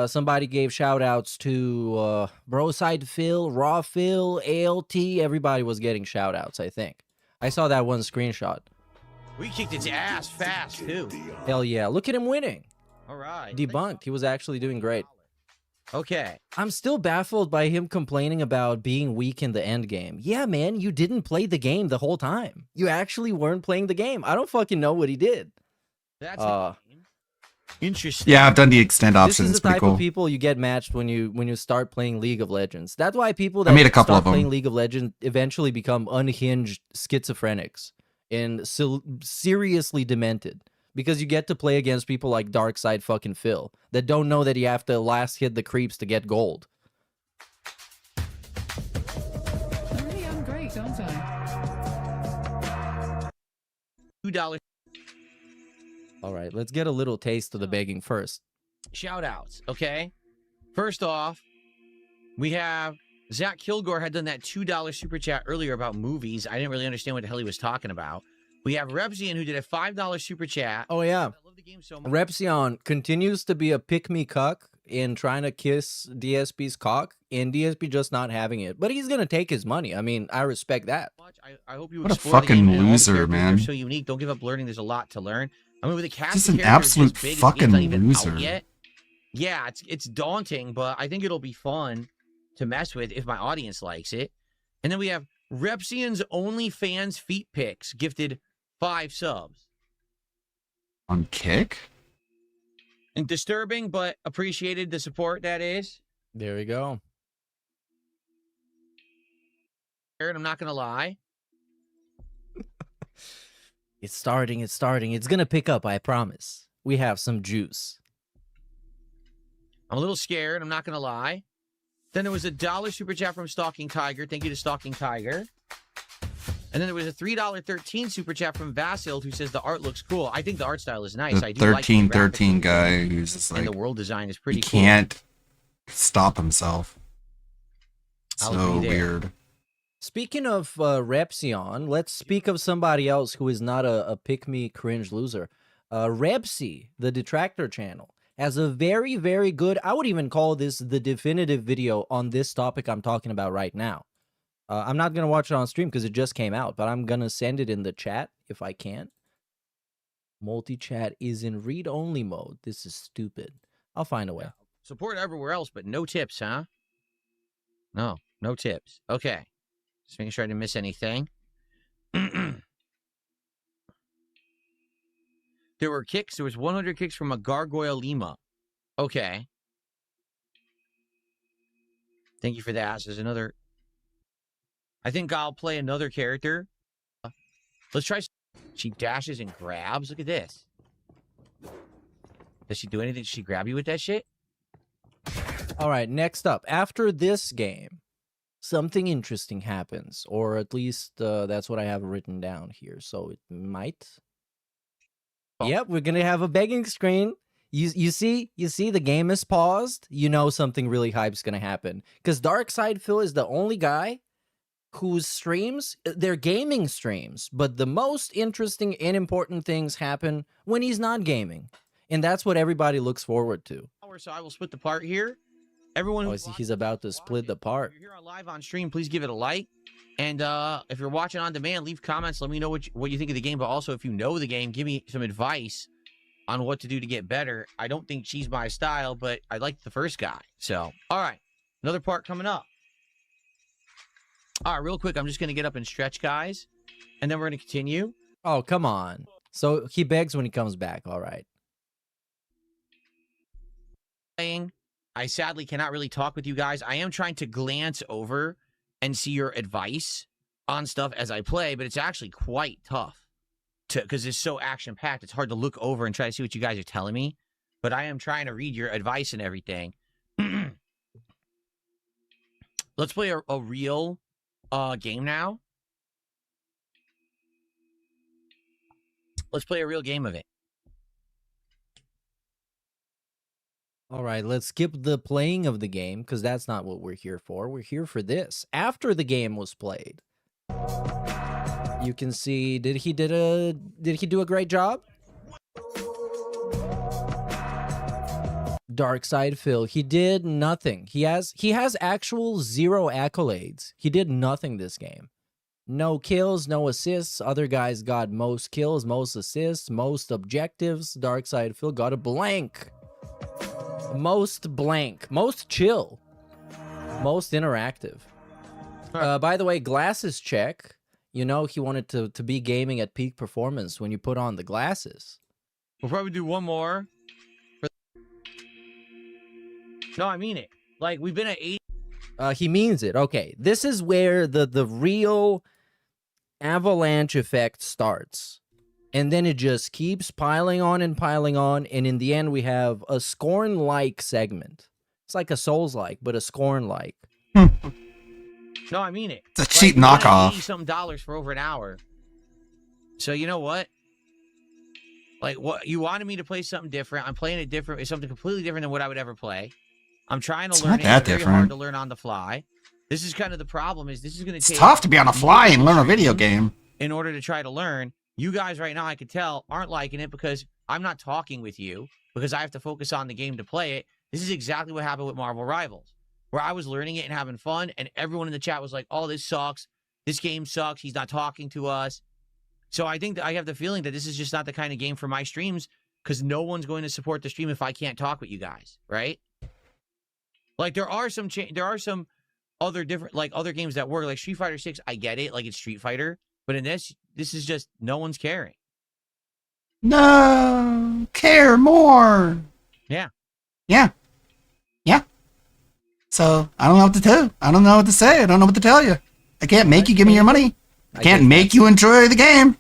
Somebody gave shout-outs to Broside Phil, Raw Phil, ALT. Everybody was getting shout-outs, I think. I saw that one screenshot. We kicked its ass fast, too. Hell yeah. Look at him winning. All right. Debunked. He was actually doing great. Okay. I'm still baffled by him complaining about being weak in the end game. Yeah, man, you didn't play the game the whole time. You actually weren't playing the game. I don't fucking know what he did. That's interesting. Yeah, I've done the extend option. This is It's the pretty type cool. of people you get matched when you start playing League of Legends. That's why people that I made a couple start of them. playing League of Legends eventually become unhinged schizophrenics and seriously demented. Because you get to play against people like Darkside fucking Phil that don't know that you have to last hit the creeps to get gold. Hey, I'm great, don't I? $2. All right, let's get a little taste of the begging first. Shout-outs, okay? First off, we have Zach Kilgore had done that $2 super chat earlier about movies. I didn't really understand what the hell he was talking about. We have Repzion, who did a $5 super chat. Oh, yeah. I love the game so much. Repzion continues to be a pick-me cuck in trying to kiss DSP's cock, and DSP just not having it. But he's going to take his money. I mean, I respect that. I hope you What a explore the game. fucking All the loser, characters man. are so unique. Don't give up learning. There's a lot to learn. I mean, with the cast Just of an characters absolute this big, and the fucking game's not even out loser. yet. Yeah, it's daunting, but I think it'll be fun to mess with if my audience likes it. And then we have Repzion's OnlyFans feet pics gifted 5 subs. On Kick? And disturbing, but appreciated the support, that is. There we go. I'm not going to lie. It's starting. It's starting. It's going to pick up, I promise. We have some juice. I'm a little scared. I'm not going to lie. Then there was a $1 super chat from Stalking Tiger. Thank you to Stalking Tiger. And then there was a $3.13 super chat from Vasil who says the art looks cool. I think the art style is nice. The I do like the 1313 graphics guy who's just and like, the world design is pretty he cool. can't stop himself. I'll So be there. weird. Speaking of Repzion, let's speak of somebody else who is not a pick-me cringe loser. Repsi, the Detractor channel, has a very, very good, I would even call this the definitive video on this topic I'm talking about right now. I'm not going to watch it on stream because it just came out, but I'm going to send it in the chat if I can. Multi-chat is in read-only mode. This is stupid. I'll find a way. Support everywhere else, but no tips, huh? No, no tips. Okay. Just making sure I didn't miss anything. There were kicks. There was 100 kicks from a Gargoyle Lima. Okay. Thank you for that. So there's another... I think I'll play another character. Let's try... She dashes and grabs. Look at this. Does she do anything? Does she grab you with that shit? All right, next up. After this game, something interesting happens, or at least that's what I have written down here. So it might. Yep, we're gonna have a begging screen. You see the game is paused. You know something really hype's gonna happen because Darkside Phil is the only guy whose streams, they're gaming streams, but the most interesting and important things happen when he's not gaming, and that's what everybody looks forward to. So I will split the part here. Everyone, he's about to split the part. If you're here on live on stream, please give it a like. And if you're watching on demand, leave comments. Let me know what you think of the game. But also, if you know the game, give me some advice on what to do to get better. I don't think she's my style, but I like the first guy. So, all right. Another part coming up. All right, real quick. I'm just going to get up and stretch, guys. and then we're gonna continue. Oh, come on. So he begs when he comes back. All right. I sadly cannot really talk with you guys. I am trying to glance over and see your advice on stuff as I play, but it's actually quite tough because it's so action-packed. It's hard to look over and try to see what you guys are telling me, but I am trying to read your advice and everything. Let's play a real game now. Let's play a real game of it. All right, let's skip the playing of the game because that's not what we're here for. We're here for this. After the game was played, you can see did he do a great job? Dark Side Phil, he did nothing. He has actual 0 accolades. He did nothing this game. No kills, no assists. Other guys got most kills, most assists, most objectives. Dark Side Phil got a blank. Most blank, most chill, most interactive. By the way, glasses check. You know he wanted to be gaming at peak performance when you put on the glasses. We'll probably do one more. No, I mean it. Like, we've been at 8. He means it. Okay, this is where the real avalanche effect starts. And then it just keeps piling on, and in the end we have a Scorn-like segment. It's like a Souls-like, but a Scorn-like. No, I mean it. It's a cheap knockoff. $80-something for over an hour. So you know what? Like, what you wanted me to play something different. I'm playing it different. It's something completely different than what I would ever play. I'm trying to learn it. It's very hard to learn on the fly. This is kind of the problem. Is this is going to take? It's tough to be on the fly and learn a video game. In order to try to learn. You guys right now, I could tell, aren't liking it because I'm not talking with you because I have to focus on the game to play it. This is exactly what happened with Marvel Rivals, where I was learning it and having fun, and everyone in the chat was like, oh, this sucks. This game sucks. He's not talking to us. So I think that I have the feeling that this is just not the kind of game for my streams because no one's going to support the stream if I can't talk with you guys, right? Like, there are some other different, like, other games that work. Like Street Fighter 6, I get it. Like, it's Street Fighter. But in this is just no one's caring. No, care more. Yeah. Yeah. Yeah. So, I don't know what to do. I don't know what to say. I don't know what to tell you. I can't make you give me your money. I can't make you enjoy the game.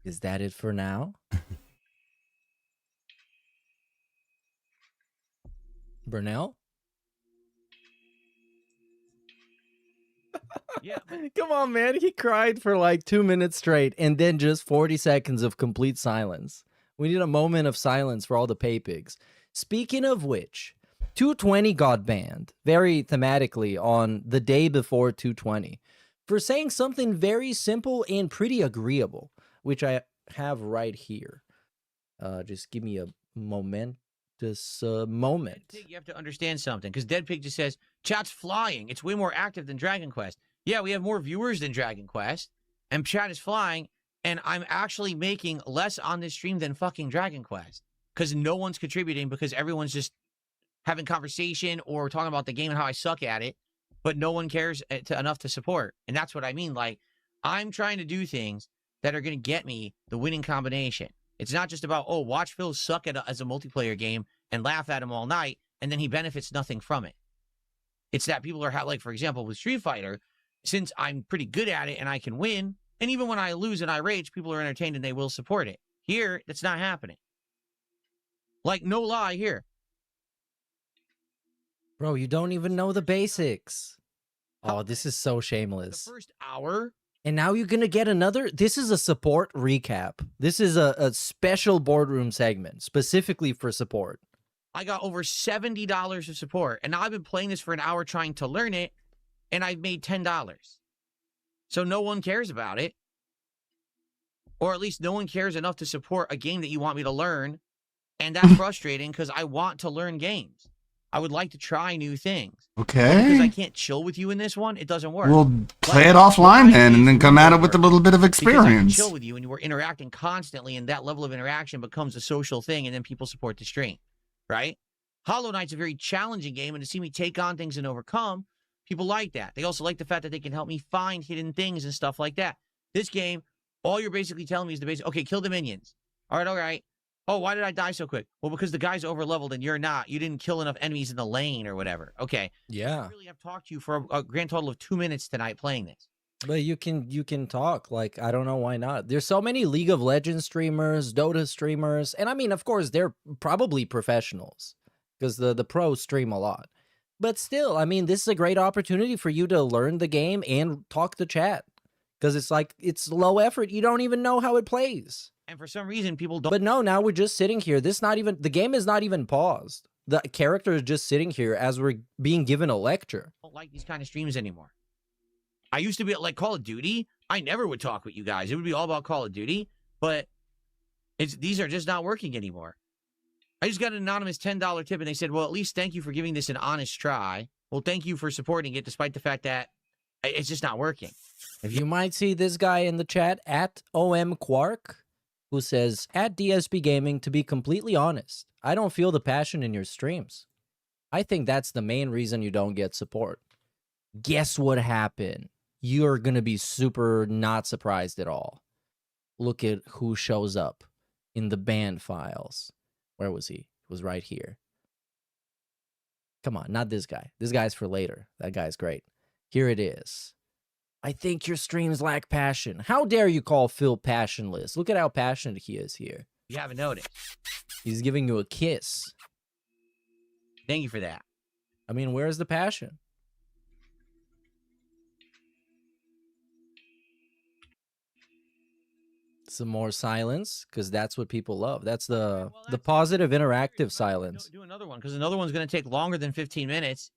Is that it for now? Burnell? Yeah. Come on, man. He cried for like 2 minutes straight and then just 40 seconds of complete silence. We need a moment of silence for all the pay pigs. Speaking of which, 220 got banned very thematically on the day before 220 for saying something very simple and pretty agreeable, which I have right here. Just give me a moment. Moment. You have to understand something because Dead Pig just says chat's flying. It's way more active than Dragon Quest. Yeah, we have more viewers than Dragon Quest, and chat is flying, and I'm actually making less on this stream than fucking Dragon Quest because no one's contributing because everyone's just having conversation or talking about the game and how I suck at it, but no one cares enough to support. And that's what I mean. Like, I'm trying to do things that are going to get me the winning combination. It's not just about, oh, watch Phil suck as a multiplayer game and laugh at him all night, and then he benefits nothing from it. It's that people are, like, for example, with Street Fighter, since I'm pretty good at it and I can win, and even when I lose and I rage, people are entertained and they will support it. Here, that's not happening. Like, no lie here. Bro, you don't even know the basics. Oh, this is so shameless. The first hour. And now you're going to get another. This is a support recap. This is a special boardroom segment specifically for support. I got over $70 of support. And now I've been playing this for an hour trying to learn it. And I've made $10. So no one cares about it. Or at least no one cares enough to support a game that you want me to learn. And that's frustrating because I want to learn games. I would like to try new things. Okay. But because I can't chill with you in this one, it doesn't work. We'll play it offline then and then come at it with a little bit of experience. Because I can chill with you and you were interacting constantly, and that level of interaction becomes a social thing, and then people support the stream, right? Hollow Knight's a very challenging game, and to see me take on things and overcome, people like that. They also like the fact that they can help me find hidden things and stuff like that. This game, all you're basically telling me is the basic. Okay, kill the minions. All right. Oh, why did I die so quick? Well, because the guy's overleveled and you're not. You didn't kill enough enemies in the lane or whatever. Okay. Yeah. I really have talked to you for a grand total of 2 minutes tonight playing this. But you can talk. Like, I don't know why not. There's so many League of Legends streamers, Dota streamers, and I mean, of course, they're probably professionals because the pros stream a lot. But still, I mean, this is a great opportunity for you to learn the game and talk to chat because it's like it's low effort. You don't even know how it plays. And for some reason, people don't. But no, now we're just sitting here. The game is not even paused. The character is just sitting here as we're being given a lecture. Don't like these kind of streams anymore. I used to be like Call of Duty. I never would talk with you guys. It would be all about Call of Duty, but these are just not working anymore. I just got an anonymous $10 tip, and they said, well, at least thank you for giving this an honest try. Well, thank you for supporting it, despite the fact that it's just not working. You might see this guy in the chat, at OMQuark, who says, at DSP Gaming, to be completely honest, I don't feel the passion in your streams. I think that's the main reason you don't get support. Guess what happened? You're going to be super not surprised at all. Look at who shows up in the band files. Where was he? He was right here. Come on, not this guy. This guy's for later. That guy's great. Here it is. I think your streams lack passion. How dare you call Phil passionless? Look at how passionate he is here. You haven't noticed. He's giving you a kiss. Thank you for that. I mean, where's the passion? Some more silence, because that's what people love. That's the positive interactive silence. Do another one, because another one's going to take longer than 15 minutes,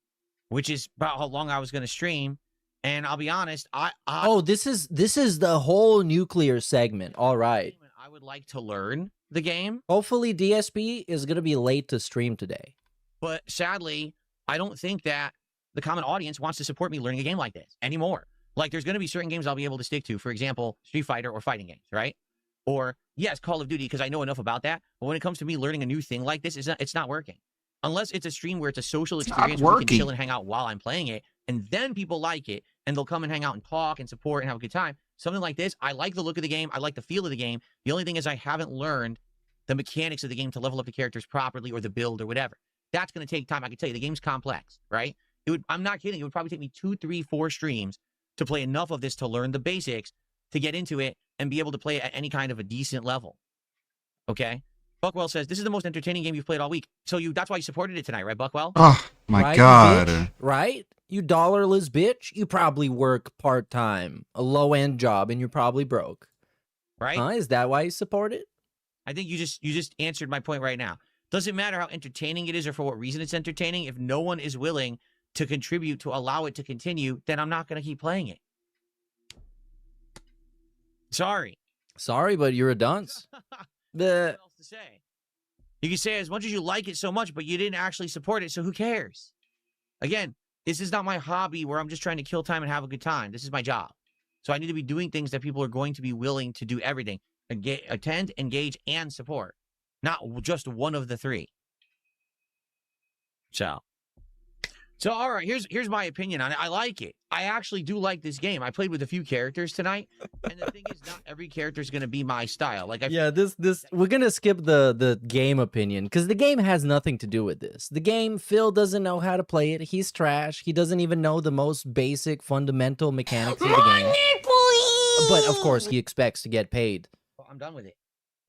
which is about how long I was going to stream. And I'll be honest, oh, this is the whole nuclear segment. All right. I would like to learn the game. Hopefully DSP is going to be late to stream today. But sadly, I don't think that the common audience wants to support me learning a game like this anymore. Like, there's going to be certain games I'll be able to stick to. For example, Street Fighter or fighting games, right? Or, yes, Call of Duty, because I know enough about that. But when it comes to me learning a new thing like this, it's not working. Unless it's a stream where it's a social experience where we can chill and hang out while I'm playing it, and then people like it, and they'll come and hang out and talk and support and have a good time. Something like this, I like the look of the game. I like the feel of the game. The only thing is I haven't learned the mechanics of the game to level up the characters properly or the build or whatever. That's going to take time. I can tell you, the game's complex, right? I'm not kidding. It would probably take me 2, 3, 4 streams to play enough of this to learn the basics, to get into it, and be able to play it at any kind of a decent level. Okay? Buckwell says, this is the most entertaining game you've played all week. So that's why you supported it tonight, right, Buckwell? Oh, my right, God. Bitch? Right? You dollarless bitch? You probably work part-time, a low-end job, and you're probably broke. Right? Huh? Is that why you support it? I think you just answered my point right now. Doesn't matter how entertaining it is or for what reason it's entertaining. If no one is willing to contribute to allow it to continue, then I'm not going to keep playing it. Sorry, but you're a dunce. What else to say? You can say as much as you like it so much, but you didn't actually support it, so who cares? Again, this is not my hobby where I'm just trying to kill time and have a good time. This is my job. So I need to be doing things that people are going to be willing to do everything. Attend, engage, and support. Not just one of the three. So all right, here's my opinion on it. I like it. I actually do like this game. I played with a few characters tonight, and the thing is, not every character is going to be my style. Like, this we're gonna skip the game opinion because the game has nothing to do with this. The game, Phil doesn't know how to play it. He's trash. He doesn't even know the most basic fundamental mechanics of the game. But of course, he expects to get paid. Well, I'm done with it.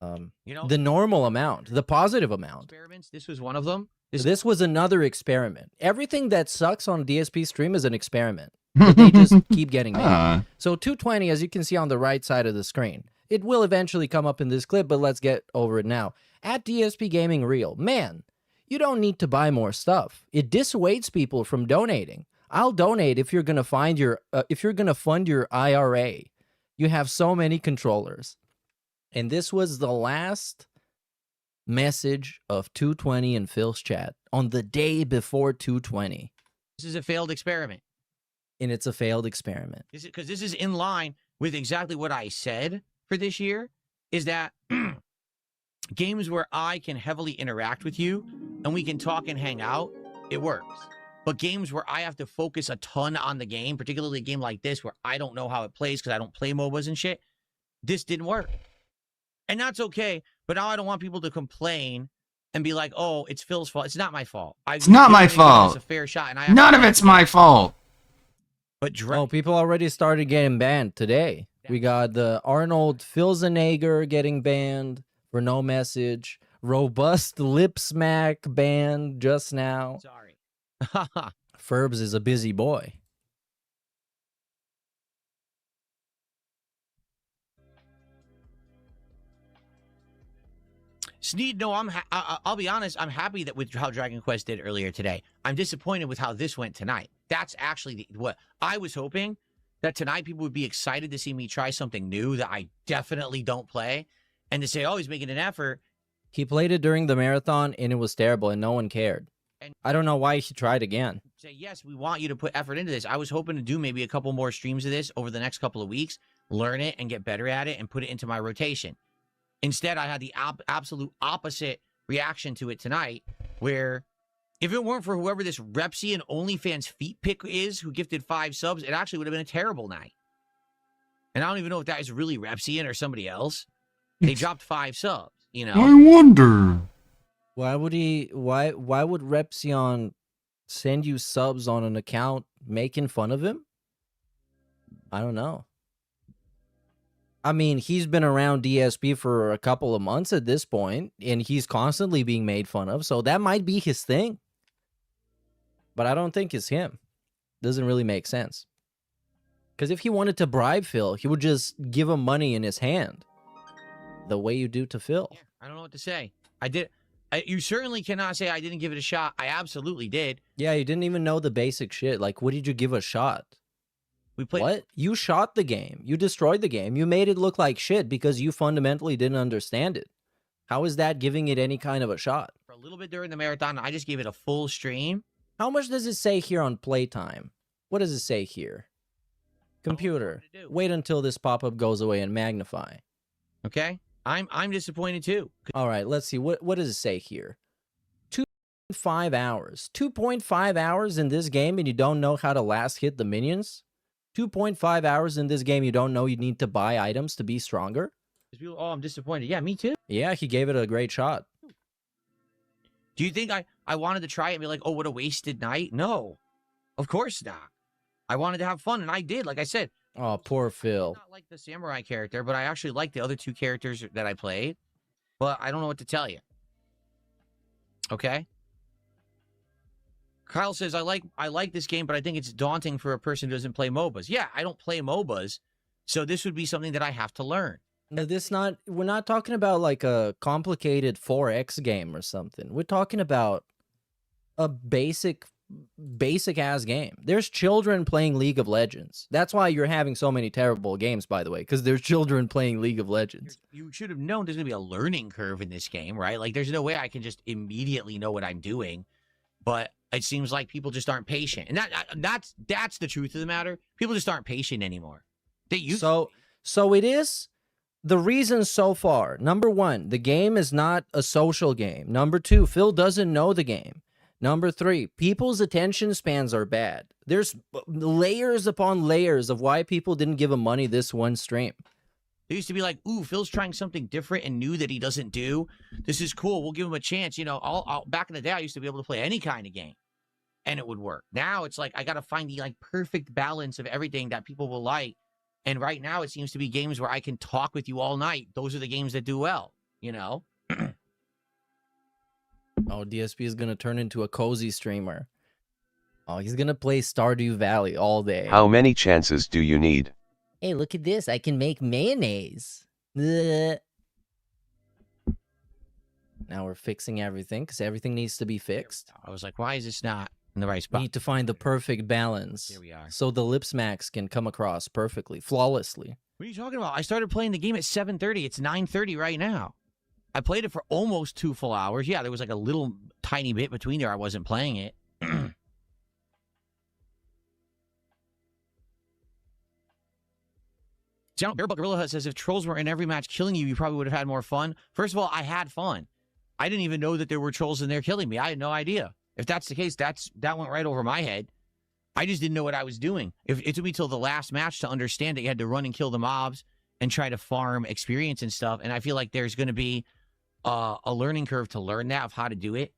The normal amount, the positive amount. Experiments. This was one of them. This was another experiment. Everything that sucks on DSP stream is an experiment. But they just keep getting made. So 220, as you can see on the right side of the screen, it will eventually come up in this clip, but let's get over it now. At DSP Gaming Real, man, you don't need to buy more stuff. It dissuades people from donating. I'll donate if you're gonna fund your IRA. You have so many controllers. And this was the last message of 220 in Phil's chat on the day before 220. This is a failed experiment. And it's a failed experiment. Because this is in line with exactly what I said for this year, is that games where I can heavily interact with you and we can talk and hang out, it works. But games where I have to focus a ton on the game, particularly a game like this where I don't know how it plays because I don't play MOBAs and shit, this didn't work. And that's okay. But now I don't want people to complain and be like, "Oh, it's Phil's fault." It's not my fault. It's not my It's fault. a fair shot, and I have None to of it's my fault. But people already started getting banned today. We got the Arnold Filzenager getting banned for no message. Robust Lip Smack banned just now. Sorry. Ferbs is a busy boy. Sneed, no, I'll be honest. I'm happy that with how Dragon Quest did earlier today. I'm disappointed with how this went tonight. That's actually what I was hoping, that tonight people would be excited to see me try something new that I definitely don't play, and to say, "Oh, he's making an effort." He played it during the marathon and it was terrible and no one cared. And I don't know why he tried again. Say, yes, we want you to put effort into this. I was hoping to do maybe a couple more streams of this over the next couple of weeks, learn it and get better at it and put it into my rotation. Instead, I had the absolute opposite reaction to it tonight, where if it weren't for whoever this Repsy and OnlyFans feet pick is who gifted 5 subs, it actually would have been a terrible night. And I don't even know if that is really Repsian or somebody else. They dropped 5 subs, you know. I wonder. Why would Repsion send you subs on an account making fun of him? I don't know. I mean, he's been around DSP for a couple of months at this point, and he's constantly being made fun of, so that might be his thing. But I don't think it's him. Doesn't really make sense. Because if he wanted to bribe Phil, he would just give him money in his hand. The way you do to Phil. Yeah, I don't know what to say. You certainly cannot say I didn't give it a shot. I absolutely did. Yeah, you didn't even know the basic shit. Like, what did you give a shot? We played. What? You shot the game. You destroyed the game. You made it look like shit because you fundamentally didn't understand it. How is that giving it any kind of a shot? For a little bit during the marathon, I just gave it a full stream. How much does it say here on playtime? What does it say here? Computer, wait until this pop-up goes away and magnify. Okay? I'm disappointed too. All right, let's see. What does it say here? 2.5 hours. 2.5 hours in this game and you don't know how to last hit the minions? 2.5 hours in this game you don't know you need to buy items to be stronger? People, oh, I'm disappointed. Yeah, me too. Yeah, he gave it a great shot. Do you think I wanted to try it and be like, oh, what a wasted night? No, of course not. I wanted to have fun, and I did, like I said. Oh, poor Phil. I not like the samurai character, but I actually like the other 2 characters that I played. But I don't know what to tell you. Okay? Kyle says, I like this game, but I think it's daunting for a person who doesn't play MOBAs. Yeah, I don't play MOBAs, so this would be something that I have to learn. No, we're not talking about like a complicated 4X game or something. We're talking about a basic ass game. There's children playing League of Legends. That's why you're having so many terrible games, by the way, because there's children playing League of Legends. You should have known there's going to be a learning curve in this game, right? Like, there's no way I can just immediately know what I'm doing, but it seems like people just aren't patient. And that's the truth of the matter. People just aren't patient anymore. They used to be. So it is the reason so far. Number 1, the game is not a social game. Number 2, Phil doesn't know the game. Number 3, people's attention spans are bad. There's layers upon layers of why people didn't give him money this one stream. They used to be like, ooh, Phil's trying something different and new that he doesn't do. This is cool. We'll give him a chance. You know, back in the day, I used to be able to play any kind of game, and it would work. Now it's like I got to find the like perfect balance of everything that people will like. And right now, it seems to be games where I can talk with you all night. Those are the games that do well, you know? Oh, DSP is going to turn into a cozy streamer. Oh, he's going to play Stardew Valley all day. How many chances do you need? Hey, look at this. I can make mayonnaise. Now we're fixing everything because everything needs to be fixed. I was like, why is this not in the right spot? We need to find the perfect balance. Here we are. So the lip smacks can come across perfectly, flawlessly. What are you talking about? I started playing the game at 7:30. It's 9:30 right now. I played it for almost 2 full hours. Yeah, there was like a little tiny bit between there. I wasn't playing it. Bearbuck Gorilla says, if trolls were in every match killing you, you probably would have had more fun. First of all, I had fun. I didn't even know that there were trolls in there killing me. I had no idea. If that's the case, that went right over my head. I just didn't know what I was doing. If it took me till the last match to understand that you had to run and kill the mobs and try to farm experience and stuff. And I feel like there's going to be a learning curve to learn that of how to do it.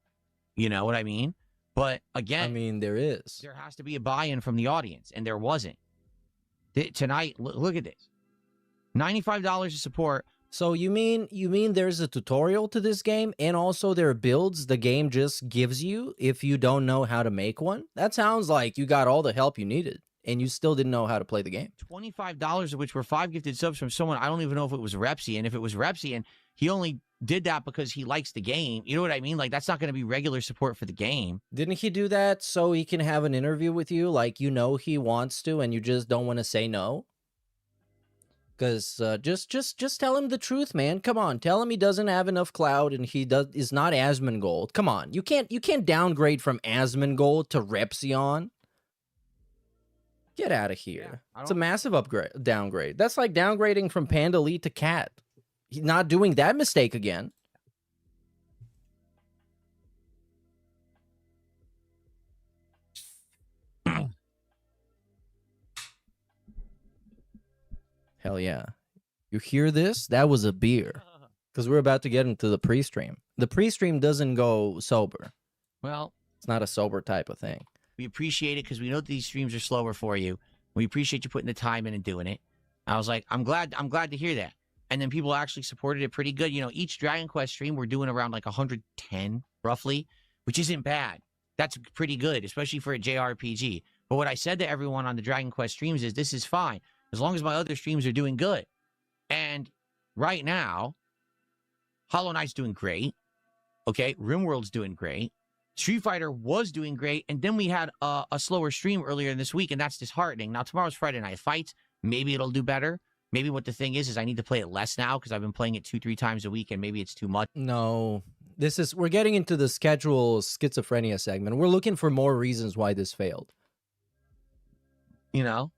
You know what I mean? But again, I mean, there is. There has to be a buy-in from the audience, and there wasn't. Tonight, look at this. $95 of support. So you mean there's a tutorial to this game, and also there are builds the game just gives you if you don't know how to make one? That sounds like you got all the help you needed, and you still didn't know how to play the game. $25 of which were 5 gifted subs from someone. I don't even know if it was Repsy, and if it was Repsy, and he only did that because he likes the game. You know what I mean? Like, that's not going to be regular support for the game. Didn't he do that so he can have an interview with you? Like, you know he wants to, and you just don't want to say no? Because just tell him the truth, man. Come on, tell him he doesn't have enough clout and he is not Asmongold. Come on, you can't downgrade from Asmongold to Repsion. Get out of here. It's a massive downgrade. That's like downgrading from Panda Elite to Cat. He's not doing that mistake again. Hell yeah. You hear this? That was a beer. Because we're about to get into the pre-stream. The pre-stream doesn't go sober. Well, it's not a sober type of thing. We appreciate it because we know that these streams are slower for you. We appreciate you putting the time in and doing it. I was like, I'm glad to hear that. And then people actually supported it pretty good. You know, each Dragon Quest stream, we're doing around like 110, roughly, which isn't bad. That's pretty good, especially for a JRPG. But what I said to everyone on the Dragon Quest streams is, this is fine, as long as my other streams are doing good. And right now, Hollow Knight's doing great. Okay, RimWorld's doing great. Street Fighter was doing great. And then we had a slower stream earlier this week, and that's disheartening. Now, tomorrow's Friday Night Fights. Maybe it'll do better. Maybe what the thing is I need to play it less now because I've been playing it 2-3 times a week, and maybe it's too much. No, we're getting into the schedule schizophrenia segment. We're looking for more reasons why this failed. You know?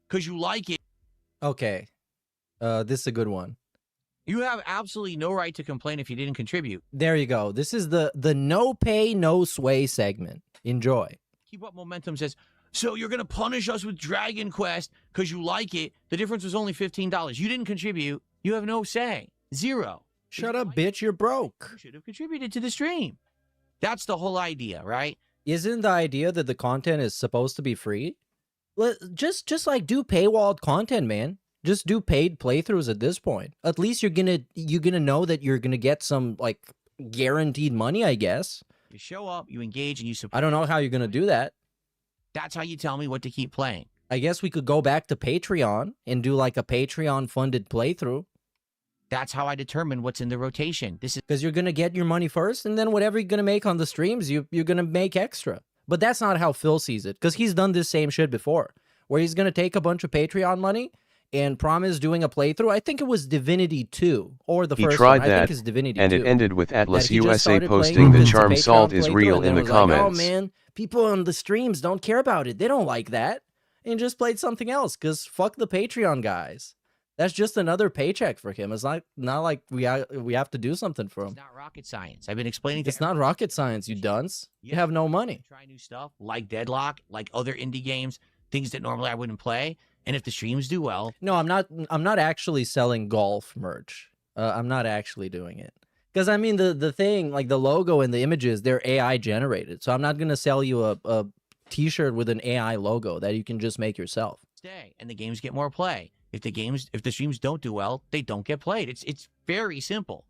Because you like it. Okay. This is a good one. You have absolutely no right to complain if you didn't contribute. There you go. This is the no pay, no sway segment. Enjoy. Keep Up Momentum says, so you're going to punish us with Dragon Quest because you like it. The difference was only $15. You didn't contribute. You have no say. Zero. Shut up, bitch. You're broke. You should have contributed to the stream. That's the whole idea, right? Isn't the idea that the content is supposed to be free? Just like do paywalled content, man. Just do paid playthroughs at this point. At least you're gonna know that you're gonna get some like guaranteed money, I guess. You show up, you engage, and you support. I don't know how you're gonna do that. That's how you tell me what to keep playing. I guess we could go back to Patreon and do like a Patreon funded playthrough. That's how I determine what's in the rotation. This is because you're gonna get your money first, and then whatever you're gonna make on the streams, you're gonna make extra. But that's not how Phil sees it, because he's done this same shit before, where he's gonna take a bunch of Patreon money and promise doing a playthrough. I think it was Divinity 2 or the first tried one. that, I think it's Divinity and 2. it ended with Atlas He just USA started posting playing the the charm Patreon salt is playthrough, real and in then the was like, comments. oh man, people on the streams don't care about it. They don't like that. And just played something else, because fuck the Patreon guys. That's just another paycheck for him. It's not like we have to do something for him. It's not rocket science. I've been explaining to It's not rocket science, you dunce. You have no money. Try new stuff like Deadlock, like other indie games, things that normally I wouldn't play. And if the streams do well, no, I'm not actually selling golf merch. I'm not actually doing it, because I mean the thing, like the logo and the images, they're AI generated. So I'm not gonna sell you a T-shirt with an AI logo that you can just make yourself. stay and the games get more play. If the streams don't do well, they don't get played. It's very simple.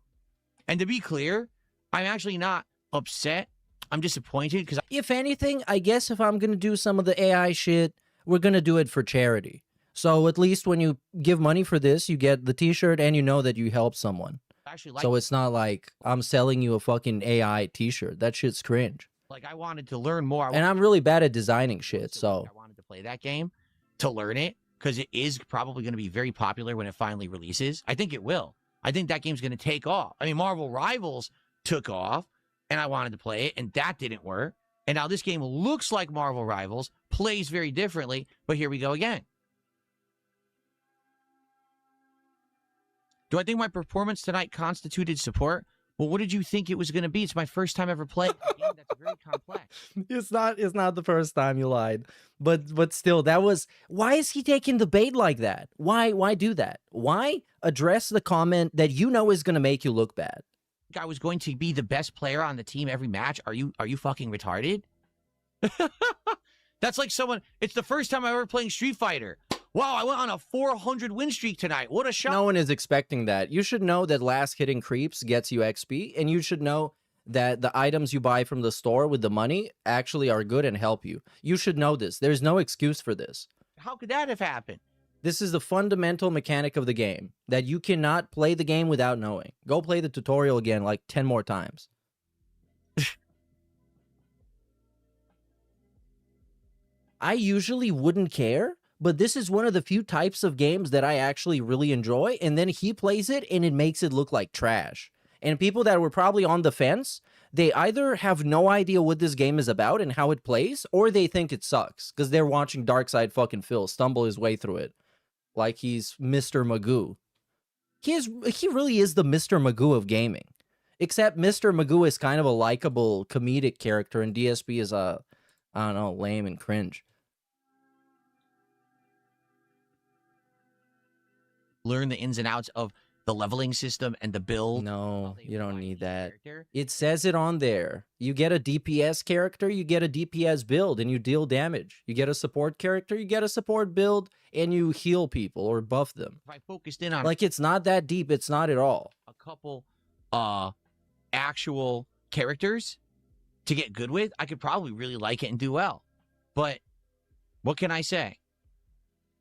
And to be clear, I'm actually not upset. I'm disappointed because if anything, I guess if I'm gonna do some of the AI shit, we're gonna do it for charity. So at least when you give money for this, you get the T-shirt and you know that you helped someone. So it's not like I'm selling you a fucking AI T-shirt. That shit's cringe. Like, I wanted to learn more. And I'm really bad at designing shit, so I wanted to play that game to learn it, because it is probably going to be very popular when it finally releases. I think it will. I think that game's going to take off. I mean, Marvel Rivals took off, and I wanted to play it, and that didn't work. And now this game looks like Marvel Rivals, plays very differently, but here we go again. Do I think my performance tonight constituted support? Well, what did you think it was going to be? It's my first time ever playing a game that's very complex. It's not the first time you lied. But still, that was, why is he taking the bait like that? Why do that? Why address the comment that you know is gonna make you look bad? I was going to be the best player on the team every match. Are you fucking retarded? That's like someone, it's the first time I'm ever playing Street Fighter. Wow, I went on a 400 win streak tonight. What a shot. No one is expecting that. You should know that last hitting creeps gets you XP, and you should know that the items you buy from the store with the money actually are good and help you. You should know this. There's no excuse for this. How could that have happened? This is the fundamental mechanic of the game, that you cannot play the game without knowing. Go play the tutorial again like 10 more times. I usually wouldn't care, but this is one of the few types of games that I actually really enjoy, and then he plays it and it makes it look like trash. And people that were probably on the fence, they either have no idea what this game is about and how it plays, or they think it sucks, because they're watching Darkside fucking Phil stumble his way through it like he's Mr. Magoo. He really is the Mr. Magoo of gaming. Except Mr. Magoo is kind of a likable comedic character, and DSP is I don't know, lame and cringe. Learn the ins and outs of the leveling system and the build. No, you don't need that. It says it on there. You get a DPS character, you get a DPS build, and you deal damage. You get a support character, you get a support build, and you heal people or buff them. If I focused in on like, it's not that deep. It's not at all. a couple actual characters to get good with, I could probably really like it and do well. But what can I say?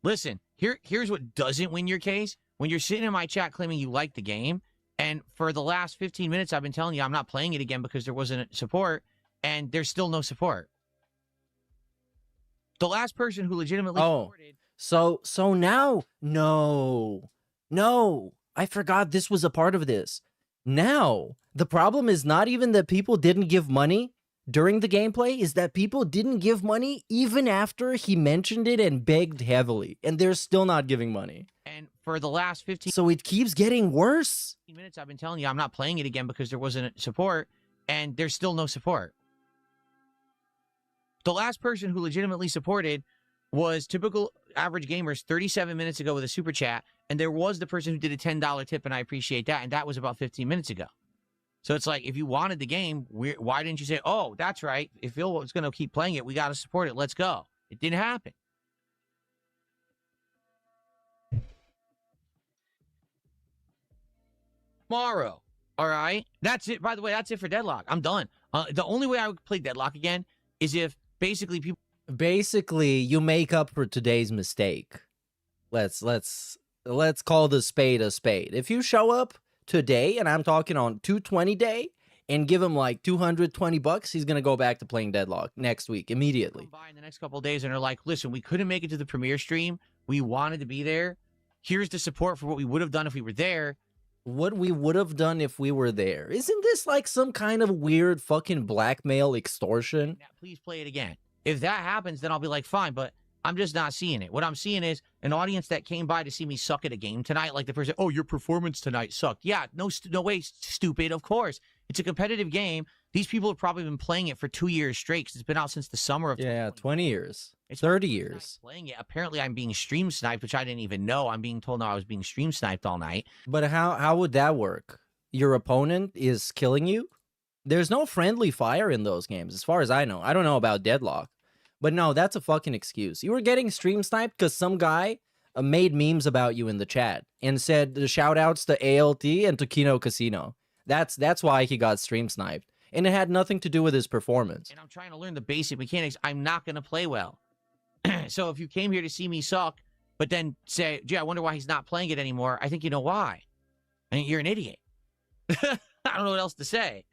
Listen, here's what doesn't win your case. When you're sitting in my chat claiming you like the game, and for the last 15 minutes I've been telling you I'm not playing it again because there wasn't support, and there's still no support. The last person who legitimately supported... So now, no, I forgot this was a part of this. Now, the problem is not even that people didn't give money during the gameplay, is that people didn't give money even after he mentioned it and begged heavily, and they're still not giving money. And for the last 15 So it keeps getting worse. minutes I've been telling you I'm not playing it again because there wasn't support, and there's still no support. The last person who legitimately supported was typical average gamers 37 minutes ago with a super chat, and there was the person who did a $10 tip, and I appreciate that, and that was about 15 minutes ago. So it's like, if you wanted the game, why didn't you say, oh, that's right, if Phil was going to keep playing it, we got to support it, let's go. It didn't happen. Tomorrow, all right? That's it. By the way, that's it for Deadlock. I'm done. The only way I would play Deadlock again is if basically people... Basically, you make up for today's mistake. Let's call the spade a spade. If you show up today, and I'm talking on 220 day, and give him like $220, he's gonna go back to playing Deadlock next week immediately. Come by in the next couple of days and are like, listen, we couldn't make it to the premiere stream. We wanted to be there. Here's the support for what we would have done if we were there. What we would have done if we were there. Isn't this like some kind of weird fucking blackmail extortion? Now, please play it again. If that happens, then I'll be like, fine, but I'm just not seeing it. What I'm seeing is an audience that came by to see me suck at a game tonight, like the person, oh, your performance tonight sucked. Yeah, no way, stupid, of course. It's a competitive game. These people have probably been playing it for 2 years straight because it's been out since the summer of 20 years. It's 30 years. Playing it. Apparently, I'm being stream sniped, which I didn't even know. I'm being told now I was being stream sniped all night. But how would that work? Your opponent is killing you? There's no friendly fire in those games, as far as I know. I don't know about Deadlock. But no, that's a fucking excuse. You were getting stream sniped because some guy made memes about you in the chat and said the shout outs to ALT and to Kino Casino. That's why he got stream sniped. And it had nothing to do with his performance. And I'm trying to learn the basic mechanics. I'm not going to play well. So if you came here to see me suck, but then say, gee, I wonder why he's not playing it anymore, I think you know why. I mean, you're an idiot. I don't know what else to say.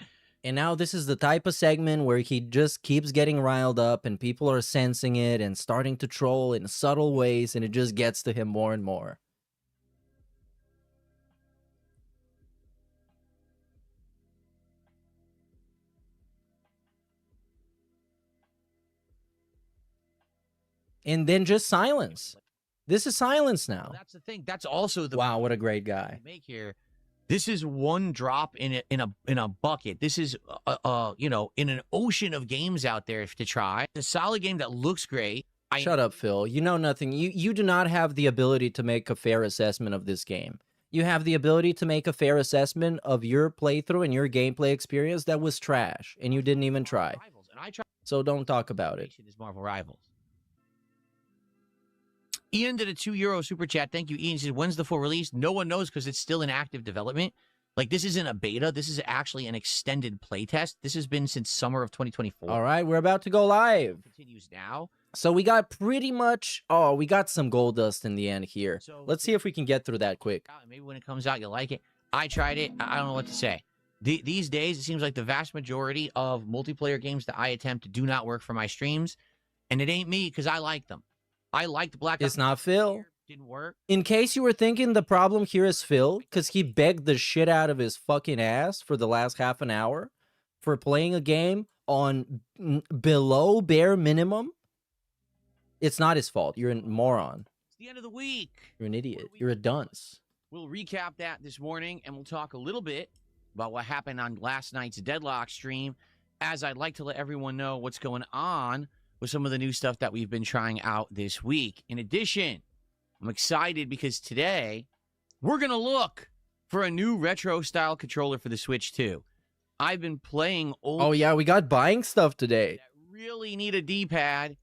And now this is the type of segment where he just keeps getting riled up and people are sensing it and starting to troll in subtle ways, and it just gets to him more and more. And then just silence. This is silence now. Well, that's the thing. That's also the wow. What a great guy. make here. This is one drop in a bucket. This is you know, in an ocean of games out there to try. It's a solid game that looks great. Shut up, Phil. You know nothing. You do not have the ability to make a fair assessment of this game. You have the ability to make a fair assessment of your playthrough and your gameplay experience that was trash, and you didn't even try. So don't talk about it. Is Marvel Rivals. Ian did a €2 super chat. Thank you, Ian. He said, when's the full release? No one knows because it's still in active development. Like, this isn't a beta. This is actually an extended playtest. This has been since summer of 2024. All right, we're about to go live. Continues now. So we got pretty much... Oh, we got some gold dust in the end here. Let's see if we can get through that quick. Maybe when it comes out, you'll like it. I tried it. I don't know what to say. These days, it seems like the vast majority of multiplayer games that I attempt do not work for my streams. And it ain't me because I like them. I liked Black Ops. It's not Phil. Didn't work. In case you were thinking the problem here is Phil, because he begged the shit out of his fucking ass for the last half an hour for playing a game on below bare minimum, it's not his fault. You're a moron. It's the end of the week. You're an idiot. You're a dunce. We'll recap that this morning, and we'll talk a little bit about what happened on last night's Deadlock stream, as I'd like to let everyone know what's going on with some of the new stuff that we've been trying out this week. In addition, I'm excited because today we're going to look for a new retro-style controller for the Switch 2. I've been playing old... Oh, yeah, we got buying stuff today. Really need a D-pad,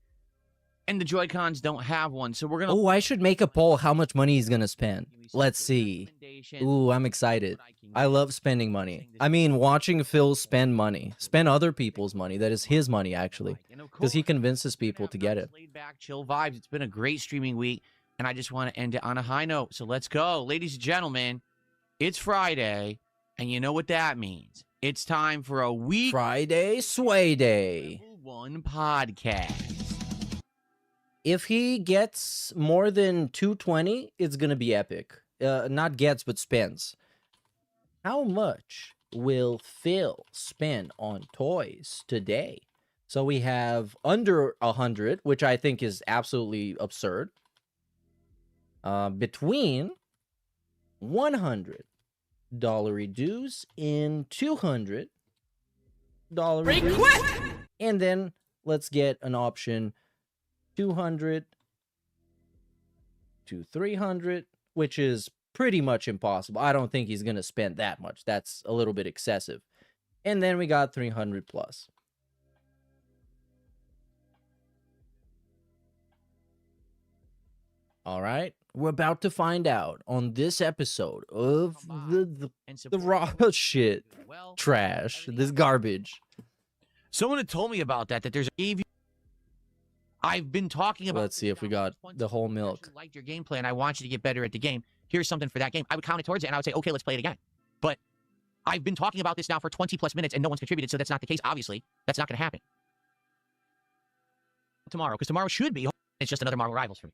and the Joy-Cons don't have one, so we're going to... Oh, I should make a poll how much money he's going to spend. Let's see. Ooh, I'm excited. I love spending money. I mean, watching Phil spend money. Spend other people's money. That is his money, actually. Because he convinces people to get it. Laid-back, chill vibes. It's been a great streaming week, and I just want to end it on a high note. So let's go. Ladies and gentlemen, it's Friday, and you know what that means. It's time for a week... Friday Sway Day. One podcast. If he gets more than 220, it's going to be epic. Not gets, but spends. How much will Phil spend on toys today? So we have under 100, which I think is absolutely absurd. Between $100 dues in $200 dues. And then let's get an option 200 to 300, which is pretty much impossible. I don't think he's going to spend that much. That's a little bit excessive. And then we got 300 plus. All right. We're about to find out on this episode of the raw shit, trash, this garbage. Someone had told me about that there's a... I've been talking about... Let's see if we got the whole milk. I liked your gameplay, and I want you to get better at the game. Here's something for that game. I would count it towards it, and I would say, okay, let's play it again. But I've been talking about this now for 20-plus minutes, and no one's contributed, so that's not the case, obviously. That's not going to happen. Tomorrow, because tomorrow should be... It's just another Marvel Rivals for me.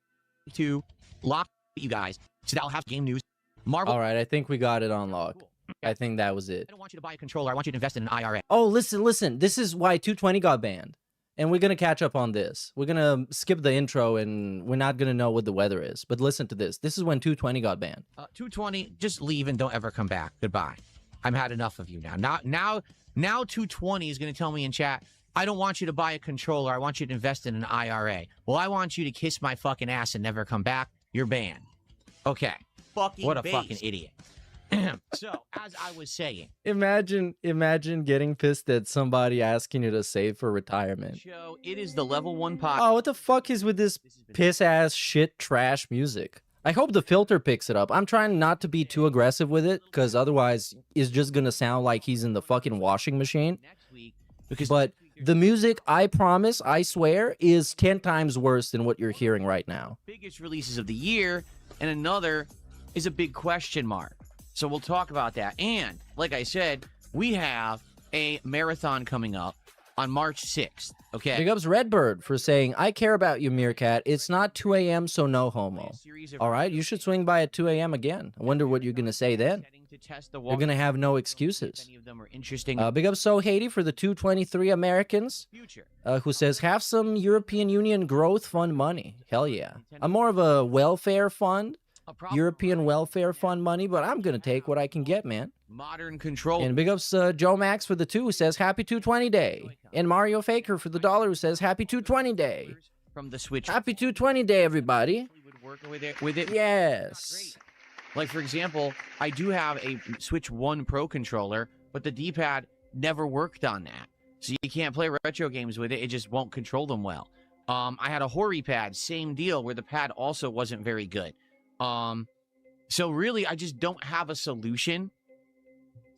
To lock you guys, so that'll have game news. Marvel... All right, I think we got it on lock. I think that was it. I don't want you to buy a controller. I want you to invest in an IRA. Oh, listen. This is why 220 got banned. And we're going to catch up on this. We're going to skip the intro, and we're not going to know what the weather is. But listen to this. This is when 220 got banned. 220, just leave and don't ever come back. Goodbye. I've had enough of you now. Now 220 is going to tell me in chat, I don't want you to buy a controller. I want you to invest in an IRA. Well, I want you to kiss my fucking ass and never come back. You're banned. Okay. What a fucking idiot. So, as I was saying, imagine getting pissed at somebody asking you to save for retirement. Show, it is the level 1 pod. Oh, what the fuck is with this piss ass shit trash music? I hope the filter picks it up. I'm trying not to be too aggressive with it, because otherwise it's just gonna sound like he's in the fucking washing machine. But the music, I promise, I swear, is 10 times worse than what you're hearing right now. Biggest releases of the year, and another is a big question mark. So we'll talk about that. And, like I said, we have a marathon coming up on March 6th, okay? Big ups Redbird for saying, I care about you, Meerkat. It's not 2 a.m., so no homo. All right, you should swing by at 2 a.m. again. I wonder what you're going to say then. to test the You're gonna have no excuses. Any of them are interesting. Big up So Haiti for the 223 Americans, who says, have some European Union growth fund money. Hell yeah. I'm more of a welfare fund, European welfare fund money, but I'm gonna take what I can get, man. Modern control. And big ups Joe Max for the 2 who says, happy 220 day. And Mario Faker for the $1 who says, happy 220 day. From the Switch. Happy 220 day, everybody. Work with it. Yes. Like, for example, I do have a Switch 1 Pro controller, but the D-pad never worked on that. So you can't play retro games with it. It just won't control them well. I had a Hori pad, same deal, where the pad also wasn't very good. So really, I just don't have a solution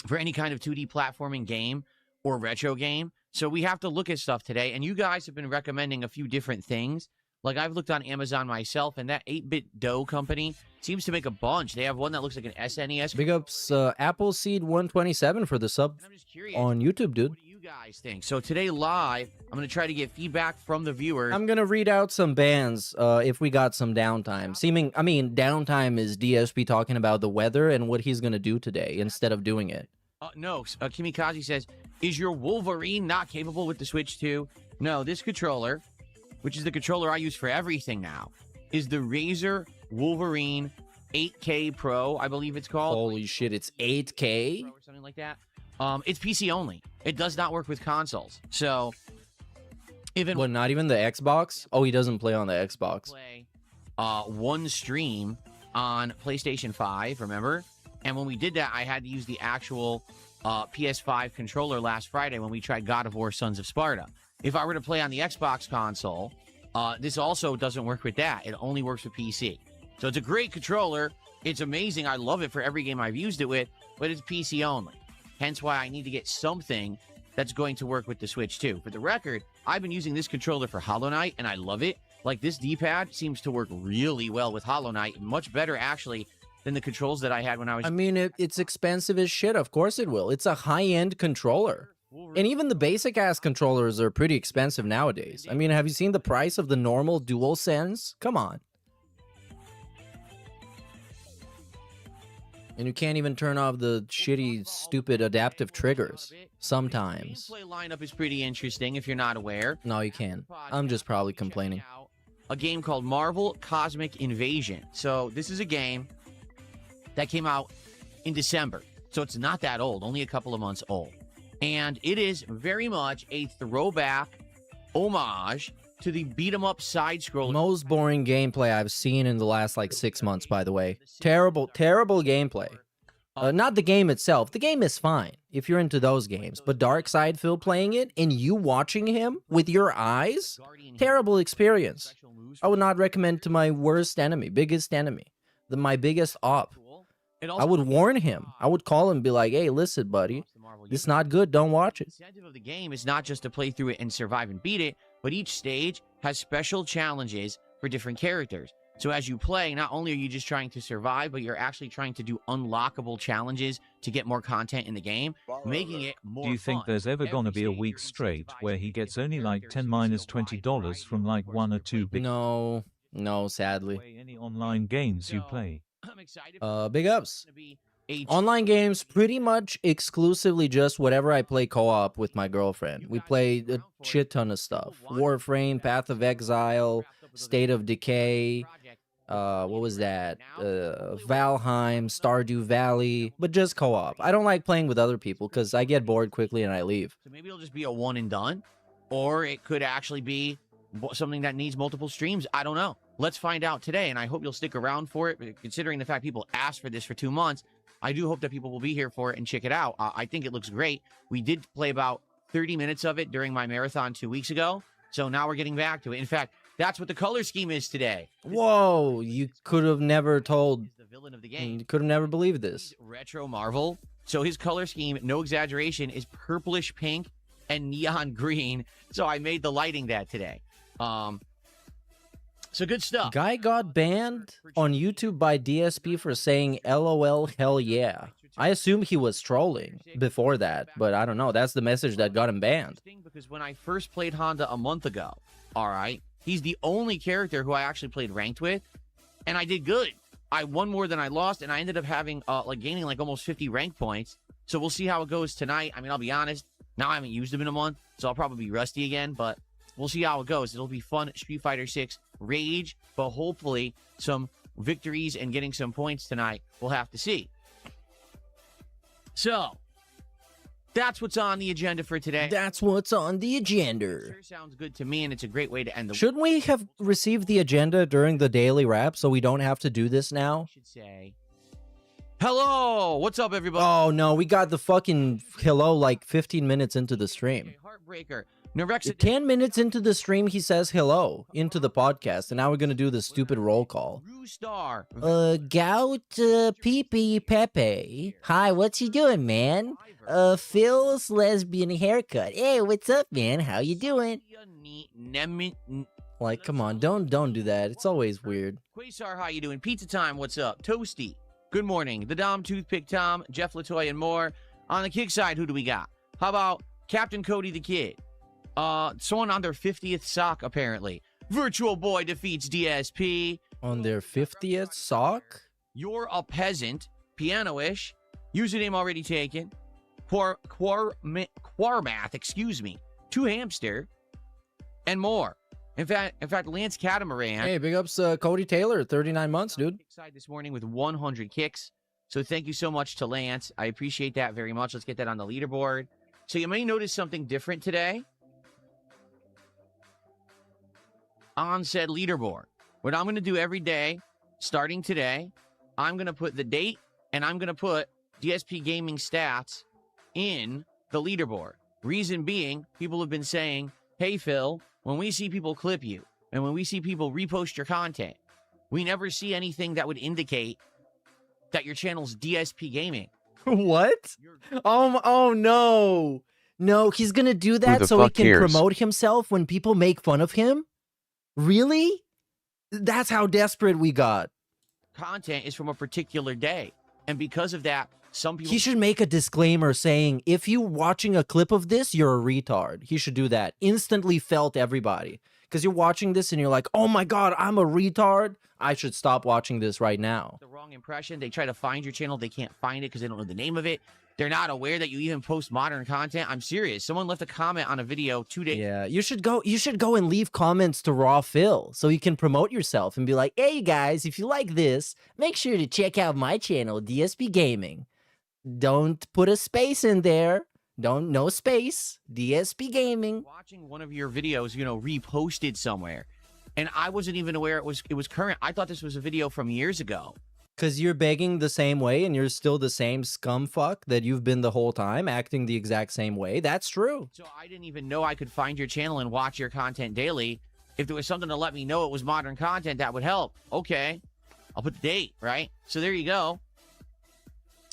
for any kind of 2D platforming game or retro game. So we have to look at stuff today. And you guys have been recommending a few different things. Like, I've looked on Amazon myself, and that 8-Bit Dough company seems to make a bunch. They have one that looks like an SNES. Big ups Appleseed 127 for the sub on YouTube, dude. What do you guys think? So today live, I'm going to try to get feedback from the viewers. I'm going to read out some bans if we got some downtime. Downtime is DSP talking about the weather and what he's going to do today instead of doing it. No, Kimikaze says, is your Wolverine not capable with the Switch 2? No, this controller, which is the controller I use for everything now, is the Razer Wolverine 8K Pro, I believe it's called. Holy shit, it's 8K? Or something like that. It's PC only. It does not work with consoles. So, not even the Xbox? Oh, he doesn't play on the Xbox. Play one stream on PlayStation 5, remember? And when we did that, I had to use the actual PS5 controller last Friday when we tried God of War Sons of Sparta. If I were to play on the Xbox console, this also doesn't work with that. It only works with PC. So it's a great controller. It's amazing. I love it for every game I've used it with, but it's PC only. Hence why I need to get something that's going to work with the Switch too. For the record, I've been using this controller for Hollow Knight, and I love it. Like, this D-pad seems to work really well with Hollow Knight. Much better, actually, than the controls that I had when I was... it's expensive as shit. Of course it will. It's a high-end controller. And even the basic-ass controllers are pretty expensive nowadays. Have you seen the price of the normal DualSense? Come on. And you can't even turn off the shitty, stupid adaptive triggers. Sometimes. The gameplay lineup is pretty interesting if you're not aware. No, you can. I'm just probably complaining. A game called Marvel Cosmic Invasion. So this is a game that came out in December. So it's not that old, only a couple of months old. And it is very much a throwback homage to the beat-em-up side-scroller. Most boring gameplay I've seen in the last, 6 months, by the way. Terrible, terrible gameplay. Not the game itself. The game is fine if you're into those games. But Darkseid Phil playing it and you watching him with your eyes? Terrible experience. I would not recommend to my worst enemy, biggest enemy, my biggest op. I would warn him. I would call him and be like, hey, listen, buddy, this is not good. Don't watch it. The incentive of the game is not just to play through it and survive and beat it, but each stage has special challenges for different characters. So as you play, not only are you just trying to survive, but you're actually trying to do unlockable challenges to get more content in the game, making it more Do you think there's ever going to be a week straight where he gets only $10 minus $20 from one or two big... No, sadly. Any online games you play? Big ups. Online games, pretty much exclusively just whatever I play co-op with my girlfriend. We play a shit ton of stuff. Warframe, Path of Exile, State of Decay, what was that? Valheim, Stardew Valley, but just co-op. I don't like playing with other people because I get bored quickly and I leave. So maybe it'll just be a one and done, or it could actually be something that needs multiple streams. I don't know. Let's find out today, and I hope you'll stick around for it. Considering the fact people asked for this for 2 months, I do hope that people will be here for it and check it out. I think it looks great. We did play about 30 minutes of it during my marathon 2 weeks ago, so now we're getting back to it. In fact, that's what the color scheme is today. Whoa, you could have never told. The villain of the game. You could have never believed this. Retro Marvel. So his color scheme, no exaggeration, is purplish pink and neon green. So I made the lighting that today. So good stuff. Guy got banned on YouTube by DSP for saying LOL hell yeah. I assume he was trolling before that, but I don't know. That's the message that got him banned. Because when I first played Honda a month ago, all right, he's the only character who I actually played ranked with, and I did good. I won more than I lost, and I ended up having gaining like almost 50 rank points. So we'll see how it goes tonight. I mean, I'll be honest. Now I haven't used them in a month, so I'll probably be rusty again, but we'll see how it goes. It'll be fun. Street Fighter 6 rage, but hopefully some victories and getting some points tonight. We'll have to see. So, that's what's on the agenda for today. That's what's on the agenda. Sure sounds good to me, and it's a great way to end the Shouldn't we have received the agenda during the daily wrap so we don't have to do this now? should say. Hello, what's up, everybody? Oh no, we got the fucking hello like 15 minutes into the stream. Heartbreaker. Norexa 10 minutes into the stream, he says hello into the podcast, and now we're gonna do the stupid roll call. Star. Gout, Pee Pepe. Hi, what's he doing, man? Phil's lesbian haircut. Hey, what's up, man? How you doing? Like, come on, don't do that. It's always weird. Quasar, how you doing? Pizza time, what's up? Toasty. Good morning. The Dom Toothpick Tom, Jeff Latoy, and more. On the kick side, who do we got? How about Captain Cody the Kid? Someone on their 50th sock, apparently. Virtual Boy defeats DSP. On their 50th sock? You're a peasant. Piano-ish. Username already taken. Quarmath, excuse me. 2 Hamster. And more. In fact, Lance Catamaran. Hey, big ups Cody Taylor, 39 months, dude. Side this morning with 100 kicks. So thank you so much to Lance. I appreciate that very much. Let's get that on the leaderboard. So you may notice something different today on said leaderboard. What I'm going to do every day, starting today, I'm going to put the date and I'm going to put DSP Gaming stats in the leaderboard. Reason being, people have been saying, hey, Phil, when we see people clip you and when we see people repost your content, we never see anything that would indicate that your channel's DSP Gaming. What? Oh no. No, he's gonna do that so he can promote himself when people make fun of him? Really? That's how desperate we got. Content is from a particular day. And because of that, some people... He should make a disclaimer saying, if you're watching a clip of this, you're a retard. He should do that. Instantly felt everybody. Because you're watching this and you're like, oh my god, I'm a retard. I should stop watching this right now. The wrong impression. They try to find your channel. They can't find it because they don't know the name of it. They're not aware that you even post modern content. I'm serious. Someone left a comment on a video 2 days. Yeah, you should go and leave comments to Raw Phil so you can promote yourself and be like, hey guys, if you like this, make sure to check out my channel, DSP Gaming. Don't put a space in there. No space. DSP Gaming. Watching one of your videos, reposted somewhere, and I wasn't even aware it was current. I thought this was a video from years ago. Because you're begging the same way and you're still the same scumfuck that you've been the whole time, acting the exact same way. That's true. So I didn't even know I could find your channel and watch your content daily. If there was something to let me know it was modern content, that would help. Okay. I'll put the date, right? So there you go.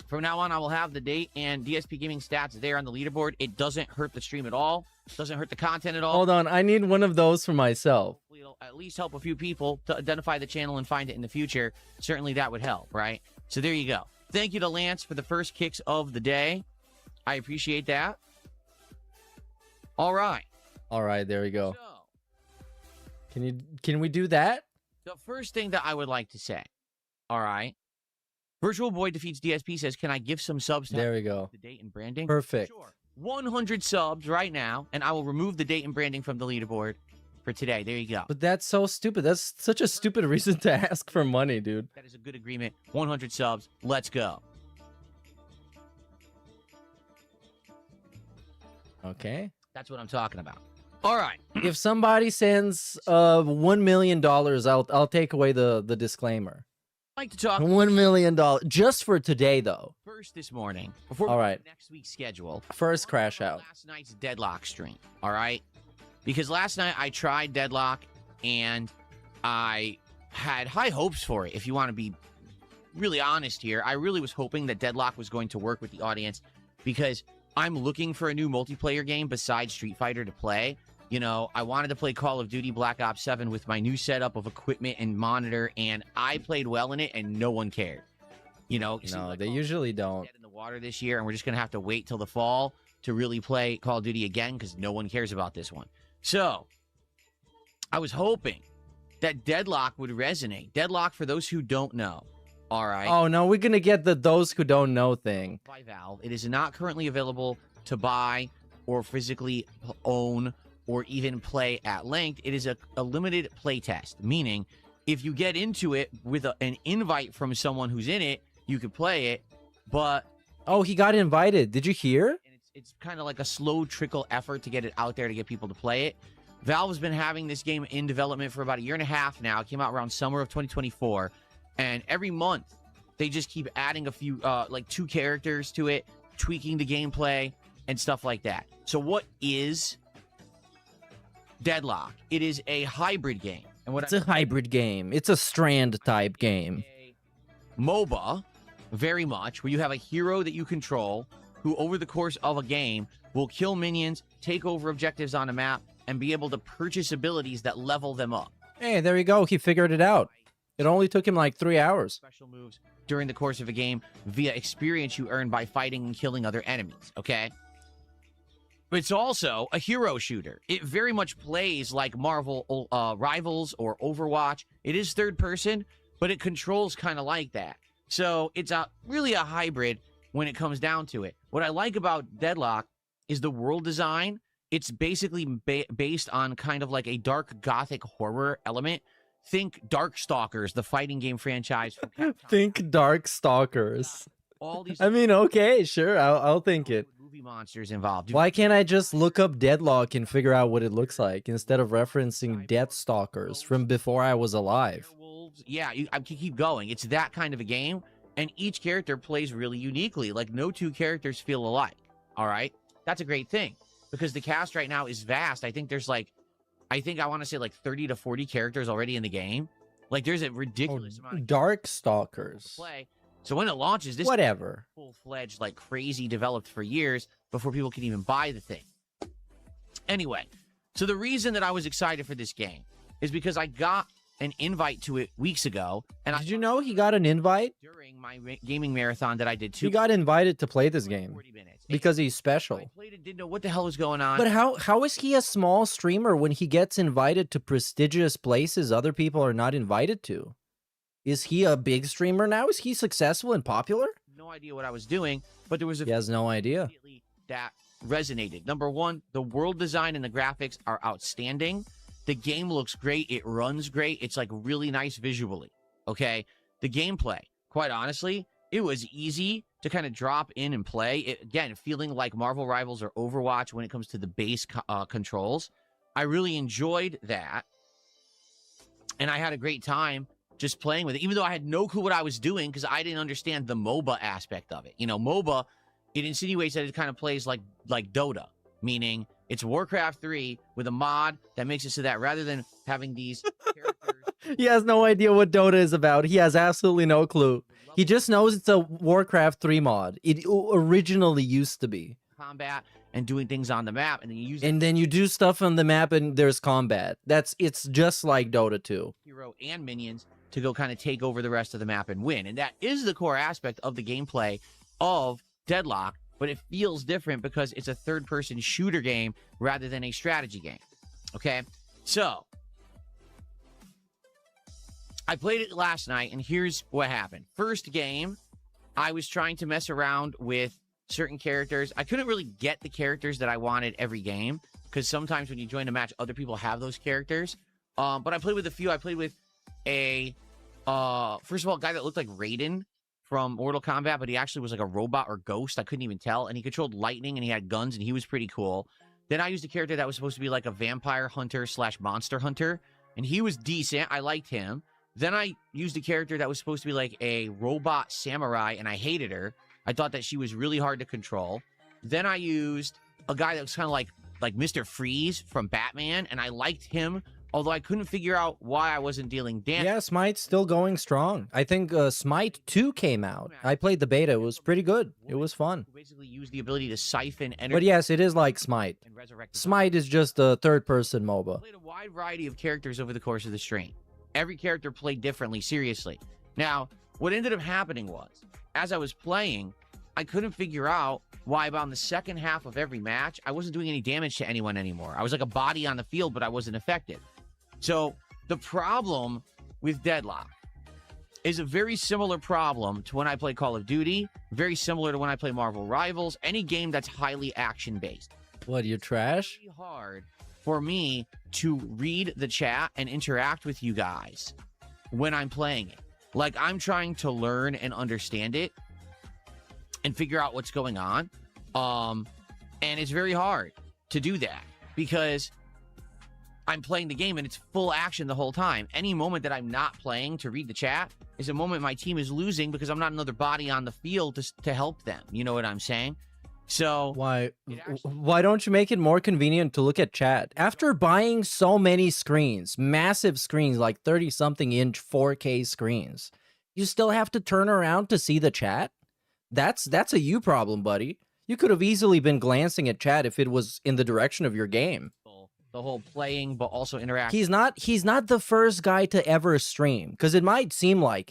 From now on, I will have the date and DSP Gaming stats there on the leaderboard. It doesn't hurt the stream at all. Doesn't hurt the content at all. Hold on. I need one of those for myself. It'll at least help a few people to identify the channel and find it in the future. Certainly that would help, right? So there you go. Thank you to Lance for the first kicks of the day. I appreciate that. All right. All right. There we go. Can we do that? The first thing that I would like to say, all right. Virtual Boy defeats DSP says, can I give some subs to there we go. The date and branding? Perfect. Sure. 100 subs right now, and I will remove the date and branding from the leaderboard for today. There you go. But that's so stupid. That's such a stupid reason to ask for money, dude. That is a good agreement. 100 subs. Let's go. Okay. That's what I'm talking about. All right. If somebody sends $1 million, I'll take away the disclaimer. Like to talk $1 million just for today, though. First this morning, before all right. Next week's schedule. First crash out. Last night's Deadlock stream. All right, because last night I tried Deadlock and I had high hopes for it. If you want to be really honest here, I really was hoping that Deadlock was going to work with the audience because I'm looking for a new multiplayer game besides Street Fighter to play. I wanted to play Call of Duty Black Ops 7 with my new setup of equipment and monitor, and I played well in it, and no one cared. No, they usually don't. Dead in the water this year, and we're just going to have to wait till the fall to really play Call of Duty again because no one cares about this one. So, I was hoping that Deadlock would resonate. Deadlock, for those who don't know, All right. Oh no, we're gonna get the those who don't know thing. By Valve. It is not currently available to buy or physically own or even play at length. It is a limited play test, meaning if you get into it with an invite from someone who's in it, you could play it, but... Oh, he got invited. Did you hear? It's kind of like a slow trickle effort to get it out there to get people to play it. Valve has been having this game in development for about a year and a half now. It came out around summer of 2024. And every month, they just keep adding a few, like 2 characters to it, tweaking the gameplay, and stuff like that. So what is Deadlock? It is a hybrid game. And what It's a hybrid game. It's a Strand type game. MOBA, very much, where you have a hero that you control who, over the course of a game, will kill minions, take over objectives on a map, and be able to purchase abilities that level them up. Hey, there you go. He figured it out. It only took him like 3 hours. Special moves during the course of a game via experience you earn by fighting and killing other enemies, okay? But it's also a hero shooter. It very much plays like Marvel Rivals or Overwatch. It is third person, but it controls kind of like that. So it's really a hybrid when it comes down to it. What I like about Deadlock is the world design. It's basically based on kind of like a dark gothic horror element. Think Darkstalkers, the fighting game franchise from Capcom. Think Darkstalkers. All these I mean, okay, sure. I'll think it. movie monsters involved. Why can't I just look up Deadlock and figure out what it looks like instead of referencing Deathstalkers from before I was alive? Yeah, I can keep going. It's that kind of a game, and each character plays really uniquely. Like, no 2 characters feel alike, all right? That's a great thing, because the cast right now is vast. I think there's like, I want to say like 30 to 40 characters already in the game. Like, there's a ridiculous amount of Darkstalkers. play. So when it launches, this Whatever. full-fledged, like crazy, developed for years before people can even buy the thing. Anyway, so the reason that I was excited for this game is because I got an invite to it weeks ago. And Did you know he got an invite? During my gaming marathon that I did too. He got invited to play this game because he's special. I played it, didn't know what the hell was going on. But how is he a small streamer when he gets invited to prestigious places other people are not invited to? Is he a big streamer now? Is he successful and popular? No idea what I was doing, but there was He has no idea. that resonated. Number one, the world design and the graphics are outstanding. The game looks great. It runs great. It's like really nice visually. Okay. The gameplay, quite honestly, it was easy to kind of drop in and play. Again, feeling like Marvel Rivals or Overwatch when it comes to the base controls. I really enjoyed that. And I had a great time just playing with it, even though I had no clue what I was doing because I didn't understand the MOBA aspect of it. You know, MOBA, it insinuates that it kind of plays like Dota, meaning it's Warcraft 3 with a mod that makes it so that rather than having these characters... He has no idea what Dota is about. He has absolutely no clue. He just knows it's a Warcraft 3 mod. It originally used to be. Combat and doing things on the map, and then you use and then you do stuff on the map and there's combat. It's just like Dota 2. Hero and minions to go kind of take over the rest of the map and win. And that is the core aspect of the gameplay of Deadlock, but it feels different because it's a third-person shooter game rather than a strategy game. Okay? So, I played it last night, and here's what happened. First game, I was trying to mess around with certain characters. I couldn't really get the characters that I wanted every game, because sometimes when you join a match, other people have those characters. But I played with a few. I played with a, first of all, a guy that looked like Raiden from Mortal Kombat, but he actually was like a robot or ghost. I couldn't even tell. And he controlled lightning, and he had guns, and he was pretty cool. Then I used a character that was supposed to be like a vampire hunter / monster hunter, and he was decent. I liked him. Then I used a character that was supposed to be like a robot samurai, and I hated her. I thought that she was really hard to control. Then I used a guy that was kind of like Mr. Freeze from Batman, and I liked him, although I couldn't figure out why I wasn't dealing damage. Yeah, Smite's still going strong. I think Smite 2 came out. I played the beta. It was pretty good. It was fun. Basically use the ability to siphon energy. But yes, it is like Smite. Smite is just a third-person MOBA. I played a wide variety of characters over the course of the stream. Every character played differently, seriously. Now, what ended up happening was, as I was playing, I couldn't figure out why about the second half of every match, I wasn't doing any damage to anyone anymore. I was like a body on the field, but I wasn't effective. So, the problem with Deadlock is a very similar problem to when I play Call of Duty, very similar to when I play Marvel Rivals, any game that's highly action-based. What, you're trash? It's really hard for me to read the chat and interact with you guys when I'm playing it. Like, I'm trying to learn and understand it and figure out what's going on. And it's very hard to do that because I'm playing the game and it's full action the whole time. Any moment that I'm not playing to read the chat is a moment my team is losing because I'm not another body on the field to help them. You know what I'm saying? So why don't you make it more convenient to look at chat? After buying so many screens, massive screens, like 30-something inch 4K screens, you still have to turn around to see the chat? That's a you problem, buddy. You could have easily been glancing at chat if it was in the direction of your game. the whole playing but also interacting. He's not the first guy to ever stream, because it might seem like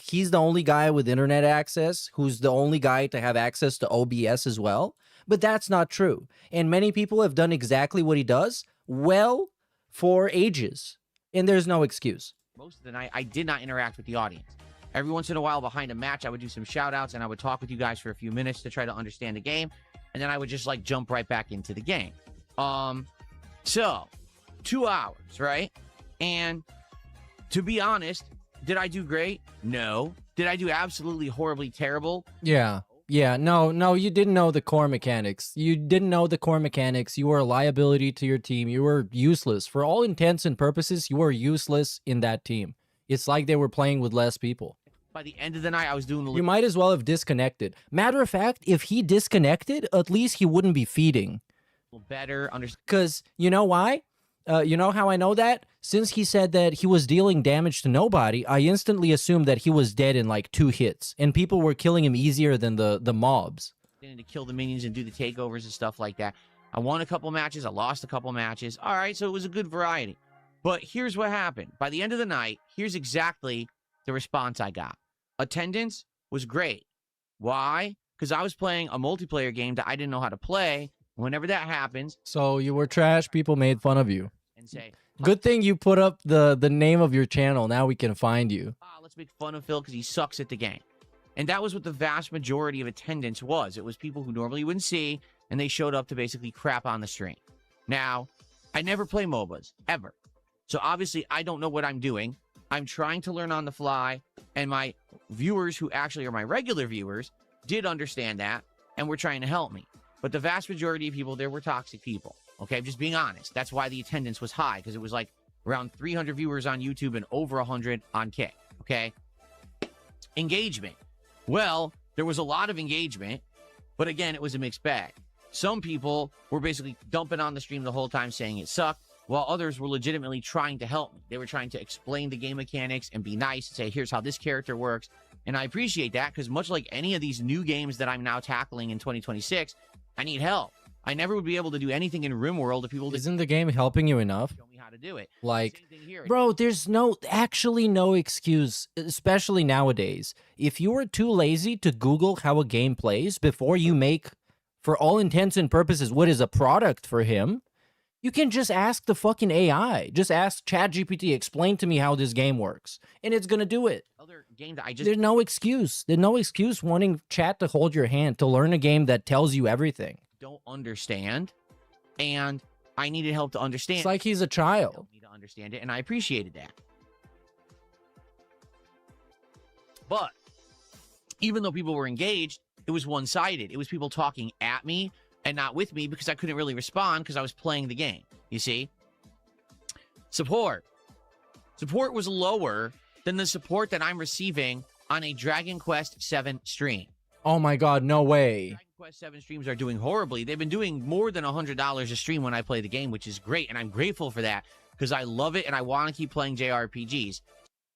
he's the only guy with internet access who's the only guy to have access to OBS as well, but that's not true. And many people have done exactly what he does well for ages, and there's no excuse. Most of the night I did not interact with the audience. Every once in a while behind a match I would do some shout outs and I would talk with you guys for a few minutes to try to understand the game, and then I would just like jump right back into the game. So 2 hours, right? And to be honest, did I do great? No. Did I do absolutely horribly terrible? Yeah. No, you didn't know the core mechanics. You were a liability to your team. You were useless. For all intents and purposes, you were useless in that team. It's like they were playing with less people. By the end of the night, I was doing the... You might as well have disconnected. Matter of fact, if he disconnected, at least he wouldn't be feeding. Better understand. Because you know why? You know how I know that? Since he said that he was dealing damage to nobody, I instantly assumed that he was dead in like 2 hits, and people were killing him easier than the mobs. To kill the minions and do the takeovers and stuff like that. I won a couple matches. I lost a couple matches. All right, so it was a good variety. But here's what happened. By the end of the night, here's exactly the response I got. Attendance was great. Why? Because I was playing a multiplayer game that I didn't know how to play. Whenever that happens... So you were trash, people made fun of you. And say... Good thing you put up the name of your channel. Now we can find you. Let's make fun of Phil because he sucks at the game. And that was what the vast majority of attendance was. It was people who normally wouldn't see, and they showed up to basically crap on the stream. Now, I never play MOBAs, ever. So obviously, I don't know what I'm doing. I'm trying to learn on the fly, and my viewers, who actually are my regular viewers, did understand that, and were trying to help me. But the vast majority of people there were toxic people. Okay, I'm just being honest. That's why the attendance was high, because it was like around 300 viewers on YouTube and over 100 on Kick. Okay? Engagement. Well, there was a lot of engagement, but again, it was a mixed bag. Some people were basically dumping on the stream the whole time saying it sucked, while others were legitimately trying to help me. They were trying to explain the game mechanics and be nice and say, here's how this character works. And I appreciate that, because much like any of these new games that I'm now tackling in 2026, I need help. I never would be able to do anything in RimWorld if people... Isn't the game helping you enough? Show me how to do it. Like, bro, there's no excuse, especially nowadays. If you were too lazy to Google how a game plays before you make, for all intents and purposes, what is a product for him, you can just ask the fucking AI. Just ask ChatGPT, explain to me how this game works, and it's gonna do it. Other game that I just... There's no excuse. There's no excuse wanting chat to hold your hand to learn a game that tells you everything. Don't understand, and I needed help to understand. It's like he's a child. Help me to understand it, and I appreciated that. But even though people were engaged, it was one-sided. It was people talking at me and not with me, because I couldn't really respond because I was playing the game. You see? Support was lower than the support that I'm receiving on a Dragon Quest VII stream. Oh my god, no way. Dragon Quest 7 streams are doing horribly. They've been doing more than $100 a stream when I play the game, which is great, and I'm grateful for that, because I love it and I want to keep playing JRPGs.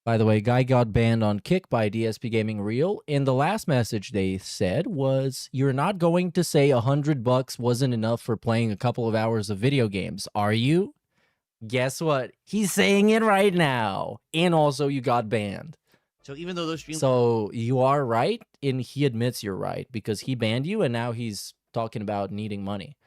By the way, guy got banned on Kick by DSP Gaming Real, and the last message they said was, you're not going to say $100 wasn't enough for playing a couple of hours of video games, are you? Guess what? He's saying it right now. And also, you got banned. So even though those streams... So you are right, and he admits you're right, because he banned you, and now he's talking about needing money.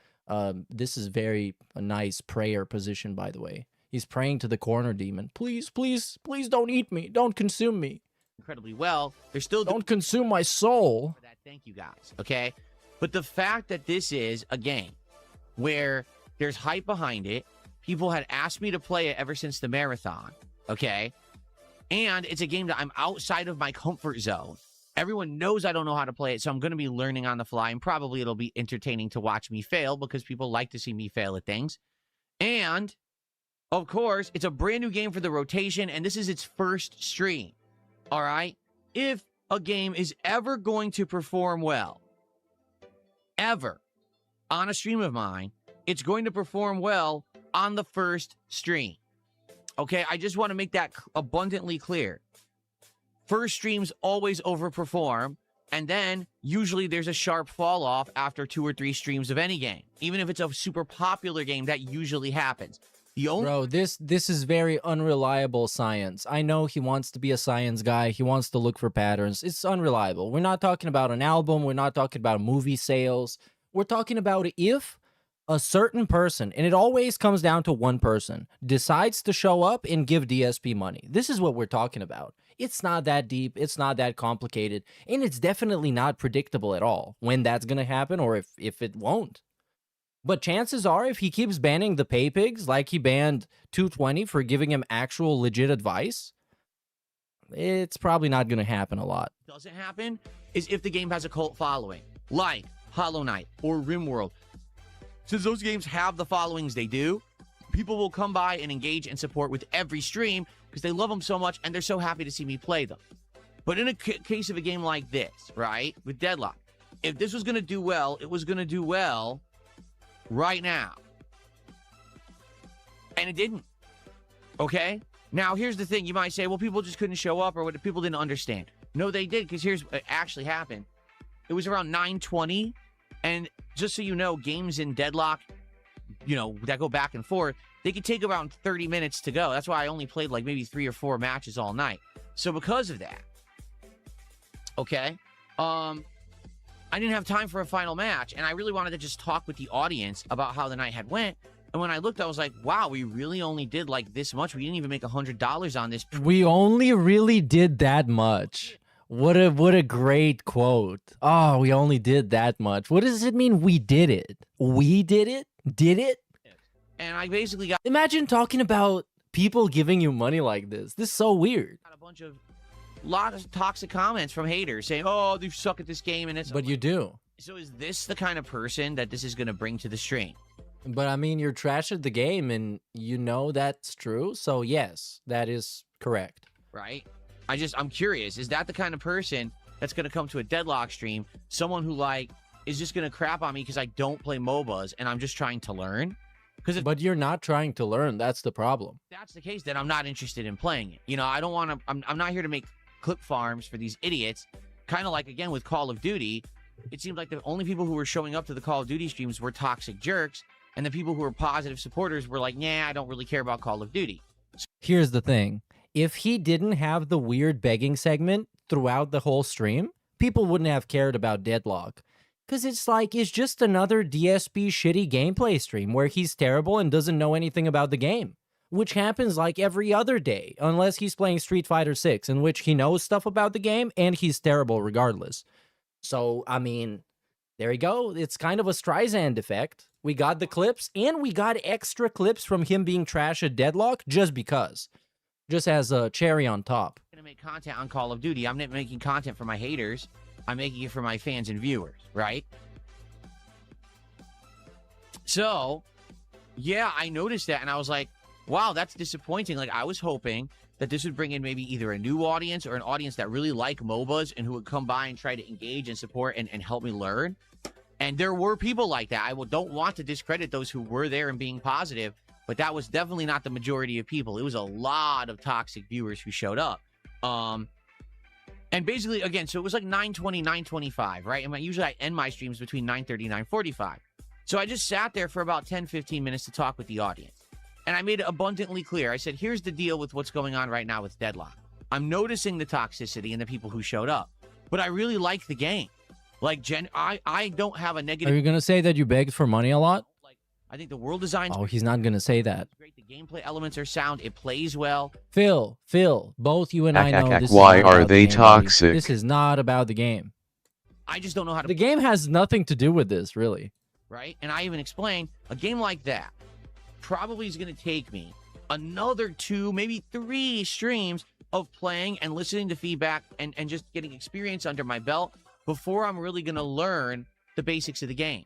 This is a nice prayer position, by the way. He's praying to the corner demon. Please, please, please don't eat me. Don't consume me. incredibly well. They're still Don't consume my soul. For that. Thank you guys. Okay. But the fact that this is a game where there's hype behind it, people had asked me to play it ever since the marathon. Okay. And it's a game that I'm outside of my comfort zone. Everyone knows I don't know how to play it, so I'm going to be learning on the fly, and probably it'll be entertaining to watch me fail because people like to see me fail at things. And, of course, it's a brand new game for the rotation, and this is its first stream. All right? If a game is ever going to perform well, ever, on a stream of mine, it's going to perform well on the first stream. Okay? I just want to make that abundantly clear. First streams always overperform, and then usually there's a sharp fall off after 2 or 3 streams of any game. Even if it's a super popular game, that usually happens. Bro, this is very unreliable science. I know he wants to be a science guy. He wants to look for patterns. It's unreliable. We're not talking about an album. We're not talking about movie sales. We're talking about if a certain person, and it always comes down to one person, decides to show up and give DSP money. This is what we're talking about. It's not that deep. It's not that complicated. And it's definitely not predictable at all when that's going to happen or if it won't. But chances are, if he keeps banning the pay pigs like he banned 220 for giving him actual legit advice, it's probably not going to happen a lot. Doesn't happen is if the game has a cult following, like Hollow Knight or RimWorld. Since those games have the followings they do, people will come by and engage and support with every stream because they love them so much and they're so happy to see me play them. But in a case of a game like this, right, with Deadlock, if this was going to do well, it was going to do well right now. And it didn't. Okay? Now, here's the thing. You might say, well, people just couldn't show up or what, people didn't understand. No, they did, because here's what actually happened. It was around 9:20, and just so you know, games in Deadlock, you know, that go back and forth, they could take around 30 minutes to go. That's why I only played like maybe 3 or 4 matches all night. So because of that, okay, I didn't have time for a final match, and I really wanted to just talk with the audience about how the night had went. And when I looked, I was like, wow, we really only did like this much. We didn't even make $100 on this. We only really did that much. What a great quote. Oh, we only did that much. What does it mean we did it? We did it? Did it? And I basically got... Imagine talking about people giving you money like this. This is so weird. A bunch of... lot of toxic comments from haters saying, oh, you suck at this game. And it's... But you do. So is this the kind of person that this is going to bring to the stream? But I mean, you're trash at the game and you know that's true. So yes, that is correct. Right? I'm curious. Is that the kind of person that's going to come to a Deadlock stream? Someone who like is just going to crap on me because I don't play MOBAs and I'm just trying to learn? But you're not trying to learn. That's the problem. If that's the case, then I'm not interested in playing it. You know, I don't want to, I'm not here to make clip farms for these idiots. Kind of like, again, with Call of Duty, it seemed like the only people who were showing up to the Call of Duty streams were toxic jerks. And the people who were positive supporters were like, nah, I don't really care about Call of Duty. Here's the thing. If he didn't have the weird begging segment throughout the whole stream, people wouldn't have cared about Deadlock. Because it's like, it's just another DSP shitty gameplay stream where he's terrible and doesn't know anything about the game. Which happens like every other day, unless he's playing Street Fighter 6, in which he knows stuff about the game and he's terrible regardless. So, I mean, there you go. It's kind of a Streisand effect. We got the clips, and we got extra clips from him being trash at Deadlock just because. Just as a cherry on top. I'm going to make content on Call of Duty. I'm not making content for my haters. I'm making it for my fans and viewers, right? So, yeah, I noticed that, and I was like, wow, that's disappointing. Like, I was hoping that this would bring in maybe either a new audience or an audience that really like MOBAs and who would come by and try to engage and support and help me learn. And there were people like that. I don't want to discredit those who were there and being positive, but that was definitely not the majority of people. It was a lot of toxic viewers who showed up. And basically, again, so it was like 9:20, 9:25, right? And usually I end my streams between 9:30 and 9:45. So I just sat there for about 10, 15 minutes to talk with the audience. And I made it abundantly clear. I said, here's the deal with what's going on right now with Deadlock. I'm noticing the toxicity in the people who showed up, but I really like the game. Like, I don't have a negative... Are you going to say that you begged for money a lot? I think the world design. Oh, he's not gonna say that. Great. The gameplay elements are sound. It plays well. Phil, both you and I know this. Why is not are about they the game, buddy. toxic? This is not about the game. I just don't know how to. The game has nothing to do with this, really. Right? And I even explained a game like that probably is going to take me another 2, maybe 3 streams of playing and listening to feedback and just getting experience under my belt before I'm really going to learn the basics of the game.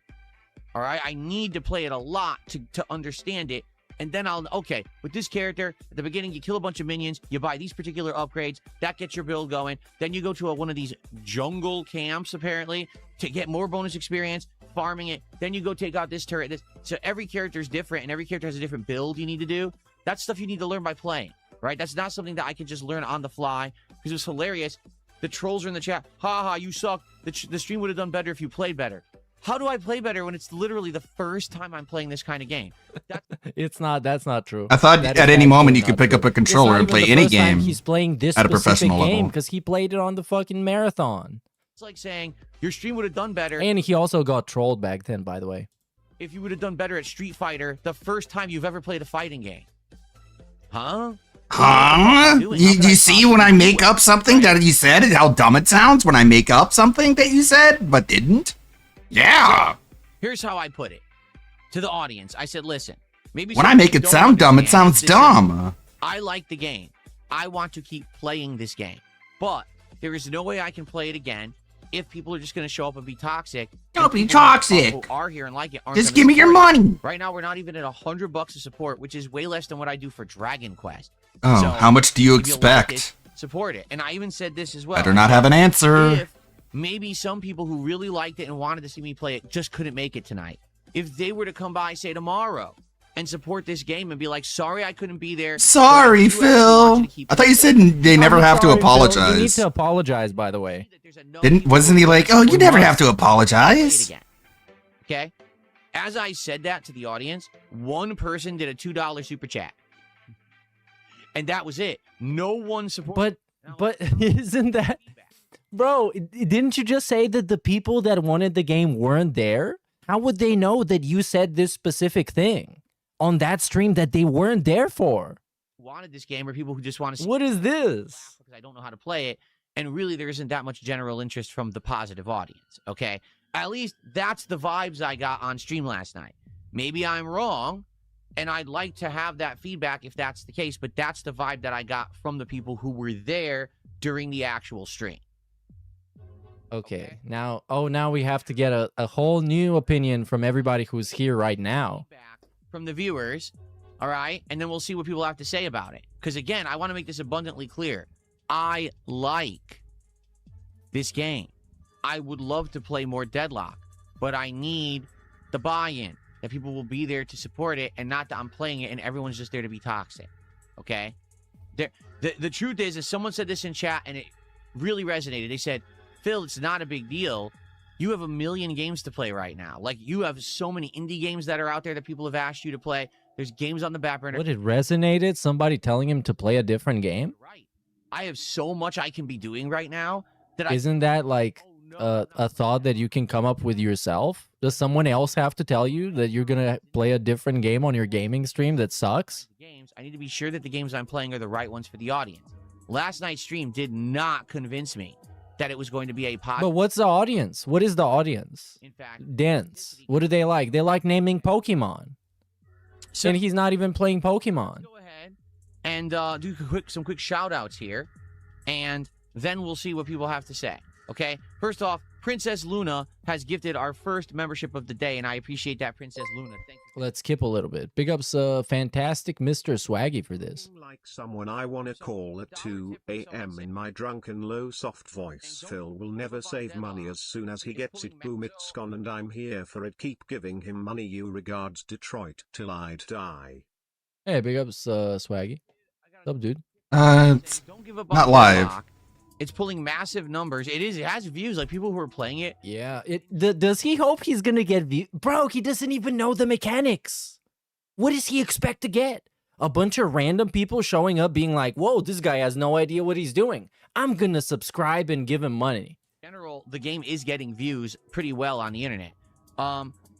All right? I need to play it a lot to understand it. And then okay, with this character, at the beginning, you kill a bunch of minions, you buy these particular upgrades, that gets your build going. Then you go to one of these jungle camps, apparently, to get more bonus experience, farming it. Then you go take out this turret. So every character is different, and every character has a different build you need to do. That's stuff you need to learn by playing, right? That's not something that I can just learn on the fly, because it was hilarious. The trolls are in the chat. Ha ha, you suck. The stream would have done better if you played better. How do I play better when it's literally the first time I'm playing this kind of game? That's not true. I thought at any moment you could pick up a controller and play any game. He's playing this at a specific professional game level. because he played it on the fucking marathon. It's like saying your stream would have done better. And he also got trolled back then, by the way. If you would have done better at Street Fighter the first time you've ever played a fighting game. Huh? Huh? You see when I make up something that you said, how dumb it sounds when I make up something that you said but didn't? Yeah. Here's how I put it to the audience. I said, listen, maybe when I make it sound dumb, it sounds dumb. I like the game. I want to keep playing this game. But there is no way I can play it again if people are just going to show up and be toxic. Don't be toxic. Who are here and like it. Just give me your money. Right now, we're not even at $100 of support, which is way less than what I do for Dragon Quest. Oh, so, how much do you if like expect? it, support it. And I even said this as well. Better not have an answer. If maybe some people who really liked it and wanted to see me play it just couldn't make it tonight. If they were to come by, say, tomorrow and support this game and be like, sorry I couldn't be there. Sorry, Phil. I thought you said they never have to apologize. Phil, you need to apologize, by the way. Wasn't he like, oh, you never have to apologize? Okay? As I said that to the audience, one person did a $2 super chat. And that was it. No one supported. But isn't that... Bro, didn't you just say that the people that wanted the game weren't there? How would they know that you said this specific thing on that stream that they weren't there for? Wanted this game or people who just want to see what is this? Because I don't know how to play it. And really, there isn't that much general interest from the positive audience, okay? At least that's the vibes I got on stream last night. Maybe I'm wrong, and I'd like to have that feedback if that's the case, but that's the vibe that I got from the people who were there during the actual stream. Okay, now we have to get a whole new opinion from everybody who's here right now. From the viewers, all right? And then we'll see what people have to say about it. Because again, I want to make this abundantly clear. I like this game. I would love to play more Deadlock, but I need the buy-in, that people will be there to support it and not that I'm playing it and everyone's just there to be toxic, okay? The truth is someone said this in chat and it really resonated. They said, Phil, it's not a big deal. You have 1 million games to play right now. Like, you have so many indie games that are out there that people have asked you to play. There's games on the back burner. What, it resonated? Somebody telling him to play a different game? Right. I have so much I can be doing right now that Isn't that like a thought that you can come up with yourself? Does someone else have to tell you that you're going to play a different game on your gaming stream that sucks? I need to be sure that the games I'm playing are the right ones for the audience. Last night's stream did not convince me that it was going to be a positive. But what's the audience? What is the audience? In fact, Dense. What do they like? They like naming Pokemon. So, and he's not even playing Pokemon. Go ahead and do some quick shout outs here. And then we'll see what people have to say. Okay? First off, Princess Luna has gifted our first membership of the day, and I appreciate that, Princess Luna. Thank you. Let's skip a little bit. Big ups, fantastic Mr. Swaggy for this. Like someone I wanna call at 2 a.m. in my drunken low soft voice. Phil will never save money as soon as he gets it. Boom, it's gone and I'm here for it. Keep giving him money. You regards, Detroit till I die. Hey, big ups, Swaggy. What's up, dude? It's not live. It's pulling massive numbers. It has views, like people who are playing it. Yeah. Does he hope he's gonna get views? Bro, he doesn't even know the mechanics. What does he expect to get? A bunch of random people showing up being like, whoa, this guy has no idea what he's doing. I'm gonna subscribe and give him money. In general, the game is getting views pretty well on the internet.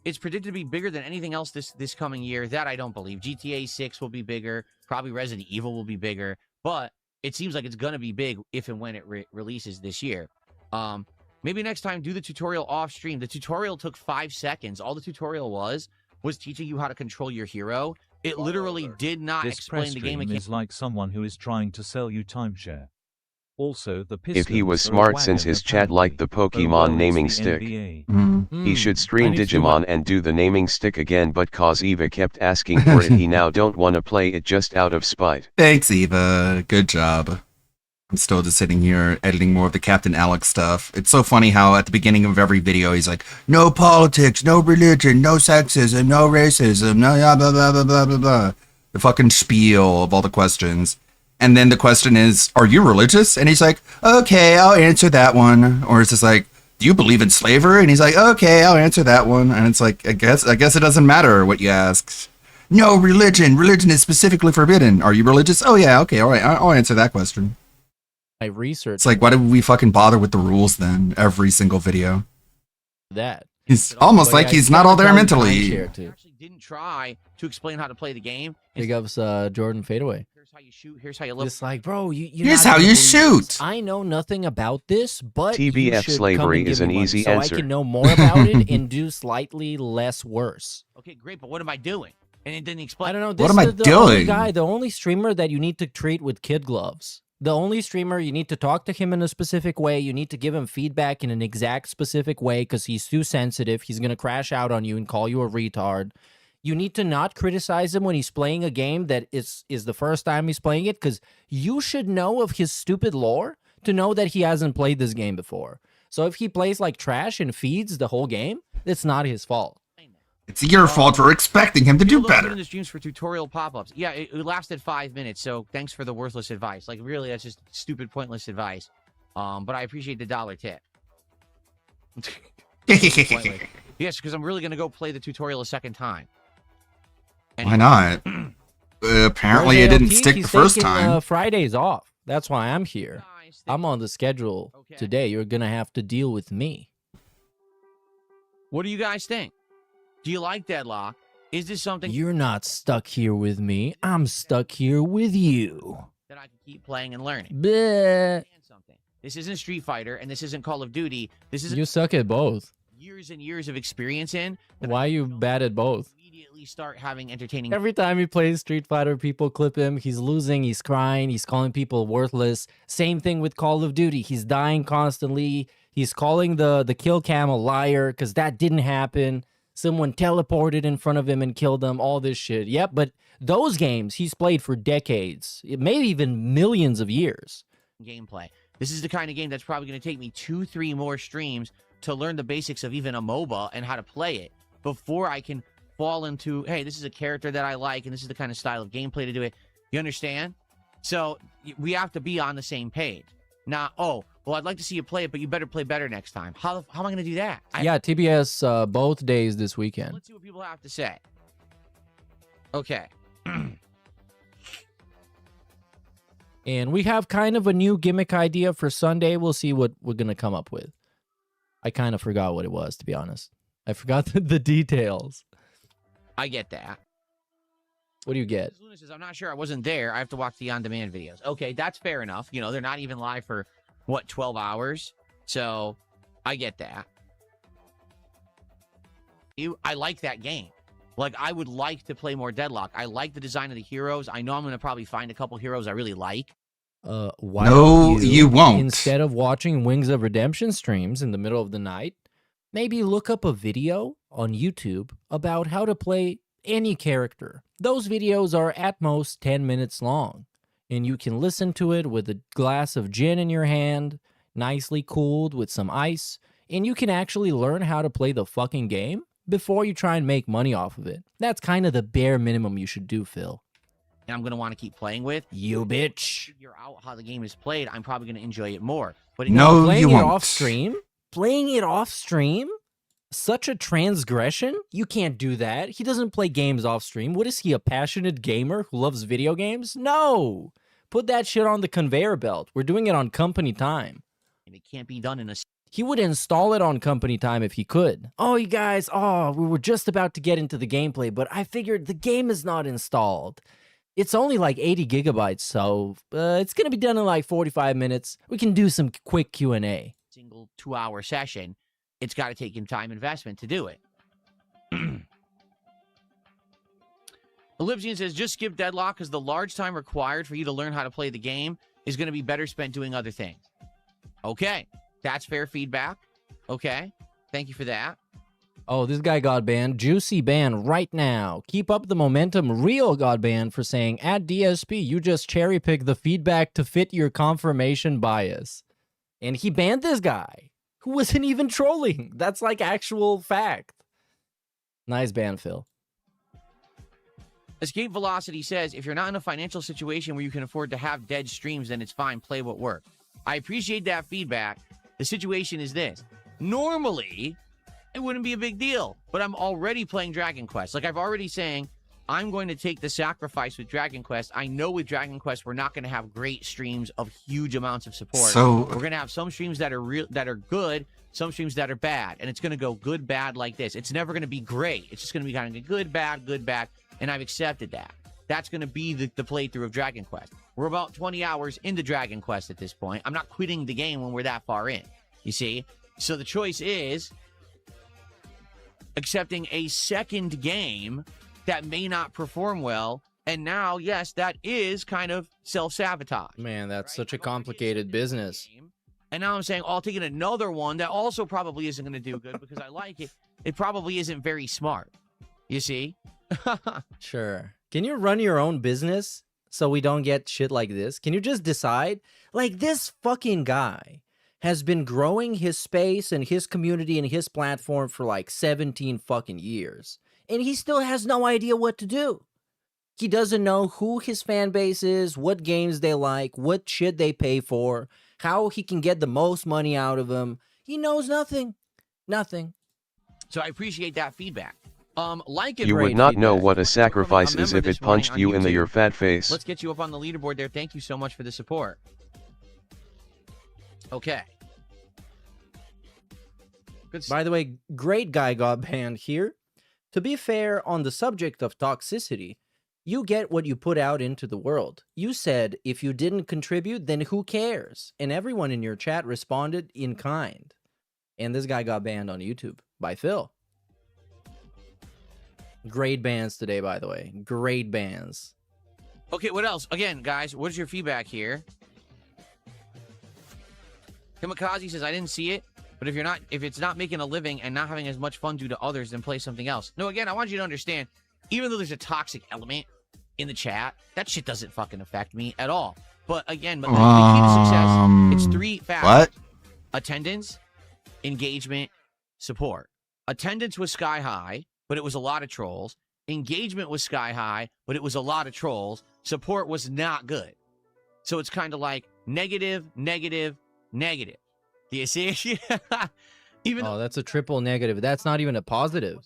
It's predicted to be bigger than anything else this coming year. That I don't believe. GTA 6 will be bigger. Probably Resident Evil will be bigger. But it seems like it's going to be big if and when it releases this year. Maybe next time do the tutorial off stream. The tutorial took 5 seconds. All the tutorial was teaching you how to control your hero. It literally did not This explain press the game stream again. is like someone who is trying to sell you timeshare. Also, the If he was Pistons are a smart since wagon, his chat liked the apparently. Pokemon Oh, well, naming it's the stick. NBA. He should I stream need to do Digimon and do the naming stick again, but cause Eva kept asking for it, he now don't want to play it just out of spite. Thanks, Eva. Good job. I'm still just sitting here editing more of the Captain Alex stuff. It's so funny how at the beginning of every video he's like, no politics, no religion, no sexism, no racism, no blah blah blah blah blah blah blah. The fucking spiel of all the questions. And then the question is, are you religious? And he's like, okay, I'll answer that one. Or it's just like, do you believe in slavery? And he's like, okay, I'll answer that one. And it's like, I guess it doesn't matter what you ask. No, religion is specifically forbidden. Are you religious? Oh yeah, okay, all right, I'll answer that question. I researched. It's like, why did we fucking bother with the rules then? Every single video. that. He's almost like he's not all there mentally. Didn't try to explain how to play the game. Big ups, Jordan Fadeaway. Here's how you shoot. Here's how you look. It's like, bro, Here's how you shoot. I know nothing about this, but you TBF should slavery come and is give an me money easy so answer. I can know more about it and do slightly less worse. Okay, great, but what am I doing? And it didn't explain. I don't know. What This am I is the only doing? guy, the only streamer that you need to treat with kid gloves. The only streamer, you need to talk to him in a specific way. You need to give him feedback in an exact specific way because he's too sensitive. He's going to crash out on you and call you a retard. You need to not criticize him when he's playing a game that is the first time he's playing it because you should know of his stupid lore to know that he hasn't played this game before. So if he plays like trash and feeds the whole game, it's not his fault. It's your fault for expecting him to do People don't better. do the streams for tutorial pop-ups. Yeah, it lasted 5 minutes, so thanks for the worthless advice. Like, really, that's just stupid, pointless advice. But I appreciate the $1 tip. Yes, because I'm really going to go play the tutorial a second time. Why not? Apparently it didn't stick the first time. Fridays off. That's why I'm here. I'm on the schedule today. You're going to have to deal with me. What do you guys think? Do you like Deadlock? Is this something You're not stuck here with me. I'm stuck here with you. that I can keep playing and learning? Bleh. This isn't Street Fighter, and this isn't Call of Duty. This is You suck at both. years and years of experience in. Why are you bad at both? Immediately start having entertaining. Every time he plays Street Fighter, people clip him. He's losing. He's crying. He's calling people worthless. Same thing with Call of Duty. He's dying constantly. He's calling the kill cam a liar because that didn't happen. Someone teleported in front of him and killed him. All this shit. Yep, but those games he's played for decades, maybe even millions of years. Gameplay. This is the kind of game that's probably going to take me 2-3 more streams to learn the basics of even a MOBA and how to play it before I can fall into, hey, this is a character that I like and this is the kind of style of gameplay to do it. You understand? So we have to be on the same page. Not, oh, well, I'd like to see you play it, but you better play better next time. How am I going to do that? Yeah, TBS both days this weekend. Let's see what people have to say. Okay. And we have kind of a new gimmick idea for Sunday. We'll see what we're going to come up with. I kind of forgot what it was, to be honest. I forgot the details. I get that. What do you get? Luna says, I'm not sure. I wasn't there. I have to watch the on-demand videos. Okay, that's fair enough. You know, they're not even live for, what, 12 hours? So, I get that. I like that game. Like, I would like to play more Deadlock. I like the design of the heroes. I know I'm going to probably find a couple heroes I really like. Why No, don't you won't. Instead of watching Wings of Redemption streams in the middle of the night, maybe look up a video on YouTube about how to play any character. Those videos are at most 10 minutes long, and you can listen to it with a glass of gin in your hand, nicely cooled with some ice, and you can actually learn how to play the fucking game before you try and make money off of it. That's kind of the bare minimum you should do, Phil. And I'm going to want to keep playing with. You bitch. Figure out how the game is played. I'm probably going to enjoy it more. But No, playing you it won't. off stream? Playing it off stream? Such a transgression? You can't do that. He doesn't play games off stream. What is he, a passionate gamer who loves video games? No. Put that shit on the conveyor belt. We're doing it on company time. And it can't be done in a He would install it on company time if he could. Oh, you guys, we were just about to get into the gameplay, but I figured the game is not installed. It's only like 80 gigabytes, so it's going to be done in like 45 minutes. We can do some quick Q&A. Single 2-hour session, it's got to take in time investment to do it. Ellipsian says, just skip Deadlock because the large time required for you to learn how to play the game is going to be better spent doing other things. Okay, that's fair feedback. Okay, thank you for that. Oh, this guy got banned. Juicy ban right now. Keep up the momentum. Real got banned for saying, at DSP, you just cherry pick the feedback to fit your confirmation bias. And he banned this guy who wasn't even trolling. That's like actual fact. Nice ban, Phil. Escape Velocity says, if you're not in a financial situation where you can afford to have dead streams, then it's fine. Play what works. I appreciate that feedback. The situation is this. Normally, it wouldn't be a big deal, but I'm already playing Dragon Quest. Like I've already saying, I'm going to take the sacrifice with Dragon Quest. I know with Dragon Quest, we're not going to have great streams of huge amounts of support. So we're going to have some streams that are real, that are good, some streams that are bad, and it's going to go good, bad like this. It's never going to be great. It's just going to be kind of good, bad, and I've accepted that. That's going to be the playthrough of Dragon Quest. We're about 20 hours into Dragon Quest at this point. I'm not quitting the game when we're that far in, you see? So the choice is accepting a second game that may not perform well. And now, yes, that is kind of self-sabotage. Man, that's such a complicated business. And now I'm saying, I'll take another one that also probably isn't going to do good because I like it. It probably isn't very smart. You see? Sure. Can you run your own business so we don't get shit like this? Can you just decide? Like, this fucking guy has been growing his space and his community and his platform for like 17 fucking years. And he still has no idea what to do. He doesn't know who his fan base is, what games they like, what shit they pay for, how he can get the most money out of them. He knows nothing. Nothing. So I appreciate that feedback. Like it. You would not know what a sacrifice is if it punched you in your fat face. Let's get you up on the leaderboard there. Thank you so much for the support. Okay. Good. By the way, great guy got banned here. To be fair, on the subject of toxicity, you get what you put out into the world. You said, if you didn't contribute, then who cares? And everyone in your chat responded in kind. And this guy got banned on YouTube by Phil. Great bans today, by the way. Great bans. Okay, what else? Again, guys, what is your feedback here? Kamikaze says, I didn't see it, but if it's not making a living and not having as much fun due to others, then play something else. No, again, I want you to understand, even though there's a toxic element in the chat, that shit doesn't fucking affect me at all. But again, the key to success, it's 3 factors. What? Attendance, engagement, support. Attendance was sky high, but it was a lot of trolls. Engagement was sky high, but it was a lot of trolls. Support was not good. So it's kind of like negative, negative, negative. Do you see? Oh, that's a triple negative. That's not even a positive.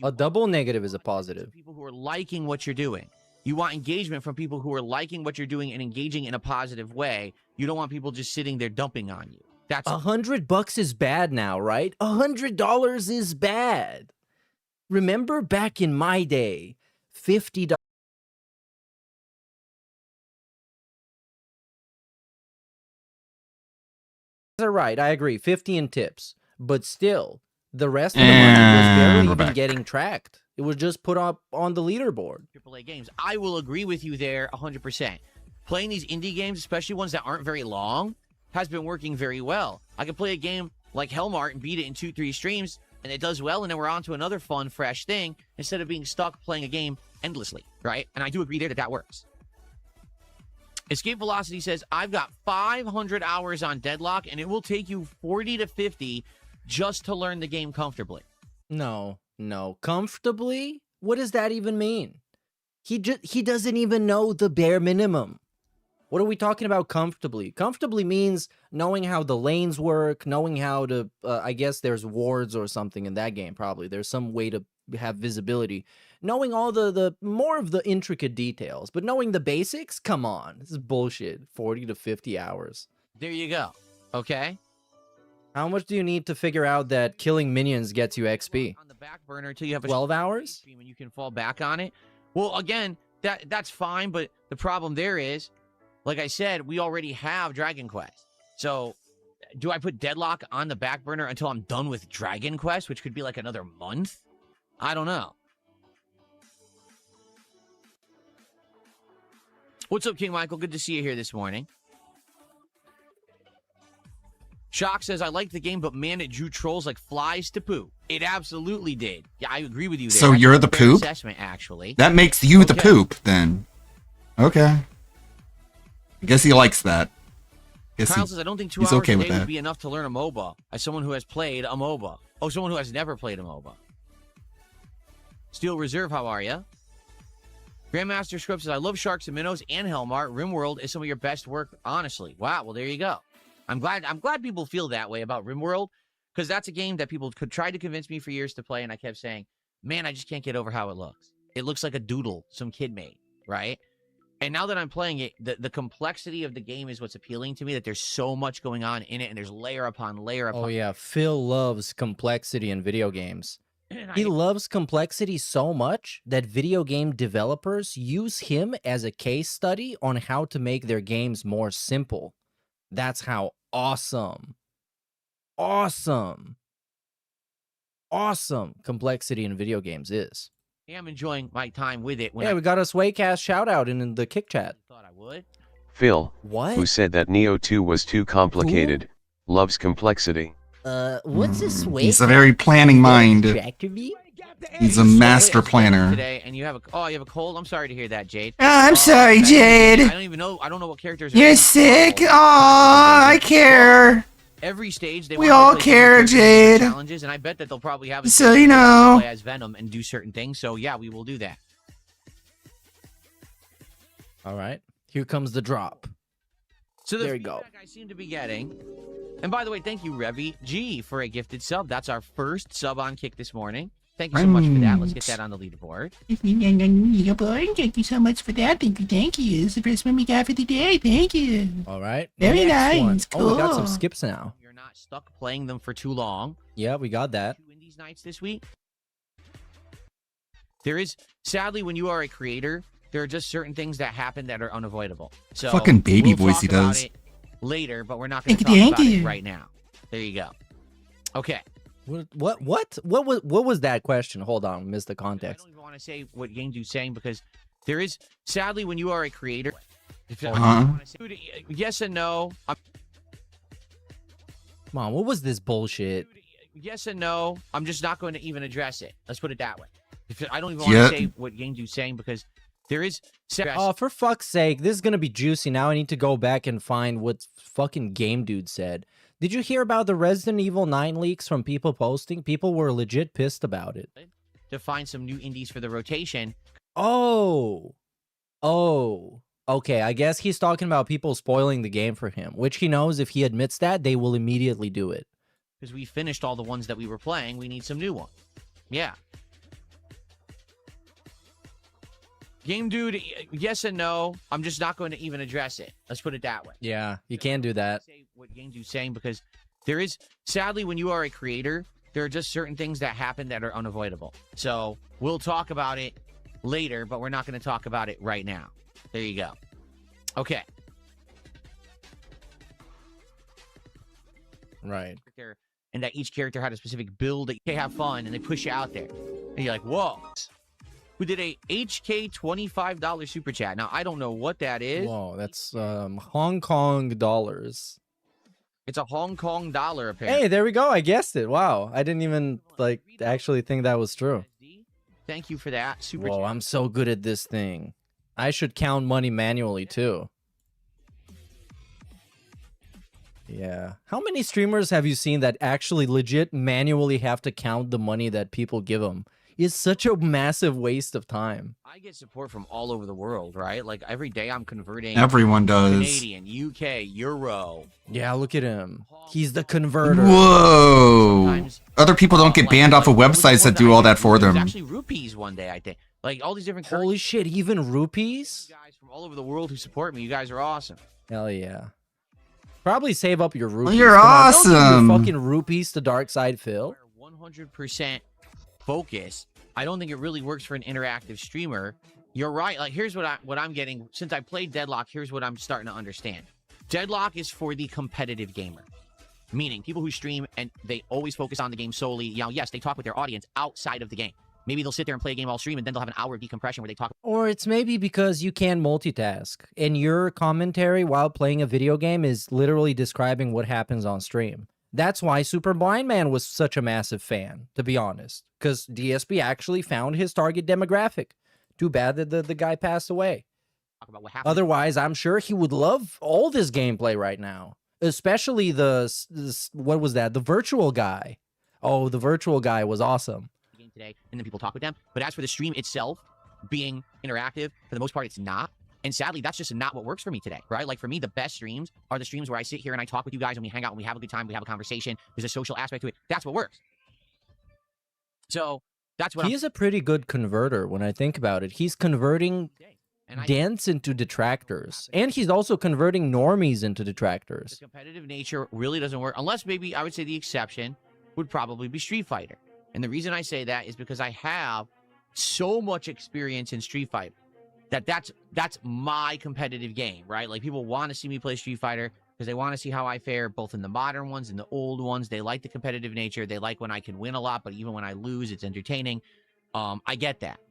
A double negative is a positive. People who are liking what you're doing. You want engagement from people who are liking what you're doing and engaging in a positive way. You don't want people just sitting there dumping on you. That's $100 is bad now, right? $100 is bad. Remember back in my day, $50. Are right, I agree. 50 in tips, but still, the rest of the money was barely even getting tracked. It was just put up on the leaderboard. AAA games. I will agree with you there 100%. Playing these indie games, especially ones that aren't very long, has been working very well. I can play a game like Hellmart and beat it in 2-3 streams, and it does well, and then we're on to another fun, fresh thing, instead of being stuck playing a game endlessly, right? And I do agree there that works. Escape Velocity says, I've got 500 hours on Deadlock, and it will take you 40 to 50 just to learn the game comfortably. No. Comfortably? What does that even mean? He doesn't even know the bare minimum. What are we talking about comfortably? Comfortably means knowing how the lanes work, knowing how to, I guess there's wards or something in that game, probably. There's some way to have visibility. Knowing all the more of the intricate details, but knowing the basics? Come on. This is bullshit. 40 to 50 hours. There you go. Okay? How much do you need to figure out that killing minions gets you XP? On the back burner until you have a 12 hours? stream and you can fall back on it. Well, again, that's fine, but the problem there is, like I said, we already have Dragon Quest. So, do I put Deadlock on the back burner until I'm done with Dragon Quest, which could be like another month? I don't know. What's up, King Michael? Good to see you here this morning. Shock says, I like the game, but man, it drew trolls like flies to poo. It absolutely did. Yeah, I agree with you there. So That's you're a the fair poop? assessment, actually. That makes you the Okay. poop, then. Okay. I guess he likes that. Kyle says, I don't think 2 he's hours okay a with day would that. be enough to learn a MOBA. As someone who has played a MOBA. Oh, someone who has never played a MOBA. Steel Reserve, how are you? Grandmaster Script says, I love Sharks and Minnows and Hellmart. RimWorld is some of your best work, honestly. Wow, well, there you go. I'm glad people feel that way about RimWorld, because that's a game that people could try to convince me for years to play, and I kept saying, man, I just can't get over how it looks. It looks like a doodle some kid made, right? And now that I'm playing it, the complexity of the game is what's appealing to me, that there's so much going on in it, and there's layer upon layer upon Oh yeah, Phil loves complexity in video games. He loves complexity so much that video game developers use him as a case study on how to make their games more simple. That's how awesome complexity in video games is. I am enjoying my time with it. Yeah, we got a Swaycast shout out in the kick chat. Thought I would. Phil, What? who said that Neo 2 was too complicated, loves complexity. What's a Swaycast? He's a very planning mind. He's a master planner. Today, and you have a cold. I'm sorry to hear that, Jade. Oh, I'm sorry, I Jade. don't even know. I don't know what characters. Are You're in sick. it. Aw, I care. Every stage they We want to all play care, different characters and Jade. challenges, and I bet that they'll probably have a So stage you where know. we'll play as Venom and do certain things. So yeah, we will do that. All right, here comes the drop. So the there you go. feedback I seem to be getting. And by the way, thank you, Revy G, for a gifted sub. That's our first sub on Kick this morning. Thank you so much for that. Let's get that on the leaderboard. Thank you so much for that. Thank you. It's the first one we got for the day. Thank you. All right, Very next one. nice. Oh, we got some Cool. skips now. You're not stuck playing them for too long. Yeah, we got that. Indies nights this week. There is, sadly, when you are a creator, there are just certain things that happen that are unavoidable. So Fucking baby we'll voice talk he about does. it later, but we're not going to Thank talk you, about it thank you. right now. There you go. Okay. What was that question? Hold on, missed the context. I don't even want to say what Yangdu's saying because there is, sadly, when you are a creator, yes and no. Come on, what was this bullshit? Yes and no. I'm just not going to even address it. Let's put it that way. I don't even want to say what Yangdu's saying because there is. Oh, for fuck's sake, this is gonna be juicy. Now I need to go back and find what fucking Game Dude said. Did you hear about the Resident Evil 9 leaks from people posting? People were legit pissed about it. To find some new indies for the rotation. Oh. Okay, I guess he's talking about people spoiling the game for him, which he knows if he admits that, they will immediately do it. Because we finished all the ones that we were playing, we need some new ones. Yeah. Game Dude, yes and no. I'm just not going to even address it. Let's put it that way. Yeah, you can do that. Say what Game Dude's saying because there is, sadly, when you are a creator, there are just certain things that happen that are unavoidable. So we'll talk about it later, but we're not going to talk about it right now. There you go. Okay. Right. And that each character had a specific build that you have fun and they push you out there. And you're like, whoa. Who did a HK $25 super chat. Now, I don't know what that is. Whoa, that's Hong Kong dollars. It's a Hong Kong dollar, apparently. Hey, there we go. I guessed it. Wow. I didn't even, actually think that was true. Thank you for that. Super Whoa, chat. I'm so good at this thing. I should count money manually, too. Yeah. How many streamers have you seen that actually legit manually have to count the money that people give them? It's such a massive waste of time. I get support from all over the world, right? Like every day I'm converting. Everyone does. Canadian, UK, Euro. Yeah, look at him. He's the converter. Whoa. Other people don't get banned off of websites that do all that for It was them. actually rupees one day, I think. Like all these different Holy shit, even rupees? guys from all over the world who support me. You guys are awesome. Hell yeah. Probably save up your rupees. you're Come on, don't give awesome. your fucking rupees to Dark Side Phil. 100% focus. I don't think it really works for an interactive streamer. You're right. Like, here's what I'm getting. Since I played Deadlock, here's what I'm starting to understand. Deadlock is for the competitive gamer. Meaning people who stream and they always focus on the game solely. You know, yes, they talk with their audience outside of the game. Maybe they'll sit there and play a game all stream, and then they'll have an hour of decompression where they talk. Or it's maybe because you can multitask, and your commentary while playing a video game is literally describing what happens on stream. That's why Super Blind Man was such a massive fan, to be honest, because DSP actually found his target demographic. Too bad that the guy passed away. Talk about what happened. Otherwise, I'm sure he would love all this gameplay right now, especially what was that? The virtual guy. Oh, the virtual guy was awesome. Today, and then people talk with them. But as for the stream itself being interactive, for the most part, it's not. And sadly, that's just not what works for me today, right? Like, for me, the best streams are the streams where I sit here and I talk with you guys and we hang out and we have a good time, we have a conversation. There's a social aspect to it. That's what works. So that's what He is a pretty good converter when I think about it. He's converting dents into detractors, and he's also converting normies into detractors. The competitive nature really doesn't work, unless maybe I would say the exception would probably be Street Fighter. And the reason I say that is because I have so much experience in Street Fighter that's my competitive game, right? Like, people want to see me play Street Fighter because they want to see how I fare both in the modern ones and the old ones. They like the competitive nature. They like when I can win a lot, but even when I lose, it's entertaining. I get that.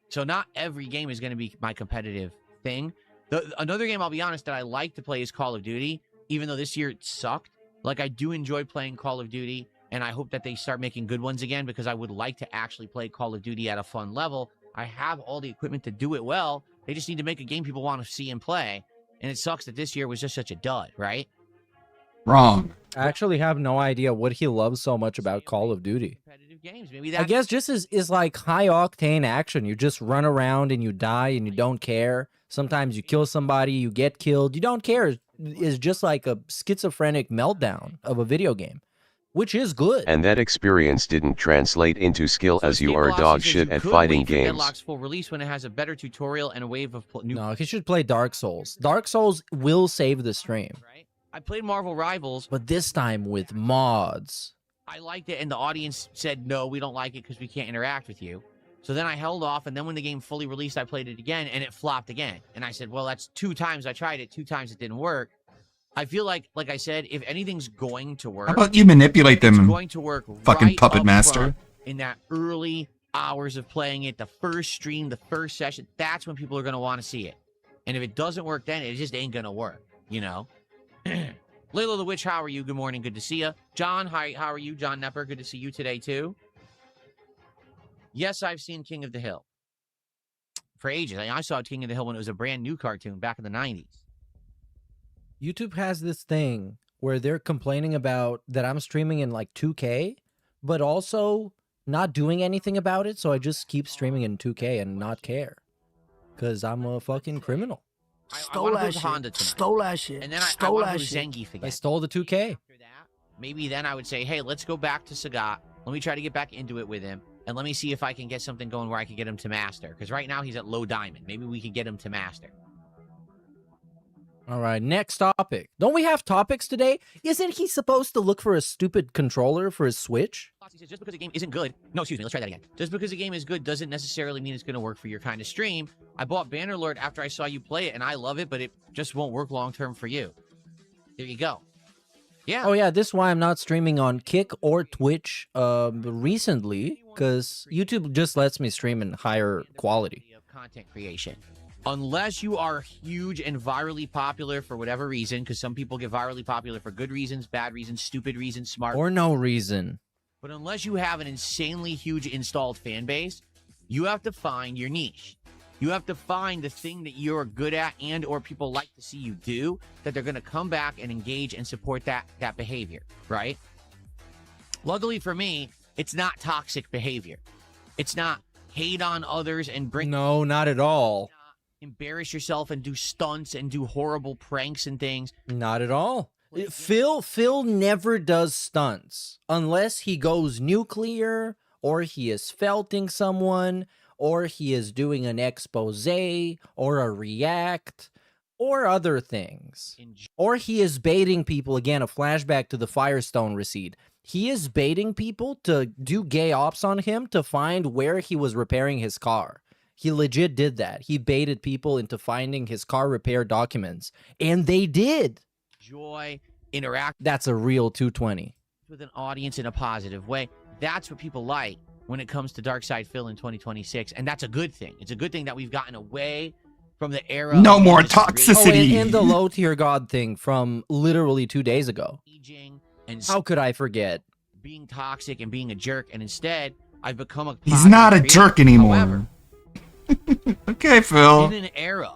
So not every game is going to be my competitive thing. Another game, I'll be honest, that I like to play is Call of Duty, even though this year it sucked. Like, I do enjoy playing Call of Duty. And I hope that they start making good ones again, because I would like to actually play Call of Duty at a fun level. I have all the equipment to do it well. They just need to make a game people want to see and play. And it sucks that this year was just such a dud, right? Wrong. I actually have no idea what he loves so much about Call of Duty. Games. Maybe I guess just is like high-octane action. You just run around and you die and you don't care. Sometimes you kill somebody, you get killed. You don't care. It's just like a schizophrenic meltdown of a video game, which is good. And that experience didn't translate into skill, as you are dog shit at fighting games. Deadlock's full release when it has a better tutorial and a wave of new. No, he should play Dark Souls. Dark Souls will save the stream. I played Marvel Rivals, but this time with mods. I liked it, and the audience said, no, we don't like it because we can't interact with you. So then I held off, and then when the game fully released, I played it again, and it flopped again. And I said, well, that's 2 times I tried it, 2 times it didn't work. I feel like I said, if anything's going to work, How about you manipulate them, it's going to work fucking right puppet up master? front in that early hours of playing it, the first stream, the first session. That's when people are going to want to see it. And if it doesn't work then, it just ain't going to work, you know? Layla the Witch, how are you? Good morning. Good to see you. John, hi, how are you? John Nepper, good to see you today, too. Yes, I've seen King of the Hill for ages. I saw King of the Hill when it was a brand new cartoon back in the 90s. YouTube has this thing where they're complaining about that I'm streaming in like 2K, but also not doing anything about it. So I just keep streaming in 2K and not care because I'm a fucking criminal. Stole that shit. Stole that shit. And then I want to go Zangief again. I stole the 2K. Maybe then I would say, hey, let's go back to Sagat. Let me try to get back into it with him. And let me see if I can get something going where I can get him to master. Because right now he's at low diamond. Maybe we can get him to master. All right, next topic. Don't we have topics today? Isn't he supposed to look for a stupid controller for his Switch? He says, just because a game isn't good. No, excuse me, let's try that again. Just because a game is good doesn't necessarily mean it's going to work for your kind of stream. I bought Bannerlord after I saw you play it, and I love it, but it just won't work long-term for you. There you go. Yeah. Oh, yeah, this is why I'm not streaming on Kick or Twitch recently, because YouTube just lets me stream in higher quality. Content creation. Unless you are huge and virally popular for whatever reason, because some people get virally popular for good reasons, bad reasons, stupid reasons, smart or no reason. But unless you have an insanely huge installed fan base, you have to find your niche. You have to find the thing that you're good at and or people like to see you do, that they're going to come back and engage and support that behavior, right? Luckily for me, it's not toxic behavior. It's not hate on others and bring... No, not at all. Embarrass yourself and do stunts and do horrible pranks and things. Not at all. Phil never does stunts unless he goes nuclear or he is felting someone or he is doing an expose or a react or other things. Or he is baiting people, again, a flashback to the Firestone receipt. He is baiting people to do gay ops on him to find where he was repairing his car. He legit did that. He baited people into finding his car repair documents, and they did. Joy, interact. That's a real 220. With an audience in a positive way. That's what people like when it comes to Darkside Phil in 2026, and that's a good thing. It's a good thing that we've gotten away from the era. No of more industry. toxicity. And the low tier god thing from literally 2 days ago. And how could I forget? Being toxic and being a jerk, and instead I've become a. He's not a creator. jerk anymore. However, okay, Phil. in an era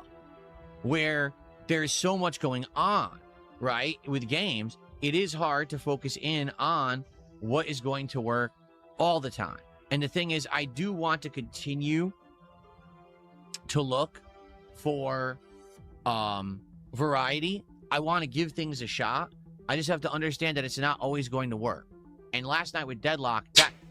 where there's so much going on, right, with games, it is hard to focus in on what is going to work all the time. And the thing is, I do want to continue to look for variety. I want to give things a shot. I just have to understand that it's not always going to work. And last night with Deadlock,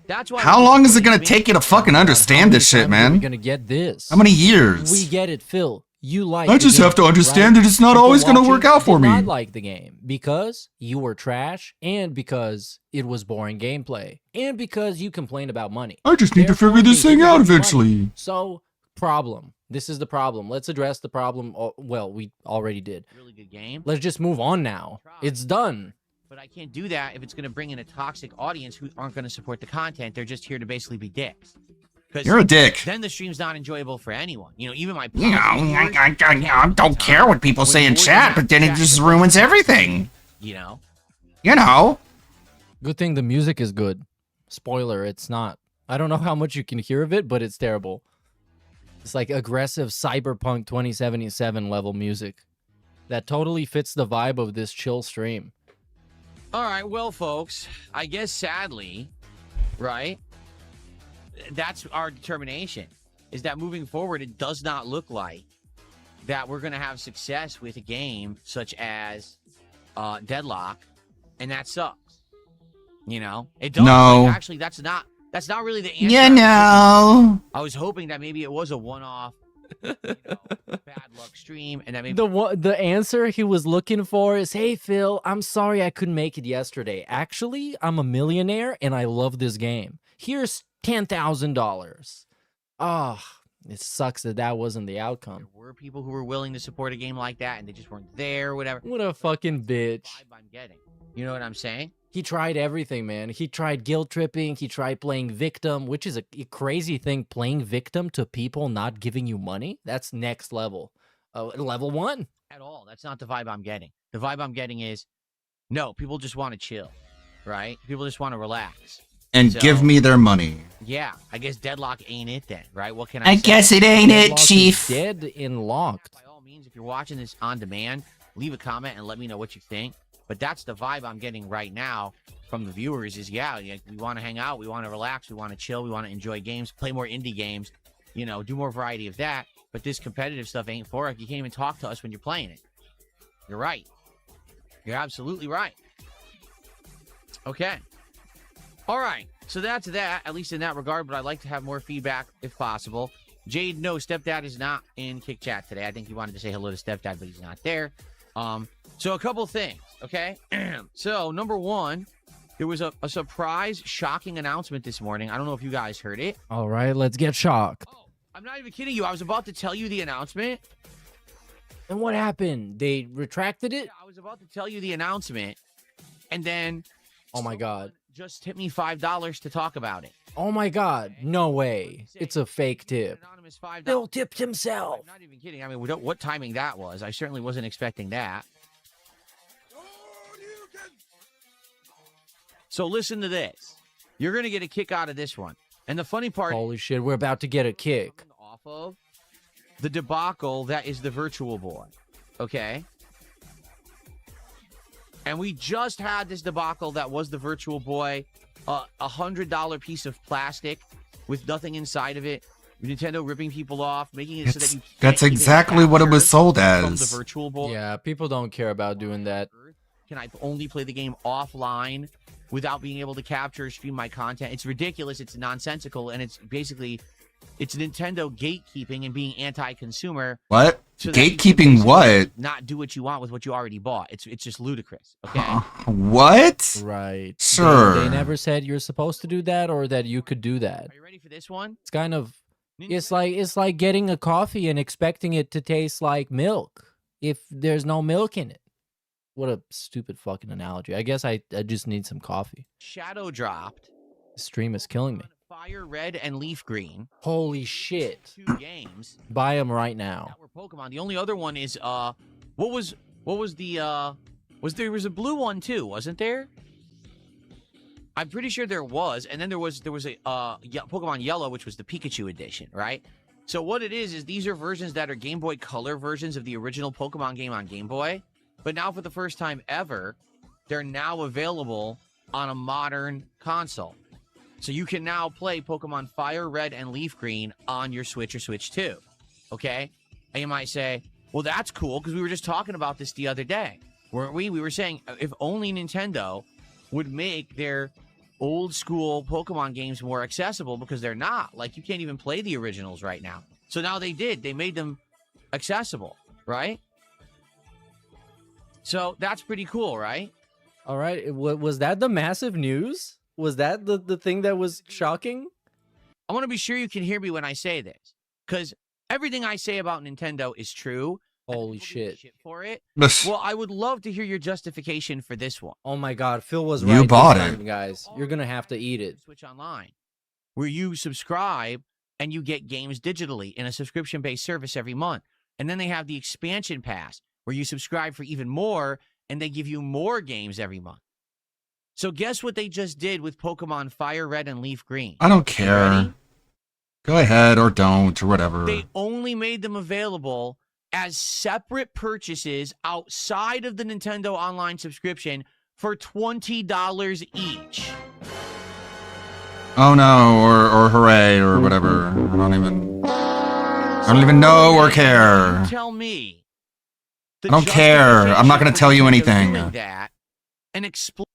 that's why. How long is it gonna take you to fucking understand this shit, man? We're gonna get this. How many years? We get it, Phil. You like. I just have to understand that it's not always gonna work out for me. Did not like the game because you were trash, and because it was boring gameplay, and because you complained about money. I just need to figure this thing out eventually. So, problem. This is the problem. Let's address the problem. Well, we already did. Really good game. Let's just move on now. It's done. But I can't do that if it's going to bring in a toxic audience who aren't going to support the content. They're just here to basically be dicks. You're a dick. Then the stream's not enjoyable for anyone. You know, even my. You know, I don't care what people say in chat, but then it just ruins everything. You know. You know. Good thing the music is good. Spoiler, it's not. I don't know how much you can hear of it, but it's terrible. It's like aggressive cyberpunk 2077 level music. That totally fits the vibe of this chill stream. All right, well, folks, I guess sadly, right, that's our determination, is that moving forward, it does not look like that we're going to have success with a game such as Deadlock, and that sucks. You know? It does. No. Like, actually, that's not really the answer. You know. I was hoping that maybe it was a one-off, bad luck stream, and that maybe the answer he was looking for is, hey Phil, I'm sorry I couldn't make it yesterday. Actually, I'm a millionaire and I love this game. Here's $10,000. Ah, it sucks that wasn't the outcome. there were people who were willing to support a game like that, and they just weren't there, or whatever. What a fucking bitch. I'm getting. You know what I'm saying? He tried everything, man. He tried guilt tripping. He tried playing victim, which is a crazy thing. Playing victim to people not giving you money. That's next level. Level 1. At all. That's not the vibe I'm getting. The vibe I'm getting is, no, people just want to chill, right? People just want to relax. And give me their money. Yeah, I guess Deadlock ain't it then, right? What can I say? guess it ain't it, Deadlock is Chief. Dead and locked. By all means, if you're watching this on demand, leave a comment and let me know what you think. But that's the vibe I'm getting right now from the viewers is, yeah, we want to hang out, we want to relax, we want to chill, we want to enjoy games, play more indie games, you know, do more variety of that. But this competitive stuff ain't for us. You can't even talk to us when you're playing it. You're right. You're absolutely right. Okay. All right. So that's that, at least in that regard, but I'd like to have more feedback if possible. Jade, no, Stepdad is not in Kick Chat today. I think he wanted to say hello to Stepdad, but he's not there. So a couple things, okay? So, number one, there was a surprise, shocking announcement this morning. I don't know if you guys heard it. All right, let's get shocked. I'm not even kidding you. I was about to tell you the announcement. And what happened? They retracted it? Yeah, I was about to tell you the announcement, and then... Oh, my God. Just tip me $5 to talk about it. Oh, my God. No way. It's a fake tip. Bill tipped himself. I'm not even kidding. I mean, what timing that was. I certainly wasn't expecting that. So listen to this. You're going to get a kick out of this one. And the funny part... Holy shit, we're about to get a kick. Off of the debacle that is the Virtual Boy. Okay? And we just had this debacle that was the Virtual Boy. $100 piece of plastic with nothing inside of it. Nintendo ripping people off, making it so that you... That's exactly what it was sold as. From the Virtual Boy. Yeah, people don't care about doing that. Can I only play the game offline without being able to capture or stream my content? It's ridiculous, it's nonsensical, and it's basically, it's Nintendo gatekeeping and being anti-consumer. What? So that you can Gatekeeping basically what? Not do what you want with what you already bought. It's just ludicrous. Okay. What? Right. Sure. They never said you're supposed to do that or that you could do that. Are you ready for this one? It's kind of it's like getting a coffee and expecting it to taste like milk if there's no milk in it. What a stupid fucking analogy. I guess I just need some coffee. Shadow dropped. The stream is killing me. Fire Red and Leaf Green. Holy shit. 2 games. Buy them right now. That were Pokemon. The only other one is what was the there was a blue one too, wasn't there? I'm pretty sure there was, and then there was a Pokemon Yellow, which was the Pikachu edition, right? So what it is these are versions that are Game Boy Color versions of the original Pokemon game on Game Boy, but now for the first time ever, they're now available on a modern console. So you can now play Pokemon Fire Red and Leaf Green on your Switch or Switch 2, okay? And you might say, well, that's cool, because we were just talking about this the other day, weren't we? We were saying, if only Nintendo would make their old school Pokemon games more accessible, because they're not. Like, you can't even play the originals right now. So now they did. They made them accessible, right? So that's pretty cool, right? All right. Was that the massive news? Was that the thing that was shocking? I want to be sure you can hear me when I say this, because everything I say about Nintendo is true. Holy shit. For it. Well, I would love to hear your justification for this one. Oh my god, Phil was You right. bought this it. time, guys. You're gonna have to eat it. Switch Online, where you subscribe and you get games digitally in a subscription-based service every month. And then they have the expansion pass, where you subscribe for even more, and they give you more games every month. So guess what they just did with Pokemon Fire Red and Leaf Green? I don't care. Go ahead or don't or whatever. They only made them available as separate purchases outside of the Nintendo Online subscription for $20 each. Oh no, or hooray or whatever. I don't even know or care. Tell me. I don't care. I'm not gonna tell you anything. That and explain.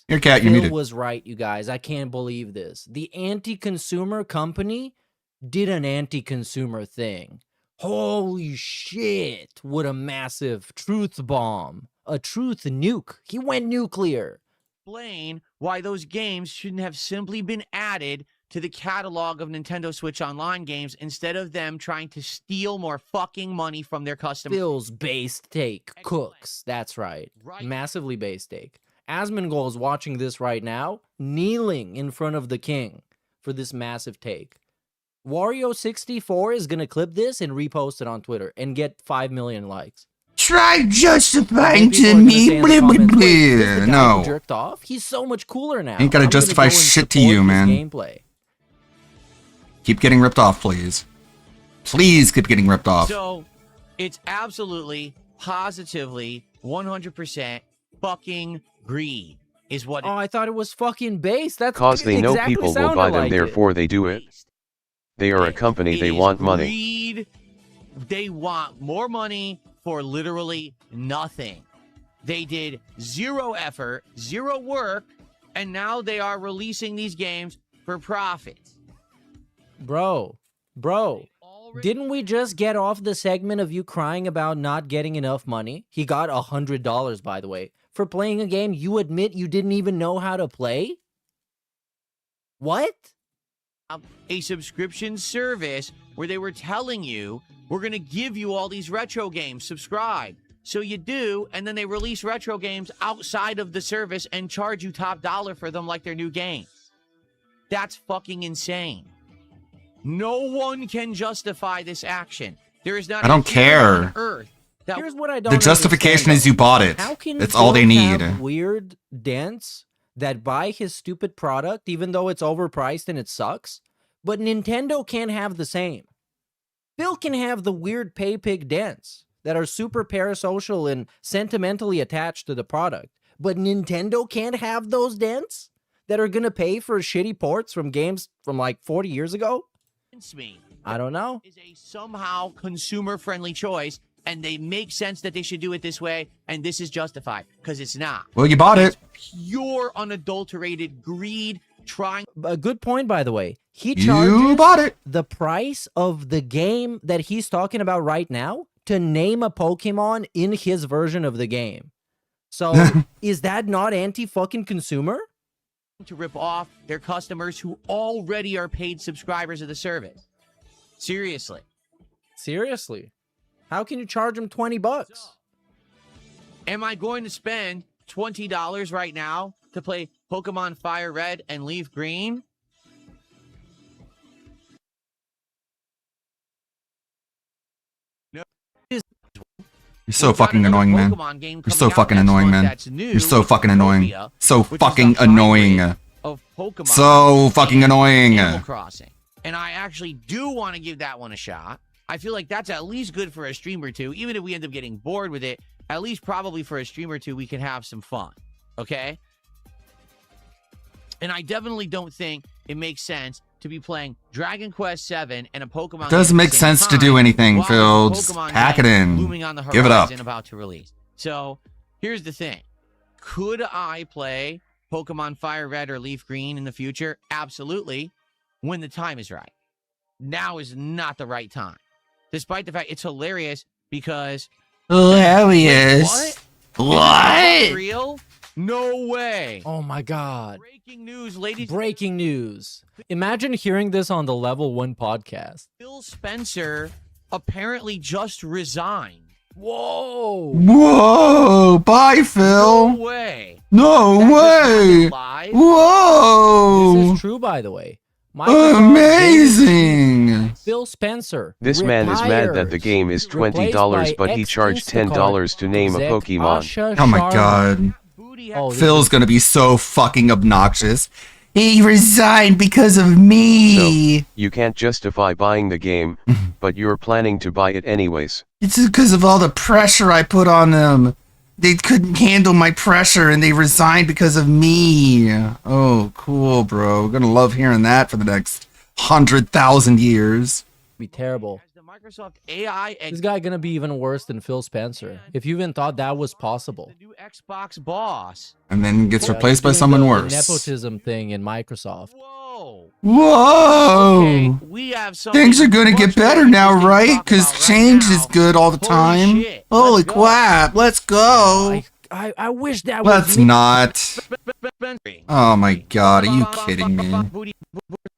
Your cat, you Phil muted. was right, you guys. I can't believe this. The anti-consumer company did an anti-consumer thing. Holy shit. What a massive truth bomb. A truth nuke. He went nuclear. Explain why those games shouldn't have simply been added to the catalog of Nintendo Switch Online games instead of them trying to steal more fucking money from their customers. Phil's base take cooks. That's right. Massively base take. Asmongold is watching this right now, kneeling in front of the king for this massive take. Wario64 is going to clip this and repost it on Twitter and get 5 million likes. Try justifying to me. Blah, blah, blah. No. Jerked off? He's so much cooler now. Ain't gotta justify shit to you, man. Gameplay. Keep getting ripped off, please. Please keep getting ripped off. So, it's absolutely, positively, 100% fucking greed is what I thought it was fucking base. That's Cause they know exactly people will buy them, like therefore they do it. They are a company, they want money. Greed. They want more money for literally nothing. They did zero effort, zero work, and now they are releasing these games for profits. Bro, didn't we just get off the segment of you crying about not getting enough money? He got $100, by the way, for playing a game you admit you didn't even know how to play? What? A subscription service where they were telling you, we're going to give you all these retro games, subscribe. So you do, and then they release retro games outside of the service and charge you top dollar for them like they're new games. That's fucking insane. No one can justify this action. There is not I don't a human on care. Earth that Here's what I don't The justification understand, is you bought it. How can That's all they Phil need. have weird dents that buy his stupid product even though it's overpriced and it sucks, but Nintendo can't have the same. Phil can have the weird pay pig dents that are super parasocial and sentimentally attached to the product, but Nintendo can't have those dents that are gonna pay for shitty ports from games from like 40 years ago? I don't know. Is a somehow consumer-friendly choice, and they make sense that they should do it this way, and this is justified, because it's not. Well, you bought it. Pure, unadulterated greed trying. A good point, by the way. He You charges bought it. the price of the game that he's talking about right now to name a Pokemon in his version of the game. So is that not anti-fucking consumer? to rip off their customers who already are paid subscribers of the service. Seriously. Seriously. How can you charge them $20? Am I going to spend $20 right now to play Pokemon Fire Red and Leaf Green? No. You're so fucking annoying, man. You're so fucking annoying, man. You're so fucking annoying. So fucking annoying. So fucking annoying. Animal Crossing. And I actually do want to give that one a shot. I feel like that's at least good for a stream or two. Even if we end up getting bored with it, at least probably for a stream or two, we can have some fun. Okay? And I definitely don't think it makes sense to be playing Dragon Quest VII and a Pokemon. It doesn't make sense to do anything, Phil. Just pack it in. Give it up. About to release. So here's the thing. Could I play Pokemon Fire Red or Leaf Green in the future? Absolutely. When the time is right. Now is not the right time. Despite the fact it's hilarious because... Hilarious. What? Real? No way. Oh my god. Breaking news, ladies. Breaking news. Imagine hearing this on the Level 1 podcast. Phil Spencer apparently just resigned. Whoa. Whoa. Bye, Phil. No way. No way. Whoa. This is true, by the way. Amazing. Phil Spencer. This man is mad that the game is $20, but he charged $10 to name a Pokemon. Oh my god. Phil's gonna be so fucking obnoxious. He resigned because of me. So, you can't justify buying the game, but you're planning to buy it anyways. It's because of all the pressure I put on them. They couldn't handle my pressure and they resigned because of me. Oh, cool, bro. Gonna love hearing that for the next 100,000 years. Be terrible. The Microsoft AI This guy gonna be even worse than Phil Spencer. If you even thought that was possible. new Xbox boss. And then gets replaced by Doing someone the worse. nepotism thing in Microsoft. Whoa! Okay, we have Things are gonna get better now, right? Because change is good all the time. Holy crap, let's go. I wish that was Let's me. not. Oh my god, are you kidding me?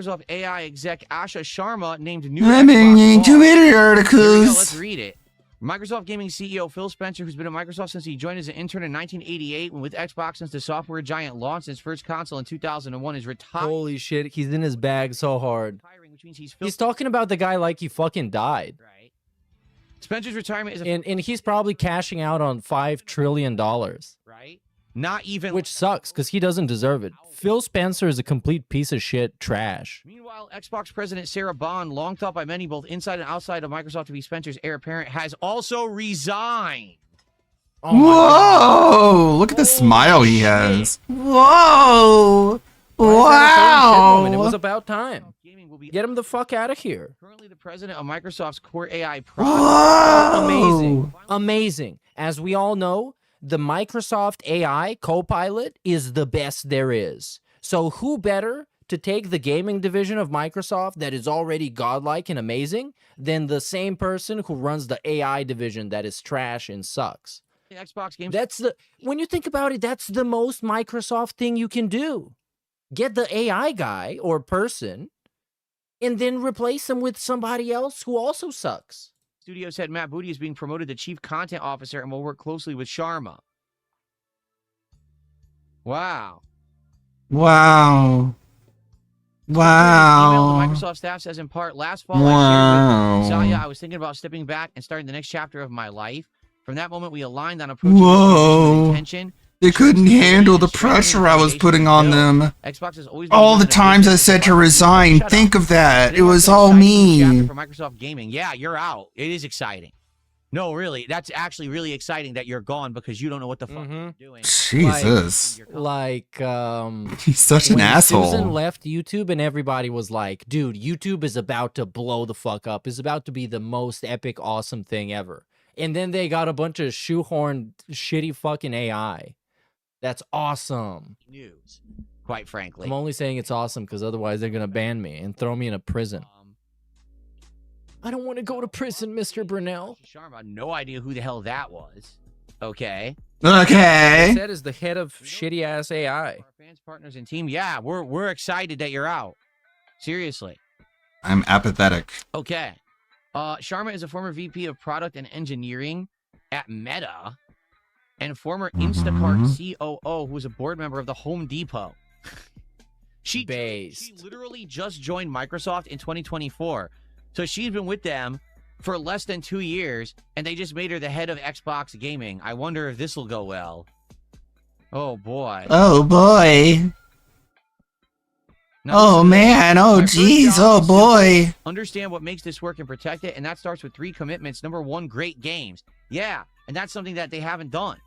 Microsoft AI exec Asha Sharma named new I'm in Xbox Twitter boss. Here we go, articles. let's read it. Microsoft Gaming CEO Phil Spencer, who's been at Microsoft since he joined as an intern in 1988 and with Xbox since the software giant launched its first console in 2001, is retired. Holy shit, he's in his bag so hard. Which means He's talking about the guy like he fucking died. Right. Spencer's retirement is a And he's probably cashing out on $5 trillion. right. Not even. Which sucks, because he doesn't deserve it. Phil Spencer is a complete piece of shit trash. Meanwhile, Xbox President Sarah Bond, long thought by many both inside and outside of Microsoft to be Spencer's heir apparent, has also resigned. Oh my Whoa! Look at the smile he has. Whoa! Wow! It was Wow! about time. Get him the fuck out of here. Currently the president of Microsoft's core AI Whoa! product. Amazing. Amazing. As we all know, the Microsoft AI Copilot is the best there is. So who better to take the gaming division of Microsoft that is already godlike and amazing than the same person who runs the AI division that is trash and sucks? Xbox games. When you think about it, that's the most Microsoft thing you can do. Get the AI guy or person and then replace him with somebody else who also sucks. Studios head Matt Booty is being promoted to chief content officer and will work closely with Sharma. Wow. Wow. Email Wow. to Microsoft staff says in part, last fall I Wow. shared with Zaya I was thinking about stepping back and starting the next chapter of my life. From that moment, we aligned on approaching Whoa. intention. They couldn't handle the pressure I was putting on them. Xbox has always All the times I said to resign, think of that. It was all me. For Microsoft Gaming. Yeah, you're out. It is exciting. No, really, that's actually really exciting that you're gone because you don't know what the fuck you're doing. Jesus. He's such an when asshole. Susan left YouTube and everybody was like, dude, YouTube is about to blow the fuck up. It's about to be the most epic, awesome thing ever. And then they got a bunch of shoehorned, shitty fucking AI. That's awesome. News. quite frankly. I'm only saying it's awesome because otherwise they're gonna ban me and throw me in a prison. I don't want to go to prison, Mr. Brunel. Sharma, no idea who the hell that was. Okay. He said is the head of shitty ass AI. Our fans, partners, and team. Yeah, we're excited that you're out. Seriously. I'm apathetic. Okay. Sharma is a former VP of Product and Engineering at Meta and former Instacart COO who was a board member of the Home Depot. She literally just joined Microsoft in 2024. So she's been with them for less than 2 years, and they just made her the head of Xbox Gaming. I wonder if this will go well. Oh, boy. Oh, boy. Oh, man. Oh, jeez. Oh, boy. Understand what makes this work and protect it, and that starts with 3 commitments. Number 1, great games. Yeah, and that's something that they haven't done.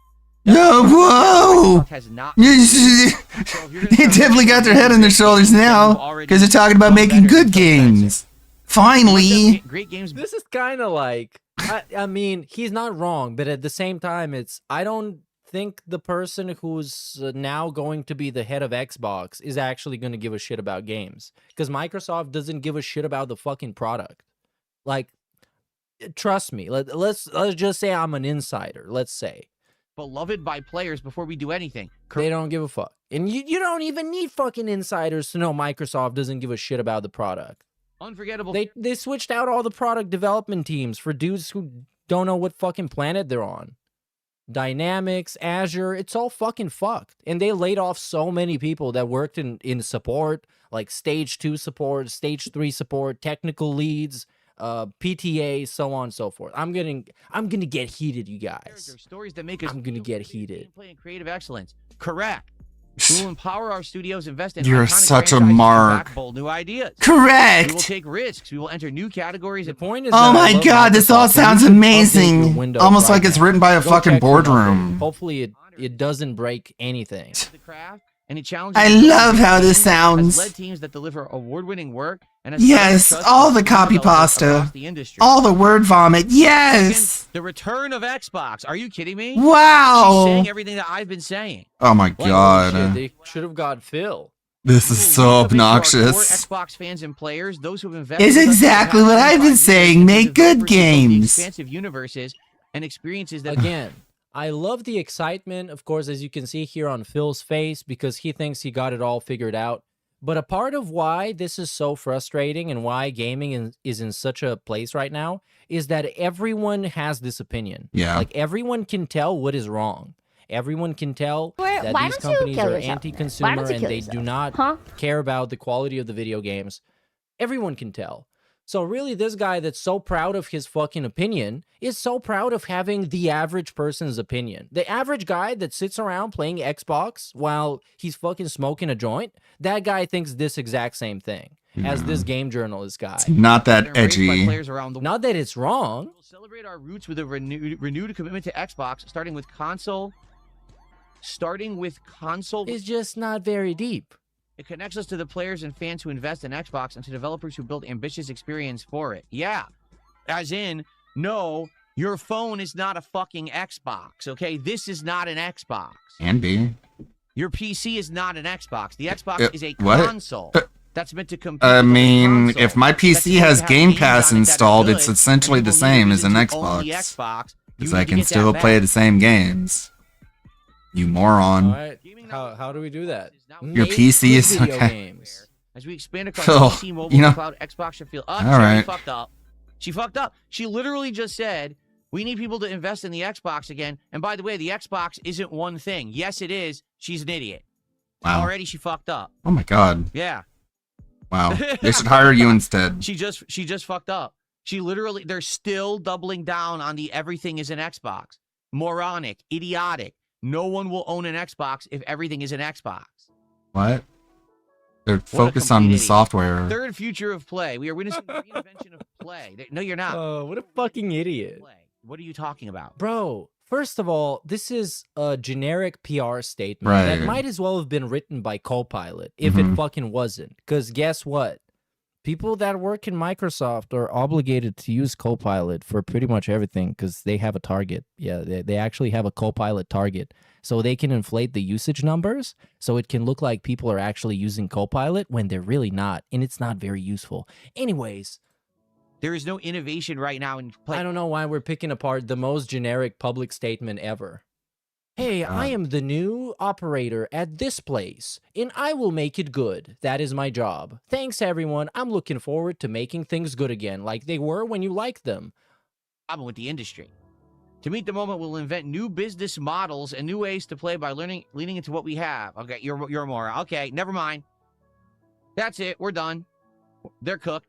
Oh, whoa! They definitely got their head on their shoulders now because they're talking about making good games. Finally. Great games. This is kind of like, I mean, he's not wrong, but at the same time, I don't think the person who's now going to be the head of Xbox is actually going to give a shit about games, because Microsoft doesn't give a shit about the fucking product. Like, trust me. Let's just say I'm an insider. Let's say. Beloved by players before we do anything. They don't give a fuck. And you don't even need fucking insiders to know Microsoft doesn't give a shit about the product. Unforgettable. They switched out all the product development teams for dudes who don't know what fucking planet they're on. Dynamics, Azure, it's all fucking fucked. And they laid off so many people that worked in support, like stage 2 support, stage 3 support, technical leads, PTA, so on and so forth. I'm gonna get heated, you guys. Stories that make us I'm gonna get heated. Gameplay and creative excellence. Correct. We will empower our studios, invest in You're iconic such a franchises, and mark. back bold new ideas. Correct. We will take risks. We will enter new categories. The point is, Oh my god, this all sounds amazing. Almost like it's written by a Go fucking check them out. boardroom. Hopefully it doesn't break anything. And it challenges I love how this has sounds. led teams that deliver award-winning work and has Yes, trust all with the copy developers pasta. across the industry. All the word vomit. Yes. The return of Xbox. Are you kidding me? Wow. She's saying everything that I've been saying. Oh my Like, holy god. shit, they should have got Phil. This is so Core obnoxious. Xbox fans and players, those who have invested It's with us for the exactly past what I've 25 been saying. years, Make and good developers who build the games. Expansive universes and experiences that Again, I love the excitement, of course, as you can see here on Phil's face, because he thinks he got it all figured out. But a part of why this is so frustrating and why gaming is in such a place right now is that everyone has this opinion. Yeah. Like, everyone can tell what is wrong. Everyone can tell that why these don't you companies kill are yourself? Why anti-consumer don't you and kill they yourself? do not care about the quality of the video games. Everyone can tell. So really, this guy that's so proud of his fucking opinion is so proud of having the average person's opinion. The average guy that sits around playing Xbox while he's fucking smoking a joint, that guy thinks this exact same thing as this game journalist guy. Not that edgy. Not that it's wrong. We'll celebrate our roots with a renewed commitment to Xbox, starting with console. It's just not very deep. It connects us to the players and fans who invest in Xbox and to developers who build ambitious experience for it. Yeah. As in, no, your phone is not a fucking Xbox, okay? This is not an Xbox. Can be. Your PC is not an Xbox. The Xbox is a what? console that's meant to compete. I with a mean, console if my that's PC going has to have Game games Pass on it that are installed, good, it's and essentially the people same need as an to own the Xbox. Xbox. You Because need I to can get still that play back. the same games. You moron. All right. How do we do that? Your Make PC good is video okay. games. As we expand across Phil, PC, mobile, you know- and cloud, Xbox should feel up. All She right. fucked up. She fucked up. She literally just said, we need people to invest in the Xbox again. And by the way, the Xbox isn't one thing. Yes, it is. She's an idiot. Wow. Already she fucked up. Oh my god. Yeah. Wow. They should hire you instead. She just fucked up. She literally, they're still doubling down on the everything is an Xbox. Moronic, idiotic. No one will own an Xbox if everything is an Xbox. What? They're What a focused complete on idiot. software. Third future of play. We are witnessing the reinvention of play. No, you're not. Oh, what a fucking idiot. What are you talking about? Bro, first of all, this is a generic PR statement that Right. might as well have been written by Copilot if it fucking wasn't. Because guess what? People that work in Microsoft are obligated to use Copilot for pretty much everything because they have a target. Yeah, they actually have a Copilot target. So they can inflate the usage numbers so it can look like people are actually using Copilot when they're really not. And it's not very useful. Anyways, There is no innovation right now in play. I don't know why we're picking apart the most generic public statement ever. Hey, I am the new operator at this place, and I will make it good. That is my job. Thanks, everyone. I'm looking forward to making things good again, like they were when you liked them. Problem with the industry. To meet the moment, we'll invent new business models and new ways to play by leaning into what we have. Okay, you're more. Okay, never mind. That's it. We're done. They're cooked.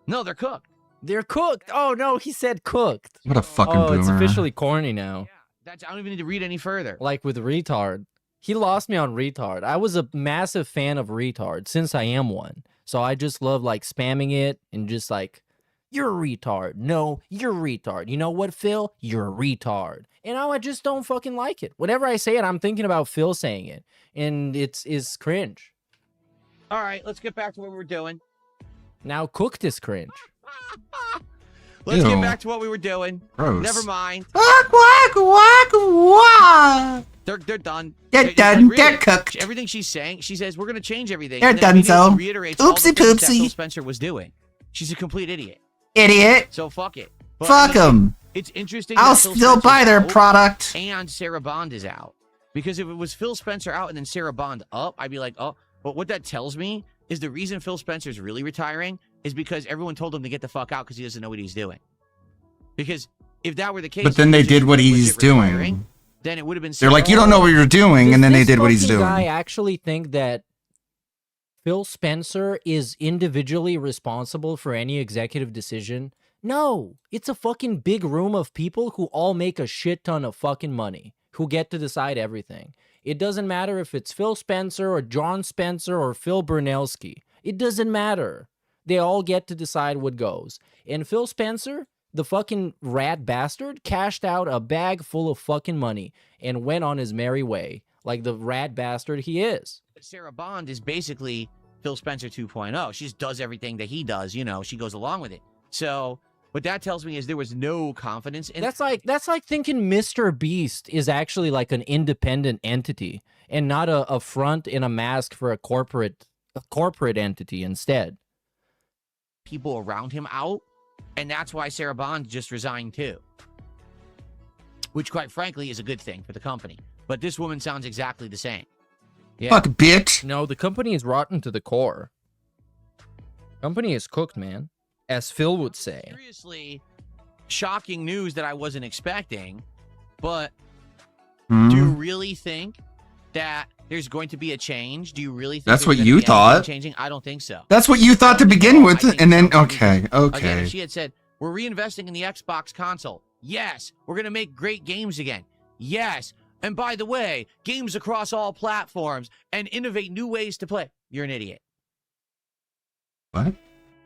No, they're cooked. They're cooked. Oh, no, he said cooked. What a fucking boomer. It's officially corny now. I don't even need to read any further. Like with retard. He lost me on retard. I was a massive fan of retard since I am one. So I just love like spamming it and just like, you're a retard. No, you're a retard. You know what, Phil? You're a retard. And now I just don't fucking like it. Whenever I say it, I'm thinking about Phil saying it. And it's cringe. All right, let's get back to what we're doing. Now cooked is cringe. Let's Ew. get back to what we were doing. Gross. Never mind. They're done. They're done. Really, They're cooked. Everything she's saying, she says we're going to change everything. They're and then done so. reiterates all the Oopsie things that poopsie. Phil Spencer was doing. She's a complete idiot. Idiot. So fuck it. But, Fuck them. It's interesting. I'll that Phil still Spencer's buy their out product. And Sarah Bond is out. Because if it was Phil Spencer out and then Sarah Bond up, I'd be like, oh. But what that tells me is the reason Phil Spencer's really retiring is because everyone told him to get the fuck out because he doesn't know what he's doing. Because if that were the case, But then they did what he's retiring, doing. then it would have been. They're like, you don't know what you're doing, and then they did what he's Does this doing. guy actually think that Phil Spencer is individually responsible for any executive decision? No, it's a fucking big room of people who all make a shit ton of fucking money, who get to decide everything. It doesn't matter if it's Phil Spencer or John Spencer or Phil Bernelsky. It doesn't matter. They all get to decide what goes. And Phil Spencer, the fucking rat bastard, cashed out a bag full of fucking money and went on his merry way, like the rat bastard he is. Sarah Bond is basically Phil Spencer 2.0. She just does everything that he does. You know, she goes along with it. So what that tells me is there was no confidence in. That's like thinking Mr. Beast is actually like an independent entity and not a front in a mask for a corporate entity instead. People around him out, and that's why Sarah Bond just resigned too. Which, quite frankly, is a good thing for the company. But this woman sounds exactly the same. Yeah. Fuck, bitch. No, the company is rotten to the core. Company is cooked, man. As Phil would say. Seriously, shocking news that I wasn't expecting. But Hmm? do you really think that there's going to be a change? Do you really think That's there's what gonna you be anything thought. changing? I don't think so. That's what you thought to begin with, and then okay. Again, if she had said, we're reinvesting in the Xbox console. Yes. We're going to make great games again. Yes. And by the way, games across all platforms and innovate new ways to play. You're an idiot. What?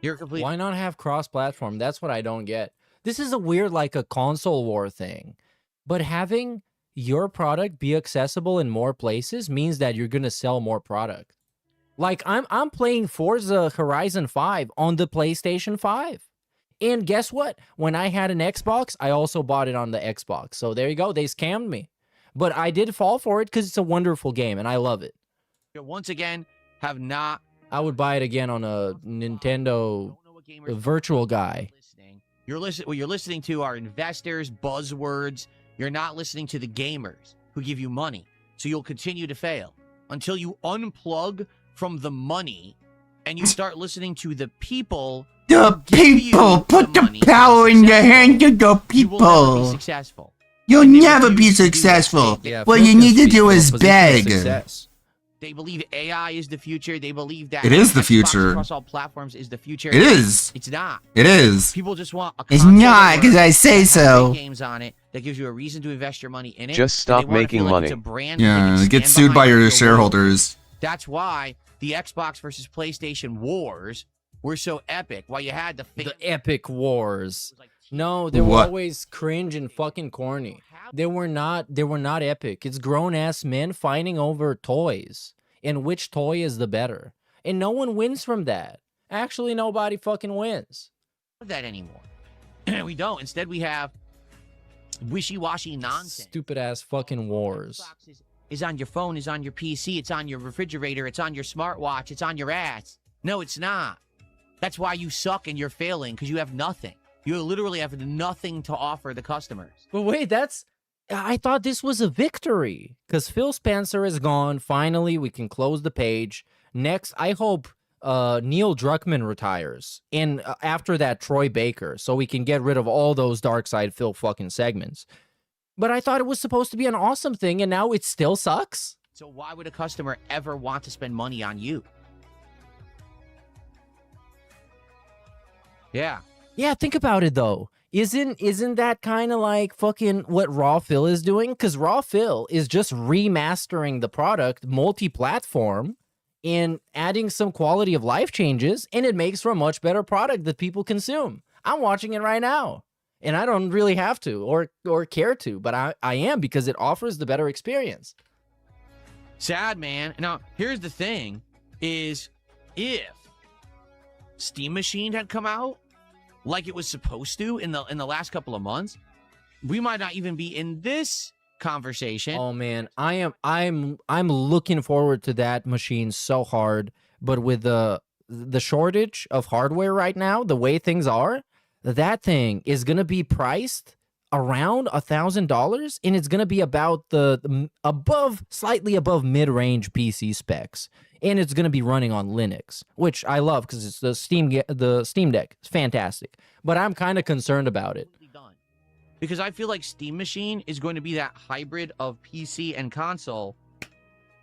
You're a complete. Why not have cross-platform? That's what I don't get. This is a weird, like a console war thing. But having your product be accessible in more places means that you're gonna sell more product. Like I'm playing Forza Horizon 5 on the PlayStation 5. And guess what? When I had an Xbox, I also bought it on the Xbox. So there you go. They scammed me. But I did fall for it because it's a wonderful game and I love it. Once again, have not. I would buy it again on a Nintendo Virtual Guy. What you're listening to are investors, buzzwords. You're not listening to the gamers who give you money. So you'll continue to fail until you unplug from the money and you start listening to the people. The people! Put the power in the hands of the people! You will never be successful. You'll never be successful. What you need to do is beg. They believe AI is the future. They believe that It is the Xbox future. across all platforms is the future. It is. It's not. It is. People just want a It's console not, that 'cause works, I say that has so. great games on it that gives you a reason to invest your money in it. Just and stop they wanna making feel like money. it's a brand Yeah, that get stand sued by behind your your shareholders. That's why the Xbox versus PlayStation wars were so epic. Why you had The epic wars. No, they were What? always cringe and fucking corny. They were not epic. It's grown-ass men fighting over toys. And which toy is the better? And no one wins from that. Actually, nobody fucking wins. That anymore. We don't. Instead, we have wishy-washy nonsense. Stupid ass fucking wars. Is on your phone, is on your PC, it's on your refrigerator, it's on your smartwatch, it's on your ass. No, it's not. That's why you suck and you're failing, because you have nothing. You literally have nothing to offer the customers. But wait, I thought this was a victory. Because Phil Spencer is gone. Finally, we can close the page. Next, I hope Neil Druckmann retires. And after that, Troy Baker. So we can get rid of all those Dark Side Phil fucking segments. But I thought it was supposed to be an awesome thing, and now it still sucks? So why would a customer ever want to spend money on you? Yeah. Yeah, think about it, though. Isn't that kind of like fucking what Raw Phil is doing? Because Raw Phil is just remastering the product multi-platform and adding some quality of life changes, and it makes for a much better product that people consume. I'm watching it right now. And I don't really have to or care to, but I am, because it offers the better experience. Sad, man. Now, here's the thing, is if Steam Machine had come out like it was supposed to in the last couple of months, we might not even be in this conversation. Oh man, I'm looking forward to that machine so hard, but with the shortage of hardware right now, the way things are, that thing is going to be priced around $1,000, and it's going to be about the slightly above mid-range PC specs, and it's going to be running on Linux, which I love because it's the Steam Deck. It's fantastic, but I'm kind of concerned about it. Because I feel like Steam Machine is going to be that hybrid of PC and console.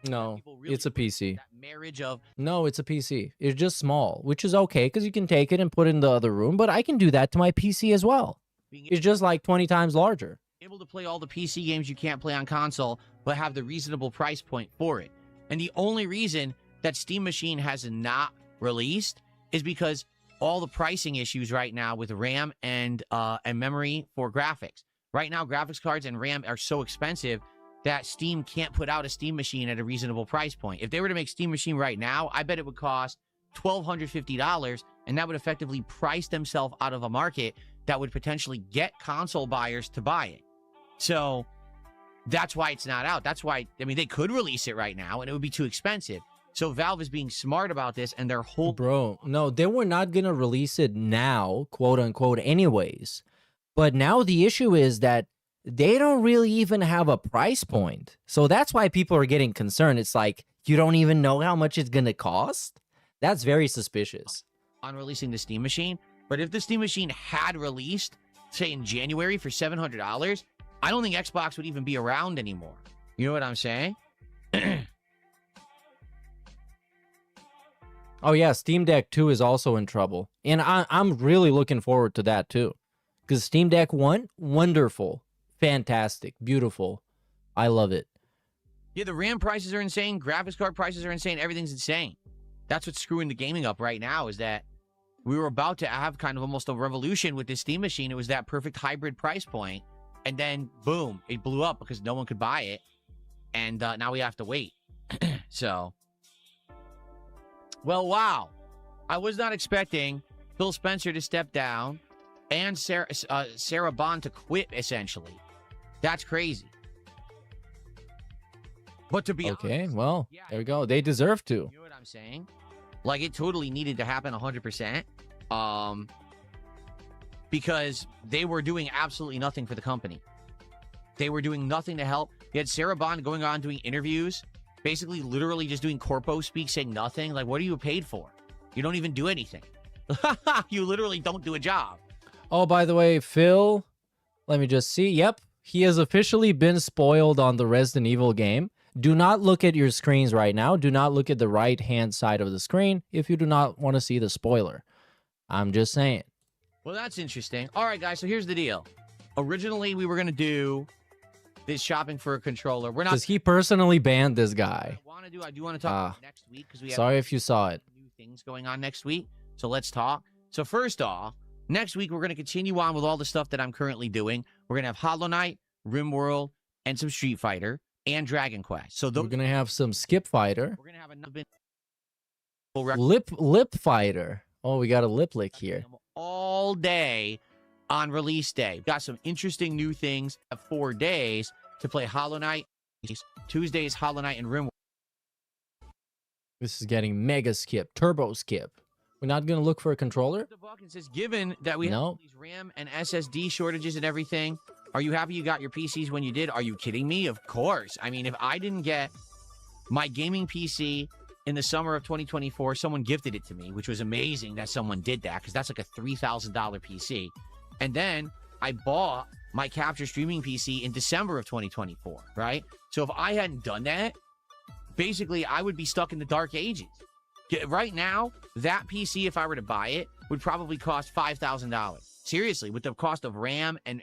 No, it's a PC. Marriage of No, it's a PC. It's just small, which is okay because you can take it and put it in the other room, but I can do that to my PC as well. It's just like 20 times larger. Able to play all the PC games you can't play on console, but have the reasonable price point for it. And the only reason that Steam Machine has not released is because all the pricing issues right now with RAM and memory for graphics. Right now, graphics cards and RAM are so expensive that Steam can't put out a Steam Machine at a reasonable price point. If they were to make Steam Machine right now, I bet it would cost $1,250, and that would effectively price themselves out of a market that would potentially get console buyers to buy it. So that's why it's not out. That's why, I mean, they could release it right now, and it would be too expensive. So Valve is being smart about this, and their whole... Bro, no, they were not going to release it now, quote unquote, anyways. But now the issue is that they don't really even have a price point. So that's why people are getting concerned. It's like, you don't even know how much it's going to cost? That's very suspicious. On releasing the Steam Machine. But if the Steam Machine had released, say in January for $700, I don't think Xbox would even be around anymore. You know what I'm saying? Oh yeah, Steam Deck 2 is also in trouble. And I'm really looking forward to that too. Because Steam Deck 1, wonderful. Fantastic, beautiful. I love it. Yeah, the RAM prices are insane. Graphics card prices are insane. Everything's insane. That's what's screwing the gaming up right now, is that we were about to have kind of almost a revolution with this Steam Machine. It was that perfect hybrid price point. And then, boom, it blew up because no one could buy it. And now we have to wait. So, well, wow. I was not expecting Phil Spencer to step down and Sarah Bond to quit, essentially. That's crazy. But to be honest, well, there we go. They deserve to. You know what I'm saying? Like, it totally needed to happen 100%. Because they were doing absolutely nothing for the company. They were doing nothing to help. You had Sarah Bond going on doing interviews, basically literally just doing corpo speak, saying nothing. Like, what are you paid for? You don't even do anything. You literally don't do a job. Oh, by the way, Phil, let me just see. Yep, he has officially been spoiled on the Resident Evil game. Do not look at your screens right now. Do not look at the right-hand side of the screen if you do not want to see the spoiler. I'm just saying. Well, that's interesting. All right, guys, so here's the deal. Originally, we were going to do this shopping for a controller. We're not... Because he personally banned this guy. I do want to talk about next week. Because we have sorry if you saw it. New things going on next week. So let's talk. So first off, next week, we're going to continue on with all the stuff that I'm currently doing. We're going to have Hollow Knight, RimWorld, and some Street Fighter, and Dragon Quest. So we're going to have some Skip Fighter. We're going to have another Lip Fighter. Oh, we got a lip lick here. All day on release day. Got some interesting new things. 4 days to play Hollow Knight. Tuesdays, Hollow Knight and RimWorld. This is getting mega skip, turbo skip. We're not gonna look for a controller? It says, given that we have all these RAM and SSD shortages and everything, are you happy you got your PCs when you did? Are you kidding me? Of course. I mean, if I didn't get my gaming PC in the summer of 2024, someone gifted it to me, which was amazing that someone did that, because that's like a $3,000 PC. And then I bought my capture streaming PC in December of 2024, right? So if I hadn't done that, basically I would be stuck in the dark ages. Right now, that PC, if I were to buy it, would probably cost $5,000. Seriously, with the cost of RAM and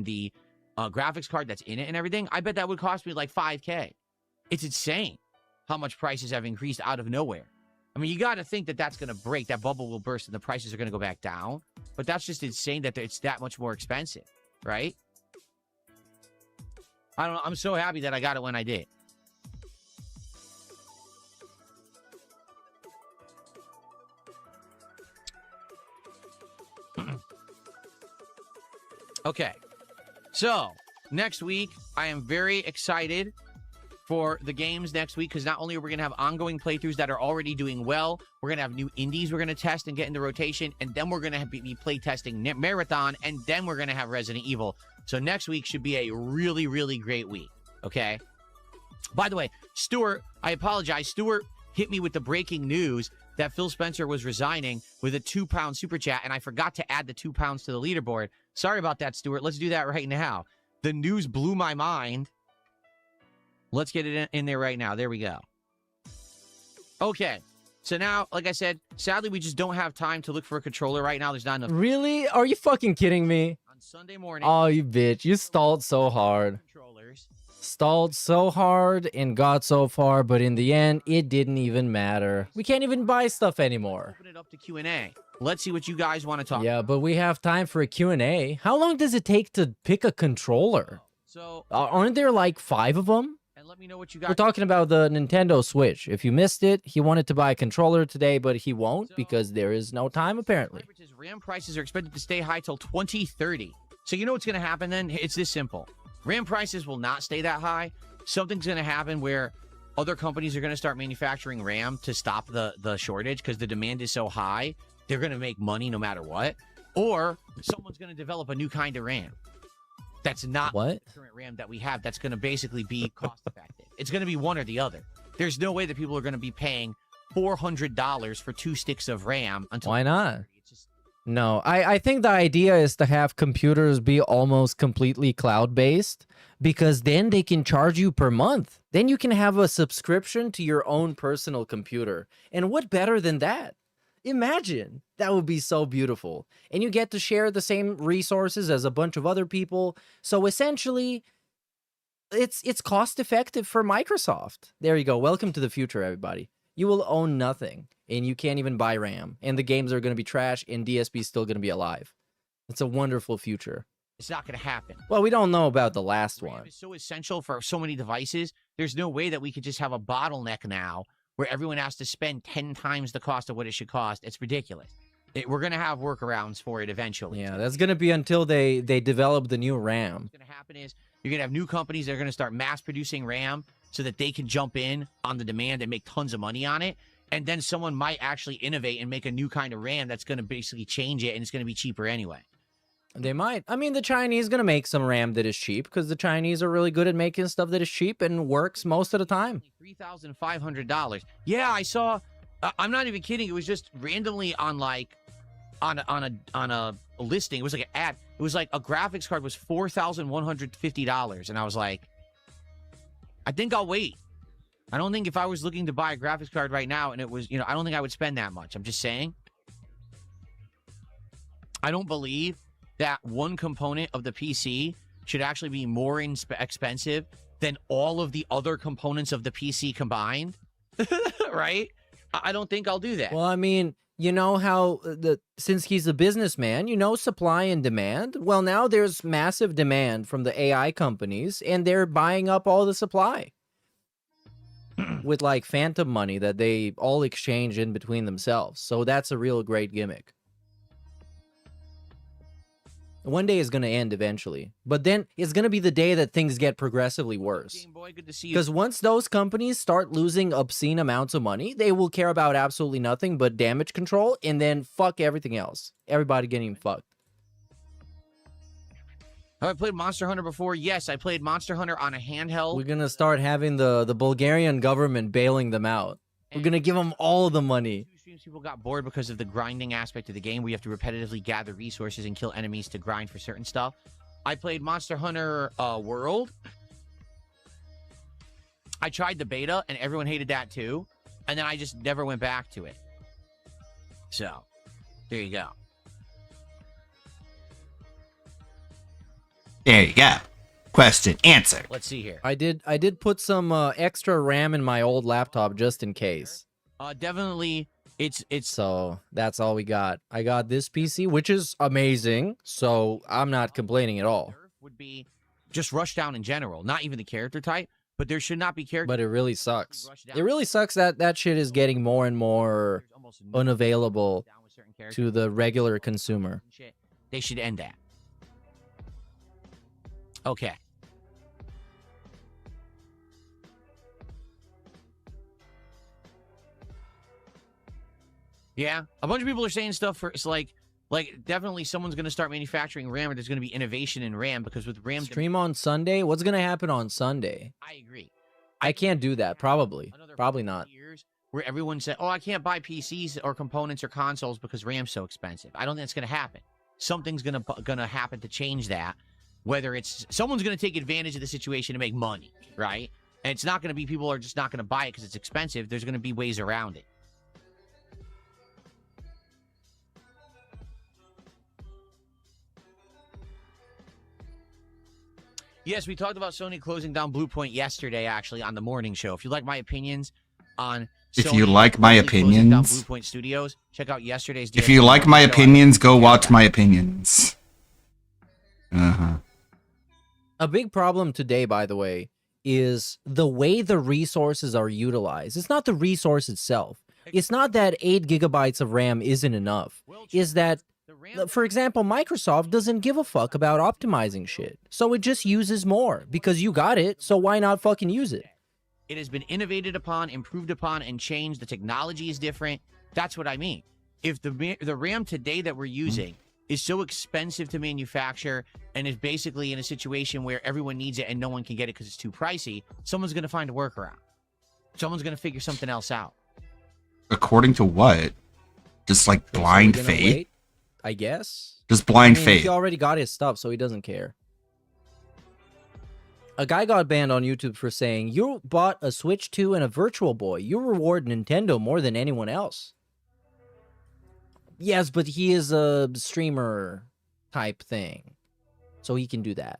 the graphics card that's in it and everything, I bet that would cost me like $5K. It's insane how much prices have increased out of nowhere. I mean, you got to think that that's going to break. That bubble will burst and the prices are going to go back down. But that's just insane that it's that much more expensive, right? I don't know. I'm so happy that I got it when I did. Okay. So, next week, I am very excited for the games next week, because not only are we going to have ongoing playthroughs that are already doing well, we're going to have new indies we're going to test and get into rotation, and then we're going to be play testing Marathon, and then we're going to have Resident Evil. So next week should be a really, really great week, okay? By the way, Stuart, I apologize. Stuart hit me with the breaking news that Phil Spencer was resigning with a £2 super chat, and I forgot to add the £2 to the leaderboard. Sorry about that, Stuart. Let's do that right now. The news blew my mind. Let's get it in there right now. There we go. Okay. So now, like I said, sadly, we just don't have time to look for a controller right now. There's not enough. Really? Are you fucking kidding me? On Sunday morning. Oh, you bitch. You stalled so hard. Stalled so hard and got so far, but in the end, it didn't even matter. We can't even buy stuff anymore. Open it up to Q&A. Let's see what you guys want to talk about. Yeah, but we have time for a Q&A. How long does it take to pick a controller? So, aren't there like 5 of them? And let me know what you got. We're talking about the Nintendo Switch. If you missed it, he wanted to buy a controller today, but he won't because there is no time, apparently. RAM prices are expected to stay high till 2030. So you know what's going to happen then? It's this simple. RAM prices will not stay that high. Something's going to happen where other companies are going to start manufacturing RAM to stop the shortage because the demand is so high. They're going to make money no matter what. Or someone's going to develop a new kind of RAM that's not the current RAM that we have, that's going to basically be cost effective. It's going to be one or the other. There's no way that people are going to be paying $400 for 2 sticks of RAM until... Why not? No, I think the idea is to have computers be almost completely cloud-based, because then they can charge you per month. Then you can have a subscription to your own personal computer. And what better than that? Imagine. That would be so beautiful. And you get to share the same resources as a bunch of other people. So essentially, it's cost-effective for Microsoft. There you go. Welcome to the future, everybody. You will own nothing, and you can't even buy RAM, and the games are going to be trash, and DSP is still going to be alive. It's a wonderful future. It's not going to happen. Well, we don't know about the last one. It's so essential for so many devices. There's no way that we could just have a bottleneck now where everyone has to spend 10 times the cost of what it should cost. It's ridiculous. We're going to have workarounds for it eventually. Yeah, that's going to be until they develop the new RAM. What's going to happen is you're going to have new companies that are going to start mass producing RAM so that they can jump in on the demand and make tons of money on it. And then someone might actually innovate and make a new kind of RAM that's going to basically change it, and it's going to be cheaper anyway. They might. I mean, the Chinese going to make some RAM that is cheap, because the Chinese are really good at making stuff that is cheap and works most of the time. $3,500. Yeah, I saw. I'm not even kidding. It was just randomly on like on a listing. It was like an ad. It was like a graphics card was $4,150, and I was like, I think I'll wait. I don't think if I was looking to buy a graphics card right now and it was, I don't think I would spend that much. I'm just saying. I don't believe that one component of the PC should actually be more expensive than all of the other components of the PC combined. Right? I don't think I'll do that. Well, I mean, you know how since he's a businessman, supply and demand. Well, now there's massive demand from the AI companies, and they're buying up all the supply. with like phantom money that they all exchange in between themselves. So that's a real great gimmick. One day is going to end eventually, but then it's going to be the day that things get progressively worse. Because once those companies start losing obscene amounts of money, they will care about absolutely nothing but damage control, and then fuck everything else. Everybody getting fucked. Have I played Monster Hunter before? Yes, I played Monster Hunter on a handheld. We're going to start having the Bulgarian government bailing them out. We're going to give them all the money. People got bored because of the grinding aspect of the game where you have to repetitively gather resources and kill enemies to grind for certain stuff. I played Monster Hunter World. I tried the beta and everyone hated that too. And then I just never went back to it. So, there you go. There you go. Question, answer. Let's see here. I did put some extra RAM in my old laptop just in case. Definitely, it's so that's all we got. I got this PC, which is amazing. So I'm not complaining at all. Would be just Rushdown in general, not even the character type, but there should not be character. But it really sucks. It really sucks that that shit is getting more and more unavailable to the regular consumer. They should end that. Okay. Yeah, a bunch of people are saying stuff for it's like definitely someone's going to start manufacturing RAM, or there's going to be innovation in RAM because with RAM Stream on Sunday? What's going to happen on Sunday? I agree. I can't do that, probably. Probably not. Where everyone said, "Oh, I can't buy PCs or components or consoles because RAM's so expensive." I don't think that's going to happen. Something's going to happen to change that. Whether it's someone's going to take advantage of the situation to make money, right? And it's not going to be people are just not going to buy it because it's expensive. There's going to be ways around it. Yes, we talked about Sony closing down Bluepoint yesterday, actually, on the morning show. If you like my opinions on If Sony you like my closing down opinions, Bluepoint Studios, check out yesterday's. if you like my opinions, go watch my opinions. A big problem today, by the way, is the way the resources are utilized. It's not the resource itself. It's not that 8 gigabytes of RAM isn't enough. Is that, for example, Microsoft doesn't give a fuck about optimizing shit. So it just uses more because you got it. So why not fucking use it? It has been innovated upon, improved upon, and changed. The technology is different. That's what I mean. If the RAM today that we're using is so expensive to manufacture and is basically in a situation where everyone needs it and no one can get it because it's too pricey, someone's going to find a workaround. Someone's going to figure something else out. According to what? Just like blind So we're gonna faith? wait, I guess. Just blind I mean, faith. He already got his stuff, so he doesn't care. A guy got banned on YouTube for saying, "You bought a Switch 2 and a Virtual Boy. You reward Nintendo more than anyone else." Yes, but he is a streamer type thing, so he can do that.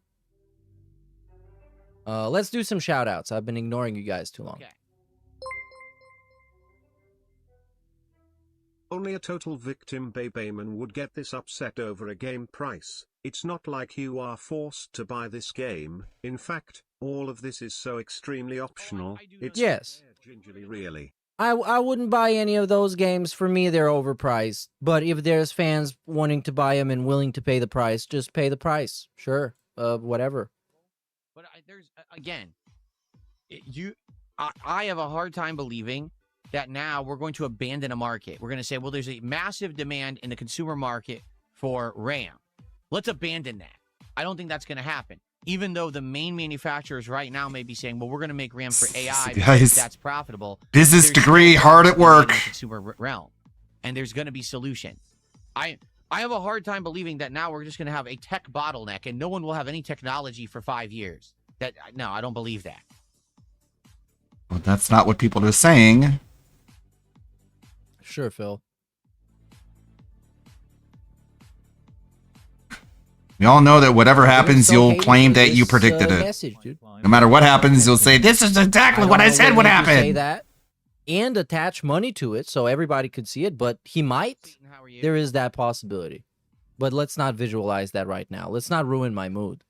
Let's do some shout outs. I've been ignoring you guys too long. Okay. Only a total victim babyman would get this upset over a game price. It's not like you are forced to buy this game. In fact, all of this is so extremely optional. It's Yes. gingerly really. I wouldn't buy any of those games. For me, they're overpriced. But if there's fans wanting to buy them and willing to pay the price, just pay the price. Sure. Whatever. But there's again, I have a hard time believing that now we're going to abandon a market. We're going to say, well, there's a massive demand in the consumer market for RAM. Let's abandon that. I don't think that's going to happen. Even though the main manufacturers right now may be saying, well, we're going to make RAM for AI because that's profitable. Business degree, hard at work. In the consumer realm, and there's going to be solutions. I have a hard time believing that now we're just going to have a tech bottleneck and no one will have any technology for 5 years. No, I don't believe that. Well, that's not what people are saying. Sure, Phil. We all know that whatever happens, you'll claim that you predicted it. Message, dude. No matter what happens, you'll say, this is exactly what I said would Say happen. that and attach money to it so everybody could see it, but he might. There is that possibility. But let's not visualize that right now. Let's not ruin my mood.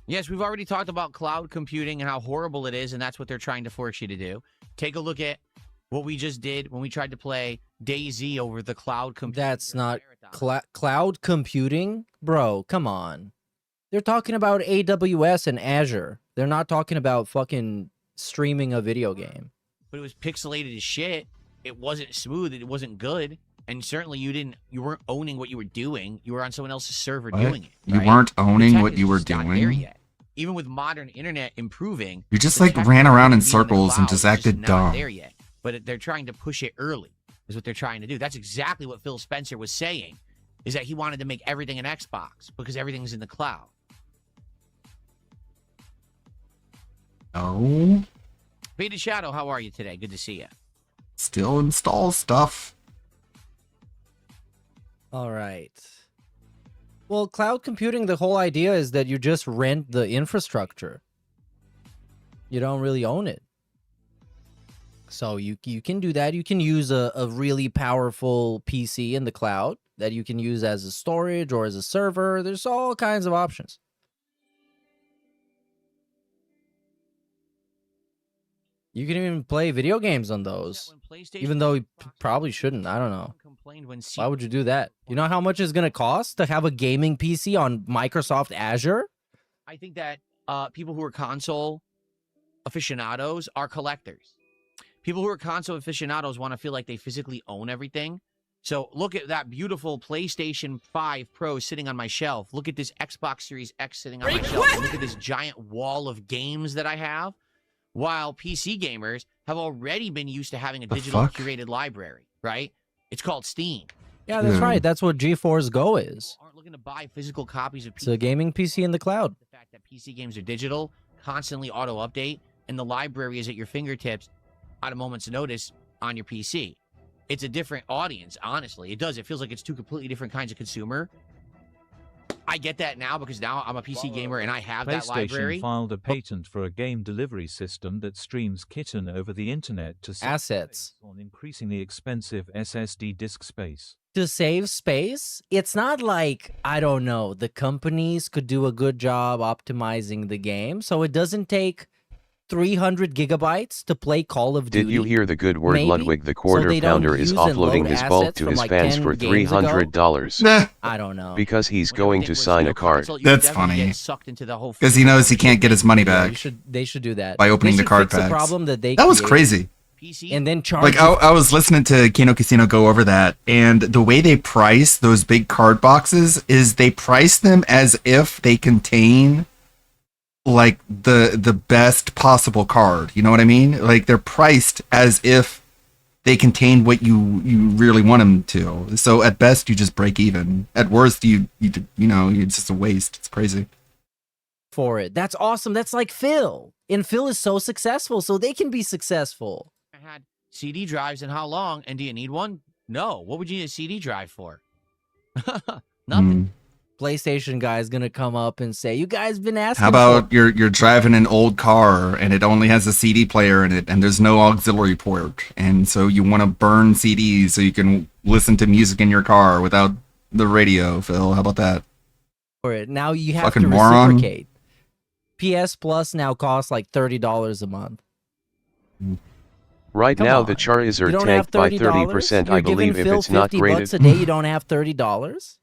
Yes, we've already talked about cloud computing and how horrible it is, and that's what they're trying to force you to do. Take a look at what we just did when we tried to play DayZ over the cloud computing. That's not cloud computing, bro. Come on. They're talking about AWS and Azure. They're not talking about fucking streaming a video game. But it was pixelated as shit. It wasn't smooth. It wasn't good. And certainly you weren't owning what you were doing. You were on someone else's server doing it. You right? weren't The owning tech what is you were just not there doing. yet. Even with modern internet improving, You just the like tech ran around in being the circles and cloud just is acted not dumb. there yet. But they're trying to push it early. Is what they're trying to do. That's exactly what Phil Spencer was saying. Is that he wanted to make everything an Xbox because everything's in the cloud. Oh, Beta Shadow, how are you today? Good to see you. still install stuff. All right. Well, cloud computing, the whole idea is that you just rent the infrastructure. You don't really own it. So you can do that. You can use a really powerful PC in the cloud that you can use as a storage or as a server. There's all kinds of options. You can even play video games on those, even though you probably shouldn't. I don't know. Why would you do that? You know how much it's going to cost to have a gaming PC on Microsoft Azure? I think that people who are console aficionados are collectors. People who are console aficionados want to feel like they physically own everything. So look at that beautiful PlayStation 5 Pro sitting on my shelf. Look at this Xbox Series X sitting on my shelf. And look at this giant wall of games that I have. While PC gamers have already been used to having a digital curated library, right? It's called Steam. Yeah, that's right. That's what GeForce Go is. Aren't looking to buy physical copies of It's a gaming PC in the cloud. The fact that PC games are digital, constantly auto-update, and the library is at your fingertips at a moment's notice on your PC. It's a different audience, honestly. It does. It feels like it's two completely different kinds of consumer. I get that now because now I'm a PC gamer and I have that library. PlayStation filed a patent for a game delivery system that streams Kitten over the internet to save assets space on increasingly expensive SSD disk space. To save space, it's not like, I don't know, the companies could do a good job optimizing the game, so it doesn't take 300 gigabytes to play Call of Duty. Did you hear the good word? Maybe? Ludwig the So quarter they don't pounder is use and offloading load his bulk assets to from his like fans 10 for games ago? $300. I don't know. Because he's going to sign a card. That's funny. Because he knows he can't get his money back. They should do that. By opening They the should card fix the packs. problem that they That was created crazy. And then charge. Like I was listening to Kino Casino go over that, and the way they price those big card boxes is they price them as if they contain like the best possible card. You know what I mean? Like they're priced as if they contain what you really want them to. So at best you just break even. At worst you know it's just a waste. It's crazy. For it. That's awesome. That's like Phil. And Phil is so successful, so they can be successful. I had CD drives and how long? And do you need one? No. What would you need a CD drive for? Nothing. PlayStation guy is gonna come up and say, "You guys been asking." How about you're driving an old car and it only has a CD player in it and there's no auxiliary port, and so you want to burn CDs so you can listen to music in your car without the radio, Phil? How about that? For it. Now you have Fucking to moron. reciprocate. PS Plus now costs like $30 a month. Right Come now on. the chars You are don't have tanked by $30? 30%. You're I believe giving if Phil it's not $50 graded. a day, you don't have $30.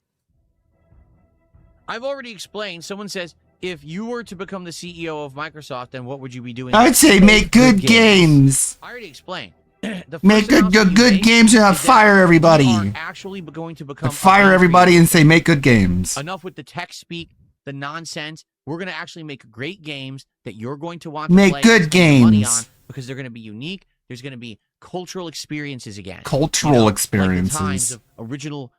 I've already explained. Someone says, if you were to become the CEO of Microsoft, then what would you be doing? I'd say make good games. I already explained. Make good games and fire everybody. You are actually going to become Fire everybody and say make good games. enough with the tech speak, the nonsense. We're going to actually make great games that you're going to want to Make play good and spend money games. on because they're going to be unique. There's going to be cultural experiences again. Cultural Like experiences. the times of original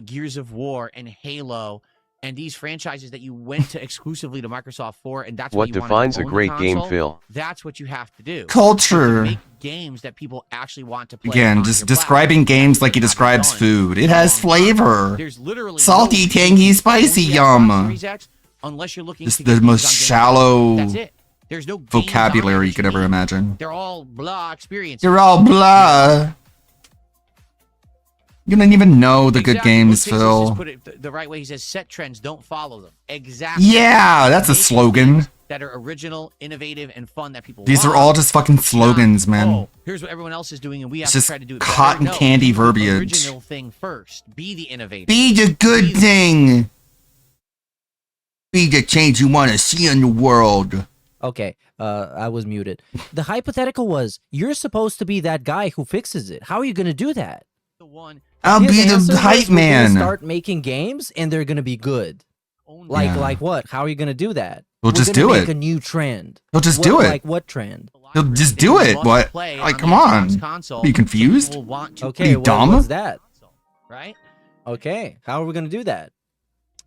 Gears of War and Halo and these franchises that you went to exclusively to Microsoft for, and that's What you wanted to defines a own the great game, console, Phil? That's what you have to do. Culture. Make games that people actually want to play. Again, on just your describing games like he describes food. It has flavor. There's literally Salty, no tangy, spicy, yum. Series X, unless you're looking Just to the get most games on Game shallow Pass. That's it. There's no games vocabulary on it you could ever imagine. They're all blah experiences. You're all blah. You don't even know the good Exactly. games, Chase has Phil. just put it the right way. He says, "Set trends, don't follow them." Exactly. Yeah, that's a Make slogan. things that are original, innovative, and fun that people These are want. all just fucking slogans, man. Oh, here's what everyone else is doing, and we have It's to just try to do it cotton better. No, candy put the verbiage. original thing first. Be the innovator. Be the good thing. Be the change you want to see in the world. Okay, I was muted. The hypothetical was, you're supposed to be that guy who fixes it. How are you going to do that? I'll His be answer the was, hype we're gonna man. Start making games, and they're going to be good. Like what? How are you going to do that? We'll We're just gonna do make it. a new trend. He'll just What- do it. Like what trend? He'll just do it. What? Like, come on. Be confused? Okay, Be dumb? what's that? Right? Okay, how are we going to do that?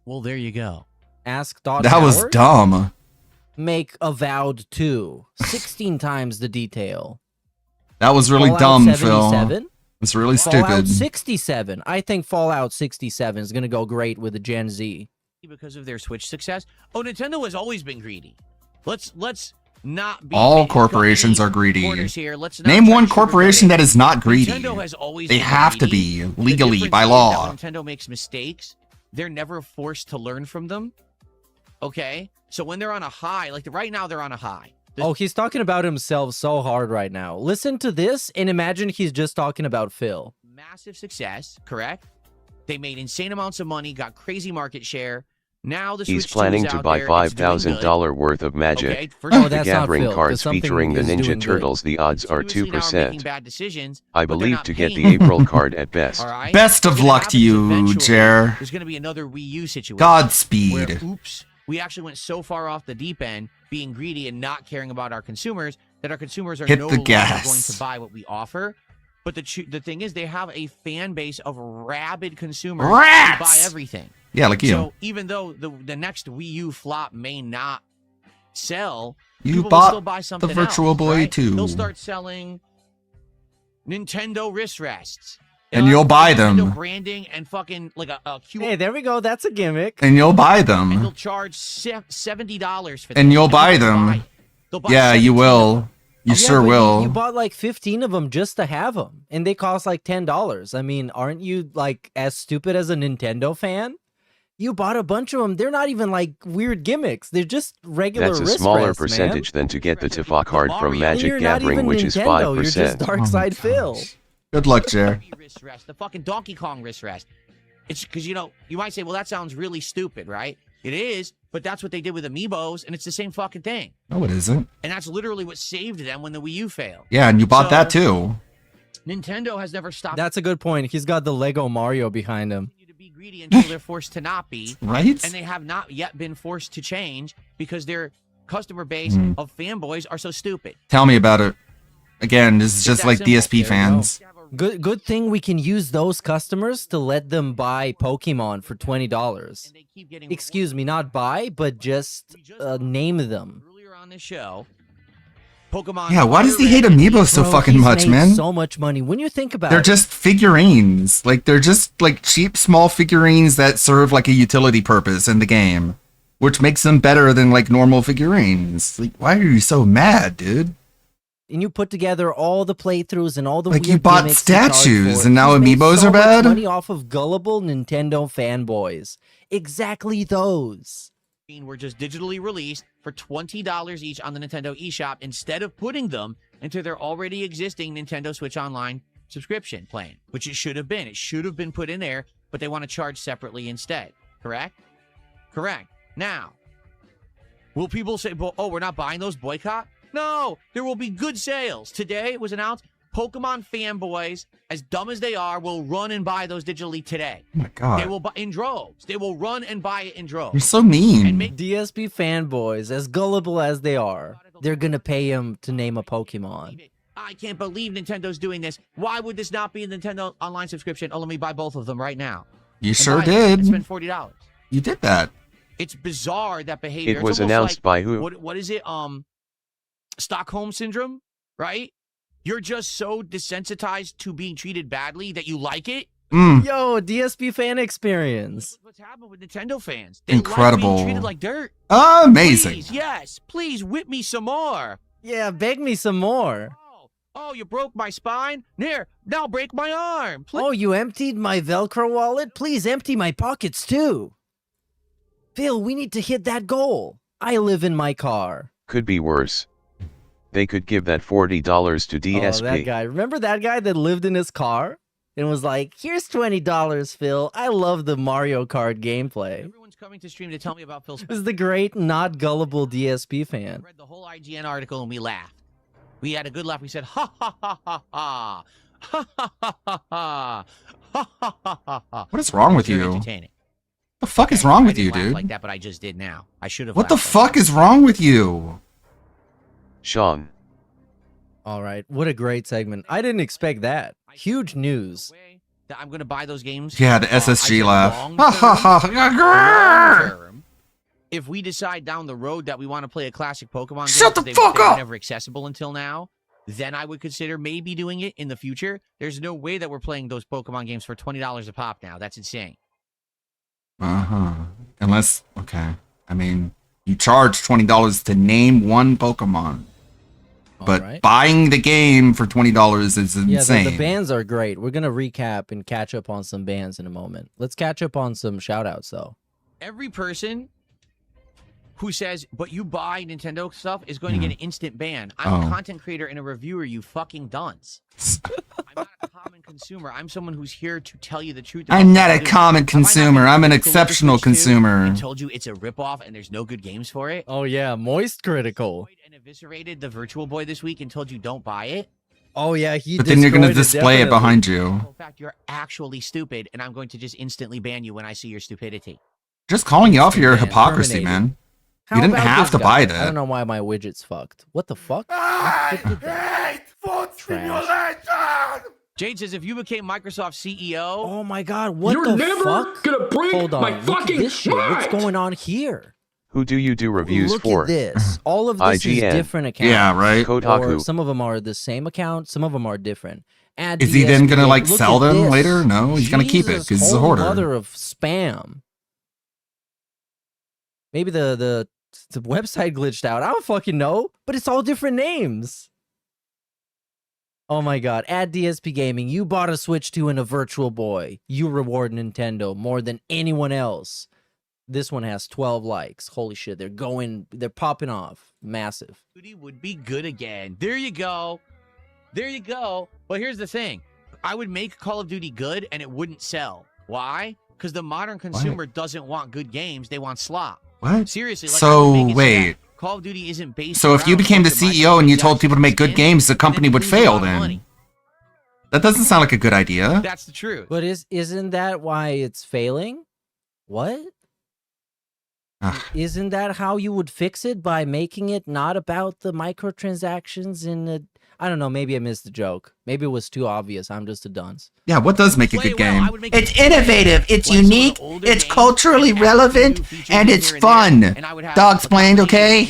Well, there you go. Ask Dot That was Howard? dumb. Make Avowed 2. 16 times the detail. That was really Fallout dumb, 77? Phil. It's really Fallout stupid. 67. I think Fallout 67 is going to go great with the Gen Z. Because of their Switch success. Oh, Nintendo has always been greedy. Let's not be All corporations are greedy. corners here. Let's not Name try one to corporation sugarcoat that is not greedy. Nintendo has always They been have to greedy. be The legally difference by is that law. when Nintendo makes mistakes, they're never forced to learn from them. Okay? So when they're on a high, like right now they're on a high. Oh, he's talking about himself so hard right now. Listen to this and imagine he's just talking about Phil. Massive success, correct? They made insane amounts of money, got crazy market share. Now the He's Switch 2 planning is to out buy there, it's doing $5,000 good. worth of magic. Okay, Oh, The that's not gathering Phil, 'cause cards something featuring the is doing Ninja good. Turtles, the odds are Continuously now making 2%. bad decisions, I but they're believe not to get paying the them. April card at best. All right? Best of What's gonna luck to happen is you, eventually Jer. There's going to be another Wii U situation. Godspeed. Where, oops, we actually went so far off the deep end, being greedy and not caring about our consumers, that our consumers are Hit no the longer gas. going to buy what we offer. But the thing is, they have a fan base of rabid consumers who Rats! buy everything. Yeah, like you. So even though the next Wii U flop may not sell, You people will bought still buy the something Virtual else, Boy right? too. They'll start selling Nintendo wrist rests. And you'll buy Nintendo them. branding and fucking like a QR. Hey, there we go. That's a gimmick. And you'll buy And they'll them. charge $70 for them. And you'll buy people will them. They'll buy Yeah, 17 you of will. them. You Yeah, sure but will. You bought like 15 of them just to have them, and they cost like $10. I mean, aren't you like as stupid as a Nintendo fan? You bought a bunch of them. They're not even like weird gimmicks. They're just regular That's a wrist smaller rests, percentage than to get the Tifa card from And Magic you're not Gathering, even which is Nintendo. You're just 5%. Dark Side Phil. Good luck, Jer. Wrist rest, the fucking Donkey Kong wrist rest. It's because, you might say, well, that sounds really stupid, right? It is, but that's what they did with Amiibos, and it's the same fucking thing. No, it isn't. And that's literally what saved them when the Wii U failed. Yeah, and you bought So, that too. Nintendo has never stopped That's a good point. He's got the Lego Mario behind him. to be greedy until they're forced to not be. Right? And they have not yet been forced to change because their customer base Mhm. of fanboys are so stupid. Tell me about it. Again, this is just that like simple. DSP There you go. fans. Good thing we can use those customers to let them buy Pokemon for $20. Excuse me, not buy, but just name them. Earlier on this show, Pokemon. Yeah, why does he hate Amiibo so Bro, fucking he's much, made man? So much money. When you think about They're it, just figurines. Like, they're just like cheap small figurines that serve like a utility purpose in the game, which makes them better than like normal figurines. Like, why are you so mad, dude? and you put together all the playthroughs and all the Like, weird you bought gimmicks you charge statues, for it. and now He's made Amiibos so are much bad? Money off of gullible Nintendo fanboys. Exactly those. Were just digitally released for $20 each on the Nintendo eShop instead of putting them into their already existing Nintendo Switch Online subscription plan, which it should have been. It should have been put in there, but they want to charge separately instead. Correct? Correct. Now, will people say, oh, we're not buying those, boycott? No, there will be good sales. Today it was announced Pokemon fanboys, as dumb as they are, will run and buy those digitally today. Oh my God. They will buy in droves. They will run and buy it in droves. You're so mean. DSP fanboys, as gullible as they are, they're gonna pay him to name a Pokemon. I can't believe Nintendo's doing this. Why would this not be a Nintendo online subscription? Oh, let me buy both of them right now. You And sure buy it did. And spend $40. You did that. It's bizarre, that behavior. It It's was almost announced like, by who? What is it? Stockholm syndrome, right? You're just so desensitized to being treated badly that you like it. Yo, DSP fan experience. What's happened with Nintendo fans? They Incredible. like being treated like dirt. Amazing. Please, yes, please whip me some more. Yeah, beg me some more. Oh, you broke my spine? Here, now break my arm. Oh, you emptied my Velcro wallet? Please empty my pockets too. Phil, we need to hit that goal. I live in my car. Could be worse. They could give that $40 to DSP. Oh, that guy. Remember that guy that lived in his car? And was like, here's $20, Phil. I love the Mario Kart gameplay. Everyone's coming to stream to tell me about Phil's. This is the great, not gullible DSP fan. I read the whole IGN article and we laughed. We had a good laugh. We said, ha ha ha ha ha. Ha ha ha ha ha. Ha ha ha ha. What is wrong with Very you? entertaining. The fuck is wrong with I you, didn't laugh dude? like that, but I just did now. I should have. What the laughed like fuck is wrong with you? Sean. All right, what a great segment. I didn't expect that. Huge news. that. I'm going to buy those games. Yeah, the SSG laugh. long-term, if we decide down the road that we want to play a classic Pokemon game, Shut the fuck they were up! never accessible until now, then I would consider maybe doing it in the future. There's no way that we're playing those Pokemon games for $20 a pop now. That's insane. Unless, okay. I mean, you charge $20 to name one Pokemon. But right. buying the game for $20 is insane. Yeah, the bands are great. We're going to recap and catch up on some bands in a moment. Let's catch up on some shout-outs, though. Every person who says, but you buy Nintendo stuff is going to get an instant ban. I'm a content creator and a reviewer, you fucking dunce. I'm not a common consumer. I'm someone who's here to tell you the truth. I'm not a common consumer. I'm an exceptional consumer. I told you it's a ripoff and there's no good games for it. Oh, yeah, Moist Critical. And eviscerated the Virtual Boy this week and told you don't buy it. Oh, yeah, he But then you're going to destroyed display it definitely. behind you. In fact, you're actually stupid, and I'm going to just instantly ban you when I see your stupidity. Just calling you out for your Man, hypocrisy, terminated. man. How You didn't about have this to guy? buy I that. don't know why my widget's fucked. What the fuck? Trash. Jade says, if you became Microsoft CEO... Oh my god, what You're the never fuck? gonna break Hold on, my look at fucking this shit. What's mind. going on here? Who do you do reviews Look for? at this. All of this is IGN. different accounts. Yeah, right. Or Kotaku. some of them are the same account, some of them are different. Add Is he then DSP, gonna like look sell at them this. later? No, he's gonna keep it Jesus, because he's a holy hoarder. Mother of spam. Maybe the website glitched out. I don't fucking know, but it's all different names. Oh my god, add DSP Gaming. You bought a Switch 2 and a Virtual Boy. You reward Nintendo more than anyone else. This one has 12 likes. Holy shit, they're popping off. Massive. Duty would be good again. There you go. There you go. But here's the thing. I would make Call of Duty good and it wouldn't sell. Why? Because the modern consumer doesn't want good games. They want slop. What? Seriously. Like, I So, would make it so wait. that Call of Duty isn't based So if you around became the a bunch of CEO and you told microtransactions people to make good in, games, the and company then would lose a fail lot of then. money. That doesn't sound like a good idea. That's the truth. But isn't that why it's failing? What? Isn't that how you would fix it? By making it not about the microtransactions in the... I don't know, maybe I missed the joke. Maybe it was too obvious. I'm just a dunce. Yeah, what does make a good game? It's innovative, it's unique, it's culturally relevant, and it's fun. Dog explained, okay?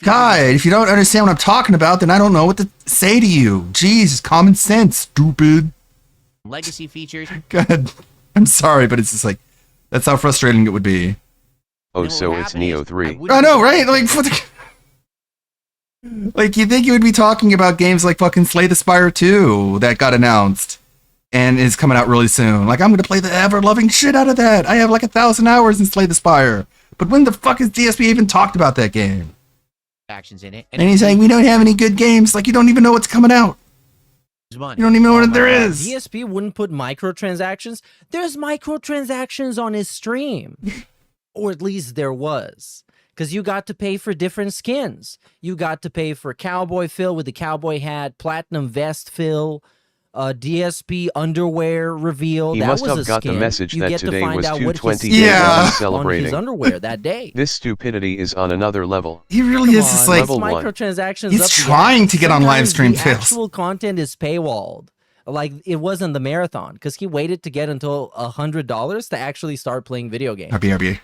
God, if you don't understand what I'm talking about, then I don't know what to say to you. Jeez, common sense, stupid. Legacy features. God, I'm sorry, but it's just like, that's how frustrating it would be. Oh, so it's Neo 3. I know, right? Like, what the... Like, you think you would be talking about games like fucking Slay the Spire 2 that got announced and is coming out really soon. Like, I'm going to play the ever-loving shit out of that. I have like 1,000 hours in Slay the Spire. But when the fuck has DSP even talked about that game? Actions in it. And he's saying, we don't have any good games. Like, you don't even know what's coming out. You don't even know what there is. DSP wouldn't put microtransactions. There's microtransactions on his stream. Or at least there was. Because you got to pay for different skins. You got to pay for Cowboy Phil with the cowboy hat, Platinum Vest Phil, DSP underwear reveal. He that must was have a got the skin. message You that get today to find was out what 220 his days skin of was on celebrating. his underwear that day. This stupidity is on another level. He really is just like... Level 1. Microtransactions He's up the trying ass. to get on live Sometimes stream, the Phil. actual content is paywalled. Like, it wasn't the marathon. Because he waited to get until $100 to actually start playing video games. RB.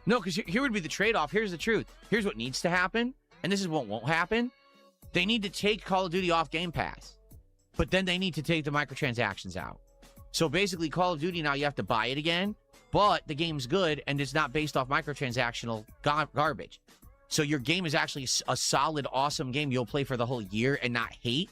No, because here would be the trade-off. Here's the truth. Here's what needs to happen, and this is what won't happen. They need to take Call of Duty off Game Pass, but then they need to take the microtransactions out. So basically, Call of Duty now you have to buy it again, but the game's good, and it's not based off microtransactional garbage. So your game is actually a solid, awesome game you'll play for the whole year and not hate.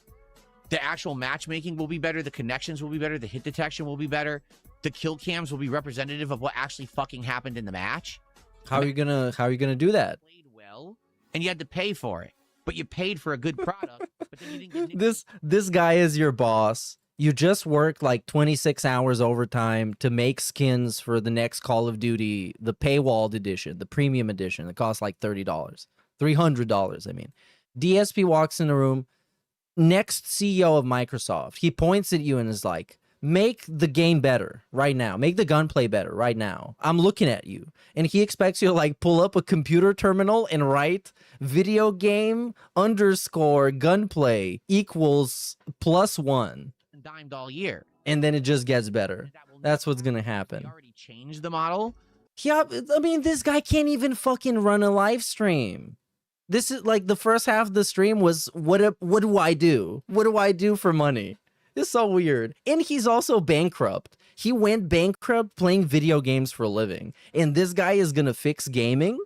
The actual matchmaking will be better. The connections will be better. The hit detection will be better. The kill cams will be representative of what actually fucking happened in the match. How are you gonna do that? Played well, and you had to pay for it, but you paid for a good product. But then you didn't get This guy is your boss. You just worked like 26 hours overtime to make skins for the next Call of Duty, the paywalled edition, the premium edition. It costs like $30, $300. I mean, DSP walks in the room. Next CEO of Microsoft, he points at you and is like, make the game better right now. Make the gunplay better right now. I'm looking at you. And he expects you to like pull up a computer terminal and write video game _ gunplay equals +1. Dimed all year. And then it just gets better. That's what's going to happen. Already changed the model. Yeah, I mean, this guy can't even fucking run a live stream. This is like the first half of the stream was, what do I do? What do I do for money? It's so weird. And he's also bankrupt. He went bankrupt playing video games for a living. And this guy is going to fix gaming?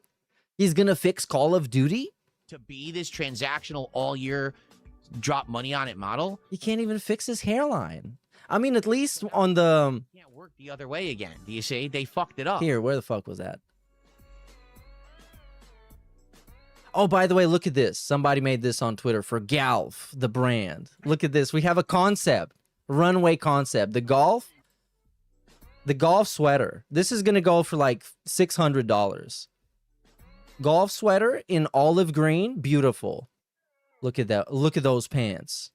He's going to fix Call of Duty? To be this transactional all year, drop money on it model. He can't even fix his hairline. I mean, at least on the... Can't work the other way again. Do you see? They fucked it up. Here, where the fuck was that? Oh, by the way, look at this. Somebody made this on Twitter for Golf, the brand. Look at this. We have a concept, runway concept. The golf sweater. This is going to go for like $600. Golf sweater in olive green. Beautiful. Look at that. Look at those pants.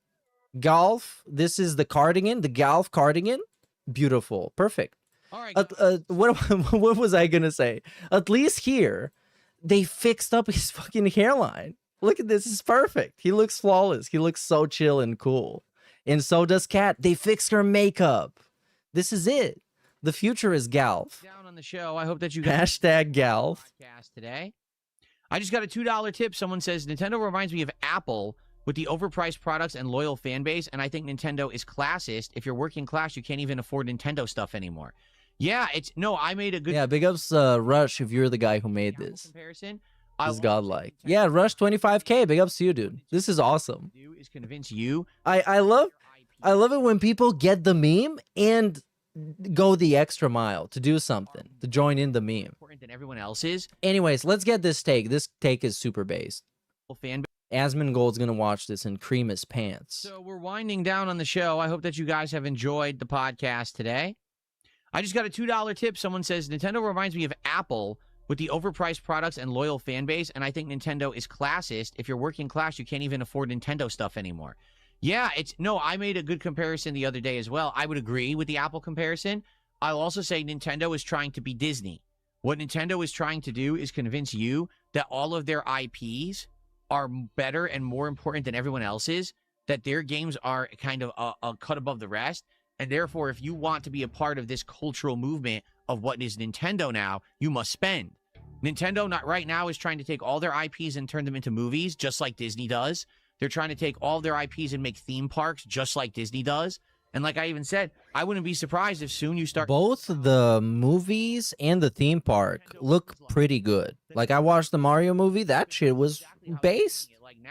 Golf. This is the cardigan, the golf cardigan. Beautiful. Perfect. All right. What was I going to say? At least here, they fixed up his fucking hairline. Look at this. It's perfect. He looks flawless. He looks so chill and cool. And so does Kat. They fixed her makeup. This is it. The future is Golf. Down on the show. I hope that you guys Hashtag Golf. podcast today. I just got a $2 tip. Someone says Nintendo reminds me of Apple with the overpriced products and loyal fan base, and I think Nintendo is classist. If you're working class, you can't even afford Nintendo stuff anymore. Yeah, I made a good... Yeah, big ups Rush if you're the guy who made this. Comparison. This is godlike. Yeah, Rush 25K. Big ups to you, dude. This is awesome. Is convince you. I love it when people get the meme and go the extra mile to do something, to join in the meme. Important than everyone else's. Anyways, let's get this take. This take is super based. Fan Asmongold's gonna watch this and cream his pants. So we're winding down on the show. I hope that you guys have enjoyed the podcast today. I just got a $2 tip. Someone says Nintendo reminds me of Apple with the overpriced products and loyal fan base, and I think Nintendo is classist. If you're working class, you can't even afford Nintendo stuff anymore. Yeah, I made a good comparison the other day as well. I would agree with the Apple comparison. I'll also say Nintendo is trying to be Disney. What Nintendo is trying to do is convince you that all of their IPs are better and more important than everyone else's, that their games are kind of a cut above the rest. And therefore, if you want to be a part of this cultural movement of what is Nintendo now, you must spend. Nintendo right now is trying to take all their IPs and turn them into movies, just like Disney does. They're trying to take all their IPs and make theme parks, just like Disney does. And like I even said, I wouldn't be surprised if soon you start... Both the movies and the theme park look pretty good. Like, I watched the Mario movie. That shit was based.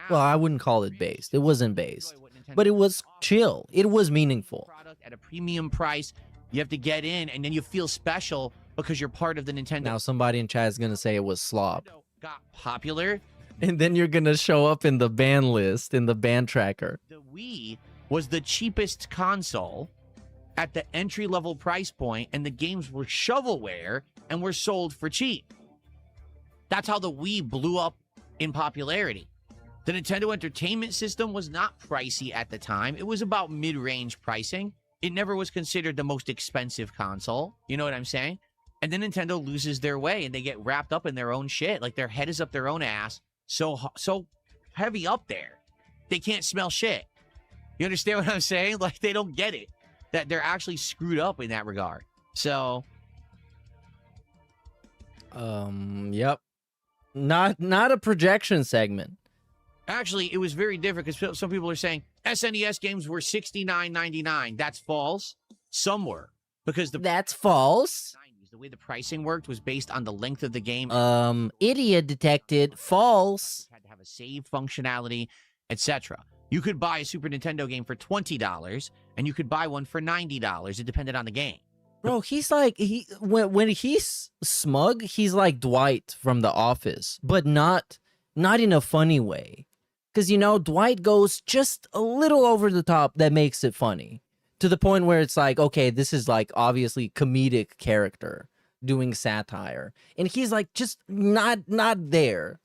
Well, I wouldn't call it based. It wasn't based. But it was chill. It was meaningful. At a premium price, you have to get in, and then you feel special because you're part of the Nintendo. Now somebody in chat is going to say it was slop. Got popular. And then you're going to show up in the ban list, in the ban tracker. The Wii was the cheapest console at the entry-level price point, and the games were shovelware and were sold for cheap. That's how the Wii blew up in popularity. The Nintendo Entertainment System was not pricey at the time. It was about mid-range pricing. It never was considered the most expensive console. You know what I'm saying? And then Nintendo loses their way, and they get wrapped up in their own shit. Like, their head is up their own ass. So heavy up there. They can't smell shit. You understand what I'm saying? Like, they don't get it. That they're actually screwed up in that regard. So... Yep. Not a projection segment. Actually, it was very different because some people are saying SNES games were $69.99. That's false. Some were. Because That's false. The way the pricing worked was based on the length of the game. Idiot detected. False. Had to have a save functionality, etc. You could buy a Super Nintendo game for $20, and you could buy one for $90. It depended on the game. Bro, he's like when he's smug, he's like Dwight from The Office, but not in a funny way. Because, you know, Dwight goes just a little over the top that makes it funny. To the point where it's like, okay, this is like obviously comedic character doing satire. And he's like just not there.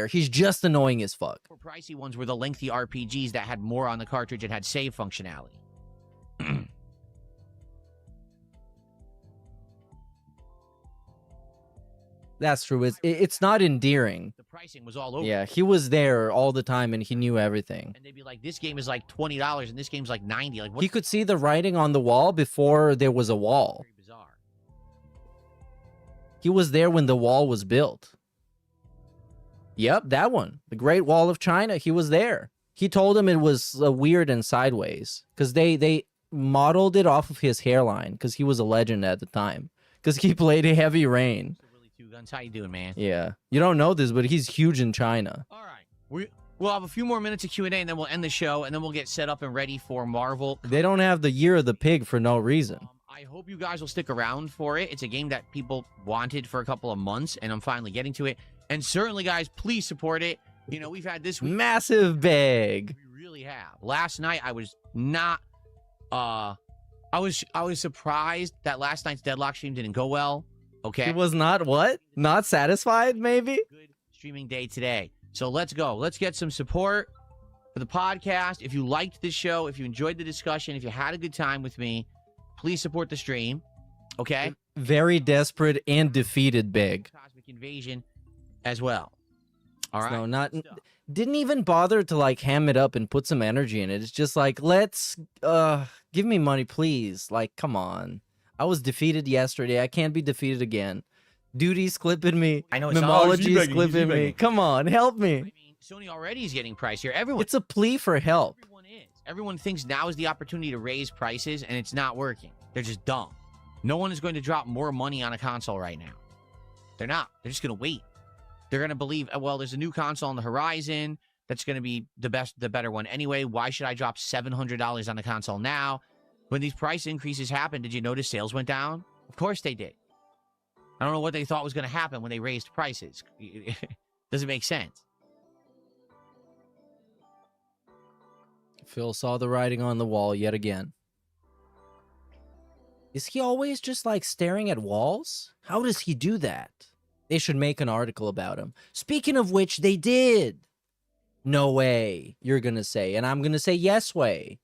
He's just annoying as fuck. More pricey ones were the lengthy RPGs that had more on the cartridge and had save functionality. That's true. It's not endearing. The pricing was all over. Yeah, he was there all the time and he knew everything. And they'd be like, this game is like $20 and this game's like $90. Like, what? He could see the writing on the wall before there was a wall. Very bizarre. He was there when the wall was built. Yep, that one. The Great Wall of China. He was there. He told him it was weird and sideways because they modeled it off of his hairline because he was a legend at the time because he played Heavy Rain. Two Guns, how you doing, man? Yeah. You don't know this, but he's huge in China. All right. We'll have a few more minutes of Q&A, and then we'll end the show, and then we'll get set up and ready for Marvel. They don't have the Year of the Pig for no reason. I hope you guys will stick around for it. It's a game that people wanted for a couple of months, and I'm finally getting to it. And certainly, guys, please support it. You know, we've had this week. Massive bag. We really have. Last night, I was not... I was surprised that last night's Deadlock stream didn't go well. Okay. He was not what? Not satisfied, maybe? Good streaming day today. So let's go. Let's get some support for the podcast. If you liked this show, if you enjoyed the discussion, if you had a good time with me, please support the stream. Okay? Very desperate and defeated big. Cosmic Invasion as well. All right. No, didn't even bother to like ham it up and put some energy in it. It's just like, let's give me money, please. Like, come on. I was defeated yesterday. I can't be defeated again. Duty's clipping me. I know it's Memology's clipping me. Come on, help me. I mean, Sony already is getting pricier. It's a plea for help. Everyone is. Everyone thinks now is the opportunity to raise prices, and it's not working. They're just dumb. No one is going to drop more money on a console right now. They're not. They're just going to wait. They're going to believe, well, there's a new console on the horizon that's going to be the better one anyway. Why should I drop $700 on the console now? When these price increases happened, did you notice sales went down? Of course they did. I don't know what they thought was going to happen when they raised prices. Doesn't make sense. Phil saw the writing on the wall yet again. Is he always just like staring at walls? How does he do that? They should make an article about him. Speaking of which, they did. No way, you're going to say. And I'm going to say yes way.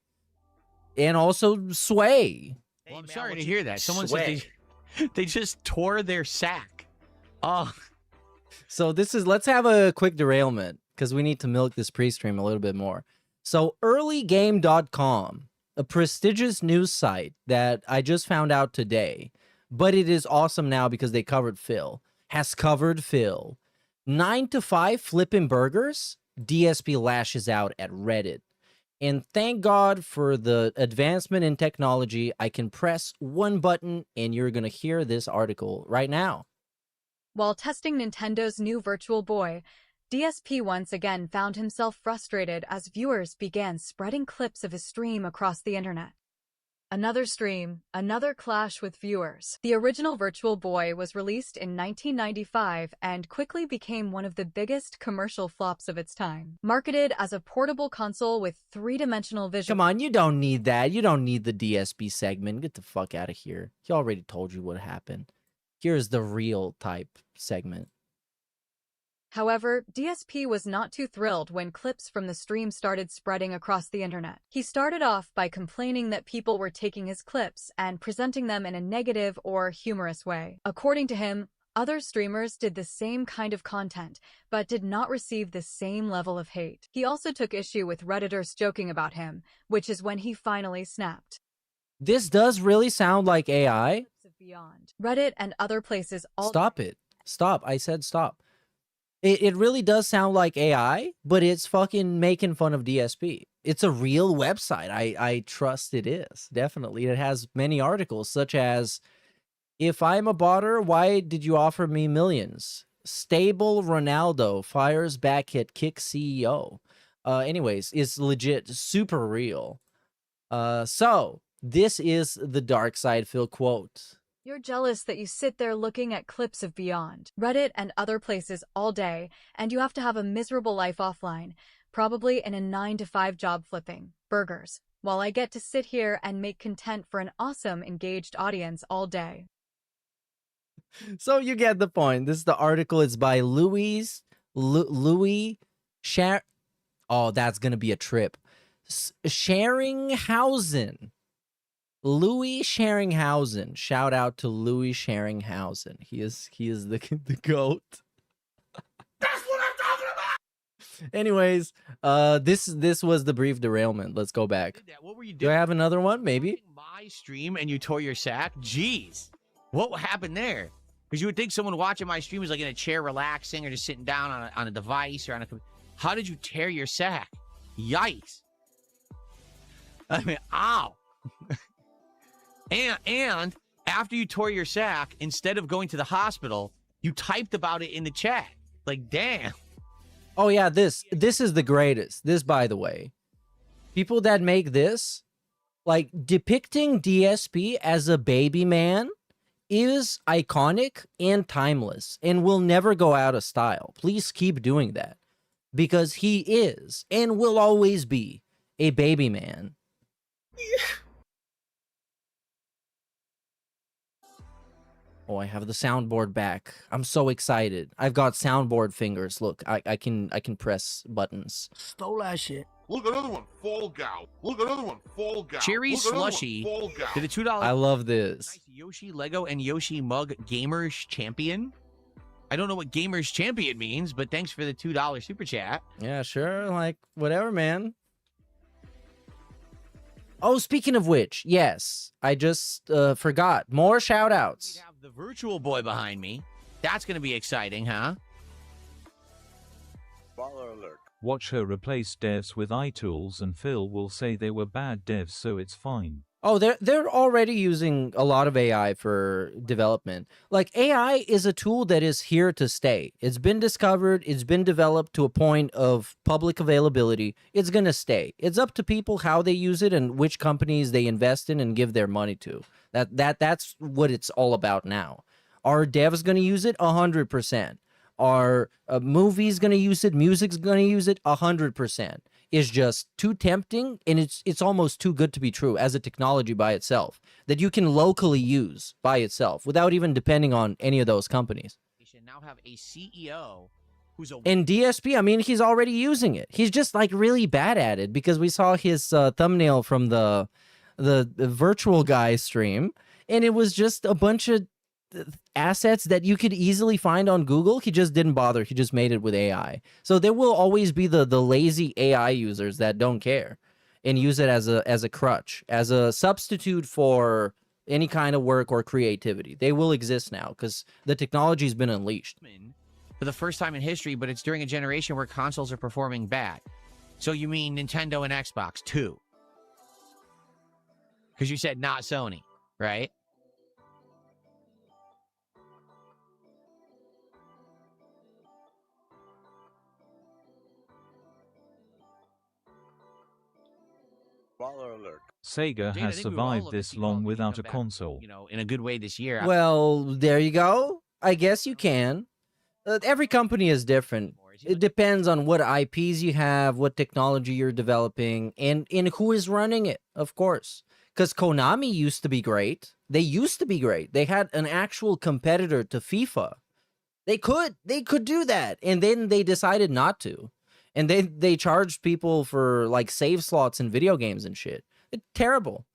And also sway. Well, I'm sorry to hear that. Someone said they just tore their sack. Oh. So let's have a quick derailment because we need to milk this pre-stream a little bit more. So earlygame.com, a prestigious news site that I just found out today, but it is awesome now because they covered Phil, has covered Phil. 9 to 5 flipping burgers, DSP lashes out at Reddit. And thank God for the advancement in technology. I can press one button and you're going to hear this article right now. While testing Nintendo's new Virtual Boy, DSP once again found himself frustrated as viewers began spreading clips of his stream across the internet. Another stream, another clash with viewers. The original Virtual Boy was released in 1995 and quickly became one of the biggest commercial flops of its time. Marketed as a portable console with three-dimensional vision. Come on, you don't need that. You don't need the DSP segment. Get the fuck out of here. He already told you what happened. Here's the real type segment. However, DSP was not too thrilled when clips from the stream started spreading across the internet. He started off by complaining that people were taking his clips and presenting them in a negative or humorous way. According to him, other streamers did the same kind of content, but did not receive the same level of hate. He also took issue with Redditors joking about him, which is when he finally snapped. This does really sound like AI. Reddit and other places all— Stop it. Stop. I said stop. It really does sound like AI, but it's fucking making fun of DSP. It's a real website. I trust it is. Definitely. It has many articles, such as If I'm a botter, why did you offer me millions? Stable Ronaldo fires back at kick CEO. Anyways, it's legit, super real. So this is the dark side Phil quote. You're jealous that you sit there looking at clips of Beyond, Reddit, and other places all day, and you have to have a miserable life offline, probably in a 9-to-5 job flipping burgers, while I get to sit here and make content for an awesome, engaged audience all day. So you get the point. This is the article. It's by Louis Shar. Oh, that's gonna be a trip. Sharinghausen. Louis Sharinghausen. Shout out to Louis Sharinghausen. He is the goat. That's what I'm talking about. Anyways, this was the brief derailment. Let's go back. What were you Do doing? I have another one? Maybe. My stream and you tore your sack? Jeez. What happened there? Because you would think someone watching my stream was like in a chair relaxing or just sitting down on a device or on a computer. How did you tear your sack? Yikes. I mean, ow. And after you tore your sack, instead of going to the hospital, you typed about it in the chat. Like, damn. Oh yeah, this is the greatest. This, by the way, people that make this, like depicting DSP as a baby man, is iconic and timeless and will never go out of style. Please keep doing that because he is and will always be a baby man. Oh, I have the soundboard back. I'm so excited. I've got soundboard fingers. Look, I can press buttons. Stole that shit. Look, another one, Fall Gal. Look, another one, Fall Gal. Cherry Look, another one, Slushy Fall Gal. to the $2. I love this. Nice Yoshi Lego and Yoshi Mug Gamers Champion. I don't know what Gamers Champion means, but thanks for the $2 super chat. Yeah, sure. Like, whatever, man. Oh, speaking of which, yes, I just forgot. More shout outs. We have the virtual boy behind me. That's going to be exciting, huh? Baller alert. Watch her replace devs with iTools and Phil will say they were bad devs so it's fine. Oh, they're already using a lot of AI for development. Like, AI is a tool that is here to stay. It's been discovered, it's been developed to a point of public availability. It's going to stay. It's up to people how they use it and which companies they invest in and give their money to. That's what it's all about now. Are devs going to use it? 100%. Are movies going to use it? Music's going to use it? 100%. Is just too tempting, and it's almost too good to be true as a technology by itself that you can locally use by itself without even depending on any of those companies. We should now have a CEO who's a... And DSP, I mean, he's already using it. He's just like really bad at it because we saw his thumbnail from the virtual guy stream, and it was just a bunch of assets that you could easily find on Google. He just didn't bother. He just made it with AI. So there will always be the lazy AI users that don't care and use it as a crutch, as a substitute for any kind of work or creativity. They will exist now because the technology's been unleashed. For the first time in history, but it's during a generation where consoles are performing bad. So you mean Nintendo and Xbox too? Because you said not Sony, right? Baller alert. Sega Jade, I has think we would all survived love to this see long Call of Duty without come a back, console. You know, in a good way this year. Well, there you go. I guess you can. Every company is different. It depends on what IPs you have, what technology you're developing, and who is running it, of course. Because Konami used to be great. They used to be great. They had an actual competitor to FIFA. They could do that, and then they decided not to. And they charged people for like save slots in video games and shit. It's terrible.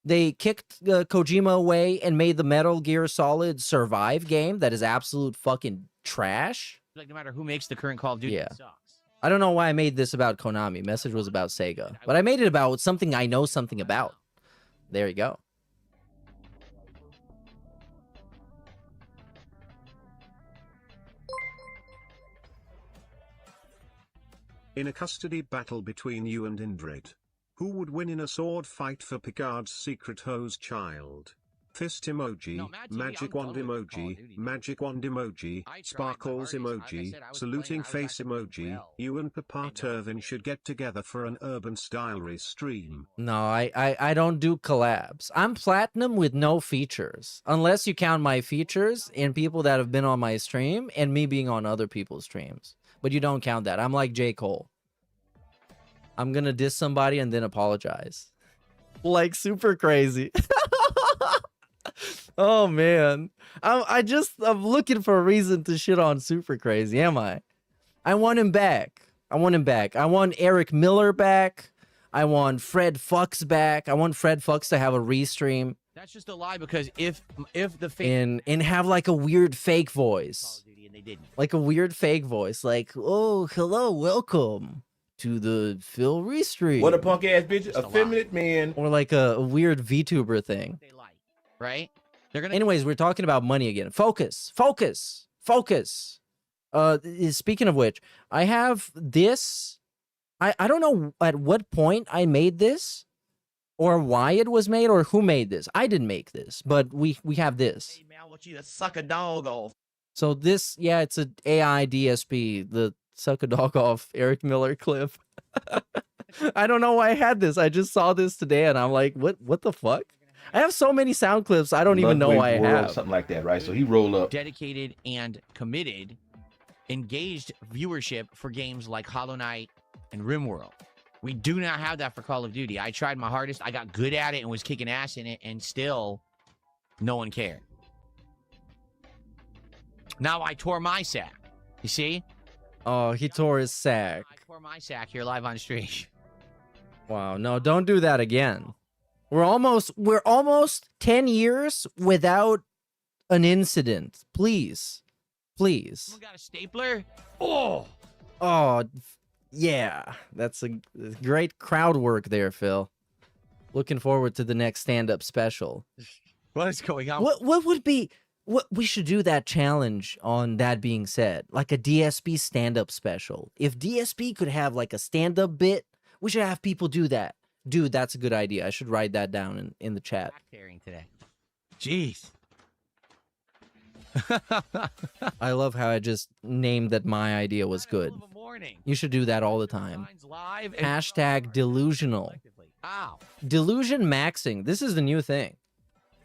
They kicked Kojima away and made the Metal Gear Solid Survive game that is absolute fucking trash. Like no matter who makes the current Call of Duty, it sucks. I don't know why I made this about Konami. Message was about Sega. But I made it about something I know something about. There you go. In a custody battle between you and Indrid, who would win in a sword fight for Picard's secret hose child? Fist emoji, magic wand emoji, magic wand emoji, sparkles emoji, saluting face emoji. You and Papa Turvin should get together for an Urban Stylery stream. No, I don't do collabs. I'm platinum with no features, unless you count my features and people that have been on my stream and me being on other people's streams. But you don't count that. I'm like J. Cole. I'm gonna diss somebody and then apologize. Like super crazy. Oh man. I'm looking for a reason to shit on super crazy, am I? I want him back. I want Eric Miller back. I want Fred Fucks back. I want Fred Fucks to have a restream. That's just a lie, because if the fake and have like a weird fake voice. and they didn't. Like a weird fake voice. Like, oh, hello, welcome to the Phil restream. What a punk ass bitch, effeminate man. Or like a weird VTuber thing. Right? They're gonna. Anyways, we're talking about money again. Focus. Speaking of which, I have this. I don't know at what point I made this, or why it was made, or who made this. I didn't make this, but we have this. Hey man, I want you to suck a dog off. So this, yeah, it's an AI DSP, the suck a dog off Eric Miller clip. I don't know why I had this. I just saw this today, and I'm like, what the fuck? I have so many sound clips, I don't even know why I have. Something like that, right? So he rolled up. Dedicated and committed, engaged viewership for games like Hollow Knight and RimWorld. We do not have that for Call of Duty. I tried my hardest. I got good at it and was kicking ass in it, and still no one cared. Now I tore my sack. You see? Oh, he tore his sack. I tore my sack here live on stream. Wow, no, don't do that again. We're almost 10 years without an incident. Please. Someone got a stapler? Oh, yeah. That's a great crowd work there, Phil. Looking forward to the next stand-up special. What is going on? What would be... What we should do that challenge on that being said, like a DSP stand-up special. If DSP could have like a stand-up bit, we should have people do that. Dude, that's a good idea. I should write that down in the chat. Today. Jeez. I love how I just named that my idea was good. You should do that all the time. Hashtag delusional. Delusion maxing. This is the new thing.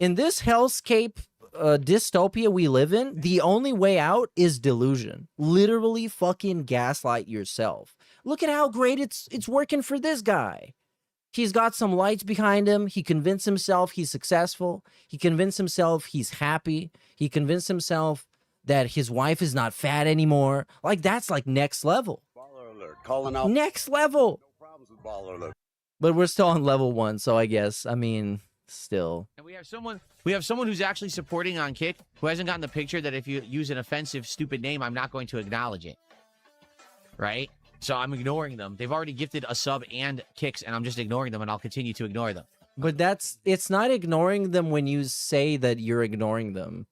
In this hellscape dystopia we live in, the only way out is delusion. Literally fucking gaslight yourself. Look at how great it's working for this guy. He's got some lights behind him. He convinced himself he's successful. He convinced himself he's happy. He convinced himself that his wife is not fat anymore. Like, that's like next level. Baller alert. Calling out. Next level. No problems with baller alert. But we're still on level 1, so I guess, I mean, still. And we have someone who's actually supporting on Kick who hasn't gotten the picture that if you use an offensive, stupid name, I'm not going to acknowledge it. Right? So I'm ignoring them. They've already gifted a sub and kicks, and I'm just ignoring them, and I'll continue to ignore them. But it's not ignoring them when you say that you're ignoring them.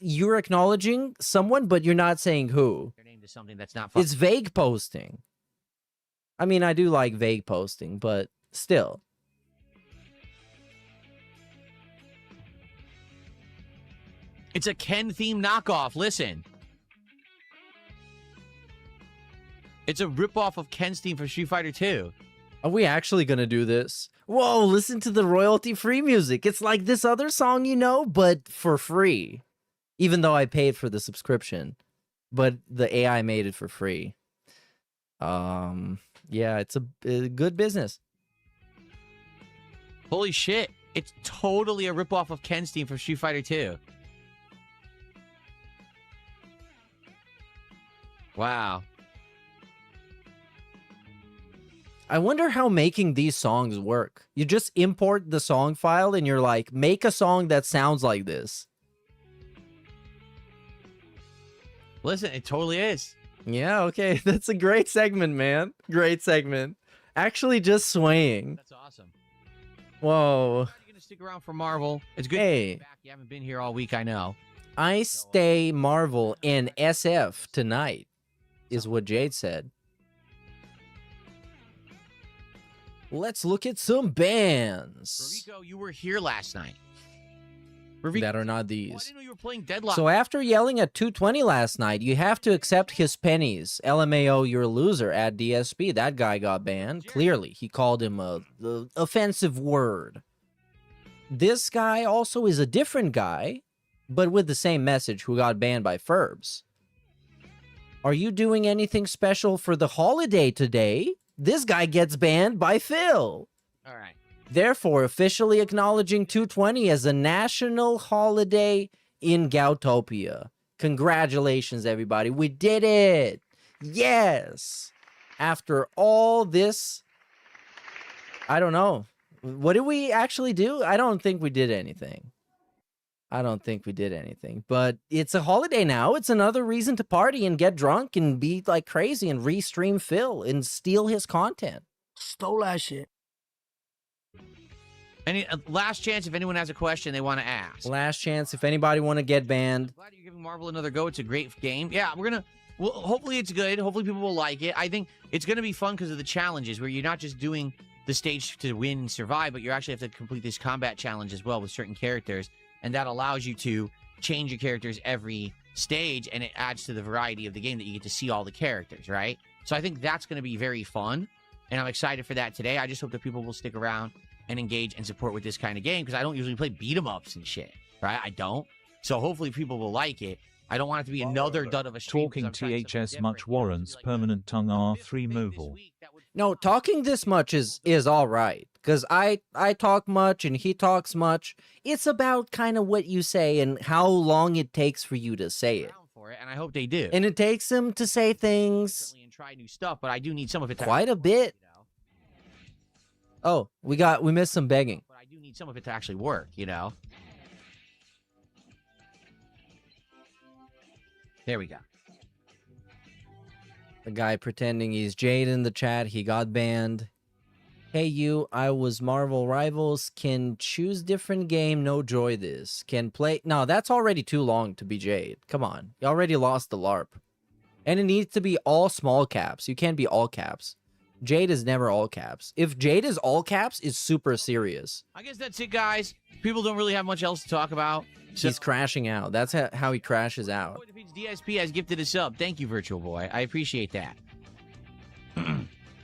You're acknowledging someone, but you're not saying who. Their name to something that's not It's vague posting. I mean, I do like vague posting, but still. It's a Ken theme knockoff. Listen. It's a ripoff of Ken's theme for Street Fighter 2. Are we actually gonna do this? Whoa, listen to the royalty-free music. It's like this other song, you know, but for free. Even though I paid for the subscription. But the AI made it for free. Yeah, it's a good business. Holy shit. It's totally a ripoff of Ken's theme for Street Fighter 2. Wow. I wonder how making these songs work. You just import the song file and you're like, make a song that sounds like this. Listen, it totally is. Yeah, okay. That's a great segment, man. Great segment. Actually just swaying. That's awesome. Whoa. You're going to stick around for Marvel. It's good Hey. to be back. You haven't been here all week, I know. I stay Marvel in SF tonight, is what Jade said. Let's look at some bands. Rico, you were here last night. that are not these. I didn't know you were playing Deadlock. So after yelling at 220 last night, you have to accept his pennies. LMAO, you're a loser at DSP. That guy got banned. Clearly, he called him a offensive word. This guy also is a different guy, but with the same message, who got banned by Ferbs. Are you doing anything special for the holiday today? This guy gets banned by Phil. All right. Therefore, officially acknowledging 220 as a national holiday in Gautopia. Congratulations, everybody. We did it. Yes. After all this, I don't know. What did we actually do? I don't think we did anything. But it's a holiday now. It's another reason to party and get drunk and be like crazy and restream Phil and steal his content. Stole that shit. Any last chance if anyone has a question they want to ask. Last chance if anybody want to get banned. Glad you're giving Marvel another go. It's a great game. Yeah, well, hopefully it's good. Hopefully people will like it. I think it's going to be fun because of the challenges where you're not just doing the stage to win and survive, but you actually have to complete this combat challenge as well with certain characters. And that allows you to change your characters every stage, and it adds to the variety of the game that you get to see all the characters, right? So I think that's going to be very fun, and I'm excited for that today. I just hope that people will stick around and engage and support with this kind of game, because I don't usually play beat-em-ups and shit, right? I don't. So hopefully people will like it. I don't want it to be another dud of a stream. Talking THS much warrants permanent tongue R3 removal. No, talking this much is all right. Because I talk much and he talks much. It's about kind of what you say and how long it takes for you to say it. For it, and I hope they do. And it takes him to say things and try new stuff, but I do need some of it to quite a bit. Oh, we missed some begging. But I do need some of it to actually work, you know? There we go. The guy pretending he's Jade in the chat, he got banned. Hey you, I was Marvel Rivals, can choose different game, no joy this. Can play, no, that's already too long to be Jade. Come on, you already lost the LARP. And it needs to be all small caps, you can't be all caps. Jade is never all caps. If Jade is all caps, it's super serious. I guess that's it, guys. People don't really have much else to talk about. So he's crashing out, that's how he crashes out. DSP has gifted a sub. Thank you, Virtual Boy. I appreciate that.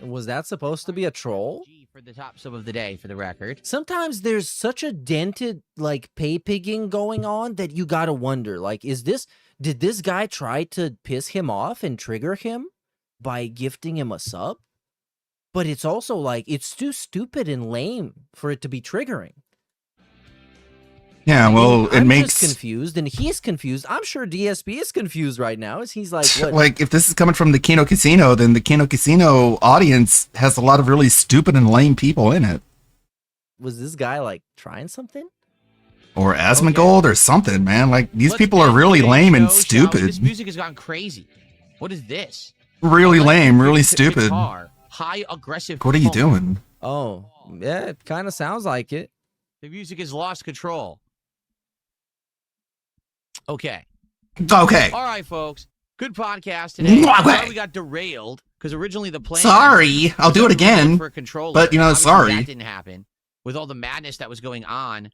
Was that supposed to be a troll? For the top sub of the day, for the record. Sometimes there's such a dented, like, pay pigging going on that you gotta wonder, like, did this guy try to piss him off and trigger him by gifting him a sub? But it's also, like, it's too stupid and lame for it to be triggering. Yeah, well, I'm it makes just confused, and he's confused. I'm sure DSP is confused right now. As he's like, what? Like, if this is coming from the Kino Casino, then the Kino Casino audience has a lot of really stupid and lame people in it. Was this guy like trying something? Or Asmongold or something, man. Like, these people are really lame and stupid. This music has gone crazy. What is this? Really lame, really stupid. High aggressive. What are you doing? Oh, yeah, it kind of sounds like it. The music has lost control. Okay. Okay. All right, folks. Good podcast today. Okay. We got derailed because originally the plan. Sorry, I'll do it again. For a controller. But sorry. That didn't happen with all the madness that was going on.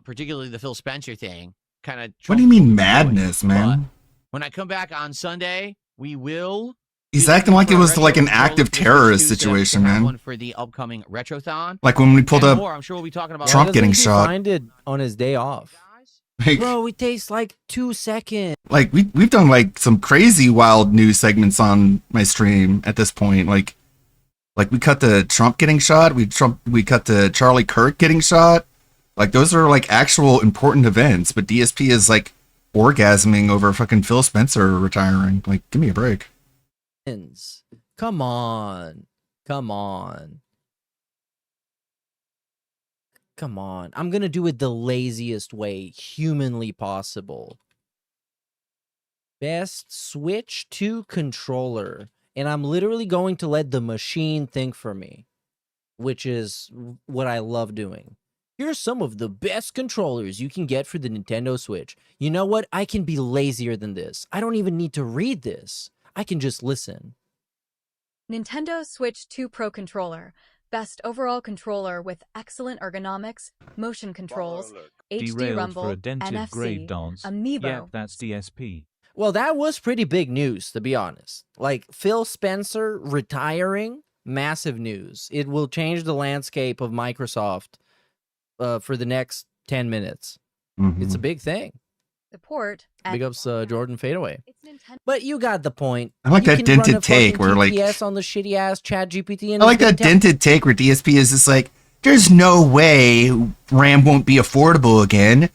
Particularly the Phil Spencer thing. Kind of. What do you mean madness, man? But when I come back on Sunday, we will. He's acting like it was like an active terrorist situation, man. One for the upcoming Retrothon. Like when we pulled up I'm sure we'll be talking about Trump getting shot. Find it on his day off. Like, bro, it takes like 2 seconds. Like we've done like some crazy wild news segments on my stream at this point. Like we cut to Trump getting shot. We cut to Charlie Kirk getting shot. Like those are like actual important events. But DSP is like orgasming over fucking Phil Spencer retiring. Like, give me a break. Come on. Come on. Come on. I'm going to do it the laziest way humanly possible. Best switch to controller. And I'm literally going to let the machine think for me, which is what I love doing. Here's some of the best controllers you can get for the Nintendo Switch. You know what? I can be lazier than this. I don't even need to read this. I can just listen. Nintendo Switch 2 Pro Controller. Best overall controller with excellent ergonomics, motion controls, HD Derailed rumble, for a dented grave NFC, dance. amiibo. Yep, that's DSP. Well, that was pretty big news, to be honest. Like, Phil Spencer retiring, massive news. It will change the landscape of Microsoft for the next 10 minutes. It's a big thing. The port. Big ups Jordan Fadeaway. But you got the point. I like You that can run dented a take fucking where, like- TTS on the shitty ass Chat GPT. And I like that dented take where DSP is just like, there's no way RAM won't be affordable again.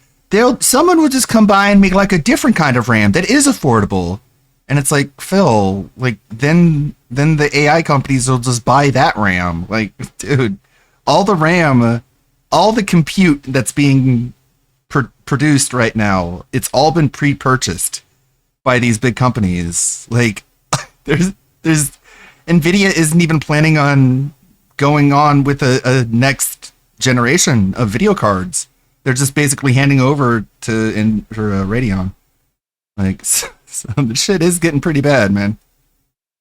Someone will just come by and make like a different kind of RAM that is affordable. And it's like, Phil, like then the AI companies will just buy that RAM. Like, dude, all the RAM, all the compute that's being produced right now, it's all been pre-purchased by these big companies. Like, there's NVIDIA isn't even planning on going on with a next generation of video cards. They're just basically handing over to Radeon. Like, so the shit is getting pretty bad, man.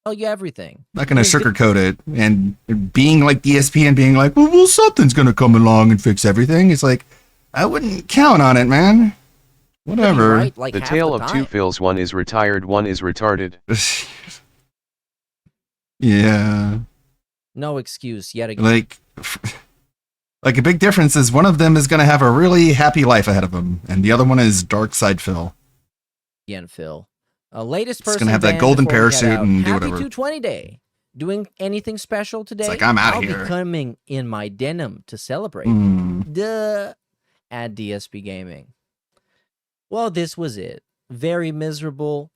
Tell you everything. Not gonna sugarcoat it, and being like DSP and being like, well, something's gonna come along and fix everything. It's like, I wouldn't count on it, man. Whatever. Right, like the half tale the of time. two Phils, one is retired, one is retarded. Yeah. No excuse yet again. Like a big difference is one of them is gonna have a really happy life ahead of him, and the other one is Dark Side Phil. Again, Phil. Latest It's person gonna have that banned golden before we head parachute out. and do Happy whatever. 220 day. Doing anything special today? like, I'm outta I'll here. be coming in my denim to celebrate. Mm. Duh. At DSP Gaming. Well, this was it. Very miserable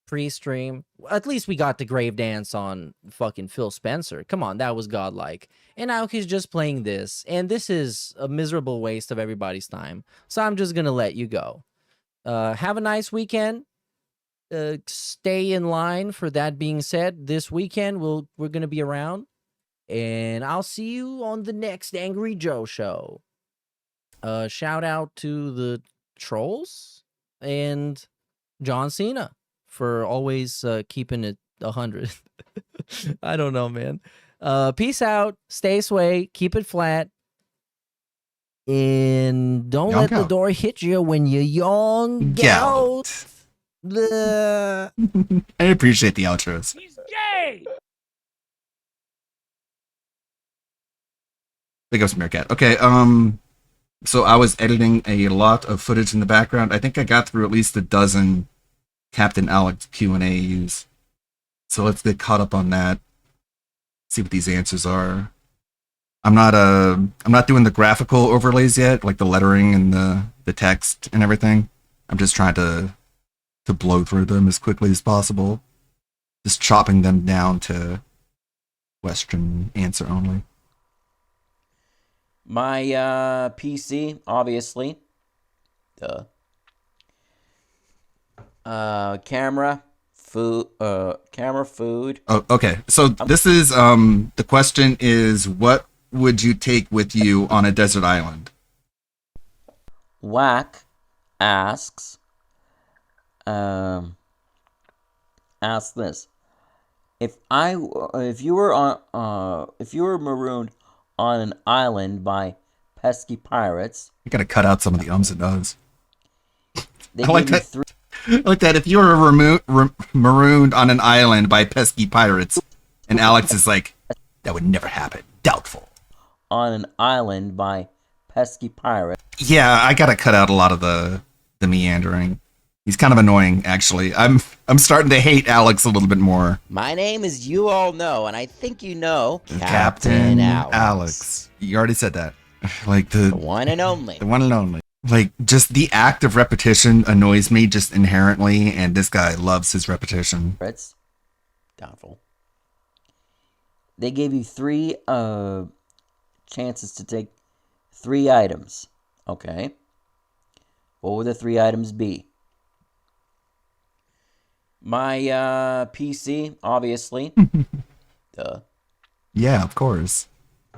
pre-stream. At least we got the grave dance on fucking Phil Spencer. Come on, that was godlike. And now he's just playing this. And this is a miserable waste of everybody's time. So I'm just gonna let you go. Have a nice weekend. Stay in line. For that being said, this weekend we're gonna be around, and I'll see you on the next Angry Joe show. Shout out to the trolls and John Cena for always keeping it 100. I don't know, man. Peace out. Stay sway. Keep it flat. And don't let the door hit you when you yawn out. I appreciate the outros. Yay! Big ups, Meerkat. Okay, so I was editing a lot of footage in the background. I think I got through at least a dozen Captain Alex Q&As. So let's get caught up on that. See what these answers are. I'm not doing the graphical overlays yet, like the lettering and the text and everything. I'm just trying to blow through them as quickly as possible. Just chopping them down to question answer only. My PC, obviously. Duh. Camera, food. Oh, okay. So this is the question is, what would you take with you on a desert island? Whack asks this: if you were marooned on an island by pesky pirates, You gotta cut out some of the ums and ahs. they I like give you that. three. I like that. If you were marooned on an island by pesky pirates, and Alex is like, that would never happen. Doubtful. On an island by pesky pirates. Yeah, I gotta cut out a lot of the meandering. He's kind of annoying, actually. I'm starting to hate Alex a little bit more. My name is You All Know, and I think you know Captain Alex. You already said that. Like the one and only. The one and only. Like, just the act of repetition annoys me just inherently, and this guy loves his repetition. It's doubtful. They gave you three chances to take 3 items. Okay. What would the 3 items be? My PC, obviously. Duh. Yeah, of course.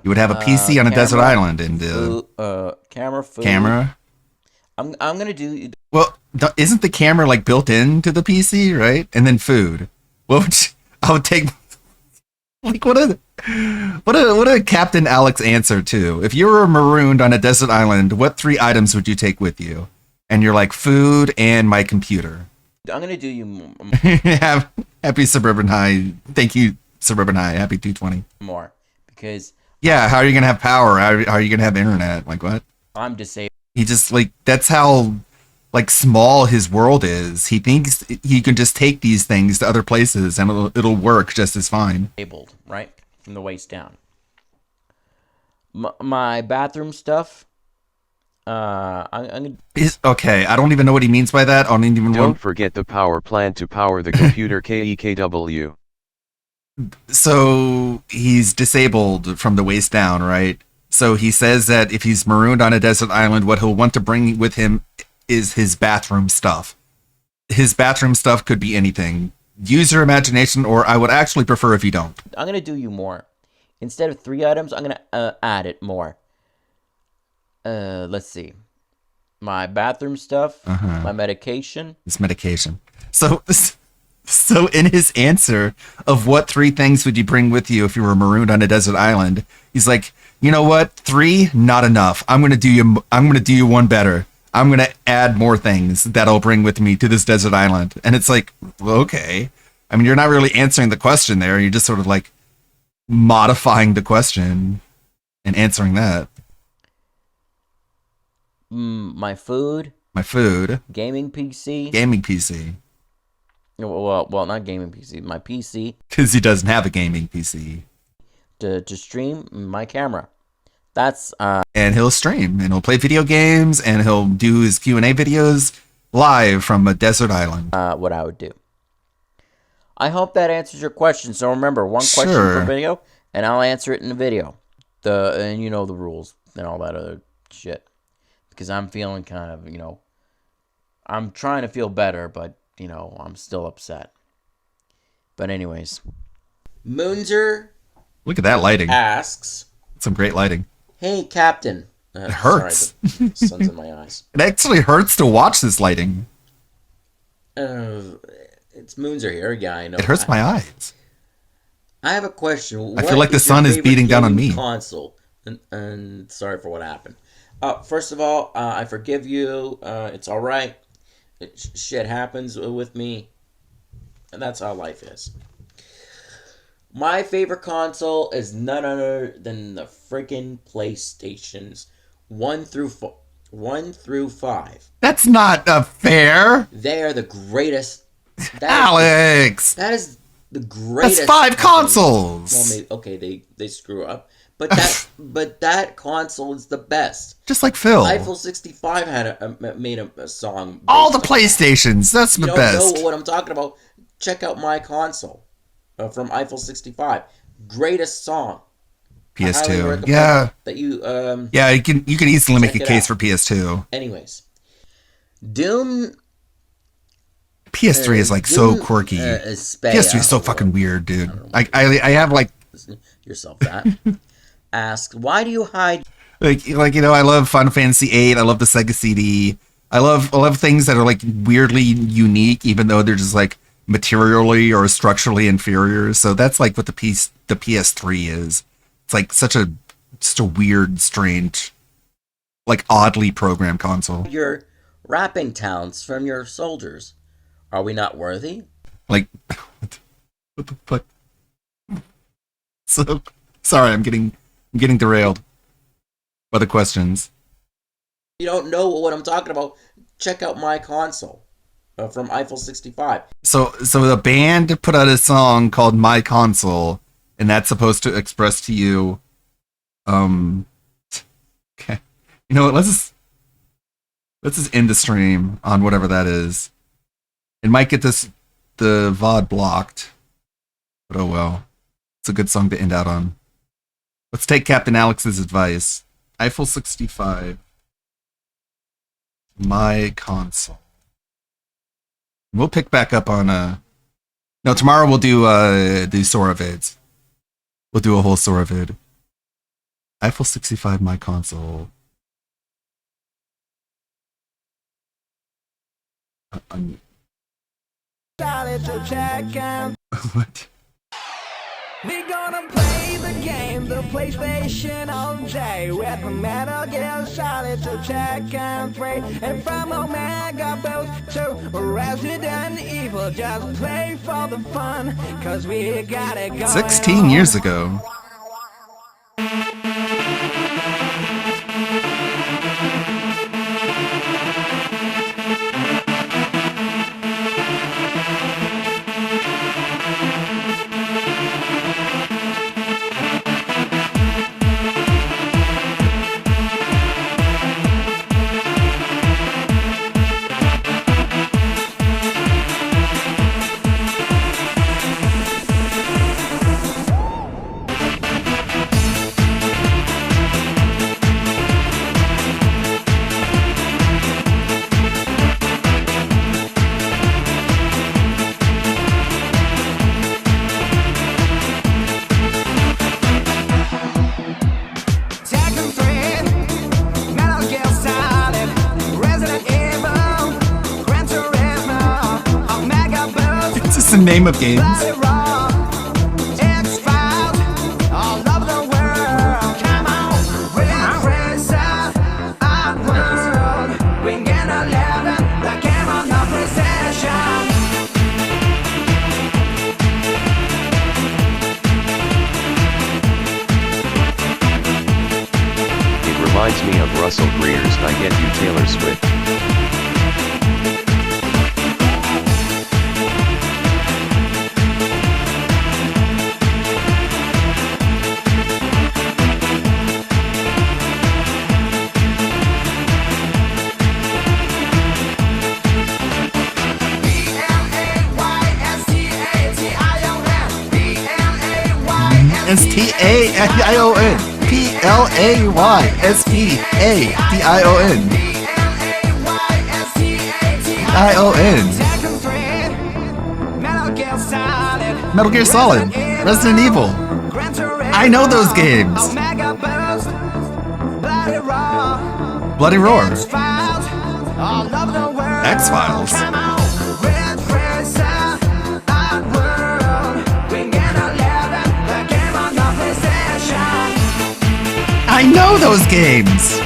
You would have a PC on a desert island and camera, food. Camera. I'm gonna do. Well, isn't the camera like built into the PC, right? And then food. What would I would take Like what a Captain Alex answer too. If you were marooned on a desert island, what 3 items would you take with you? And you're like, food and my computer. I'm gonna do you Happy Suburban High. Thank you, Suburban High. Happy 220. more because Yeah, how are you gonna have power? How are you gonna have internet? Like what? I'm disabled. He just like that's how like small his world is. He thinks he can just take these things to other places and it'll work just as fine. Disabled, right from the waist down. My bathroom stuff. Okay, I don't even know what he means by that. I don't even. Don't forget the power plant to power the computer KEKW. So he's disabled from the waist down, right? So he says that if he's marooned on a desert island, what he'll want to bring with him is his bathroom stuff. His bathroom stuff could be anything. Use your imagination, or I would actually prefer if you don't. I'm gonna do you more. Instead of 3 items, I'm gonna add it more. Let's see. My bathroom stuff, my medication. His medication. So in his answer of what 3 things would you bring with you if you were marooned on a desert island, he's like, you know what? 3, not enough. I'm gonna do you one better. I'm gonna add more things that I'll bring with me to this desert island. And it's like, well, okay. I mean, you're not really answering the question there. You're just sort of like modifying the question and answering that. My food. My food. Gaming PC. Gaming PC. Well, not gaming PC. My PC. Because he doesn't have a gaming PC. To stream my camera. That's and he'll stream and he'll play video games and he'll do his Q&A videos live from a desert island. What I would do. I hope that answers your question. So remember, one question per video, and I'll answer it in the video. And you know the rules and all that other shit. Because I'm feeling kind of, I'm trying to feel better, but, I'm still upset. But anyways. Moonzer. Look at that lighting. Asks. Some great lighting. Hey, Captain. It hurts. Sorry, the sun's in my eyes. It actually hurts to watch this lighting. It's Moonzer here. Yeah, I know. It hurts my eyes. I have a question. I feel like the sun is beating down on me. Console. And sorry for what happened. First of all, I forgive you. It's all right. Shit happens with me. And that's how life is. My favorite console is none other than the freaking PlayStations 1 through 5. That's not fair. They are the greatest. Alex! That is the greatest. That's 5 consoles. Well, maybe, okay, they screw up. But that console is the best. Just like Phil. Eiffel 65 made a song. All the PlayStations. That's the best. You don't know what I'm talking about? Check out my console from Eiffel 65. Greatest song. PS2. Yeah. That you yeah, you can easily make a case for PS2. Anyways, Doom. PS3 is like so quirky. PS3 is so fucking weird, dude. I have like yourself that. Ask, why do you hide? Like I love Final Fantasy VIII. I love the Sega CD. I love things that are like weirdly unique, even though they're just like materially or structurally inferior. So that's like what the PS3 is. It's like just a weird, strange, like oddly programmed console. Your rapping talents from your soldiers. Are we not worthy? Like, what the fuck? So sorry, I'm getting derailed by the questions. You don't know what I'm talking about? Check out my console from Eiffel 65. So the band put out a song called My Console, and that's supposed to express to you, okay, you know what? Let's just end the stream on whatever that is. It might get the VOD blocked, but oh well. It's a good song to end out on. Let's take Captain Alex's advice. Eiffel 65. My Console. We'll pick back up on no, tomorrow we'll do Sora vids. We'll do a whole Sora vid. Eiffel 65 My Console. What? We gonna play the game, the PlayStation all day with the Metal Gear Solid to check and free. And from Omega Boost to Resident Evil, just play for the fun, cause we got it going 16 years ago. It's just the name of games. It reminds me of Russell Greer's I Get You Taylor Swift. S-T-A-I-O-N. P-L-A-Y-S-P-A-D-I-O-N. I-O-N. Metal Gear Solid. Resident Evil. I know those games. Bloody Roar. X-Files. I know those games!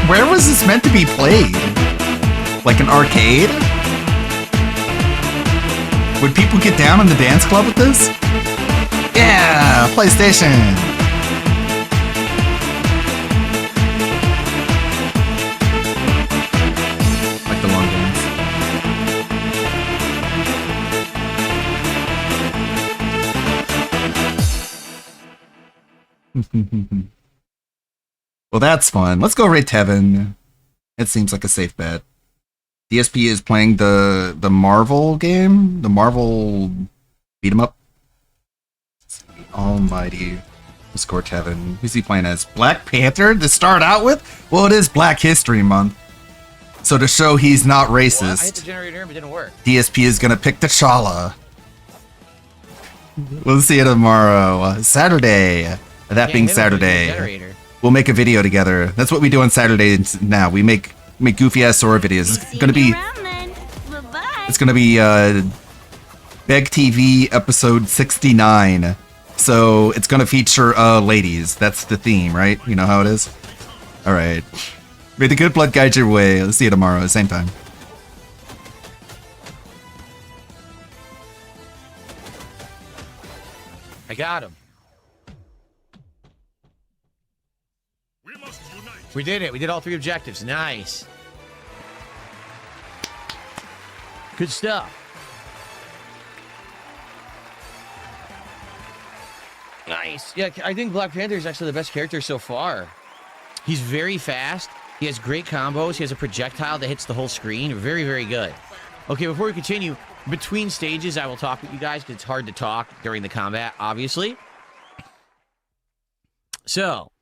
Where was this meant to be played? Like an arcade? Would people get down in the dance club with this? Yeah, PlayStation! Like the long games. Well, that's fun. Let's go raid Tevin. It seems like a safe bet. DSP is playing the Marvel game, the Marvel beat 'em up. Almighty, score Tevin. Who's he playing as? Black Panther to start out with? Well, it is Black History Month, so to show he's not racist, Well, I hit the generator and it didn't work. DSP is gonna pick T'Challa. We'll see you tomorrow, Saturday. That being Saturday. We'll make a video together. That's what we do on Saturdays now. We make goofy ass Sora videos. It's gonna be Beg TV episode 69. So it's gonna feature ladies. That's the theme, right? You know how it is? All right. May the good blood guide your way. Let's see you tomorrow, same time. I got him. We did it. We did all 3 objectives. Nice. Good stuff. Nice. Yeah, I think Black Panther is actually the best character so far. He's very fast. He has great combos. He has a projectile that hits the whole screen. Very, very good. Okay, before we continue, between stages, I will talk with you guys because it's hard to talk during the combat, obviously. So,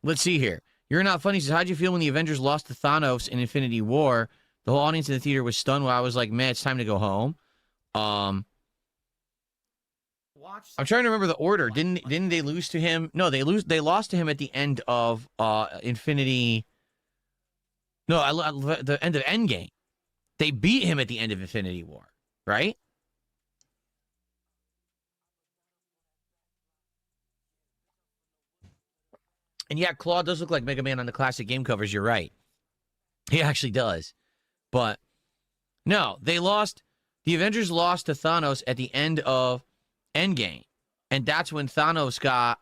let's see here. You're Not Funny says, how'd you feel when the Avengers lost to Thanos in Infinity War? The whole audience in the theater was stunned while I was like, man, it's time to go home. I'm trying to remember the order. Didn't they lose to him? No, they lost to him at the end of Infinity. No, the end of Endgame. They beat him at the end of Infinity War, right? And yeah, Claw does look like Mega Man on the classic game covers. You're right. He actually does. But no, they lost. The Avengers lost to Thanos at the end of Endgame. And that's when Thanos got...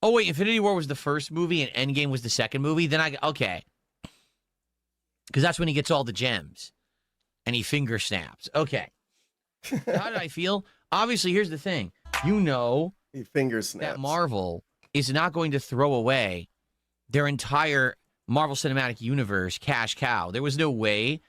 Oh, wait, Infinity War was the first movie and Endgame was the second movie? Then okay. Because that's when he gets all the gems. And he finger snaps. Okay. How did I feel? Obviously, here's the thing. You know he finger snaps. That Marvel is not going to throw away their entire Marvel Cinematic Universe cash cow. There was no way.